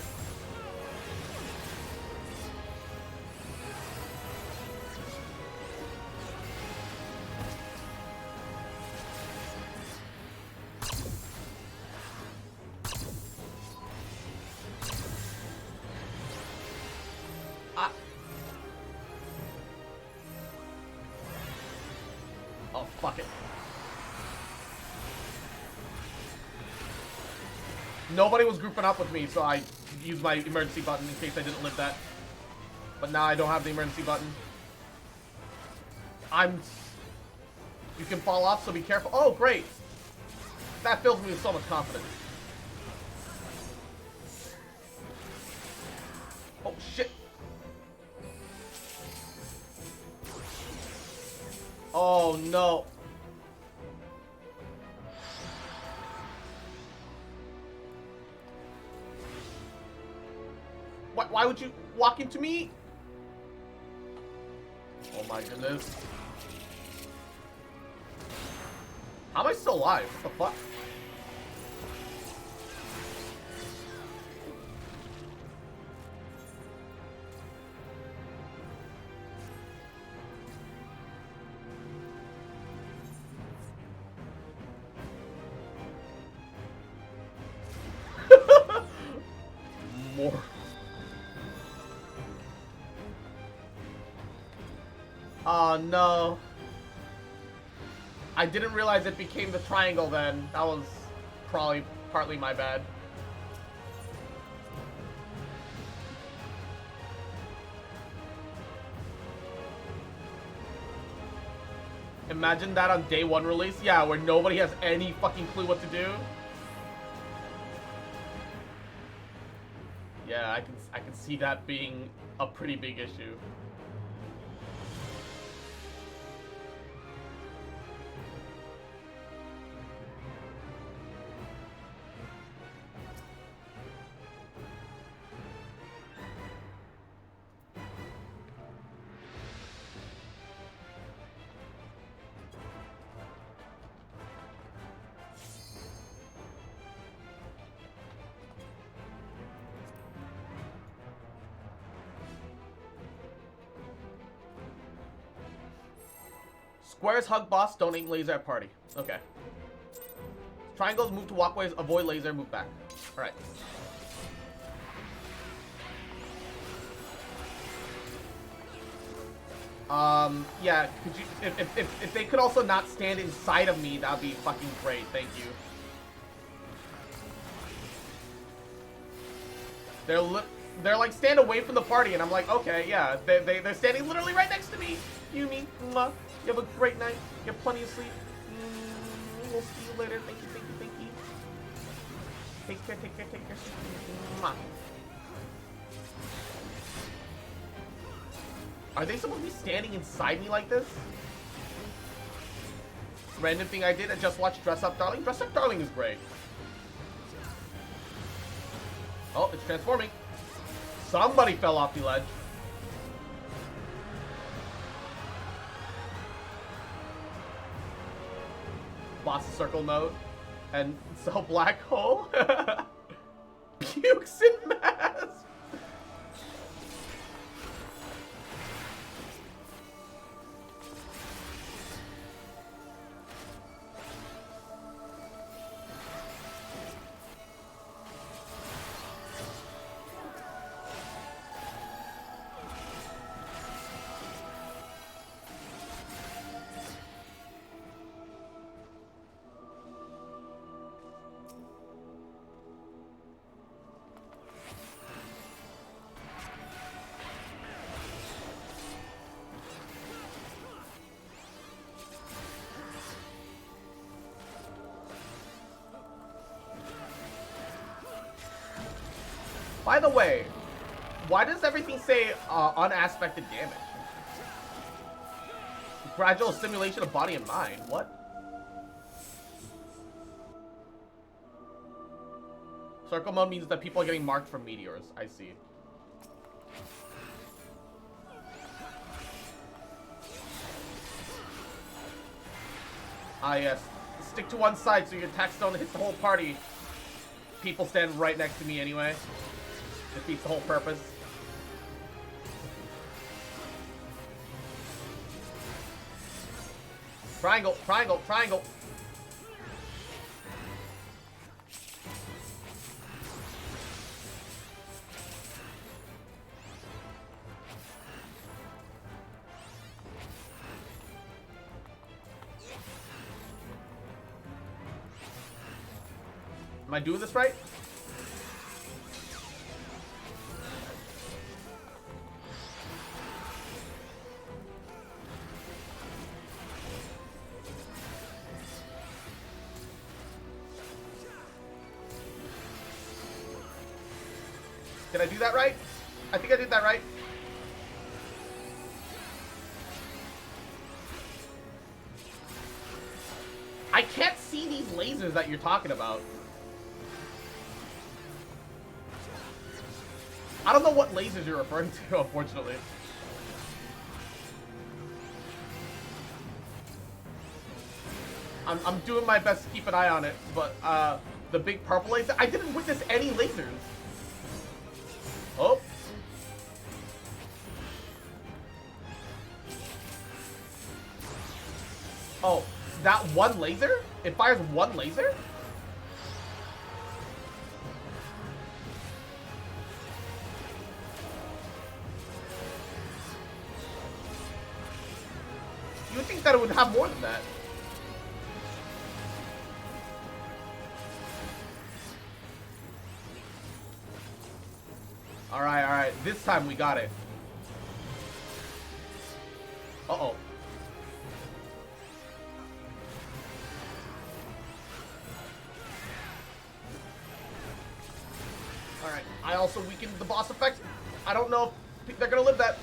Oh, fuck it. Nobody was grouping up with me, so I used my emergency button in case I didn't live that. But now I don't have the emergency button. You can fall off, so be careful. Oh, great. That fills me with so much confidence. Oh, shit. Oh, no. Why would you walk into me? Oh my goodness. How am I still alive? What the fuck? More. Oh no. I didn't realize it became the triangle then. That was probably partly my bad. Imagine that on day one release. Yeah, where nobody has any fucking clue what to do. Yeah, I can see that being a pretty big issue. Squares hug boss, don't aim laser at party. Okay. Triangles move to walkways, avoid laser, move back. Alright. Yeah, could you, if they could also not stand inside of me, that'd be fucking great, thank you. They're like, stand away from the party, and I'm like, okay, yeah, they're standing literally right next to me. You mean, mwah. You have a great night, get plenty of sleep. We'll see you later, thank you, thank you, thank you. Take care, take care, take care. Mwah. Are they supposed to be standing inside me like this? Random thing I did, I just watched Dress Up Darling. Dress Up Darling is great. Oh, it's transforming. Somebody fell off the ledge. Boss circle mode. And so black hole. Pukes in mass. By the way, why does everything say unaspected damage? Gradual stimulation of body and mind. What? Circle mode means that people are getting marked from meteors. I see. Ah, yes. Stick to one side so your attacks don't hit the whole party. People stand right next to me anyway. Defeats the whole purpose. Triangle, triangle, triangle. Am I doing this right? Did I do that right? I think I did that right. I can't see these lasers that you're talking about. I don't know what lasers you're referring to, unfortunately. I'm doing my best to keep an eye on it, but the big purple laser, I didn't witness any lasers. Oh. Oh, that one laser? It fires one laser? You would think that it would have more than that. Alright, alright. This time we got it. Uh-oh. Alright. I also weakened the boss effect. I don't know if they're gonna live that.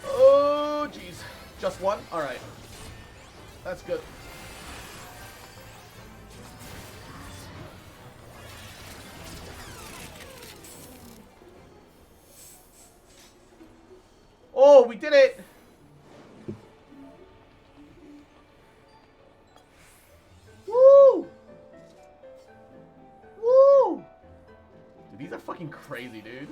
Oh, jeez. Just one? Alright. That's good. Oh, we did it! Woo! Woo! Dude, these are fucking crazy, dude.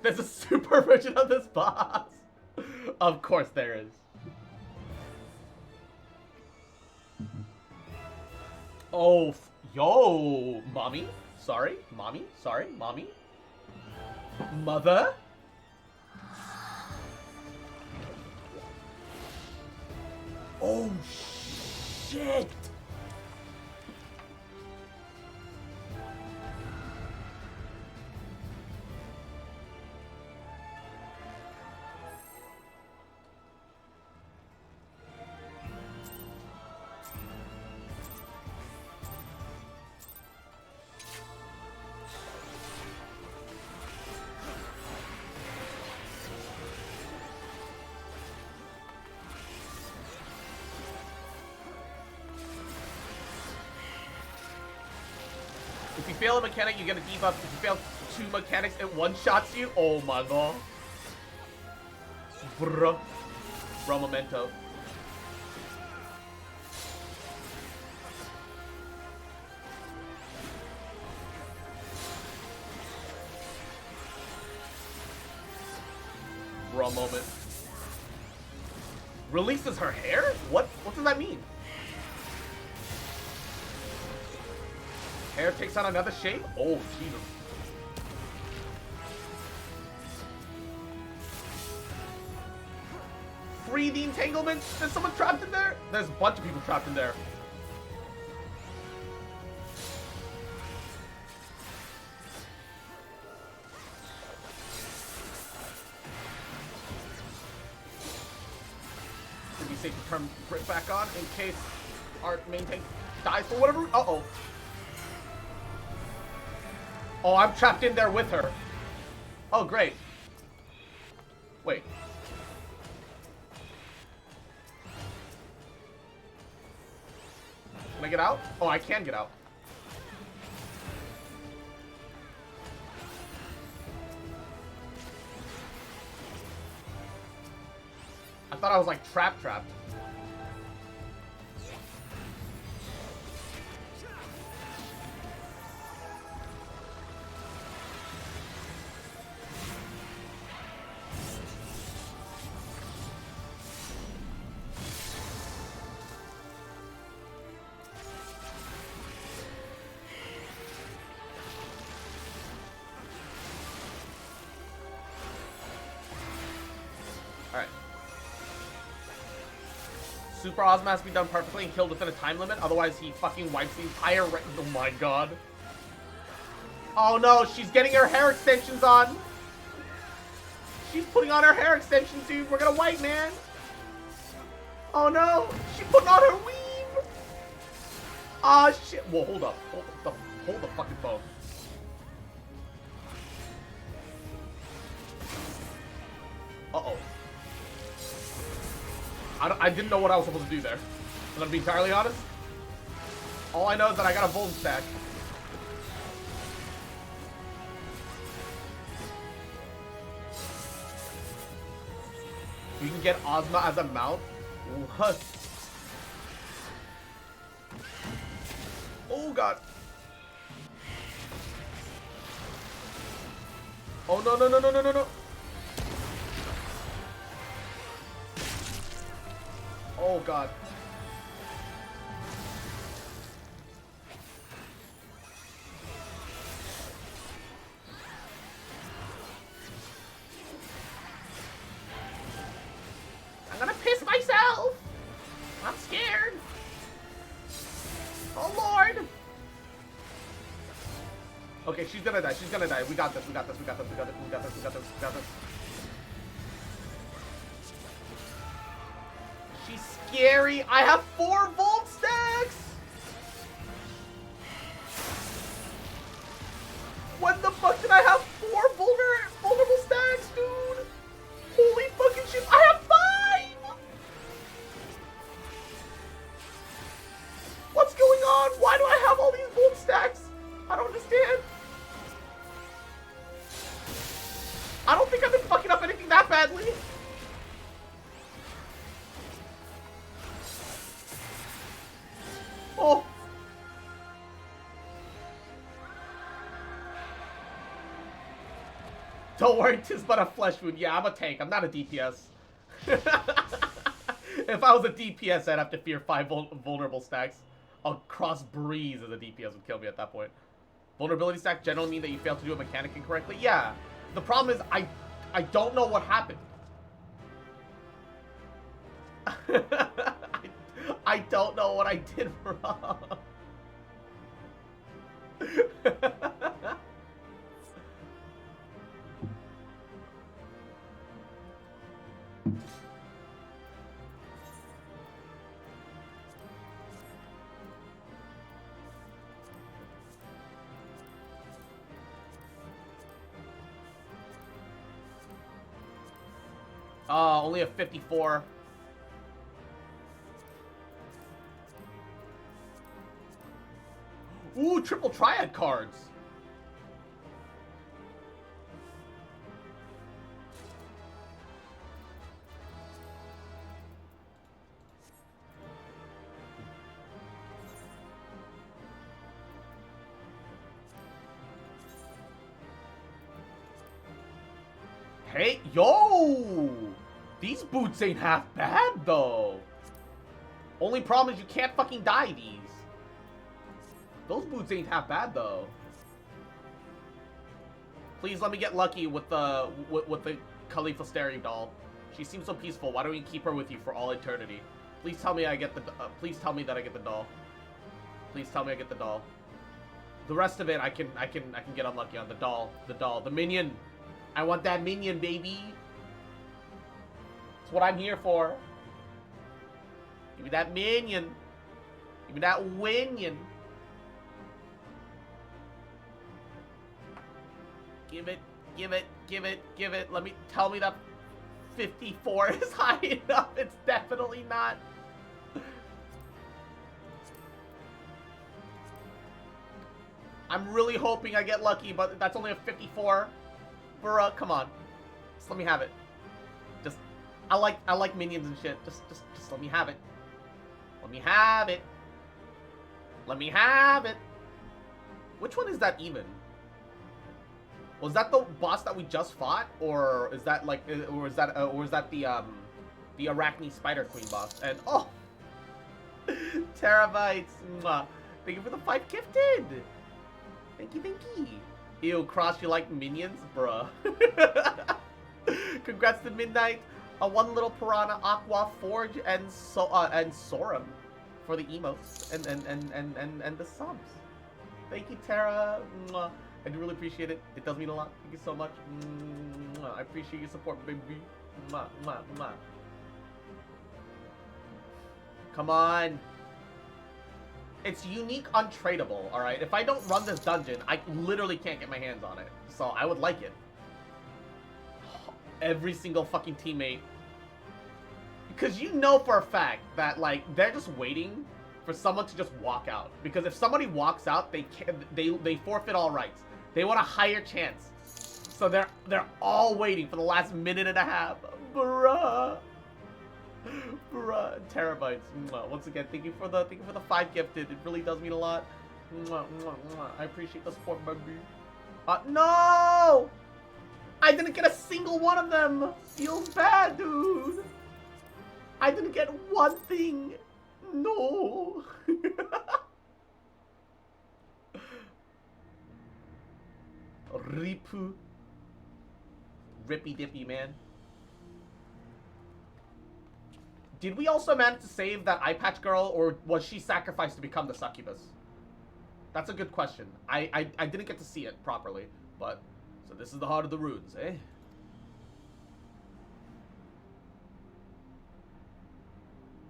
There's a super version of this boss. Of course there is. Oh, yo, mommy. Sorry, mommy. Sorry, mommy. Mother. Oh, shit. If you fail a mechanic, you get a debuff. If you fail 2 mechanics, it one-shots you. Oh my god. Bruh. Bro, memento. Bro, moment. Releases her hair? What does that mean? Hair takes on another shape? Oh, Jesus. Free the entanglement? There's someone trapped in there? There's a bunch of people trapped in there. Should be safe to turn Brit back on in case our main tank dies for whatever. Uh-oh. Oh, I'm trapped in there with her. Oh, great. Wait. Can I get out? Oh, I can get out. I thought I was like trapped. Alright. Super Ozma has to be done perfectly and killed within a time limit, otherwise he fucking wipes the entire Oh my god. Oh no, she's getting her hair extensions on! She's putting on her hair extensions, dude! We're gonna wipe, man! Oh no! She's putting on her weave! Ah, shit! Well, hold up. Hold the fucking phone. Uh-oh. I didn't know what I was supposed to do there. I'm gonna be entirely honest. All I know is that I got a Volt stack. You can get Ozma as a mount? What? Oh god. Oh no. Oh god. I'm gonna piss myself! I'm scared! Oh lord! Okay, she's gonna die. We got this. She's scary. I have 4 Volt stacks! When the fuck did I have 4 vulnerable stacks, dude? Holy fucking shit. I have 5! What's going on? Why do I have all these Volt stacks? I don't understand. I don't think I've been fucking up anything that badly. Oh. Don't worry, 'tis but a flesh wound. Yeah, I'm a tank. I'm not a DPS. If I was a DPS, I'd have to fear 5 vulnerable stacks. A cross breeze as a DPS would kill me at that point. Vulnerability stack generally mean that you failed to do a mechanic incorrectly. Yeah. The problem is I don't know what happened. I don't know what I did wrong. Only a 54. Ooh, triple triad cards. Hey, yo! These boots ain't half bad, though. Only problem is you can't fucking dye these. Those boots ain't half bad, though. Please let me get lucky with the Khalifa Steri doll. She seems so peaceful. Why don't you keep her with you for all eternity? Please tell me I get the. Please tell me that I get the doll. Please tell me I get the doll. The rest of it, I can get unlucky on the doll, the minion. I want that minion, baby. That's what I'm here for. Give me that minion. Give me that winion. Give it, give it, give it, give it. Let me tell me that 54 is high enough. It's definitely not. I'm really hoping I get lucky, but that's only a 54. Bruh, come on. Just let me have it. Just, I like minions and shit. Just let me have it. Let me have it. Let me have it. Which one is that even? Was that the boss that we just fought, or is that like, or is that the Arachne Spider Queen boss? And oh, terabytes. Mwah. Thank you for the 5 gifted. Thank you, thank you. Ew, Cross, you like minions, bruh. Congrats to Midnight, One Little Piranha, Aqua, Forge, and Sorum for the emotes and the subs. Thank you, Tara. Mwah. I do really appreciate it. It does mean a lot. Thank you so much. Mwah. I appreciate your support, baby. Mwah, mwah, mwah. Come on. It's unique, untradeable, alright? If I don't run this dungeon, I literally can't get my hands on it. So I would like it. Every single fucking teammate. Because you know for a fact that, like, they're just waiting for someone to just walk out. Because if somebody walks out, they forfeit all rights. They want a higher chance. So they're all waiting for the last minute and a half. Bruh. Bruh, terabytes. Mwah. Once again, thank you for the 5 gifted. It really does mean a lot. Mwah, mwah, mwah. I appreciate the support, baby. No! I didn't get a single one of them. Feels bad, dude. I didn't get one thing. No. Ripu. Rippy dippy, man. Did we also manage to save that eye patch girl, or was she sacrificed to become the succubus? That's a good question. I didn't get to see it properly, but... So this is the heart of the runes, eh?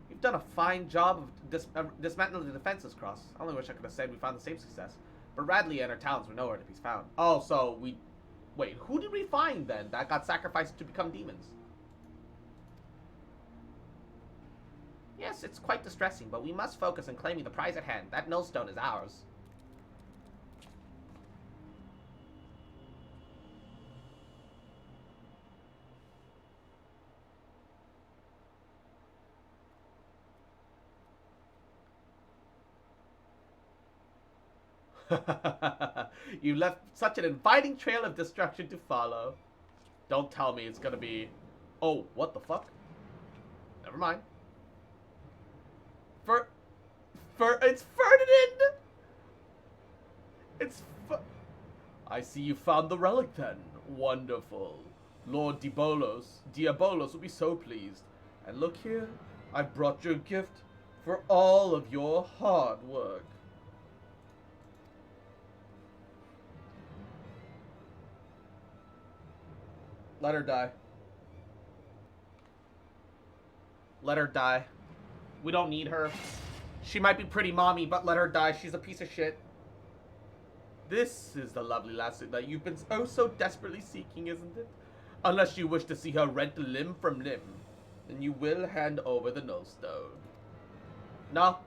You've done a fine job of dismantling the defenses, Cross. I only wish I could have said we found the same success. But Radley and her talents were nowhere to be found. Oh, so we... Wait, who did we find, then, that got sacrificed to become demons? Yes, it's quite distressing, but we must focus on claiming the prize at hand. That millstone is ours. You left such an inviting trail of destruction to follow. Don't tell me it's gonna be... Oh, what the fuck? Never mind. It's Ferdinand! It's I see you found the relic then. Wonderful. Lord Diabolos will be so pleased. And look here, I brought your gift for all of your hard work. Let her die. Let her die. We don't need her. She might be pretty mommy, but let her die. She's a piece of shit. This is the lovely lassie that you've been so desperately seeking, isn't it? Unless you wish to see her rent limb from limb, then you will hand over the nullstone. No.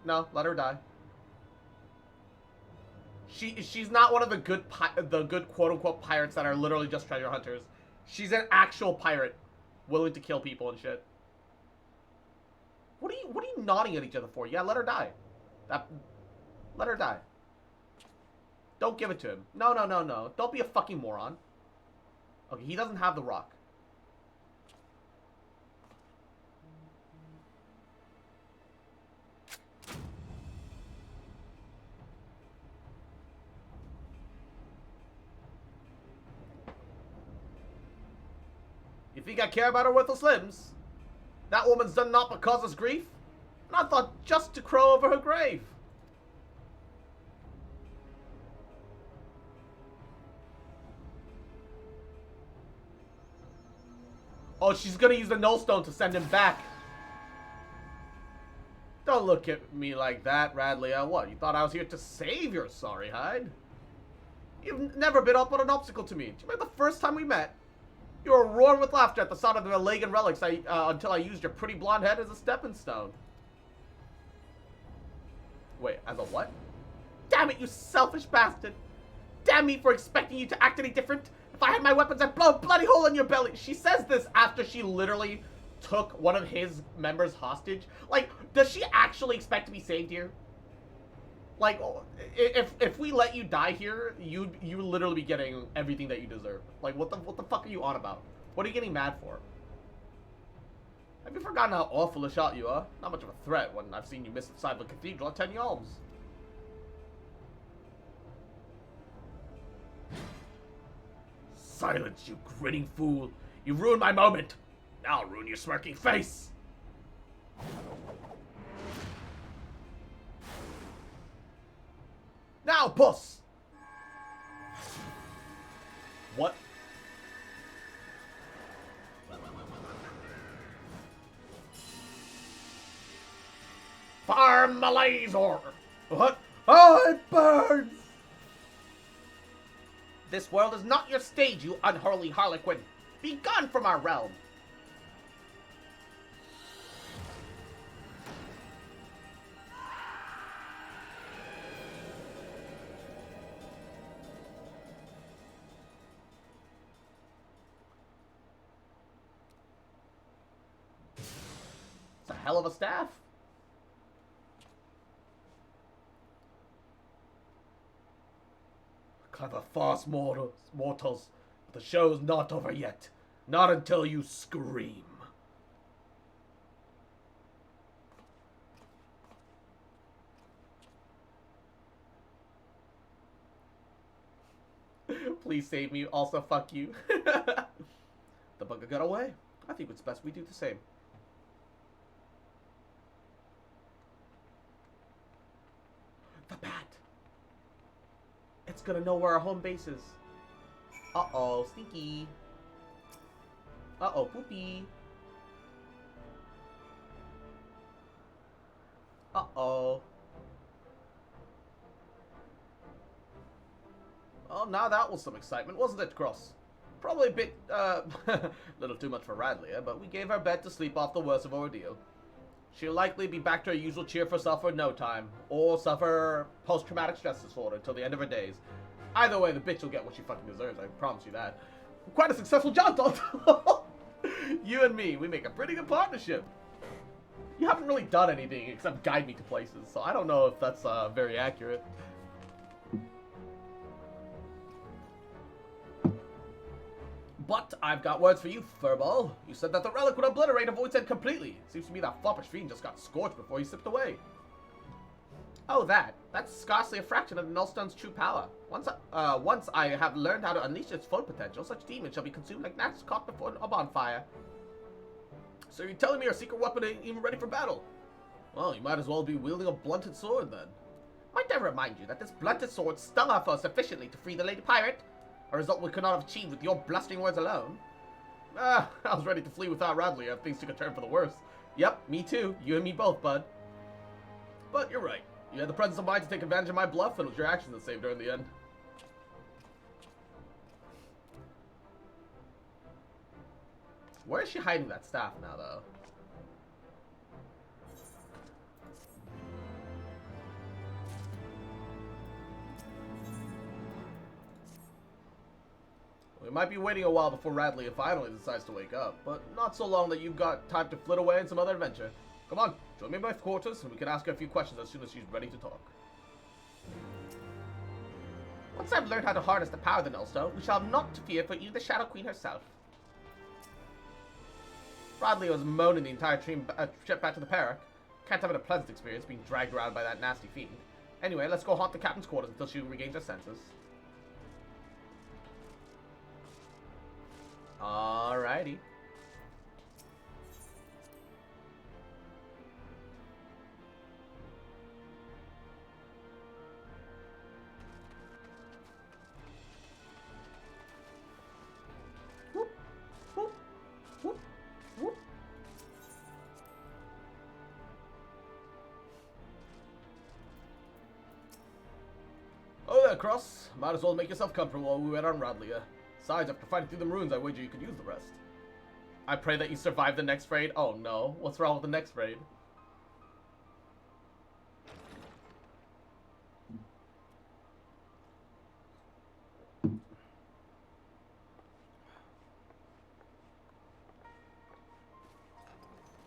No, let her die. She's not one of the good quote-unquote pirates that are literally just treasure hunters. She's an actual pirate, willing to kill people and shit. What are you nodding at each other for? Yeah, let her die. Let her die. Don't give it to him. No, no, no, no. Don't be a fucking moron. Okay, he doesn't have the rock. You think I care about her worthless limbs? That woman's done naught but cause us grief, and I thought just to crow over her grave. Oh, she's gonna use the nullstone to send him back. Don't look at me like that, Radlia. What, you thought I was here to save your sorry hide? You've never been up on an obstacle to me. Do you remember the first time we met? You were roaring with laughter at the sound of the Malagan relics until I used your pretty blonde head as a stepping stone. Wait, as a what? Damn it, you selfish bastard! Damn me for expecting you to act any different! If I had my weapons, I'd blow a bloody hole in your belly! She says this after she literally took one of his members hostage. Like, does she actually expect to be saved here? Like, if we let you die here, you literally be getting everything that you deserve. Like, what the fuck are you on about? What are you getting mad for? Have you forgotten how awful a shot you are? Not much of a threat when I've seen you miss the side of a cathedral at 10 yalms. Silence, you grinning fool. You ruined my moment. Now I'll ruin your smirking face. Now, puss! What? Farm Malazor! What? Oh, it burns! This world is not your stage, you unholy harlequin! Be gone from our realm! It's a hell of a staff. Clever fast mortals, but the show's not over yet. Not until you scream. Please save me. Also, fuck you. The bugger got away. I think it's best we do the same. The bat. It's gonna know where our home base is. Uh-oh, stinky. Uh-oh, poopy. Uh-oh. Oh, now that was some excitement, wasn't it, Cross? Probably a bit, little too much for Radlia, but we gave her bed to sleep off the worst of ordeal. She'll likely be back to her usual cheerful self in no time, or suffer post-traumatic stress disorder until the end of her days. Either way, the bitch will get what she fucking deserves, I promise you that. Quite a successful job, Dalton! You and me, we make a pretty good partnership. You haven't really done anything except guide me to places, so I don't know if that's very accurate. But I've got words for you, Furball. You said that the relic would obliterate a void's end completely. Seems to me that foppish fiend just got scorched before he slipped away. Oh, that's scarcely a fraction of the Nullstone's true power. Once I have learned how to unleash its full potential, such demons shall be consumed like gnats caught before a bonfire. So you're telling me our secret weapon ain't even ready for battle? Well, you might as well be wielding a blunted sword then. Might I remind you that this blunted sword stung our foe sufficiently to free the Lady Pirate? A result we could not have achieved with your blustering words alone. I was ready to flee without Radley if things took a turn for the worse. Yep, me too. You and me both, bud. But you're right. You had the presence of mind to take advantage of my bluff, and it was your actions that saved her in the end. Where is she hiding that staff now, though? We might be waiting a while before Radley finally decides to wake up, but not so long that you've got time to flit away on some other adventure. Come on, join me in my quarters, and we can ask her a few questions as soon as she's ready to talk. Once I've learned how to harness the power of the Nullstone, we shall have naught to fear for even the Shadow Queen herself. Radley was moaning the entire trip back to the Parrot. Can't have had a pleasant experience being dragged around by that nasty fiend. Anyway, let's go haunt the captain's quarters until she regains her senses. Alrighty. Whoop, whoop, whoop, whoop. Oh there, Cross. Might as well make yourself comfortable while we wait on Radlia. Besides, after fighting through the ruins, I wager you could use the rest. I pray that you survive the next raid. Oh no, what's wrong with the next raid?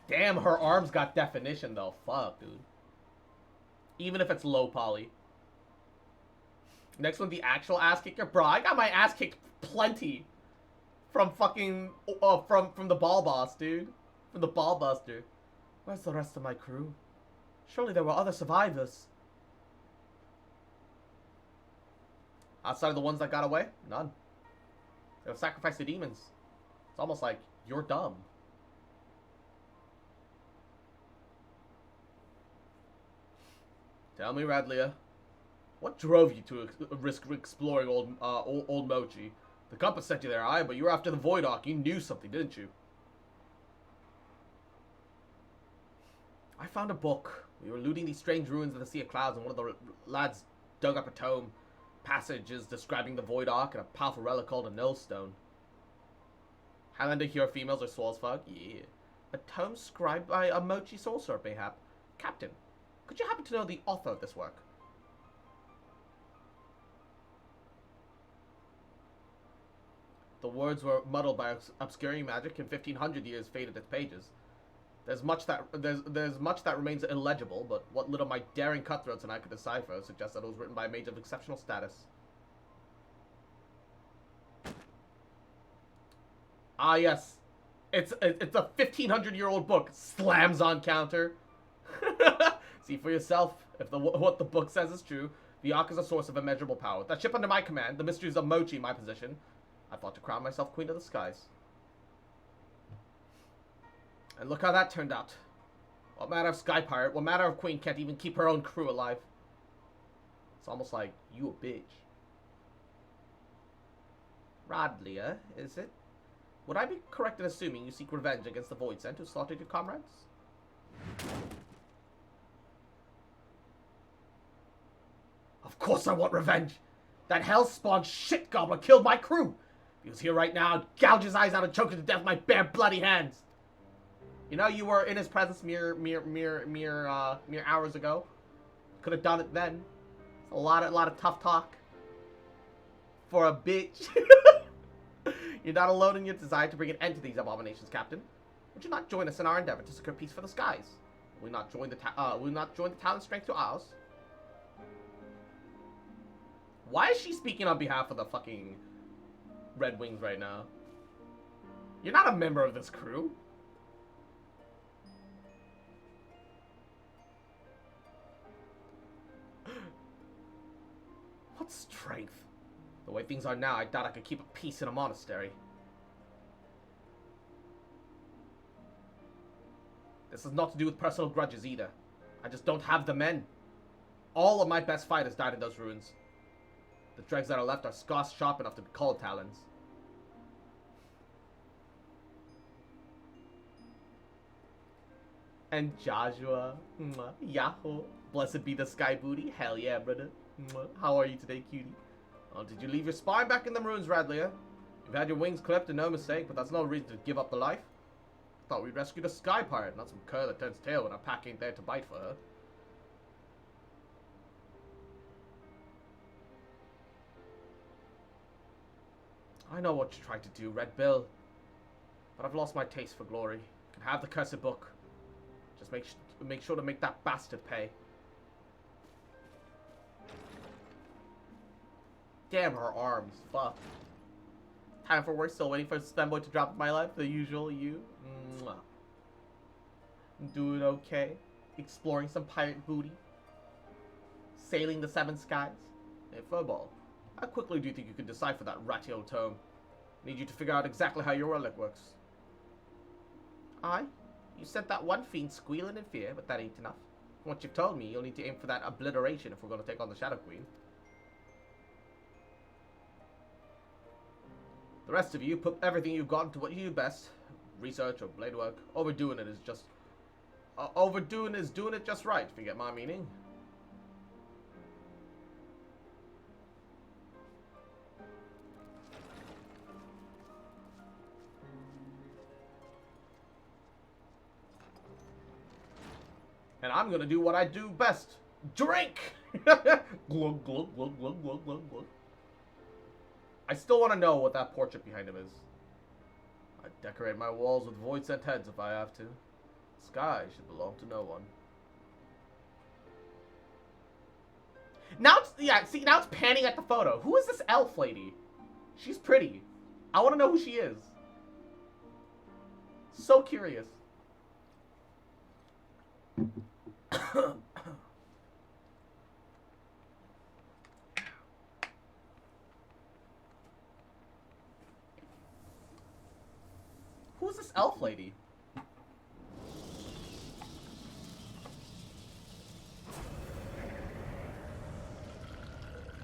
Damn, her arms got definition though. Fuck, dude. Even if it's low poly. Next one, the actual ass kicker. Bro, I got my ass kicked plenty from fucking from the ball boss, dude. From the ball buster. Where's the rest of my crew? Surely there were other survivors. Outside of the ones that got away? None. They were sacrificed to demons. It's almost like you're dumb. Tell me, Radlia, what drove you to risk exploring old Mochi? The compass sent you there, aye, but you were after the Void Hawk. You knew something, didn't you? I found a book. We were looting these strange ruins of the Sea of Clouds, and one of the lads dug up a tome. Passages describing the Void Hawk and a powerful relic called a Nullstone. Highlander hero females or Swallsfog? Yeah. A tome scribed by a Mochi sorcerer, mayhap. Captain, could you happen to know the author of this work? The words were muddled by obscuring magic, and 1500 years faded its pages. There's much that remains illegible, but what little my daring cutthroats and I could decipher suggests that it was written by a mage of exceptional status. Ah, yes. It's a 1500-year-old book. Slams on counter. See for yourself. If what the book says is true, the Ark is a source of immeasurable power. That ship under my command, the mysteries of Mochi in my possession, I thought to crown myself Queen of the Skies. And look how that turned out. What matter of Sky Pirate, what matter of Queen can't even keep her own crew alive? It's almost like, you a bitch. Radlia, is it? Would I be correct in assuming you seek revenge against the Void Sent who slaughtered your comrades? Of course I want revenge! That hell-spawned shit goblin killed my crew! If he was here right now, I'd gouge his eyes out and choke him to death with my bare bloody hands! You know, you were in his presence mere hours ago. Could have done it then. A lot of tough talk. For a bitch. You're not alone in your desire to bring an end to these abominations, Captain. Would you not join us in our endeavor to secure peace for the skies? Will we not join the talent strength to ours? Why is she speaking on behalf of the fucking Red Wings right now? You're not a member of this crew. What strength? The way things are now, I doubt I could keep a peace in a monastery. This is not to do with personal grudges either. I just don't have the men. All of my best fighters died in those ruins. The dregs that are left are scars sharp enough to be called talons. And Joshua, Yahoo, blessed be the sky booty. Hell yeah, brother. How are you today, cutie? Oh, did you leave your spine back in the ruins, Radlia? You've had your wings clipped and no mistake, but that's no reason to give up the life. Thought we rescued a sky pirate, not some cur that turns tail when our pack ain't there to bite for her. I know what you're trying to do, Red Bill, but I've lost my taste for glory. You can have the cursed book. Just make sure to make that bastard pay. Damn her arms, fuck. Time for work, still waiting for Stemboy to drop my life, the usual you. Mwah. Doing okay. Exploring some pirate booty. Sailing the seven skies. Hey, Furball, how quickly do you think you can decipher that ratty old tome? Need you to figure out exactly how your relic works. Aye? You sent that one fiend squealing in fear, but that ain't enough. From what you've told me, you'll need to aim for that obliteration if we're going to take on the Shadow Queen. The rest of you, put everything you've got into what you do best. Research or blade work. Overdoing it is just... overdoing is doing it just right, if you get my meaning. And I'm gonna do what I do best. Drink! Glug, glug, glug, glug, glug, glug, glug. I still want to know what that portrait behind him is. I'd decorate my walls with void-sent heads if I have to. The sky should belong to no one. Now it's, yeah, see, now it's panning at the photo. Who is this elf lady? She's pretty. I want to know who she is. So curious. Who's this elf lady?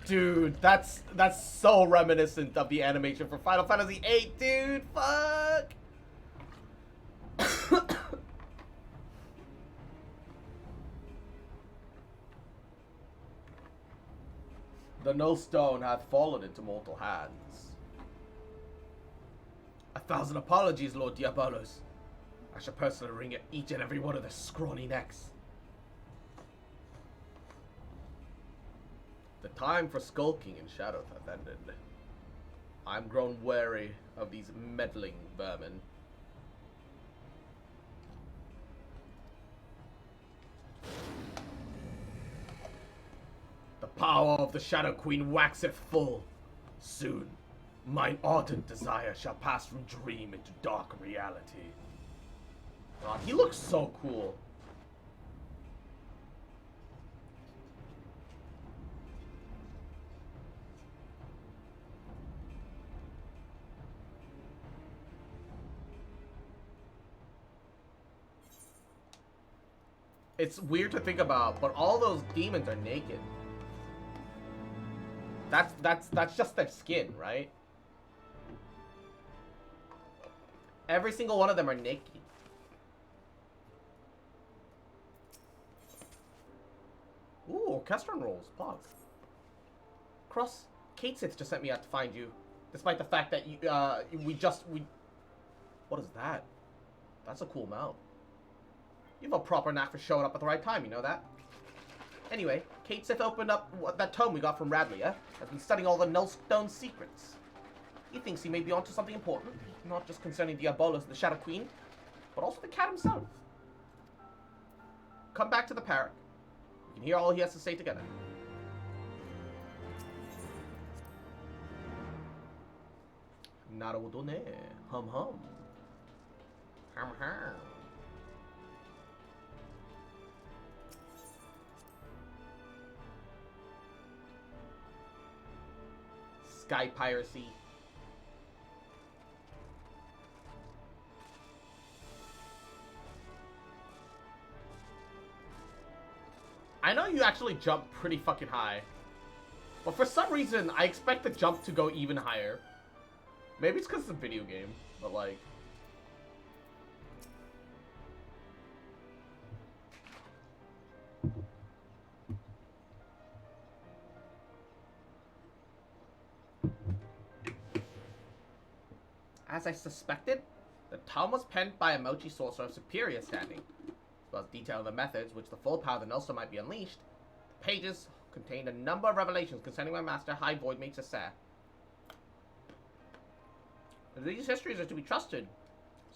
Dude, that's so reminiscent of the animation for Final Fantasy VIII, dude. Fuck. The no stone hath fallen into mortal hands. 1,000 apologies, Lord Diabolos. I shall personally wring each and every one of their scrawny necks. The time for skulking in shadow hath ended. I'm grown wary of these meddling vermin. The power of the Shadow Queen waxeth full. Soon, mine ardent desire shall pass from dream into dark reality. God, he looks so cool. It's weird to think about, but all those demons are naked. That's just their skin, right? Every single one of them are naked. Ooh, orchestral rolls. Pause. Cross. Kate Sith just sent me out to find you, despite the fact that you, we. What is that? That's a cool mount. You have a proper knack for showing up at the right time, you know that? Anyway, Kate Sith opened up that tome we got from Radlia, has been studying all the Nullstone secrets. He thinks he may be onto something important, not just concerning Diabolos and the Shadow Queen, but also the cat himself. Come back to the parrot. We can hear all he has to say together. Naruto ne. Hum hum. Sky piracy. I know you actually jump pretty fucking high. But for some reason, I expect the jump to go even higher. Maybe it's because it's a video game, but like... As I suspected, the tome was penned by a Mochi sorcerer of superior standing. As well as detailing the methods which the full power of the Nullstone might be unleashed, the pages contained a number of revelations concerning my master, High Void Mage Cessair. If these histories are to be trusted,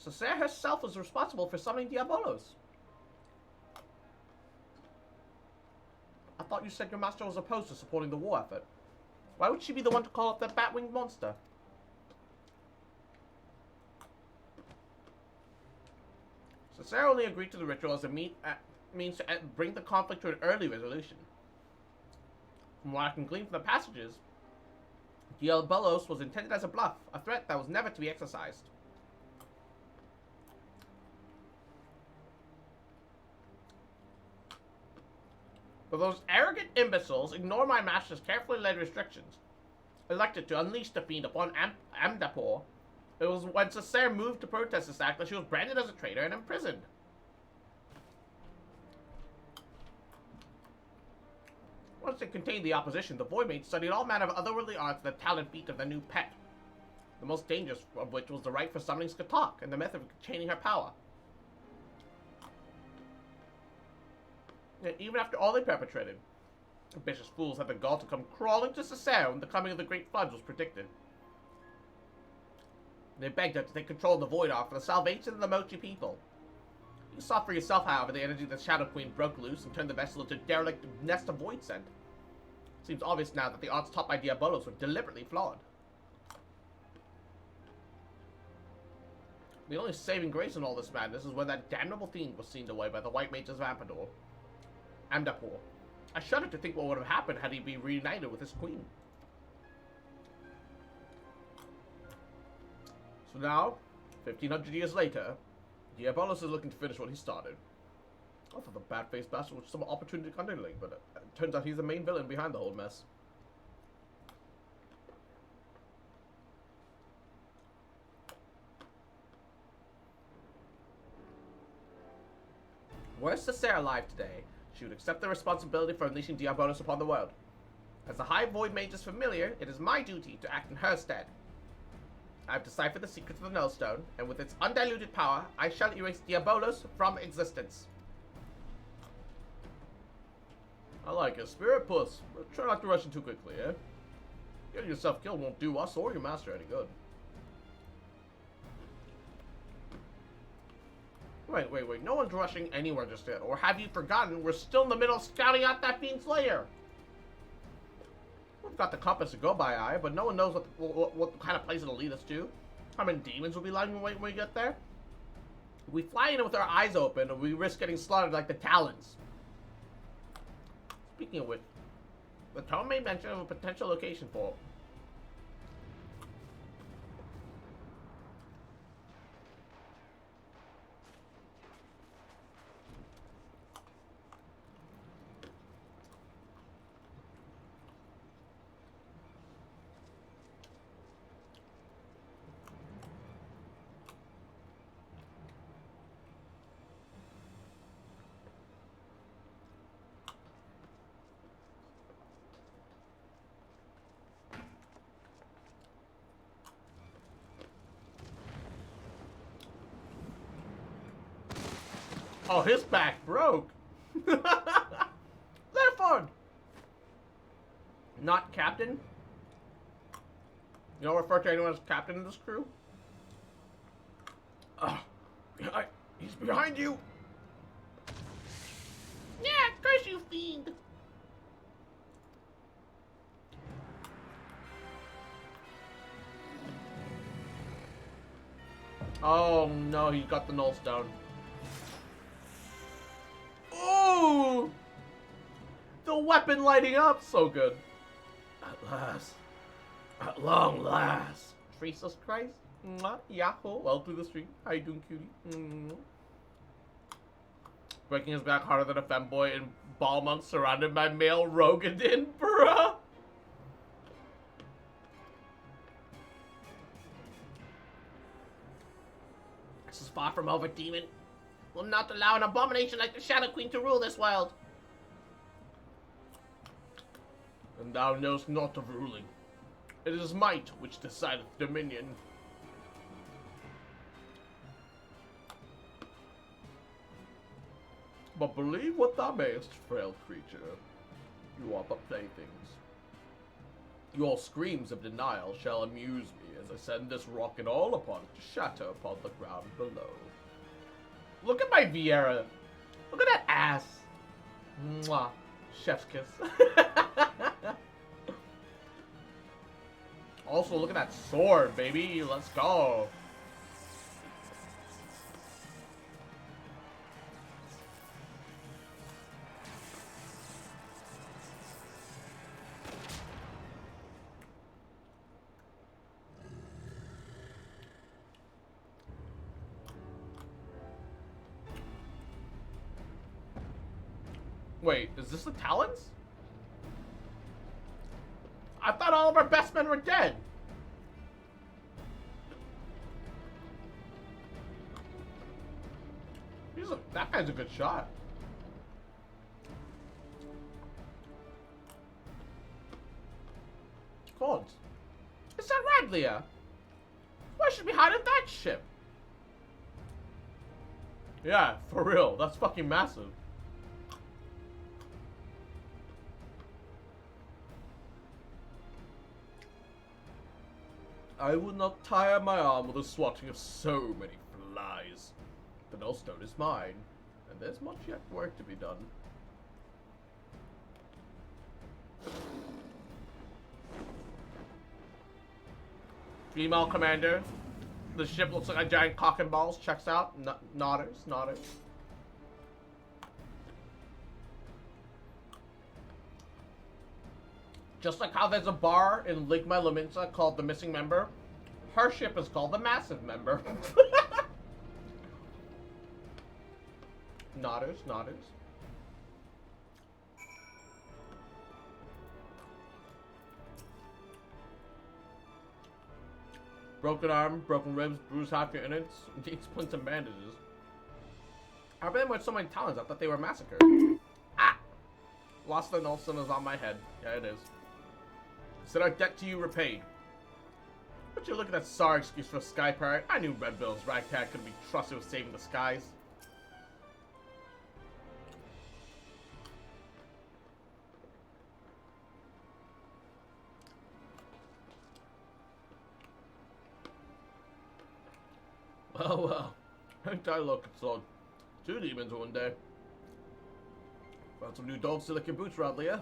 Cessair herself was responsible for summoning Diabolos. I thought you said your master was opposed to supporting the war effort. Why would she be the one to call up the bat-winged monster? Cessair only agreed to the ritual as a means to bring the conflict to an early resolution. From what I can glean from the passages, Diabolos was intended as a bluff, a threat that was never to be exercised. But those arrogant imbeciles ignore my master's carefully laid restrictions. Elected to unleash the fiend upon Amdapor, it was when Cessair moved to protest this act that she was branded as a traitor and imprisoned. Once it contained the opposition, the Void Mage studied all manner of otherworldly arts at the talent feat of their new pet. The most dangerous of which was the rite for summoning Skatok and the method of chaining her power. Yet even after all they perpetrated, ambitious fools had the gall to come crawling to Cessair when the coming of the Great Floods was predicted. They begged her to take control of the Void Ark for the salvation of the Mochi people. You saw for yourself, however, the energy of the Shadow Queen broke loose and turned the vessel into a derelict nest of void scent. Seems obvious now that the arts taught by Diabolos were deliberately flawed. The only saving grace in all this madness is when that damnable fiend was seen away by the White Mages of Amdapor. I shudder to think what would have happened had he been reunited with his queen. So now, 1500 years later, Diabolos is looking to finish what he started. I thought the bat-faced bastard was some opportunity underling, but it turns out he's the main villain behind the whole mess. Were Cessair alive today, she would accept the responsibility for unleashing Diabolos upon the world. As the High Void Mage's familiar, it is my duty to act in her stead. I have deciphered the secrets of the Nullstone, and with its undiluted power, I shall erase Diabolos from existence. I like it. Spirit Puss. But try not to rush in too quickly, eh? Getting yourself killed won't do us or your master any good. Wait. No one's rushing anywhere just yet. Or have you forgotten we're still in the middle of scouting out that fiend's lair? We've got the compass to go by, but no one knows what kind of place it'll lead us to. How many demons will be lying in wait when we get there? If we fly in with our eyes open, we risk getting slaughtered like the Talons. Speaking of which, the tome made mention of a potential location for it. Oh, his back broke. They're fun. Not captain. You don't refer to anyone as captain in this crew? He's behind you. Yeah, curse you, fiend. Oh no, he got the null stone. Ooh! The weapon lighting up, so good. At last. At long last. Jesus Christ. Mwah. Yahoo. Well through the street. How you doing, cutie? Breaking his back harder than a femboy and ball monk surrounded by male Rogadin, bruh. This is far from over, demon. Will not allow an abomination like the Shadow Queen to rule this world. And thou knowest not of ruling. It is might which decideth dominion. But believe what thou mayest, frail creature. You are but playthings. Your screams of denial shall amuse me as I send this rocket all upon it to shatter upon the ground below. Look at my Vieira. Look at that ass. Mwah. Chef's kiss. Also, look at that sword, baby. Let's go. Wait, is this the Talons? I thought all of our best men were dead. That guy's a good shot. God. Is that Radlia? Why should we hide in that ship? Yeah, for real. That's fucking massive. I would not tire my arm with the swatting of so many flies. The nullstone is mine, and there's much yet work to be done. Female commander. The ship looks like a giant cock and balls. Checks out. Nodders. Just like how there's a bar in Ligma Laminsa called the Missing Member, her ship is called the Massive Member. Nodders. Broken arm, broken ribs, bruised half your innards, need splints and bandages. How about them with so many talents? I thought they were massacred. Ah! Lost the Nullstone is on my head. Yeah, it is. Said our debt to you repaid. But you look at that sorry excuse for a sky pirate. I knew Red Bill's ragtag couldn't be trusted with saving the skies. Well. Ain't I look, it's on 2 demons one day. Found some new dogs to lick your boots, Rodlia.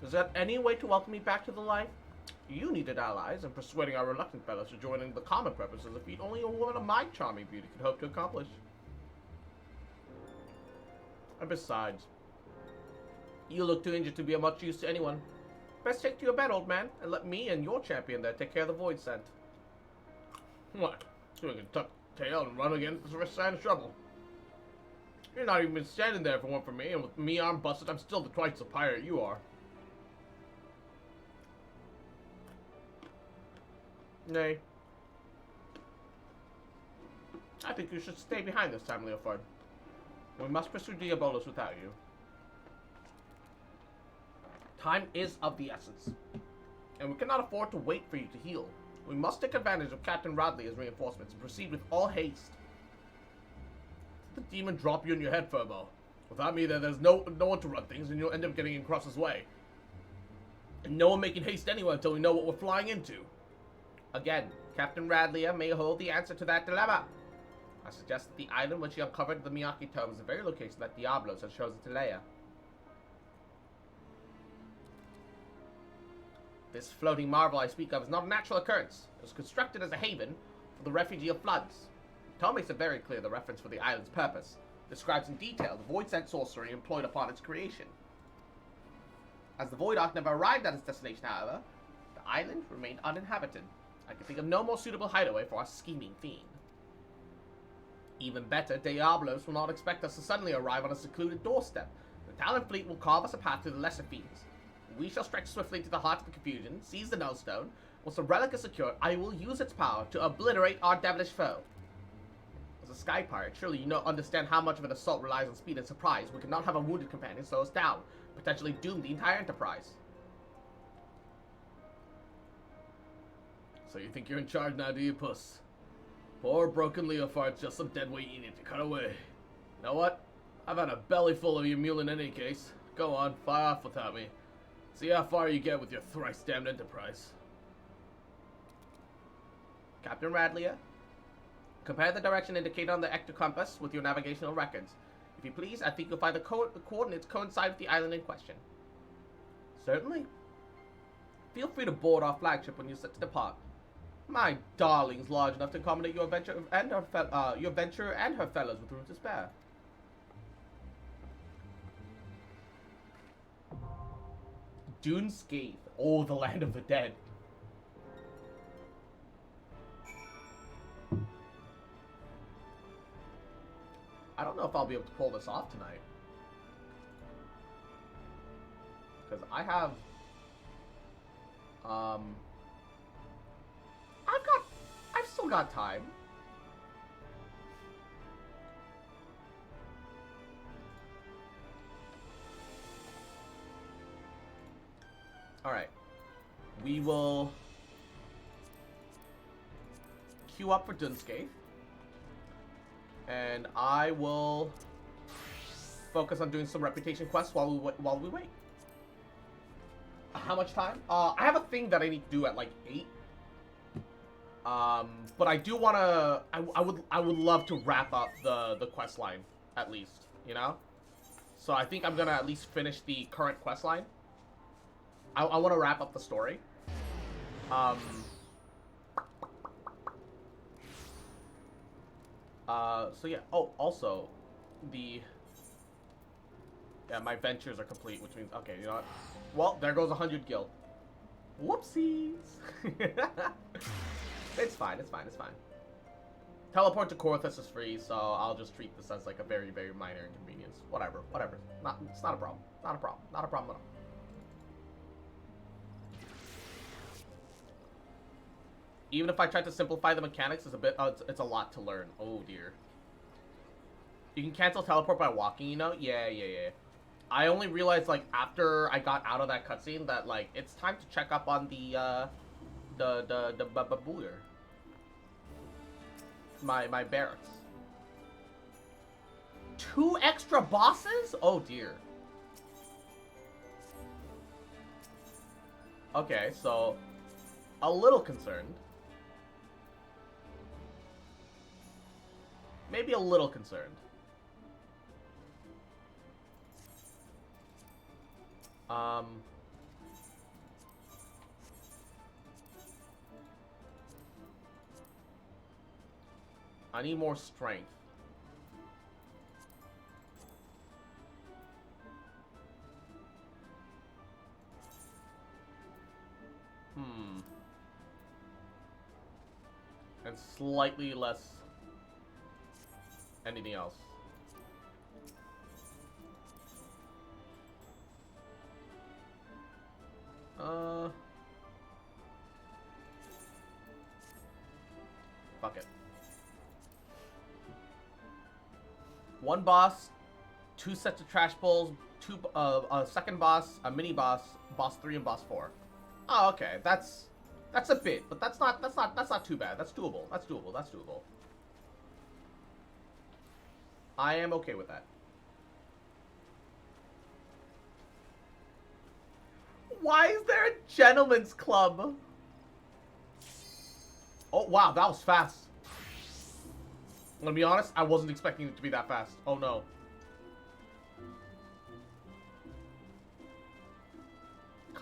Is there any way to welcome me back to the light? You needed allies, and persuading our reluctant fellows to join in the common purpose is a feat only a woman of my charming beauty could hope to accomplish. And besides, you look too injured to be of much use to anyone. Best take to your bed, old man, and let me and your champion there take care of the void scent. What? So we can tuck tail and run against the first sign of trouble. You're not even been standing there for one for me, and with me arm busted, I'm still the twice the pirate you are. Nay. I think you should stay behind this time, Leofard. We must pursue Diabolus without you. Time is of the essence, and we cannot afford to wait for you to heal. We must take advantage of Captain Radley's reinforcements and proceed with all haste. The demon drop you in your head, Furbo. Without me, there's no one to run things, and you'll end up getting in Cross's way. And no one making haste anyway until we know what we're flying into. Again, Captain Radley may hold the answer to that dilemma. I suggest that the island which he uncovered in the Miyaki Tome is the very location that Diablos has chosen to Leia. This floating marvel I speak of is not a natural occurrence. It was constructed as a haven for the refugee of floods. Tom makes it very clear the reference for the island's purpose. Describes in detail the void-sent sorcery employed upon its creation. As the Void Ark never arrived at its destination, however, the island remained uninhabited. I can think of no more suitable hideaway for our scheming fiend. Even better, Diablos will not expect us to suddenly arrive on a secluded doorstep. The Talon fleet will carve us a path to the lesser fiends. We shall stretch swiftly to the heart of the confusion, seize the Nullstone. Once the relic is secured, I will use its power to obliterate our devilish foe. As a sky pirate, surely you understand how much of an assault relies on speed and surprise. We cannot have a wounded companion slow us down, potentially doom the entire enterprise. So you think you're in charge now, do you, puss? Poor broken Leofart's just some deadweight you need to cut away. You know what? I've had a belly full of your mule in any case. Go on, fire off without me. See how far you get with your thrice-damned enterprise. Captain Radlia, compare the direction indicated on the ecto compass with your navigational records. If you please, I think you'll find the coordinates coincide with the island in question. Certainly. Feel free to board our flagship when you set to depart. My darling's large enough to accommodate your venture and her fellows with room to spare. Dune Scathe. Oh, the land of the dead. I don't know if I'll be able to pull this off tonight. Because I have... I've still got time. Alright. We will queue up for Dunscape. And I will focus on doing some reputation quests while we wait. How much time? I have a thing that I need to do at like 8. But I do want to. I would love to wrap up the quest line at least, you know. So I think I'm gonna at least finish the current quest line. I want to wrap up the story. So yeah. Oh, also, my ventures are complete, which means okay. You know what? Well, there goes 100 gil. Whoopsies. It's fine. It's fine. It's fine. Teleport to Korthus is free, so I'll just treat this as like a very, very minor inconvenience. Whatever. Whatever. It's not a problem. Not a problem. Not a problem at all. Even if I try to simplify the mechanics, it's a lot to learn. Oh dear. You can cancel teleport by walking, you know? Yeah. I only realized like after I got out of that cutscene that like it's time to check up on the babuler. My barracks. 2 extra bosses? Oh dear. Okay, so a little concerned. Maybe a little concerned. I need more strength. And slightly less anything else. Fuck it. 1 boss, 2 sets of trash pulls, a second boss, a mini boss, boss 3 and boss 4. Oh, okay. That's a bit, but that's not too bad. That's doable. That's doable. I am okay with that. Why is there a gentleman's club? Oh, wow, that was fast. I'm gonna be honest, I wasn't expecting it to be that fast. Oh, no.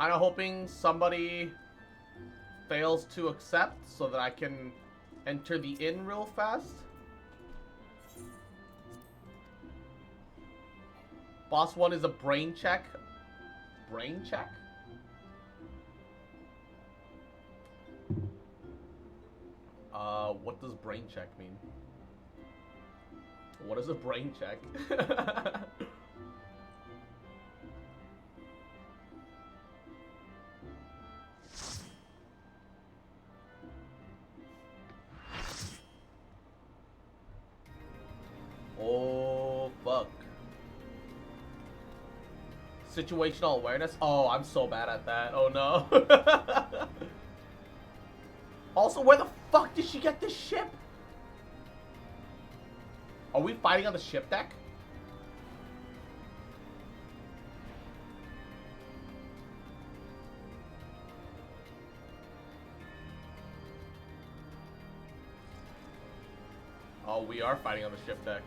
kind of hoping somebody fails to accept so that I can enter the inn real fast. Boss 1 is a brain check. Brain check? What does brain check mean? What is a brain check? Oh, fuck. Situational awareness? Oh, I'm so bad at that. Oh, no. Also, where the fuck did she get this ship? Are we fighting on the ship deck? Oh, we are fighting on the ship deck.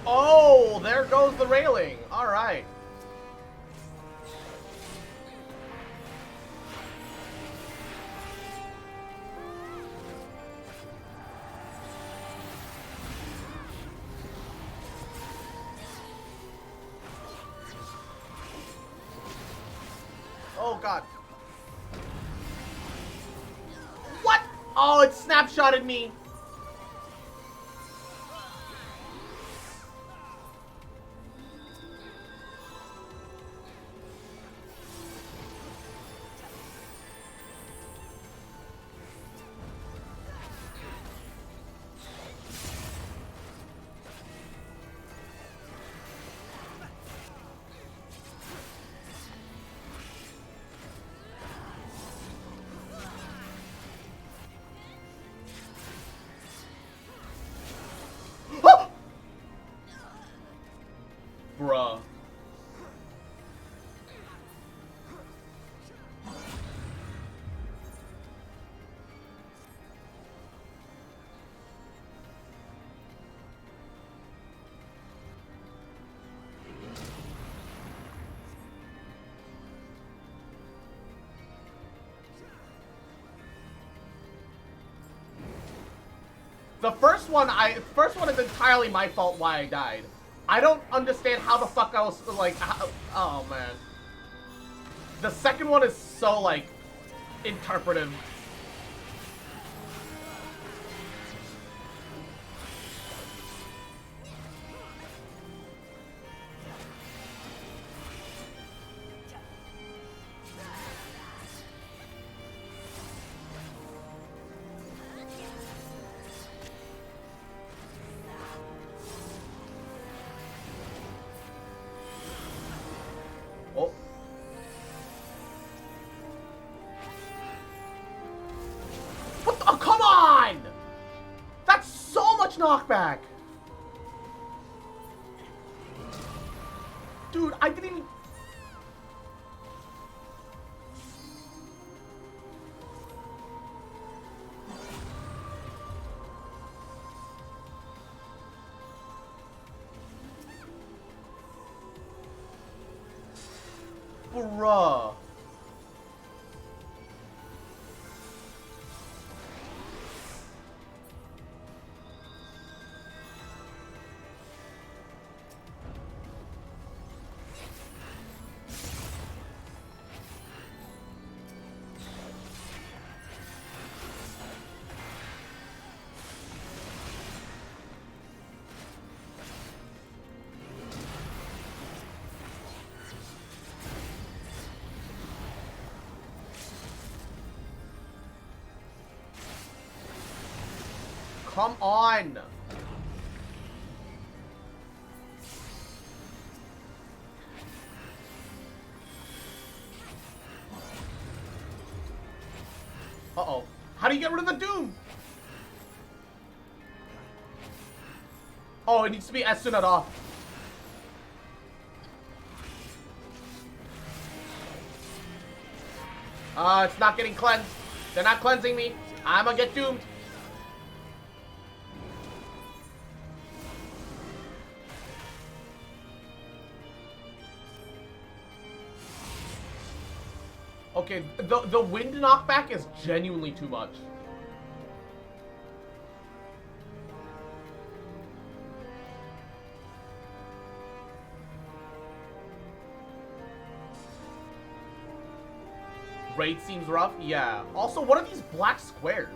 Oh, there goes the railing. All right. Oh, God. What? Oh, it snapshotted me. Bruh. The first one is entirely my fault why I died. I don't understand how the fuck I was, like, oh, man. The second one is so, like, interpretive. Oh. What the? Oh, come on! That's so much knockback! Dude, I didn't even... Bruh. Come on! do you get rid of the Doom? Oh, it needs to be Esunada. It's not getting cleansed. They're not cleansing me. I'm gonna get doomed. Okay, the wind knockback is genuinely too much. Raid seems rough, yeah. Also, what are these black squares?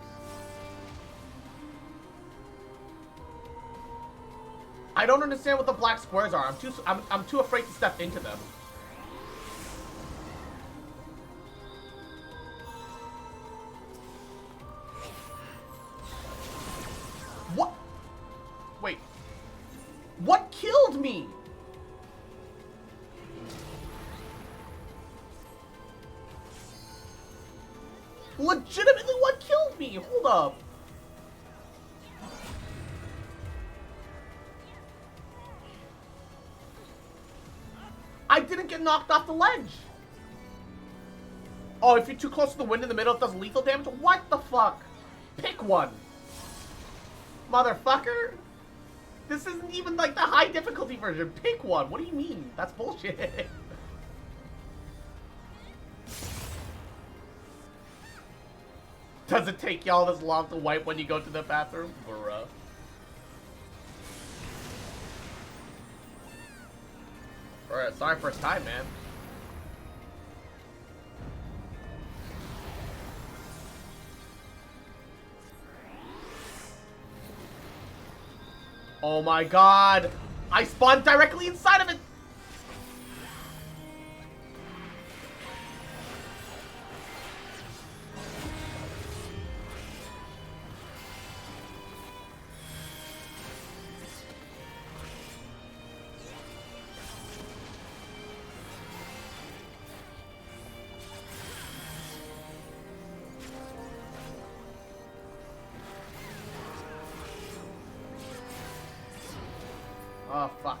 I don't understand what the black squares are. I'm too afraid to step into them. What? Wait. What killed me? Legitimately, what killed me? Hold up. I didn't get knocked off the ledge. Oh, if you're too close to the wind in the middle, it does lethal damage? What the fuck? Pick one. Motherfucker. This isn't even like the high difficulty version. Pick one. What do you mean? That's bullshit. Does it take y'all this long to wipe when you go to the bathroom? Bruh. Alright, sorry first time, man. Oh my god! I spawned directly inside of it! Oh, fuck.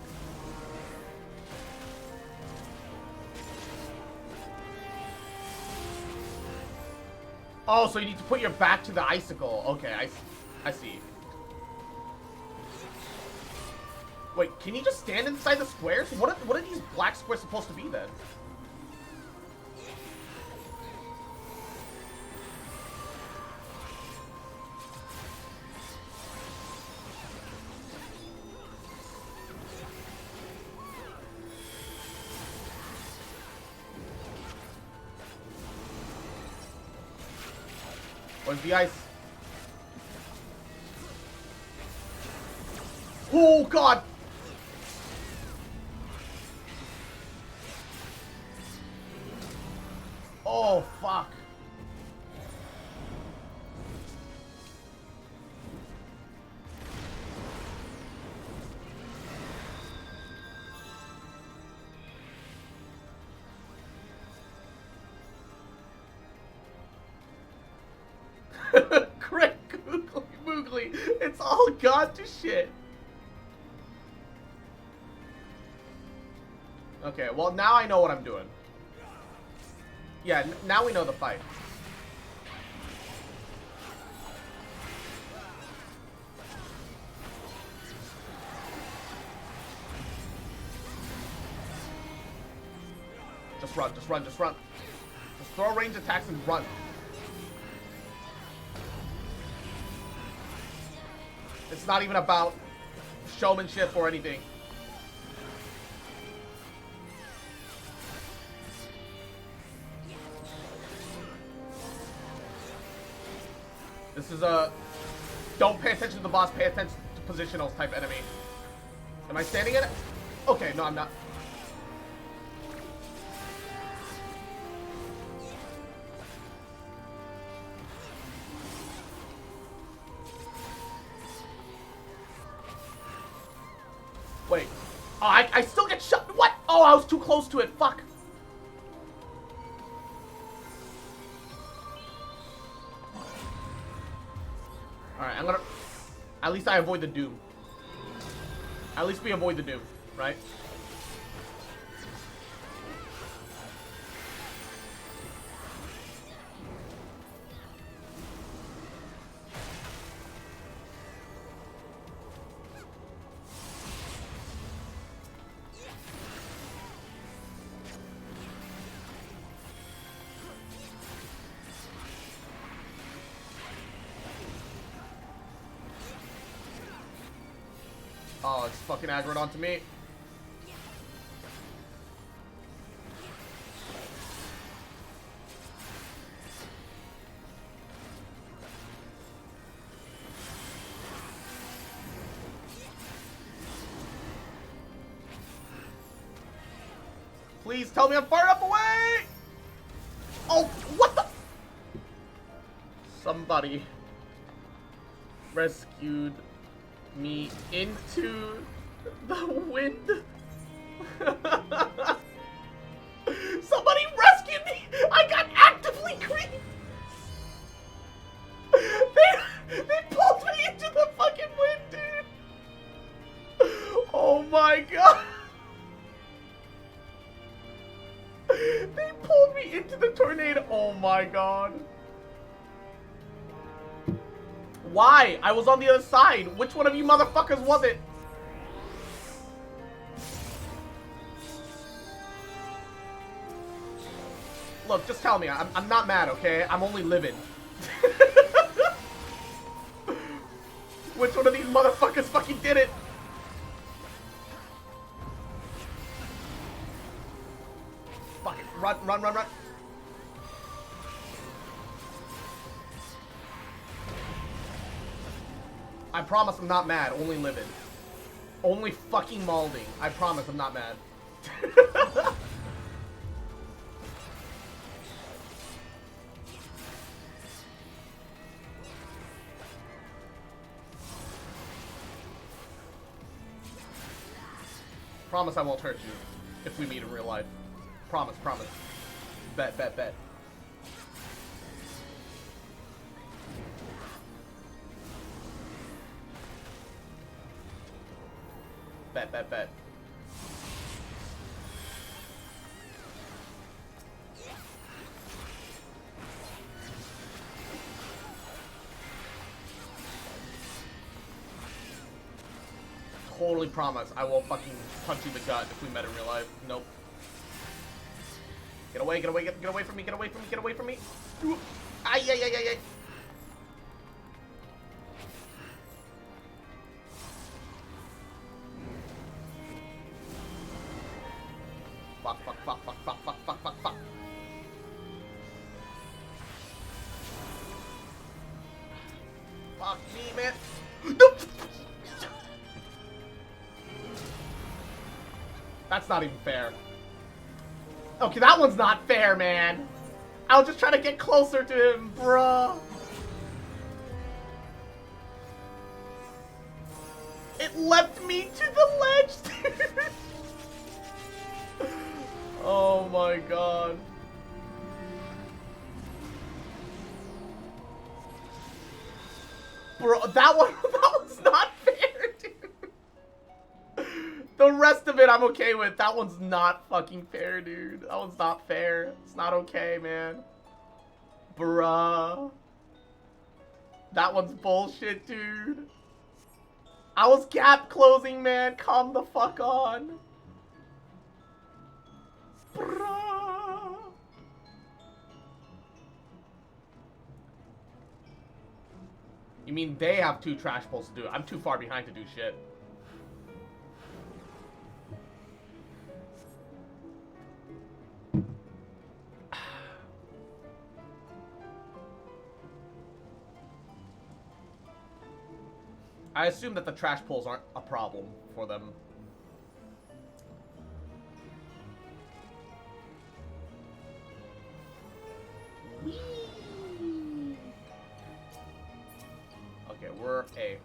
Oh, so you need to put your back to the icicle. Okay, I see. Wait, can you just stand inside the squares? What are these black squares supposed to be then? Where's the ice? Oh, God! Oh, fuck. Great googly moogly. It's all gone to shit. Okay, well now I know what I'm doing. Yeah, now we know the fight. Just run, just run, just run. Just throw range attacks and run. It's not even about showmanship or anything. This is a don't pay attention to the boss, pay attention to positionals type enemy. Am I standing in it? Okay, no, I'm not. Wait. Oh, I still get shot. What? Oh, I was too close to it. Fuck. Alright, I'm gonna... At least I avoid the doom. At least we avoid the doom, right? Oh, it's fucking aggroed onto me. Please tell me I'm far enough away! Oh, what the? Somebody rescued me into the wind. Somebody rescued me! I got actively creeped! They pulled me into the fucking wind, dude! Oh my god! They pulled me into the tornado! Oh my god! Why? I was on the other side. Which one of you motherfuckers was it? Look, just tell me. I'm not mad, okay? I'm only living. Which one of these motherfuckers fucking did it? Fuck it. Run, run, run, run. I promise I'm not mad, only living. Only fucking malding. I promise I'm not mad. Promise I won't hurt you if we meet in real life. Promise, promise. Bet, bet, bet. Bet, bet, bet. Totally promise I won't fucking punch you in the gut if we met in real life. Nope. Get away, get away, get away from me, get away from me, get away from me. Ay, ay, ay, ay, ay. Fuck, fuck, fuck, fuck, fuck, fuck, fuck, fuck, fuck. Fuck me, man. No! That's not even fair. Okay, that one's not fair, man. I was just trying to get closer to him, bruh. It left me to the ledge, dude. Oh my god. Bro, that one's not fair, dude. The rest of it I'm okay with. That one's not fucking fair, dude. That one's not fair. It's not okay, man. Bruh. That one's bullshit, dude. I was gap closing, man. Calm the fuck on. Bruh. You mean they have 2 trash pulls to do it? I'm too far behind to do shit. I assume that the trash pulls aren't a problem for them. Whee! Okay, we're A.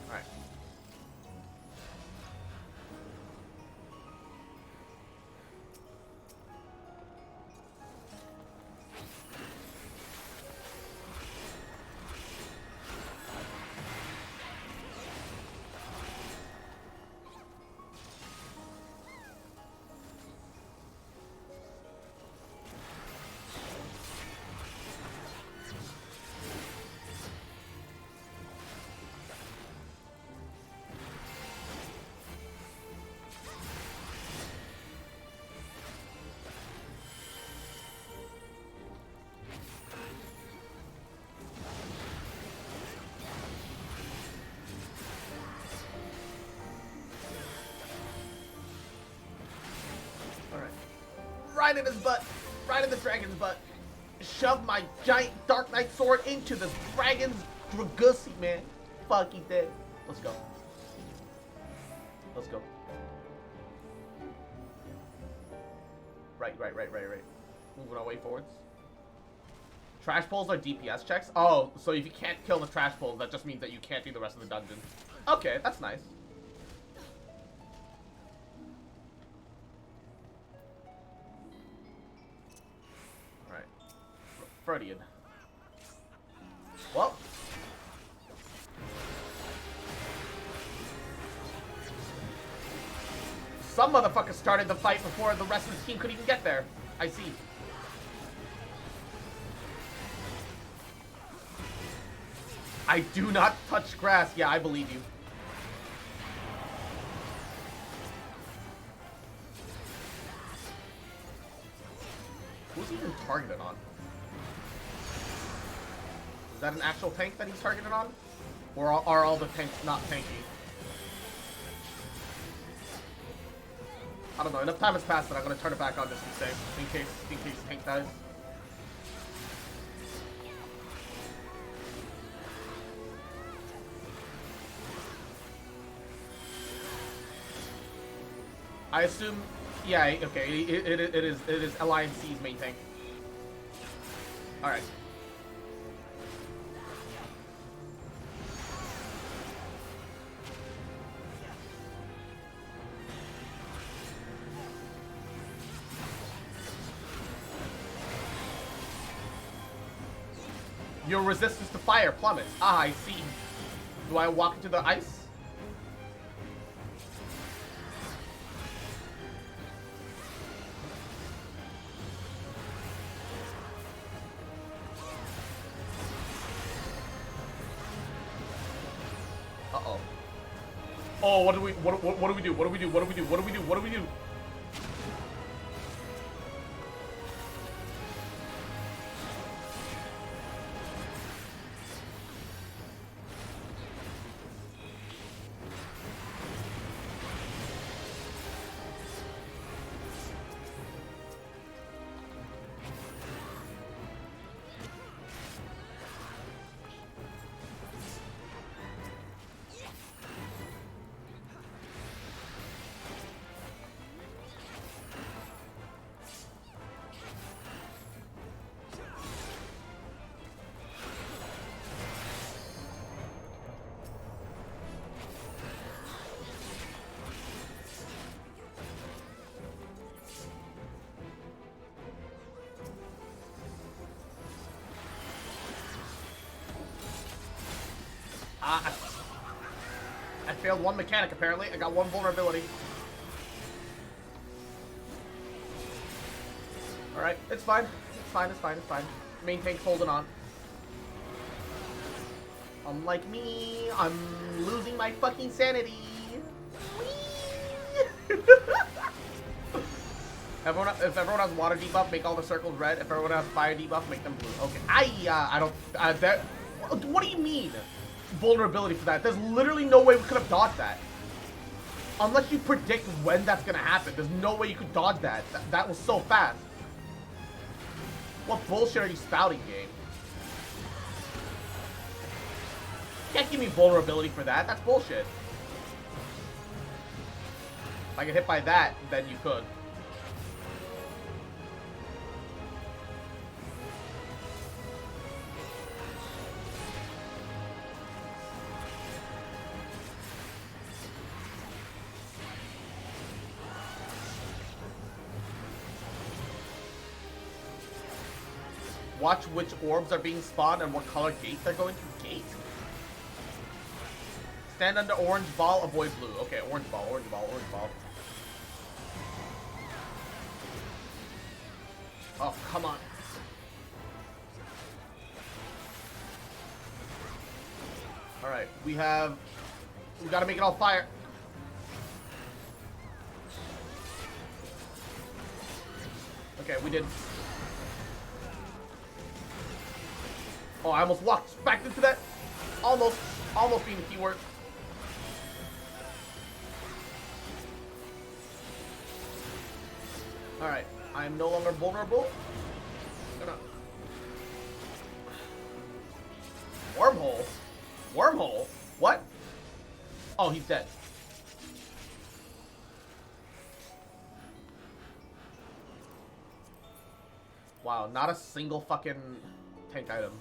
Alright. Right in his butt. Right in the dragon's butt. Shove my giant Dark Knight sword into the dragon's Dragusi, man. Fuck, he's dead. Let's go. Let's go. Right. Moving our way forwards. Trash pulls are DPS checks? Oh, so if you can't kill the trash pulls, that just means that you can't do the rest of the dungeon. Okay, that's nice. Alright. Freudian. Well. Some motherfucker started the fight before the rest of the team could even get there. I see. I do not touch grass. Yeah, I believe you. Who's he even targeted on? Is that an actual tank that he's targeted on? Or are all the tanks not tanky? I don't know. Enough time has passed that I'm gonna turn it back on just to be safe, in case tank dies. I assume, yeah, okay. It is Alliance C's main tank. All right. Your resistance to fire plummets. Ah, I see. Do I walk into the ice? Uh-oh. Oh, what do we do? What do we do? What do we do? What do we do? What do we do? What do we do? I failed one mechanic, apparently. I got one vulnerability. Alright, it's fine. It's fine, it's fine, it's fine. Main tank's holding on. Unlike me, I'm losing my fucking sanity. If everyone has water debuff, make all the circles red. If everyone has fire debuff, make them blue. Okay. I don't... what do you mean? Vulnerability for that. There's literally no way we could have dodged that. Unless you predict when that's gonna happen. There's no way you could dodge that. That was so fast. What bullshit are you spouting, game? You can't give me vulnerability for that. That's bullshit. If I get hit by that, then you could. Watch which orbs are being spawned and what color gate they're going through. Gate? Stand under orange ball, avoid blue. Okay, orange ball, orange ball, orange ball. Oh, come on. Alright, we gotta make it all fire. Okay, we did. Oh, I almost walked back into that. Almost being the keyword. Alright. I'm no longer vulnerable. I'm gonna... Wormhole? Wormhole? What? Oh, he's dead. Wow, not a single fucking tank item.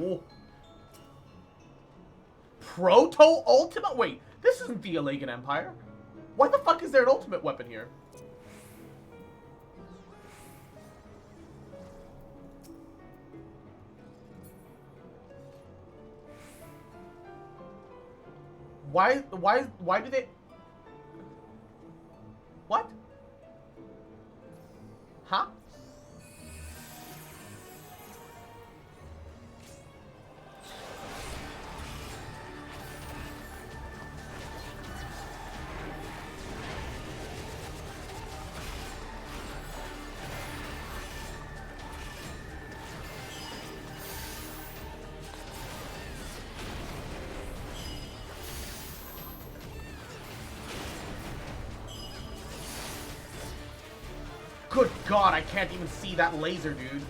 Ooh. Proto-ultimate? Wait, this isn't the Elagan Empire. Why the fuck is there an ultimate weapon here? Why do they... What? Huh? Good God, I can't even see that laser, dude.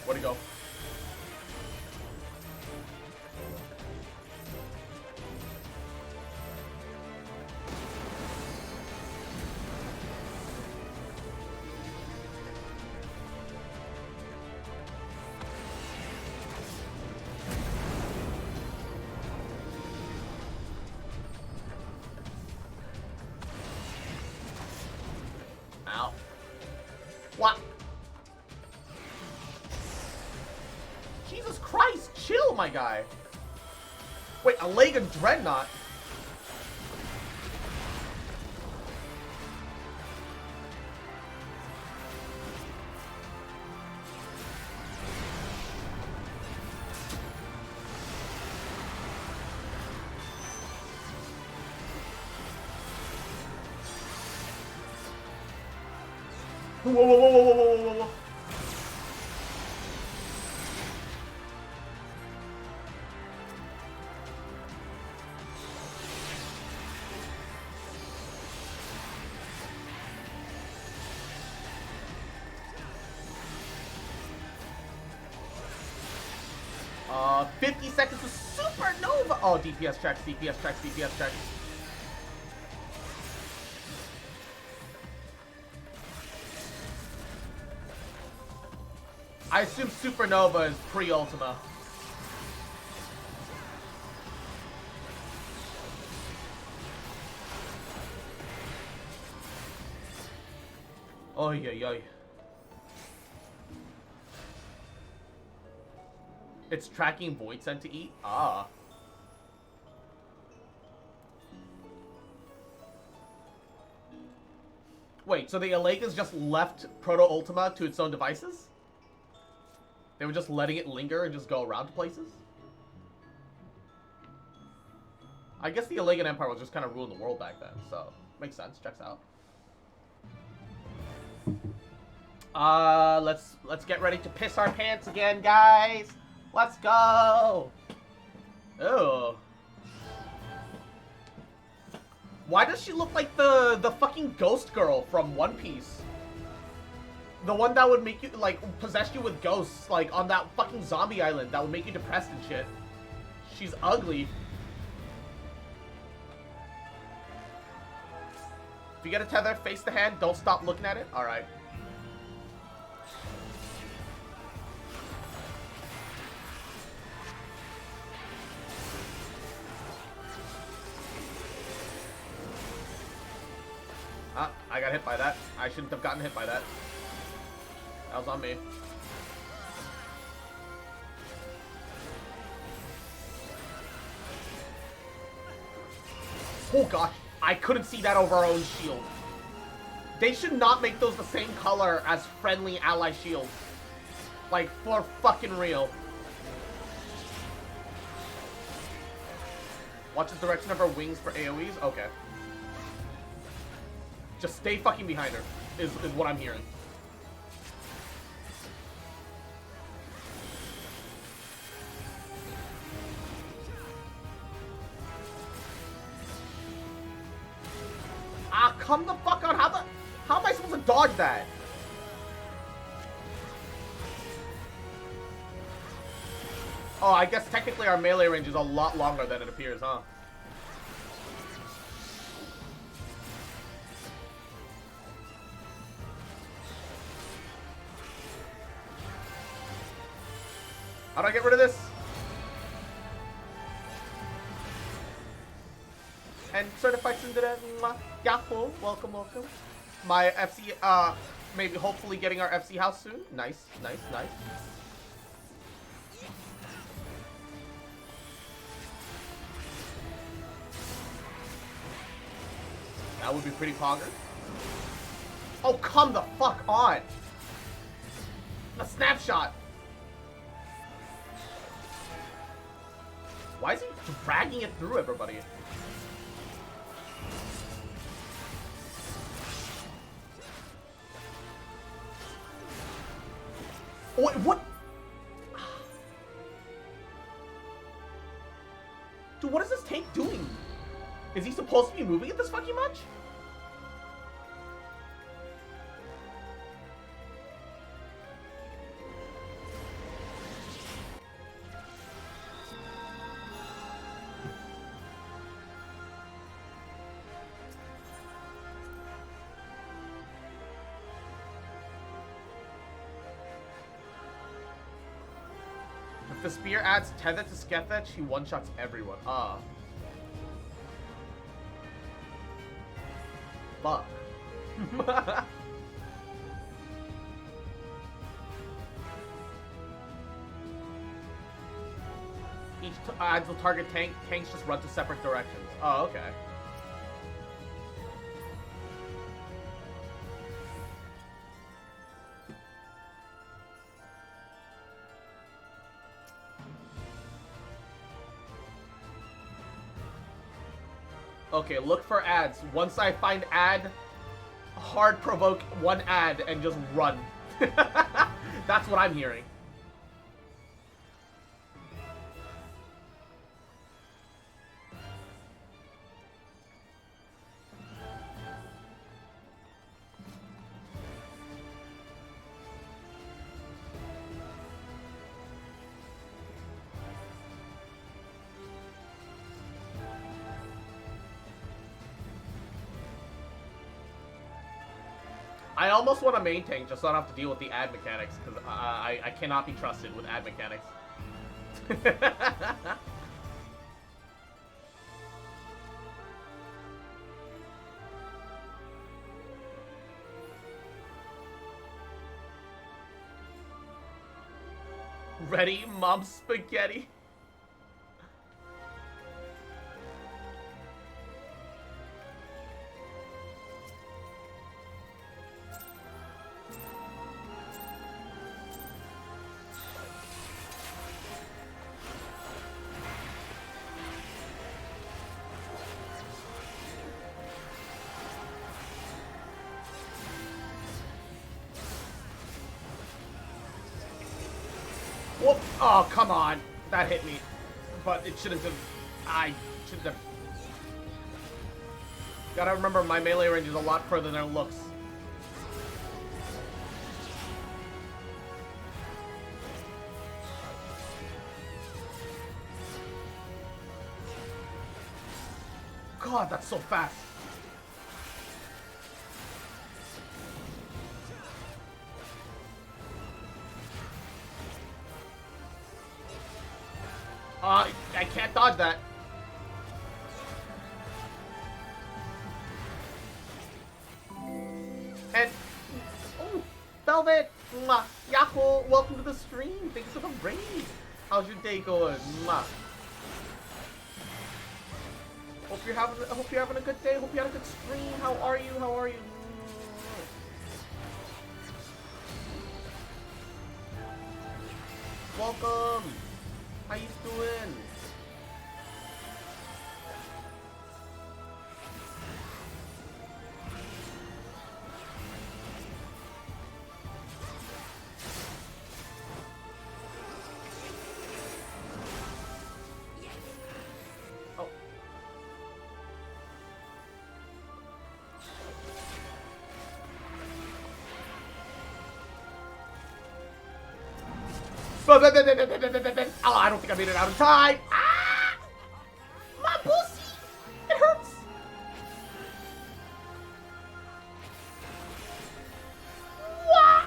Where'd he go? Ow. What? Jesus Christ, chill, my guy. Wait, a leg and dreadnought? Whoa, whoa, whoa, whoa, whoa, whoa, whoa, whoa. 50 seconds to supernova. Oh, DPS checks, DPS checks, DPS checks. I assume supernova is pre-ultima. Oy, oy, oy. It's tracking Void Sent to eat? Ah. Wait, so the Elagas just left Proto-Ultima to its own devices? They were just letting it linger and just go around to places? I guess the Elagan Empire was just kind of ruling the world back then, so makes sense, checks out. Let's get ready to piss our pants again, guys. Let's go. Ew. Why does she look like the fucking ghost girl from One Piece? The one that would make you, like, possess you with ghosts, like, on that fucking zombie island that would make you depressed and shit. She's ugly. If you get a tether, face the hand, don't stop looking at it. Alright. Ah, I got hit by that. I shouldn't have gotten hit by that. That was on me. Oh gosh, I couldn't see that over our own shield. They should not make those the same color as friendly ally shields. Like, for fucking real. Watch the direction of her wings for AoEs? Okay. Just stay fucking behind her, is what I'm hearing. Ah, come the fuck on. How am I supposed to dodge that? Oh, I guess technically our melee range is a lot longer than it appears, huh? How do I get rid of this? And certified Cinderella, Yahoo, welcome, welcome. My FC, maybe hopefully getting our FC house soon. Nice, nice, nice. That would be pretty pogger. Oh, come the fuck on! A snapshot! Why is he dragging it through everybody? Wait, what? Dude, what is this tank doing? Is he supposed to be moving it this fucking much? If the spear adds tether to Skethach, he one-shots everyone. Ah. Fuck. Each adds the target tank. Tanks just run to separate directions. Oh, okay. Okay, look for ads. Once I find ad, hard provoke one ad and just run. That's what I'm hearing. I almost want a main tank just so I don't have to deal with the ad mechanics, because I cannot be trusted with ad mechanics. Ready, Mom Spaghetti? Whoop! Oh, come on. That hit me. But it shouldn't have... I shouldn't have... Gotta remember, my melee range is a lot further than it looks. God, that's so fast. I can't dodge that. And... Oh, Velvet! Mwah. Yahoo! Welcome to the stream! Thanks for the raid! How's your day going? Mwah. Hope you're having a good day. Hope you had a good stream. How are you? How are you? Welcome! How you doing? Oh, I don't think I made it out in time. Ah! My pussy! It hurts! What?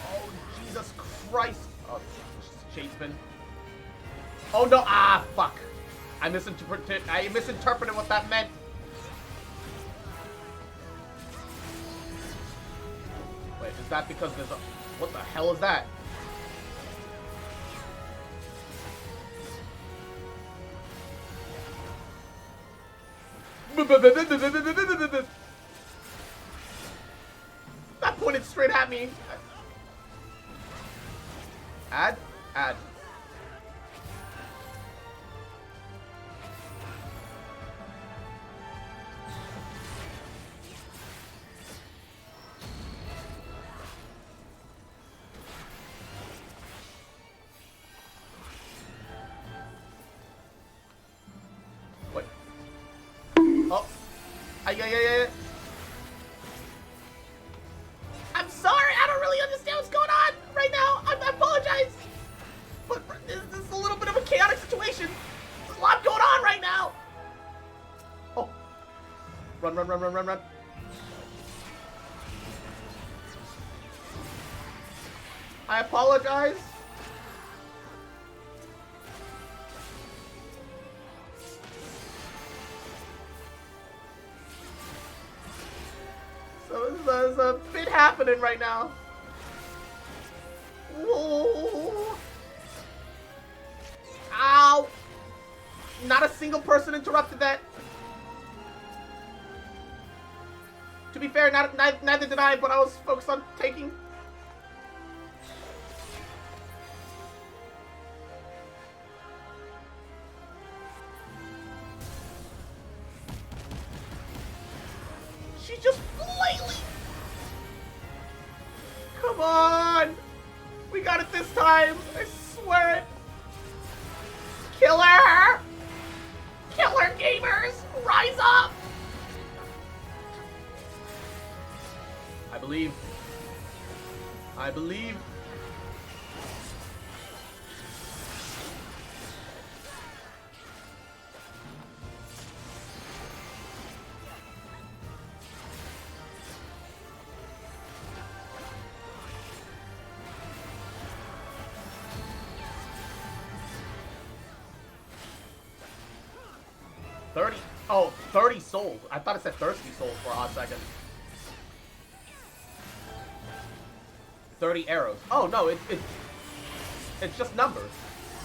Oh, Jesus Christ. Oh, Chaseman. Oh, no. Ah, fuck. I misinterpreted what that meant. Wait, is that because there's a... What the hell is that? That pointed straight at me. Add? Add. What? Oh. Yeah. I'm sorry, I don't really understand what's going on right now. I apologize. But this is a little bit of a chaotic situation. There's a lot going on right now. Oh. Run. I apologize. So there's a bit happening right now. Whoa. Ow! Not a single person interrupted that. To be fair, neither did I, but I was focused on taking. She just flatly. Come on! We got it this time! I swear it! Killer! Killer gamers! Rise up! I believe. I believe. Oh, 30 souls. I thought it said thirsty souls for a hot second. 30 arrows. Oh no, it's just numbers.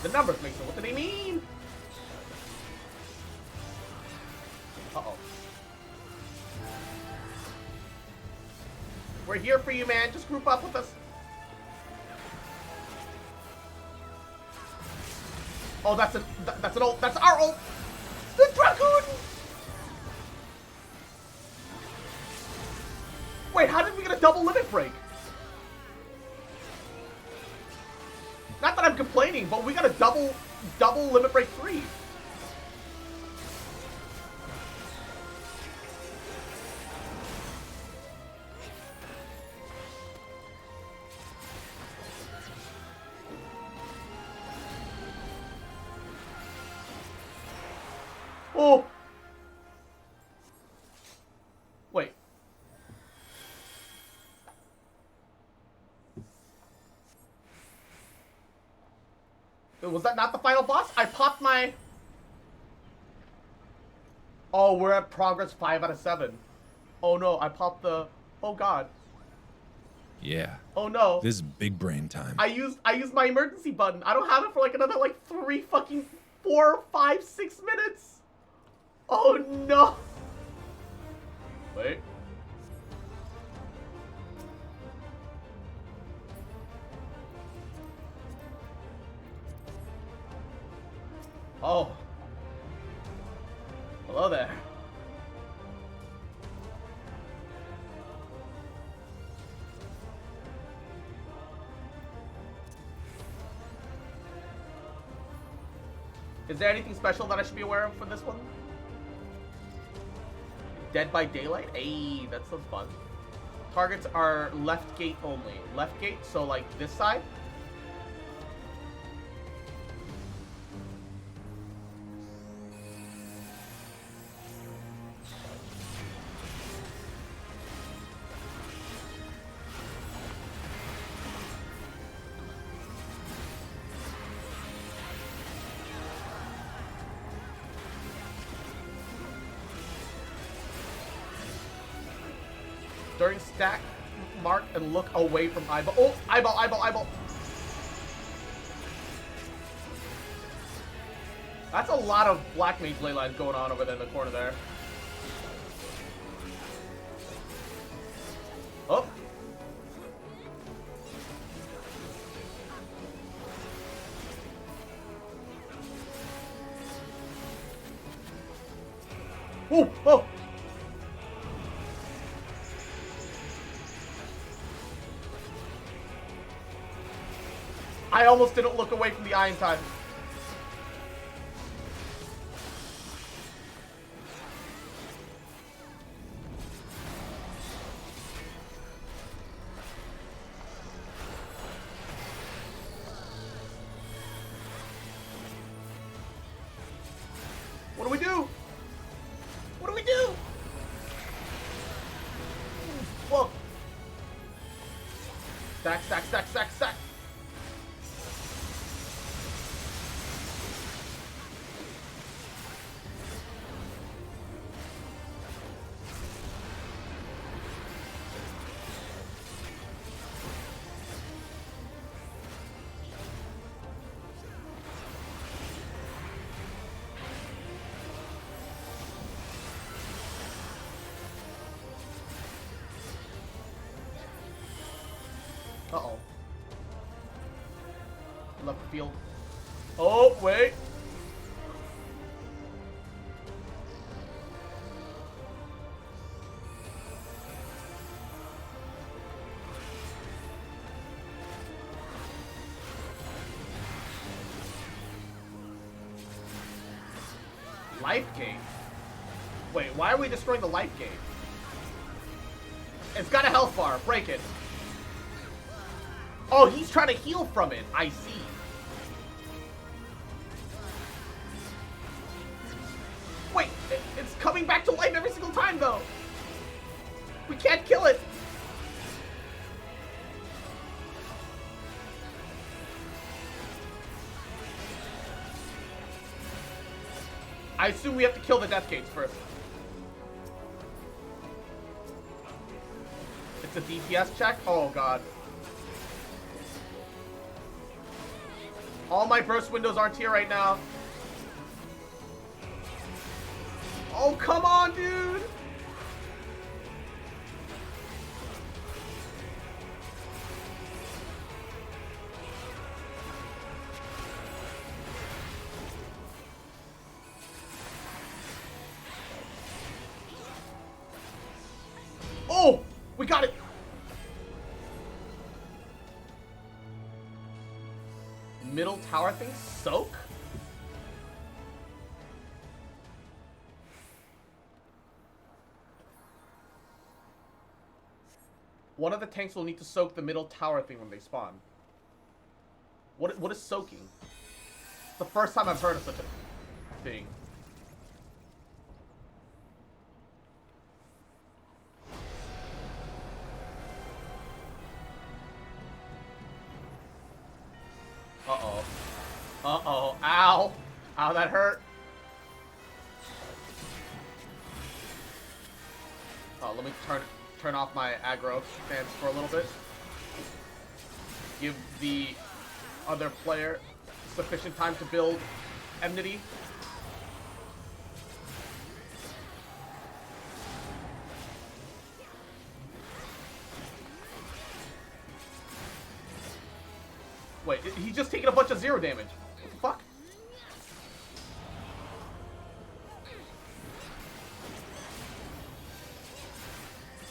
The numbers make sense. What do they mean? Uh-oh. We're here for you, man. Just group up with us. Oh, that's an ult. That's our ult. The Dragoon! Wait, how did we get a double limit break? Not that I'm complaining, but we got a double limit break 3. Oh! Wait. Was that not the final boss? I popped my... Oh, we're at progress 5 out of 7. Oh no, I popped the... Oh god. Yeah. Oh no. This is big brain time. I used my emergency button. I don't have it for like another like 4, 5, 6 minutes. Oh no! Wait. Oh. Hello there. Is there anything special that I should be aware of for this one? Dead by Daylight? Ayy, that sounds fun. Targets are left gate only. Left gate, so like this side? During stack, mark and look away from eyeball. Oh, eyeball, eyeball, eyeball. That's a lot of Black Mage Leyline going on over there in the corner there. Oh. Oh, oh. I almost didn't look away from the eye in time. What do we do? What do we do? Whoa. Stack, stack, stack, stack, stack. Uh-oh. Left field. Oh, wait. Life gate? Wait, why are we destroying the life gate? It's got a health bar. Break it. Oh, he's trying to heal from it. I see. Wait, it's coming back to life every single time, though. We can't kill it. I assume we have to kill the death gates first. It's a DPS check? Oh, God. All my burst windows aren't here right now. Oh, come on, dude! Oh! We got it! Middle tower thing? Soak? One of the tanks will need to soak the middle tower thing when they spawn. What is soaking? It's the first time I've heard of such a thing. Uh-oh. Uh-oh. Ow. Ow, that hurt. Oh, let me turn off my aggro stance for a little bit. Give the other player sufficient time to build enmity. Wait, he's just taking a bunch of zero damage. What the fuck?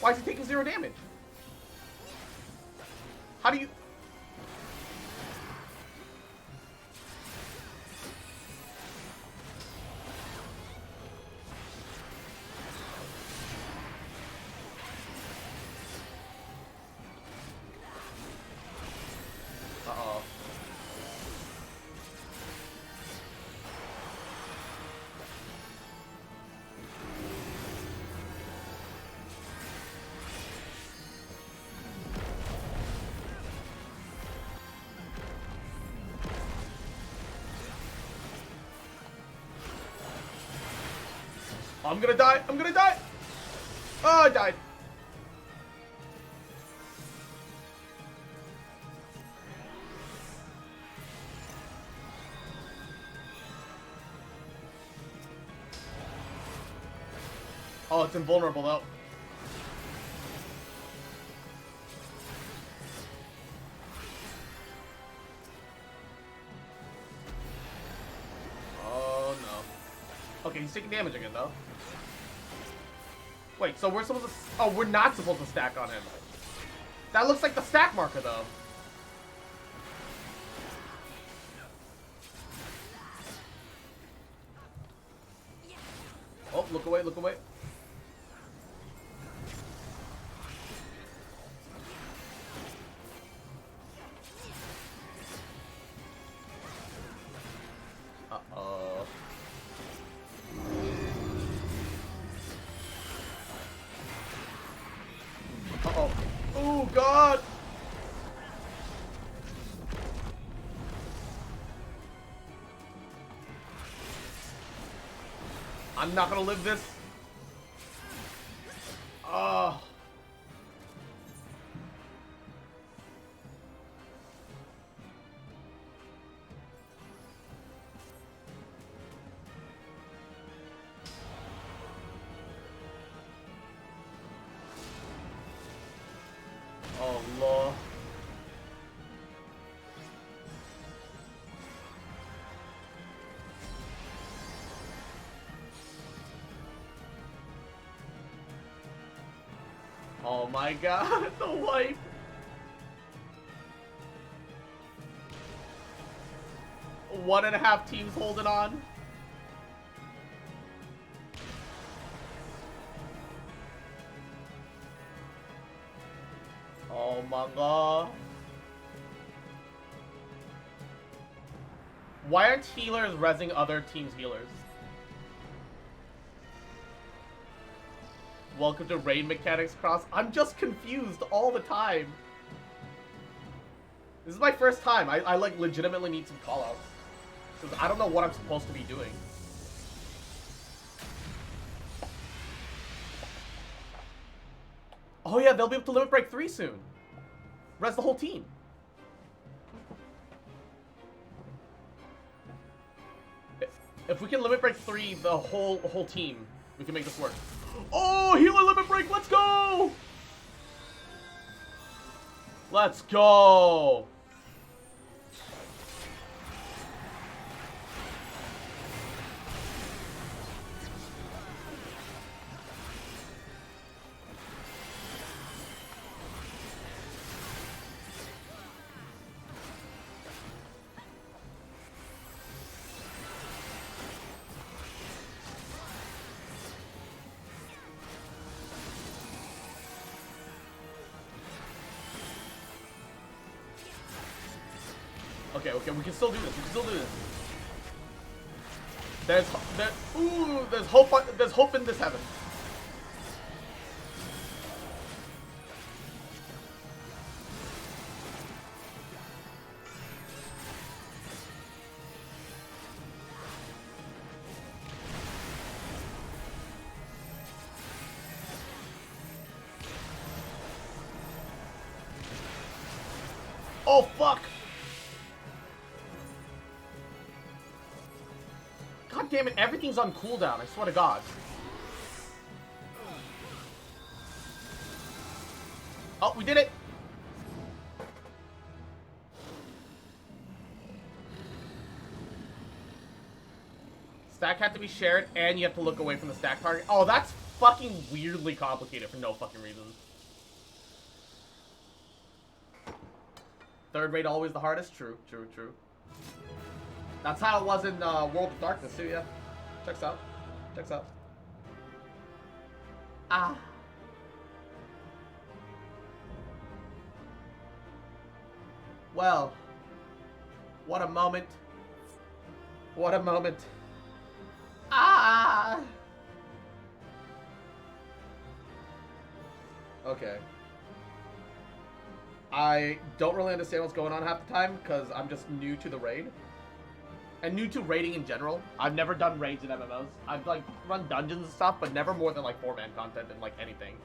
Why is he taking zero damage? How do you... I'm gonna die. I'm gonna die. Oh, I died. Oh, it's invulnerable though. Oh no. Okay, he's taking damage again though. Wait, so we're supposed to... Oh, we're not supposed to stack on him. That looks like the stack marker though. Oh, look away, look away. Uh-oh. Uh-oh. Oh, God! I'm not gonna live this. Oh. Oh, Lord. Oh my God, the wipe. One and a half teams holding on. Oh my God. Why aren't healers rezzing other teams' healers? Welcome to raid mechanics cross. I'm just confused all the time. This is my first time. I like legitimately need some callouts. Because I don't know what I'm supposed to be doing. Oh yeah, they'll be able to limit break 3 soon. Res the whole team. If we can limit break 3 the whole team, we can make this work. Oh, healer limit break, let's go! Let's go! Okay, we can still do this. We can still do this. There's hope in this heaven. Oh fuck! God damn it, everything's on cooldown, I swear to God. Oh, we did it! Stack had to be shared, and you have to look away from the stack target. Oh, that's fucking weirdly complicated for no fucking reason. Third raid always the hardest? True, true, true. That's how it was in World of Darkness too, yeah. Checks out. Checks out. Ah. Well. What a moment. What a moment. Ah. Okay. I don't really understand what's going on half the time because I'm just new to the raid. And new to raiding in general. I've never done raids in MMOs. I've like run dungeons and stuff, but never more than like 4-man content in like anything.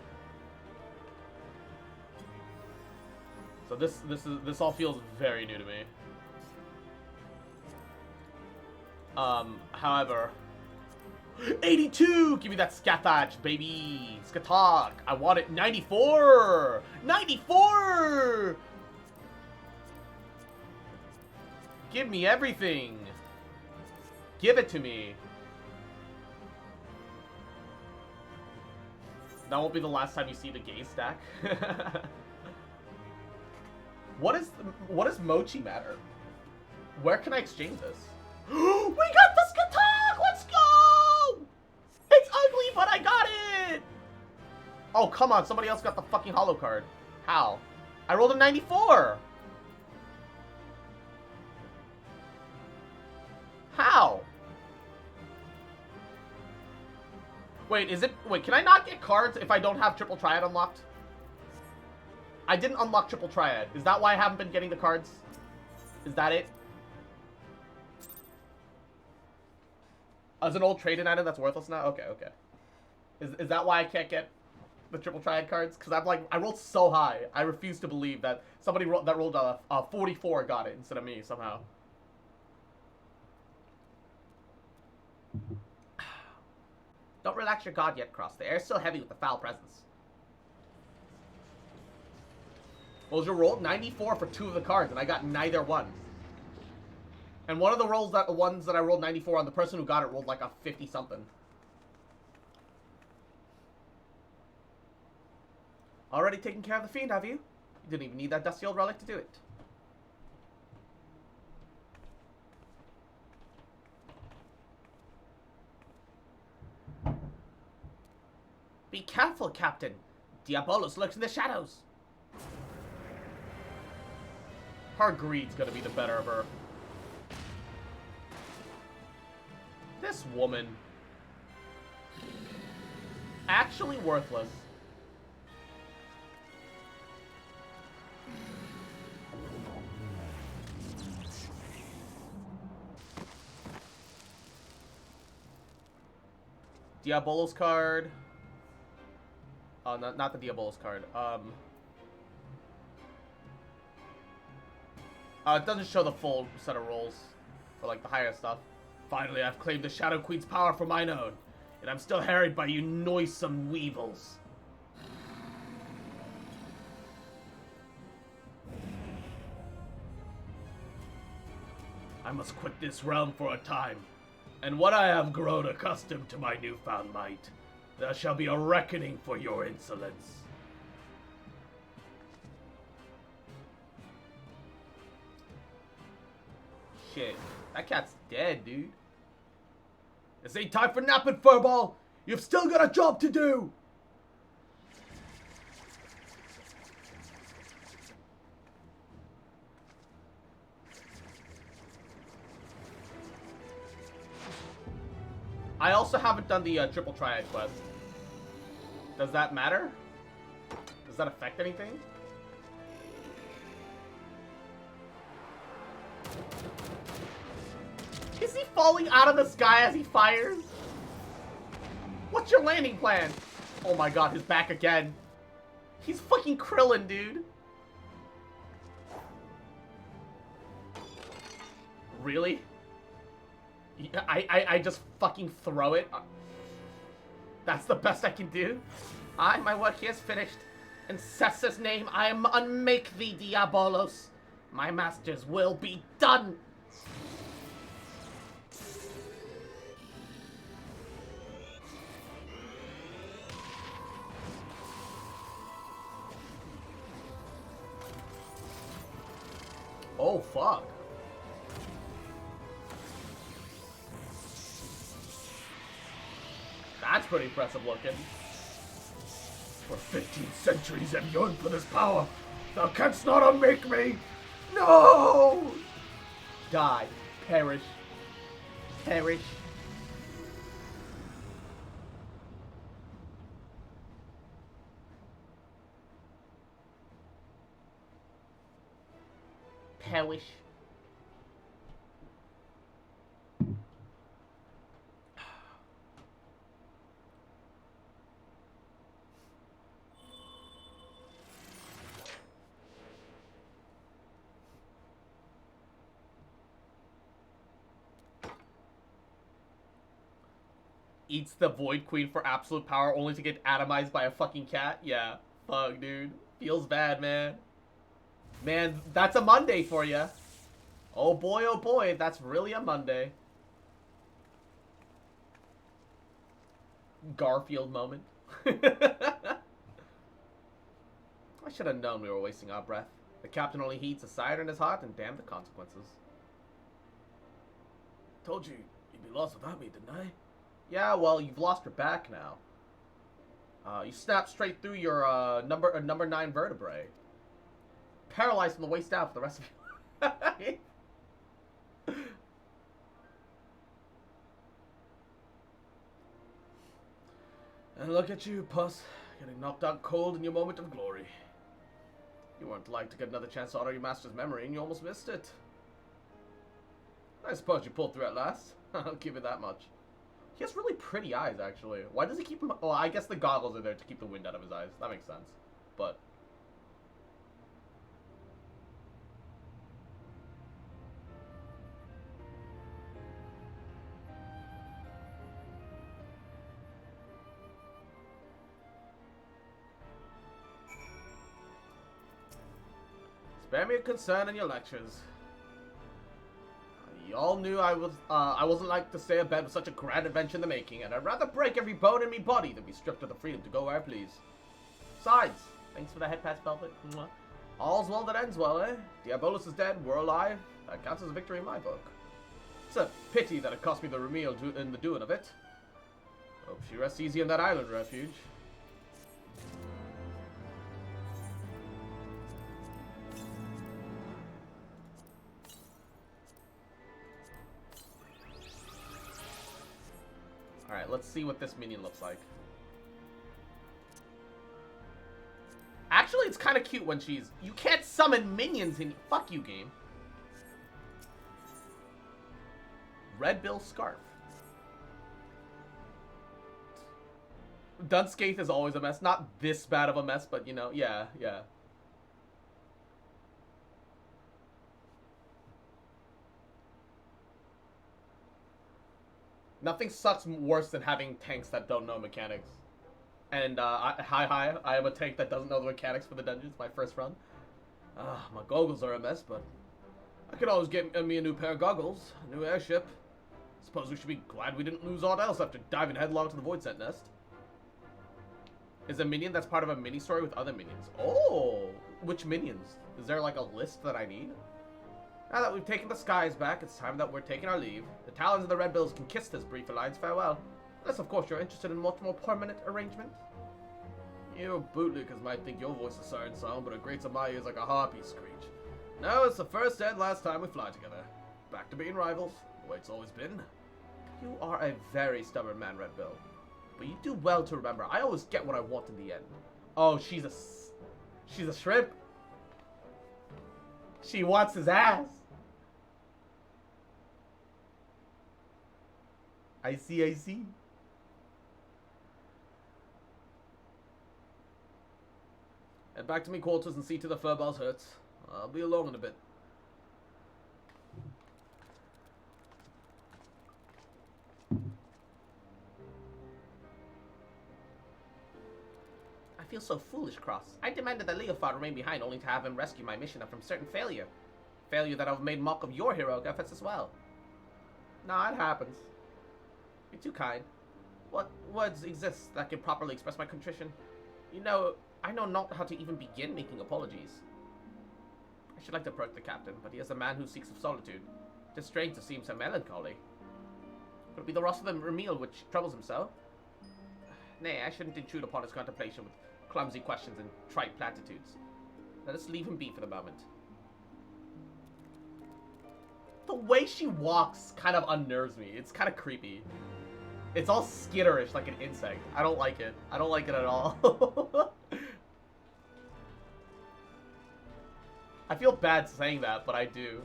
So this all feels very new to me. However, 82! Give me that Scathach, baby! Skatok! I want it. 94! 94! Give me everything! Give it to me. That won't be the last time you see the gaze stack. What does Mochi matter? Where can I exchange this? We got the Skatok! Let's go! It's ugly, but I got it! Oh, come on. Somebody else got the fucking holo card. How? I rolled a 94! How? Wait, can I not get cards if I don't have Triple Triad unlocked? I didn't unlock Triple Triad. Is that why I haven't been getting the cards? Is that it? As an old trade-in item that's worthless now? Okay, okay. Is that why I can't get the Triple Triad cards? Because I'm like, I rolled so high. I refuse to believe that somebody that rolled a 44 got it instead of me somehow. Don't relax your guard yet, Cross. The air's still heavy with the foul presence. What was your roll? 94 for 2 of the cards, and I got neither one. And one of the ones that I rolled 94 on, the person who got it rolled like a 50-something. Already taken care of the fiend, have you? You didn't even need that dusty old relic to do it. Be careful, Captain. Diabolos lurks in the shadows. Her greed's gonna be the better of her. This woman. Actually worthless. Diabolos card. Oh, not the Diabolos card. It doesn't show the full set of rolls for like the higher stuff. Finally, I've claimed the Shadow Queen's power for mine own, and I'm still harried by you noisome weevils. I must quit this realm for a time, and when I have grown accustomed to my newfound might, there shall be a reckoning for your insolence. Shit, that cat's dead, dude. This ain't time for napping, Furball! You've still got a job to do! I also haven't done the Triple Triad quest. Does that matter? Does that affect anything? Is he falling out of the sky as he fires? What's your landing plan? Oh my god, he's back again. He's fucking Krillin, dude. Really? I just fucking throw it? That's the best I can do? My work here is finished. In Cessa's name, I unmake thee, Diabolos. My master's will be done. Oh, fuck. That's pretty impressive looking. For 15 centuries I've yearned for this power. Thou canst not unmake me. No! Die. Perish. Perish. Perish. eats the Void Queen for absolute power only to get atomized by a fucking cat. Yeah, fuck, dude. Feels bad, man. Man, that's a Monday for you. Oh boy, that's really a Monday. Garfield moment. I should have known we were wasting our breath. The captain only heats a cider in his heart, and damn the consequences. Told you you'd be lost without me, didn't I? Yeah, well, you've lost your back now. You snapped straight through your number 9 vertebrae. Paralyzed from the waist down for the rest of your life. And look at you, Puss, getting knocked out cold in your moment of glory. You weren't like to get another chance to honor your master's memory, and you almost missed it. I suppose you pulled through at last. I'll give you that much. He has really pretty eyes, actually. Why does he keep them? Well, I guess the goggles are there to keep the wind out of his eyes. That makes sense. But spare me a concern in your lectures. Y'all knew I wasn't like to stay abed with such a grand adventure in the making, and I'd rather break every bone in me body than be stripped of the freedom to go where I please. Besides, thanks for the head pat, Velvet. All's well that ends well, eh? Diabolus is dead, we're alive. That counts as a victory in my book. It's a pity that it cost me the Ramil in the doing of it. Hope she rests easy in that island refuge. Alright, let's see what this minion looks like. Actually, it's kind of cute when she's... You can't summon minions in... Fuck you, game. Red Bill Scarf. Dunscaith is always a mess. Not this bad of a mess, but, you know, yeah. Nothing sucks worse than having tanks that don't know mechanics. And, hi, I am a tank that doesn't know the mechanics for the dungeons, my first run. My goggles are a mess, but I could always get me a new pair of goggles, a new airship. Suppose we should be glad we didn't lose aught else after diving headlong to the Void Scent nest. Is a minion that's part of a mini-story with other minions. Oh! Which minions? Is there, like, a list that I need? Now that we've taken the skies back, it's time that we're taking our leave. The Talons of the Red Bills can kiss this brief alliance farewell. Unless, of course, you're interested in a much more permanent arrangement. You bootlickers might think your voice is siren song, but it grates on my ears like a harpy screech. No, it's the first and last time we fly together. Back to being rivals, the way it's always been. You are a very stubborn man, Red Bill. But you do well to remember, I always get what I want in the end. Oh, she's a shrimp. She wants his ass. I see. Head back to me quarters and see to the furballs hurts. I'll be along in a bit. I feel so foolish, Cross. I demanded that Leofard remain behind only to have him rescue my mission from certain failure. Failure that I've made mock of your heroic efforts as well. Nah, it happens. You're too kind. What words exist that can properly express my contrition? You know, I know not how to even begin making apologies. I should like to approach the captain, but he is a man who seeks of solitude. It is strange to see him so melancholy. Could it be the rust of the Ramil which troubles him so? Nay, I shouldn't intrude upon his contemplation with clumsy questions and trite platitudes. Let us leave him be for the moment. The way she walks kind of unnerves me. It's kind of creepy. It's all skitterish like an insect. I don't like it. I don't like it at all. I feel bad saying that, but I do.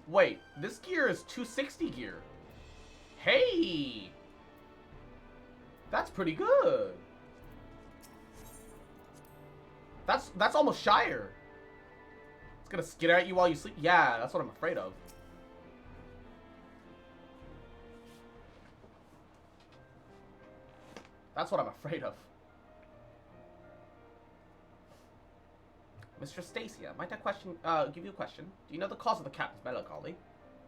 Wait, this gear is 260 gear. Hey! That's pretty good. That's almost Shire. It's gonna skitter at you while you sleep. Yeah, that's what I'm afraid of. That's what I'm afraid of. Mr. Stacia, might I give you a question? Do you know the cause of the captain's melancholy?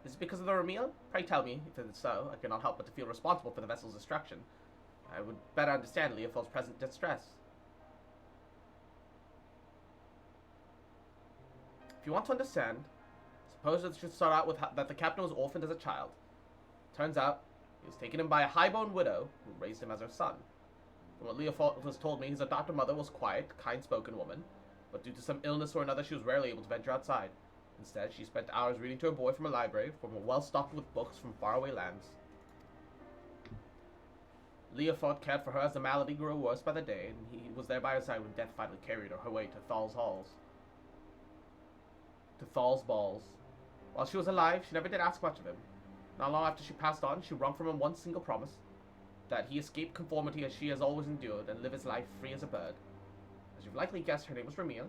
Is it because of the Ramil? Pray tell me, if it is so, I cannot help but to feel responsible for the vessel's destruction. I would better understand Leofold's present distress. If you want to understand, suppose it should start out with that the captain was orphaned as a child. Turns out, he was taken in by a high-born widow who raised him as her son. From what Leofold has told me, his adopted mother was quiet, kind-spoken woman, but due to some illness or another, she was rarely able to venture outside. Instead, she spent hours reading to her boy from a library, well stocked with books from faraway lands. Leofold cared for her as the malady grew worse by the day, and he was there by her side when death finally carried her way to Thal's halls. To Thal's balls. While she was alive, she never did ask much of him. Not long after she passed on, she wrung from him one single promise, that he escape conformity as she has always endured, and live his life free as a bird. As you've likely guessed, her name was Ramil.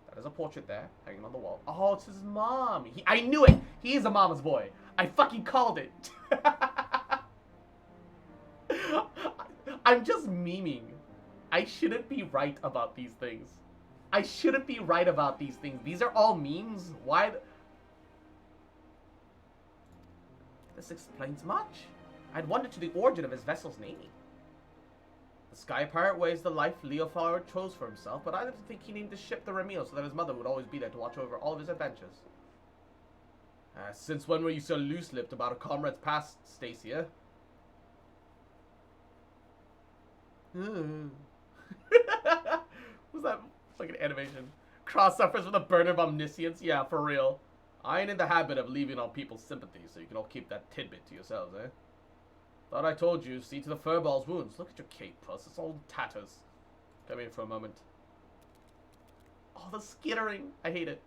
That is a portrait there, hanging on the wall. Oh, it's his mom. I knew it! He is a mama's boy. I fucking called it. I'm just memeing. I shouldn't be right about these things. I shouldn't be right about these things. These are all memes. Why? This explains much. I'd wondered to the origin of his vessel's naming. The Sky Pirate weighs the life Leofold chose for himself, but I didn't think he named the ship the Ramil so that his mother would always be there to watch over all of his adventures. Since when were you so loose-lipped about a comrade's past, Stacia? Was that fucking animation? Cross suffers with a burn of omniscience? Yeah, for real. I ain't in the habit of leaving on people's sympathy, so you can all keep that tidbit to yourselves, eh? Thought I told you, see to the furball's wounds. Look at your cape, puss. It's all in tatters. Come in for a moment. Oh, the skittering. I hate it.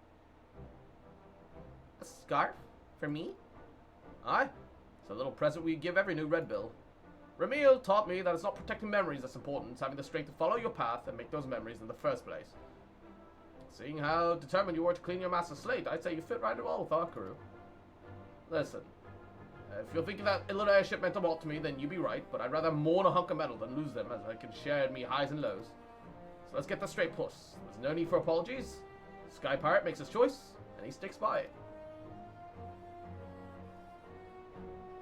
A scarf? For me? Aye. It's a little present we give every new Red Bill. Ramil taught me that it's not protecting memories that's important. It's having the strength to follow your path and make those memories in the first place. Seeing how determined you were to clean your master's slate, I'd say you fit right well with our crew. Listen. If you're thinking that a little airship meant a lot to me, then you be right, but I'd rather mourn a hunk of metal than lose them, as I can share in me highs and lows. So let's get this straight, puss. There's no need for apologies. Sky Pirate makes his choice, and he sticks by it.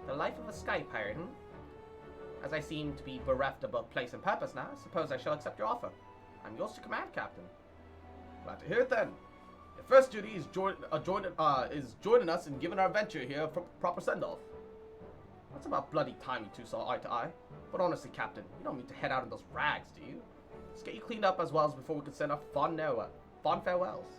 The life of a Sky Pirate, As I seem to be bereft of both place and purpose now, I suppose I shall accept your offer. I'm yours to command, Captain. Glad to hear it, then. Your first duty is joining us in giving our venture here a proper send-off. That's about bloody time you two saw eye to eye. But honestly, Captain, you don't mean to head out in those rags, do you? Let's get you cleaned up as well as before we can send our fond farewells.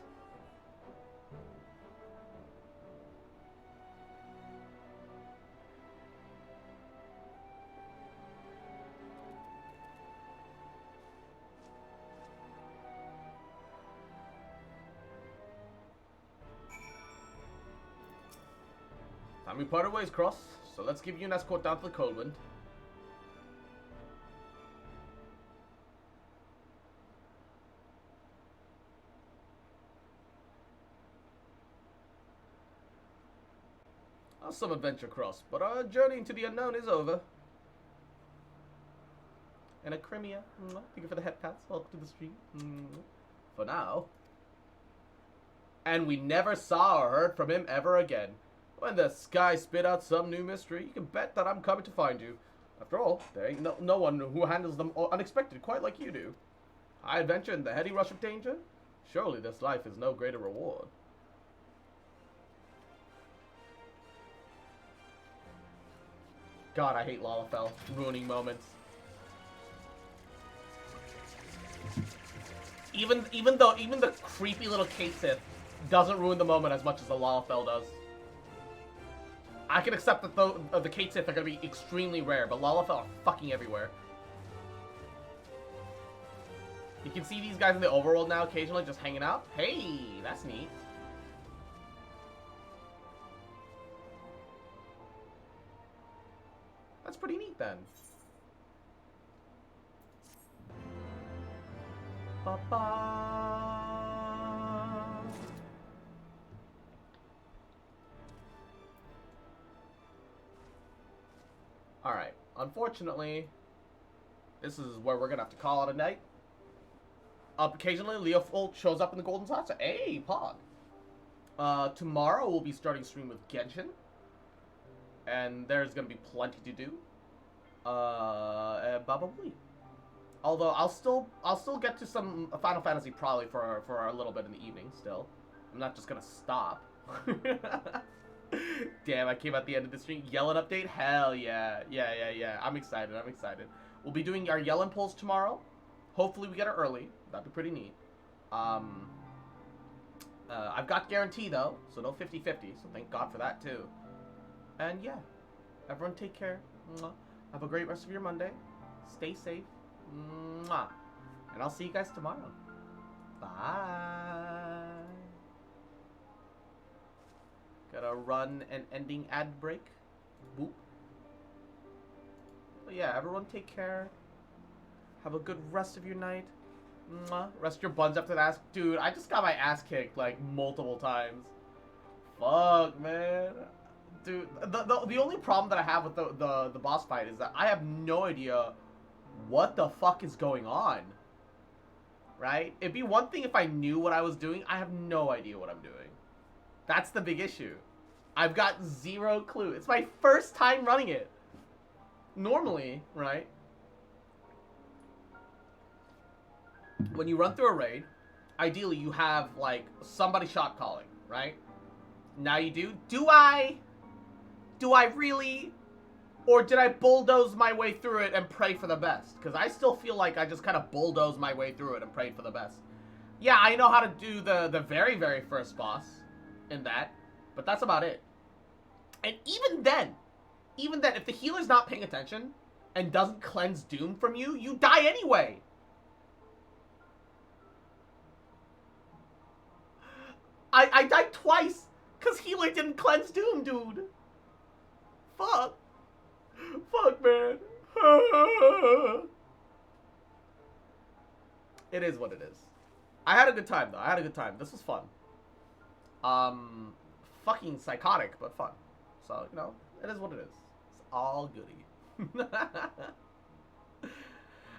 Time we parted ways, Cross, so let's give you an escort down to the Coldwind. Some adventure, Cross, but our journey into the unknown is over. And a Crimea. Thank you for the head pats. Welcome to the stream. For now. And we never saw or heard from him ever again. When the sky spit out some new mystery, you can bet that I'm coming to find you. After all, there ain't no one who handles them unexpected quite like you do. High adventure and the heady rush of danger? Surely this life is no greater reward. God, I hate Lalafell ruining moments. Even the creepy little Kate Sith doesn't ruin the moment as much as the Lalafell does. I can accept that the Kate Sith are going to be extremely rare, but Lalafell are fucking everywhere. You can see these guys in the overworld now occasionally just hanging out. Hey, that's neat. That's pretty neat then. ba ba. Alright, unfortunately, this is where we're gonna have to call it a night. Occasionally, Leofold shows up in the Golden Saucer. Hey, Pog. Tomorrow we'll be starting stream with Genshin. And there's gonna be plenty to do. Probably. Although I'll still get to some Final Fantasy probably for a little bit in the evening still. I'm not just gonna stop. Damn, I came at the end of the stream. Yellen update? Hell yeah. Yeah. I'm excited. We'll be doing our Yellen polls tomorrow. Hopefully we get it early. That'd be pretty neat. I've got guarantee though, so no 50-50. So thank God for that too. And yeah, everyone take care. Mwah. Have a great rest of your Monday. Stay safe. Mwah. And I'll see you guys tomorrow. Bye. Gotta run an ending ad break. Boop. But yeah, everyone take care. Have a good rest of your night. Mwah. Rest your buns after the ass. Dude, I just got my ass kicked like multiple times. Fuck, man. Dude, the only problem that I have with the boss fight is that I have no idea what the fuck is going on. Right? It'd be one thing if I knew what I was doing. I have no idea what I'm doing. That's the big issue. I've got zero clue. It's my first time running it. Normally, right? When you run through a raid, ideally you have, like, somebody shot calling, right? Now you do. Do I really? Or did I bulldoze my way through it and pray for the best? Because I still feel like I just kind of bulldozed my way through it and prayed for the best. Yeah, I know how to do the very, very first boss in that, but that's about it. And even then, if the healer's not paying attention and doesn't cleanse Doom from you, you die anyway. I died twice because healer didn't cleanse Doom, dude. Fuck. Fuck, man. It is what it is. I had a good time, though. This was fun. Fucking psychotic, but fun. So, you know, it is what it is. It's all goody.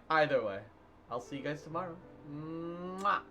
Either way, I'll see you guys tomorrow. Mwah.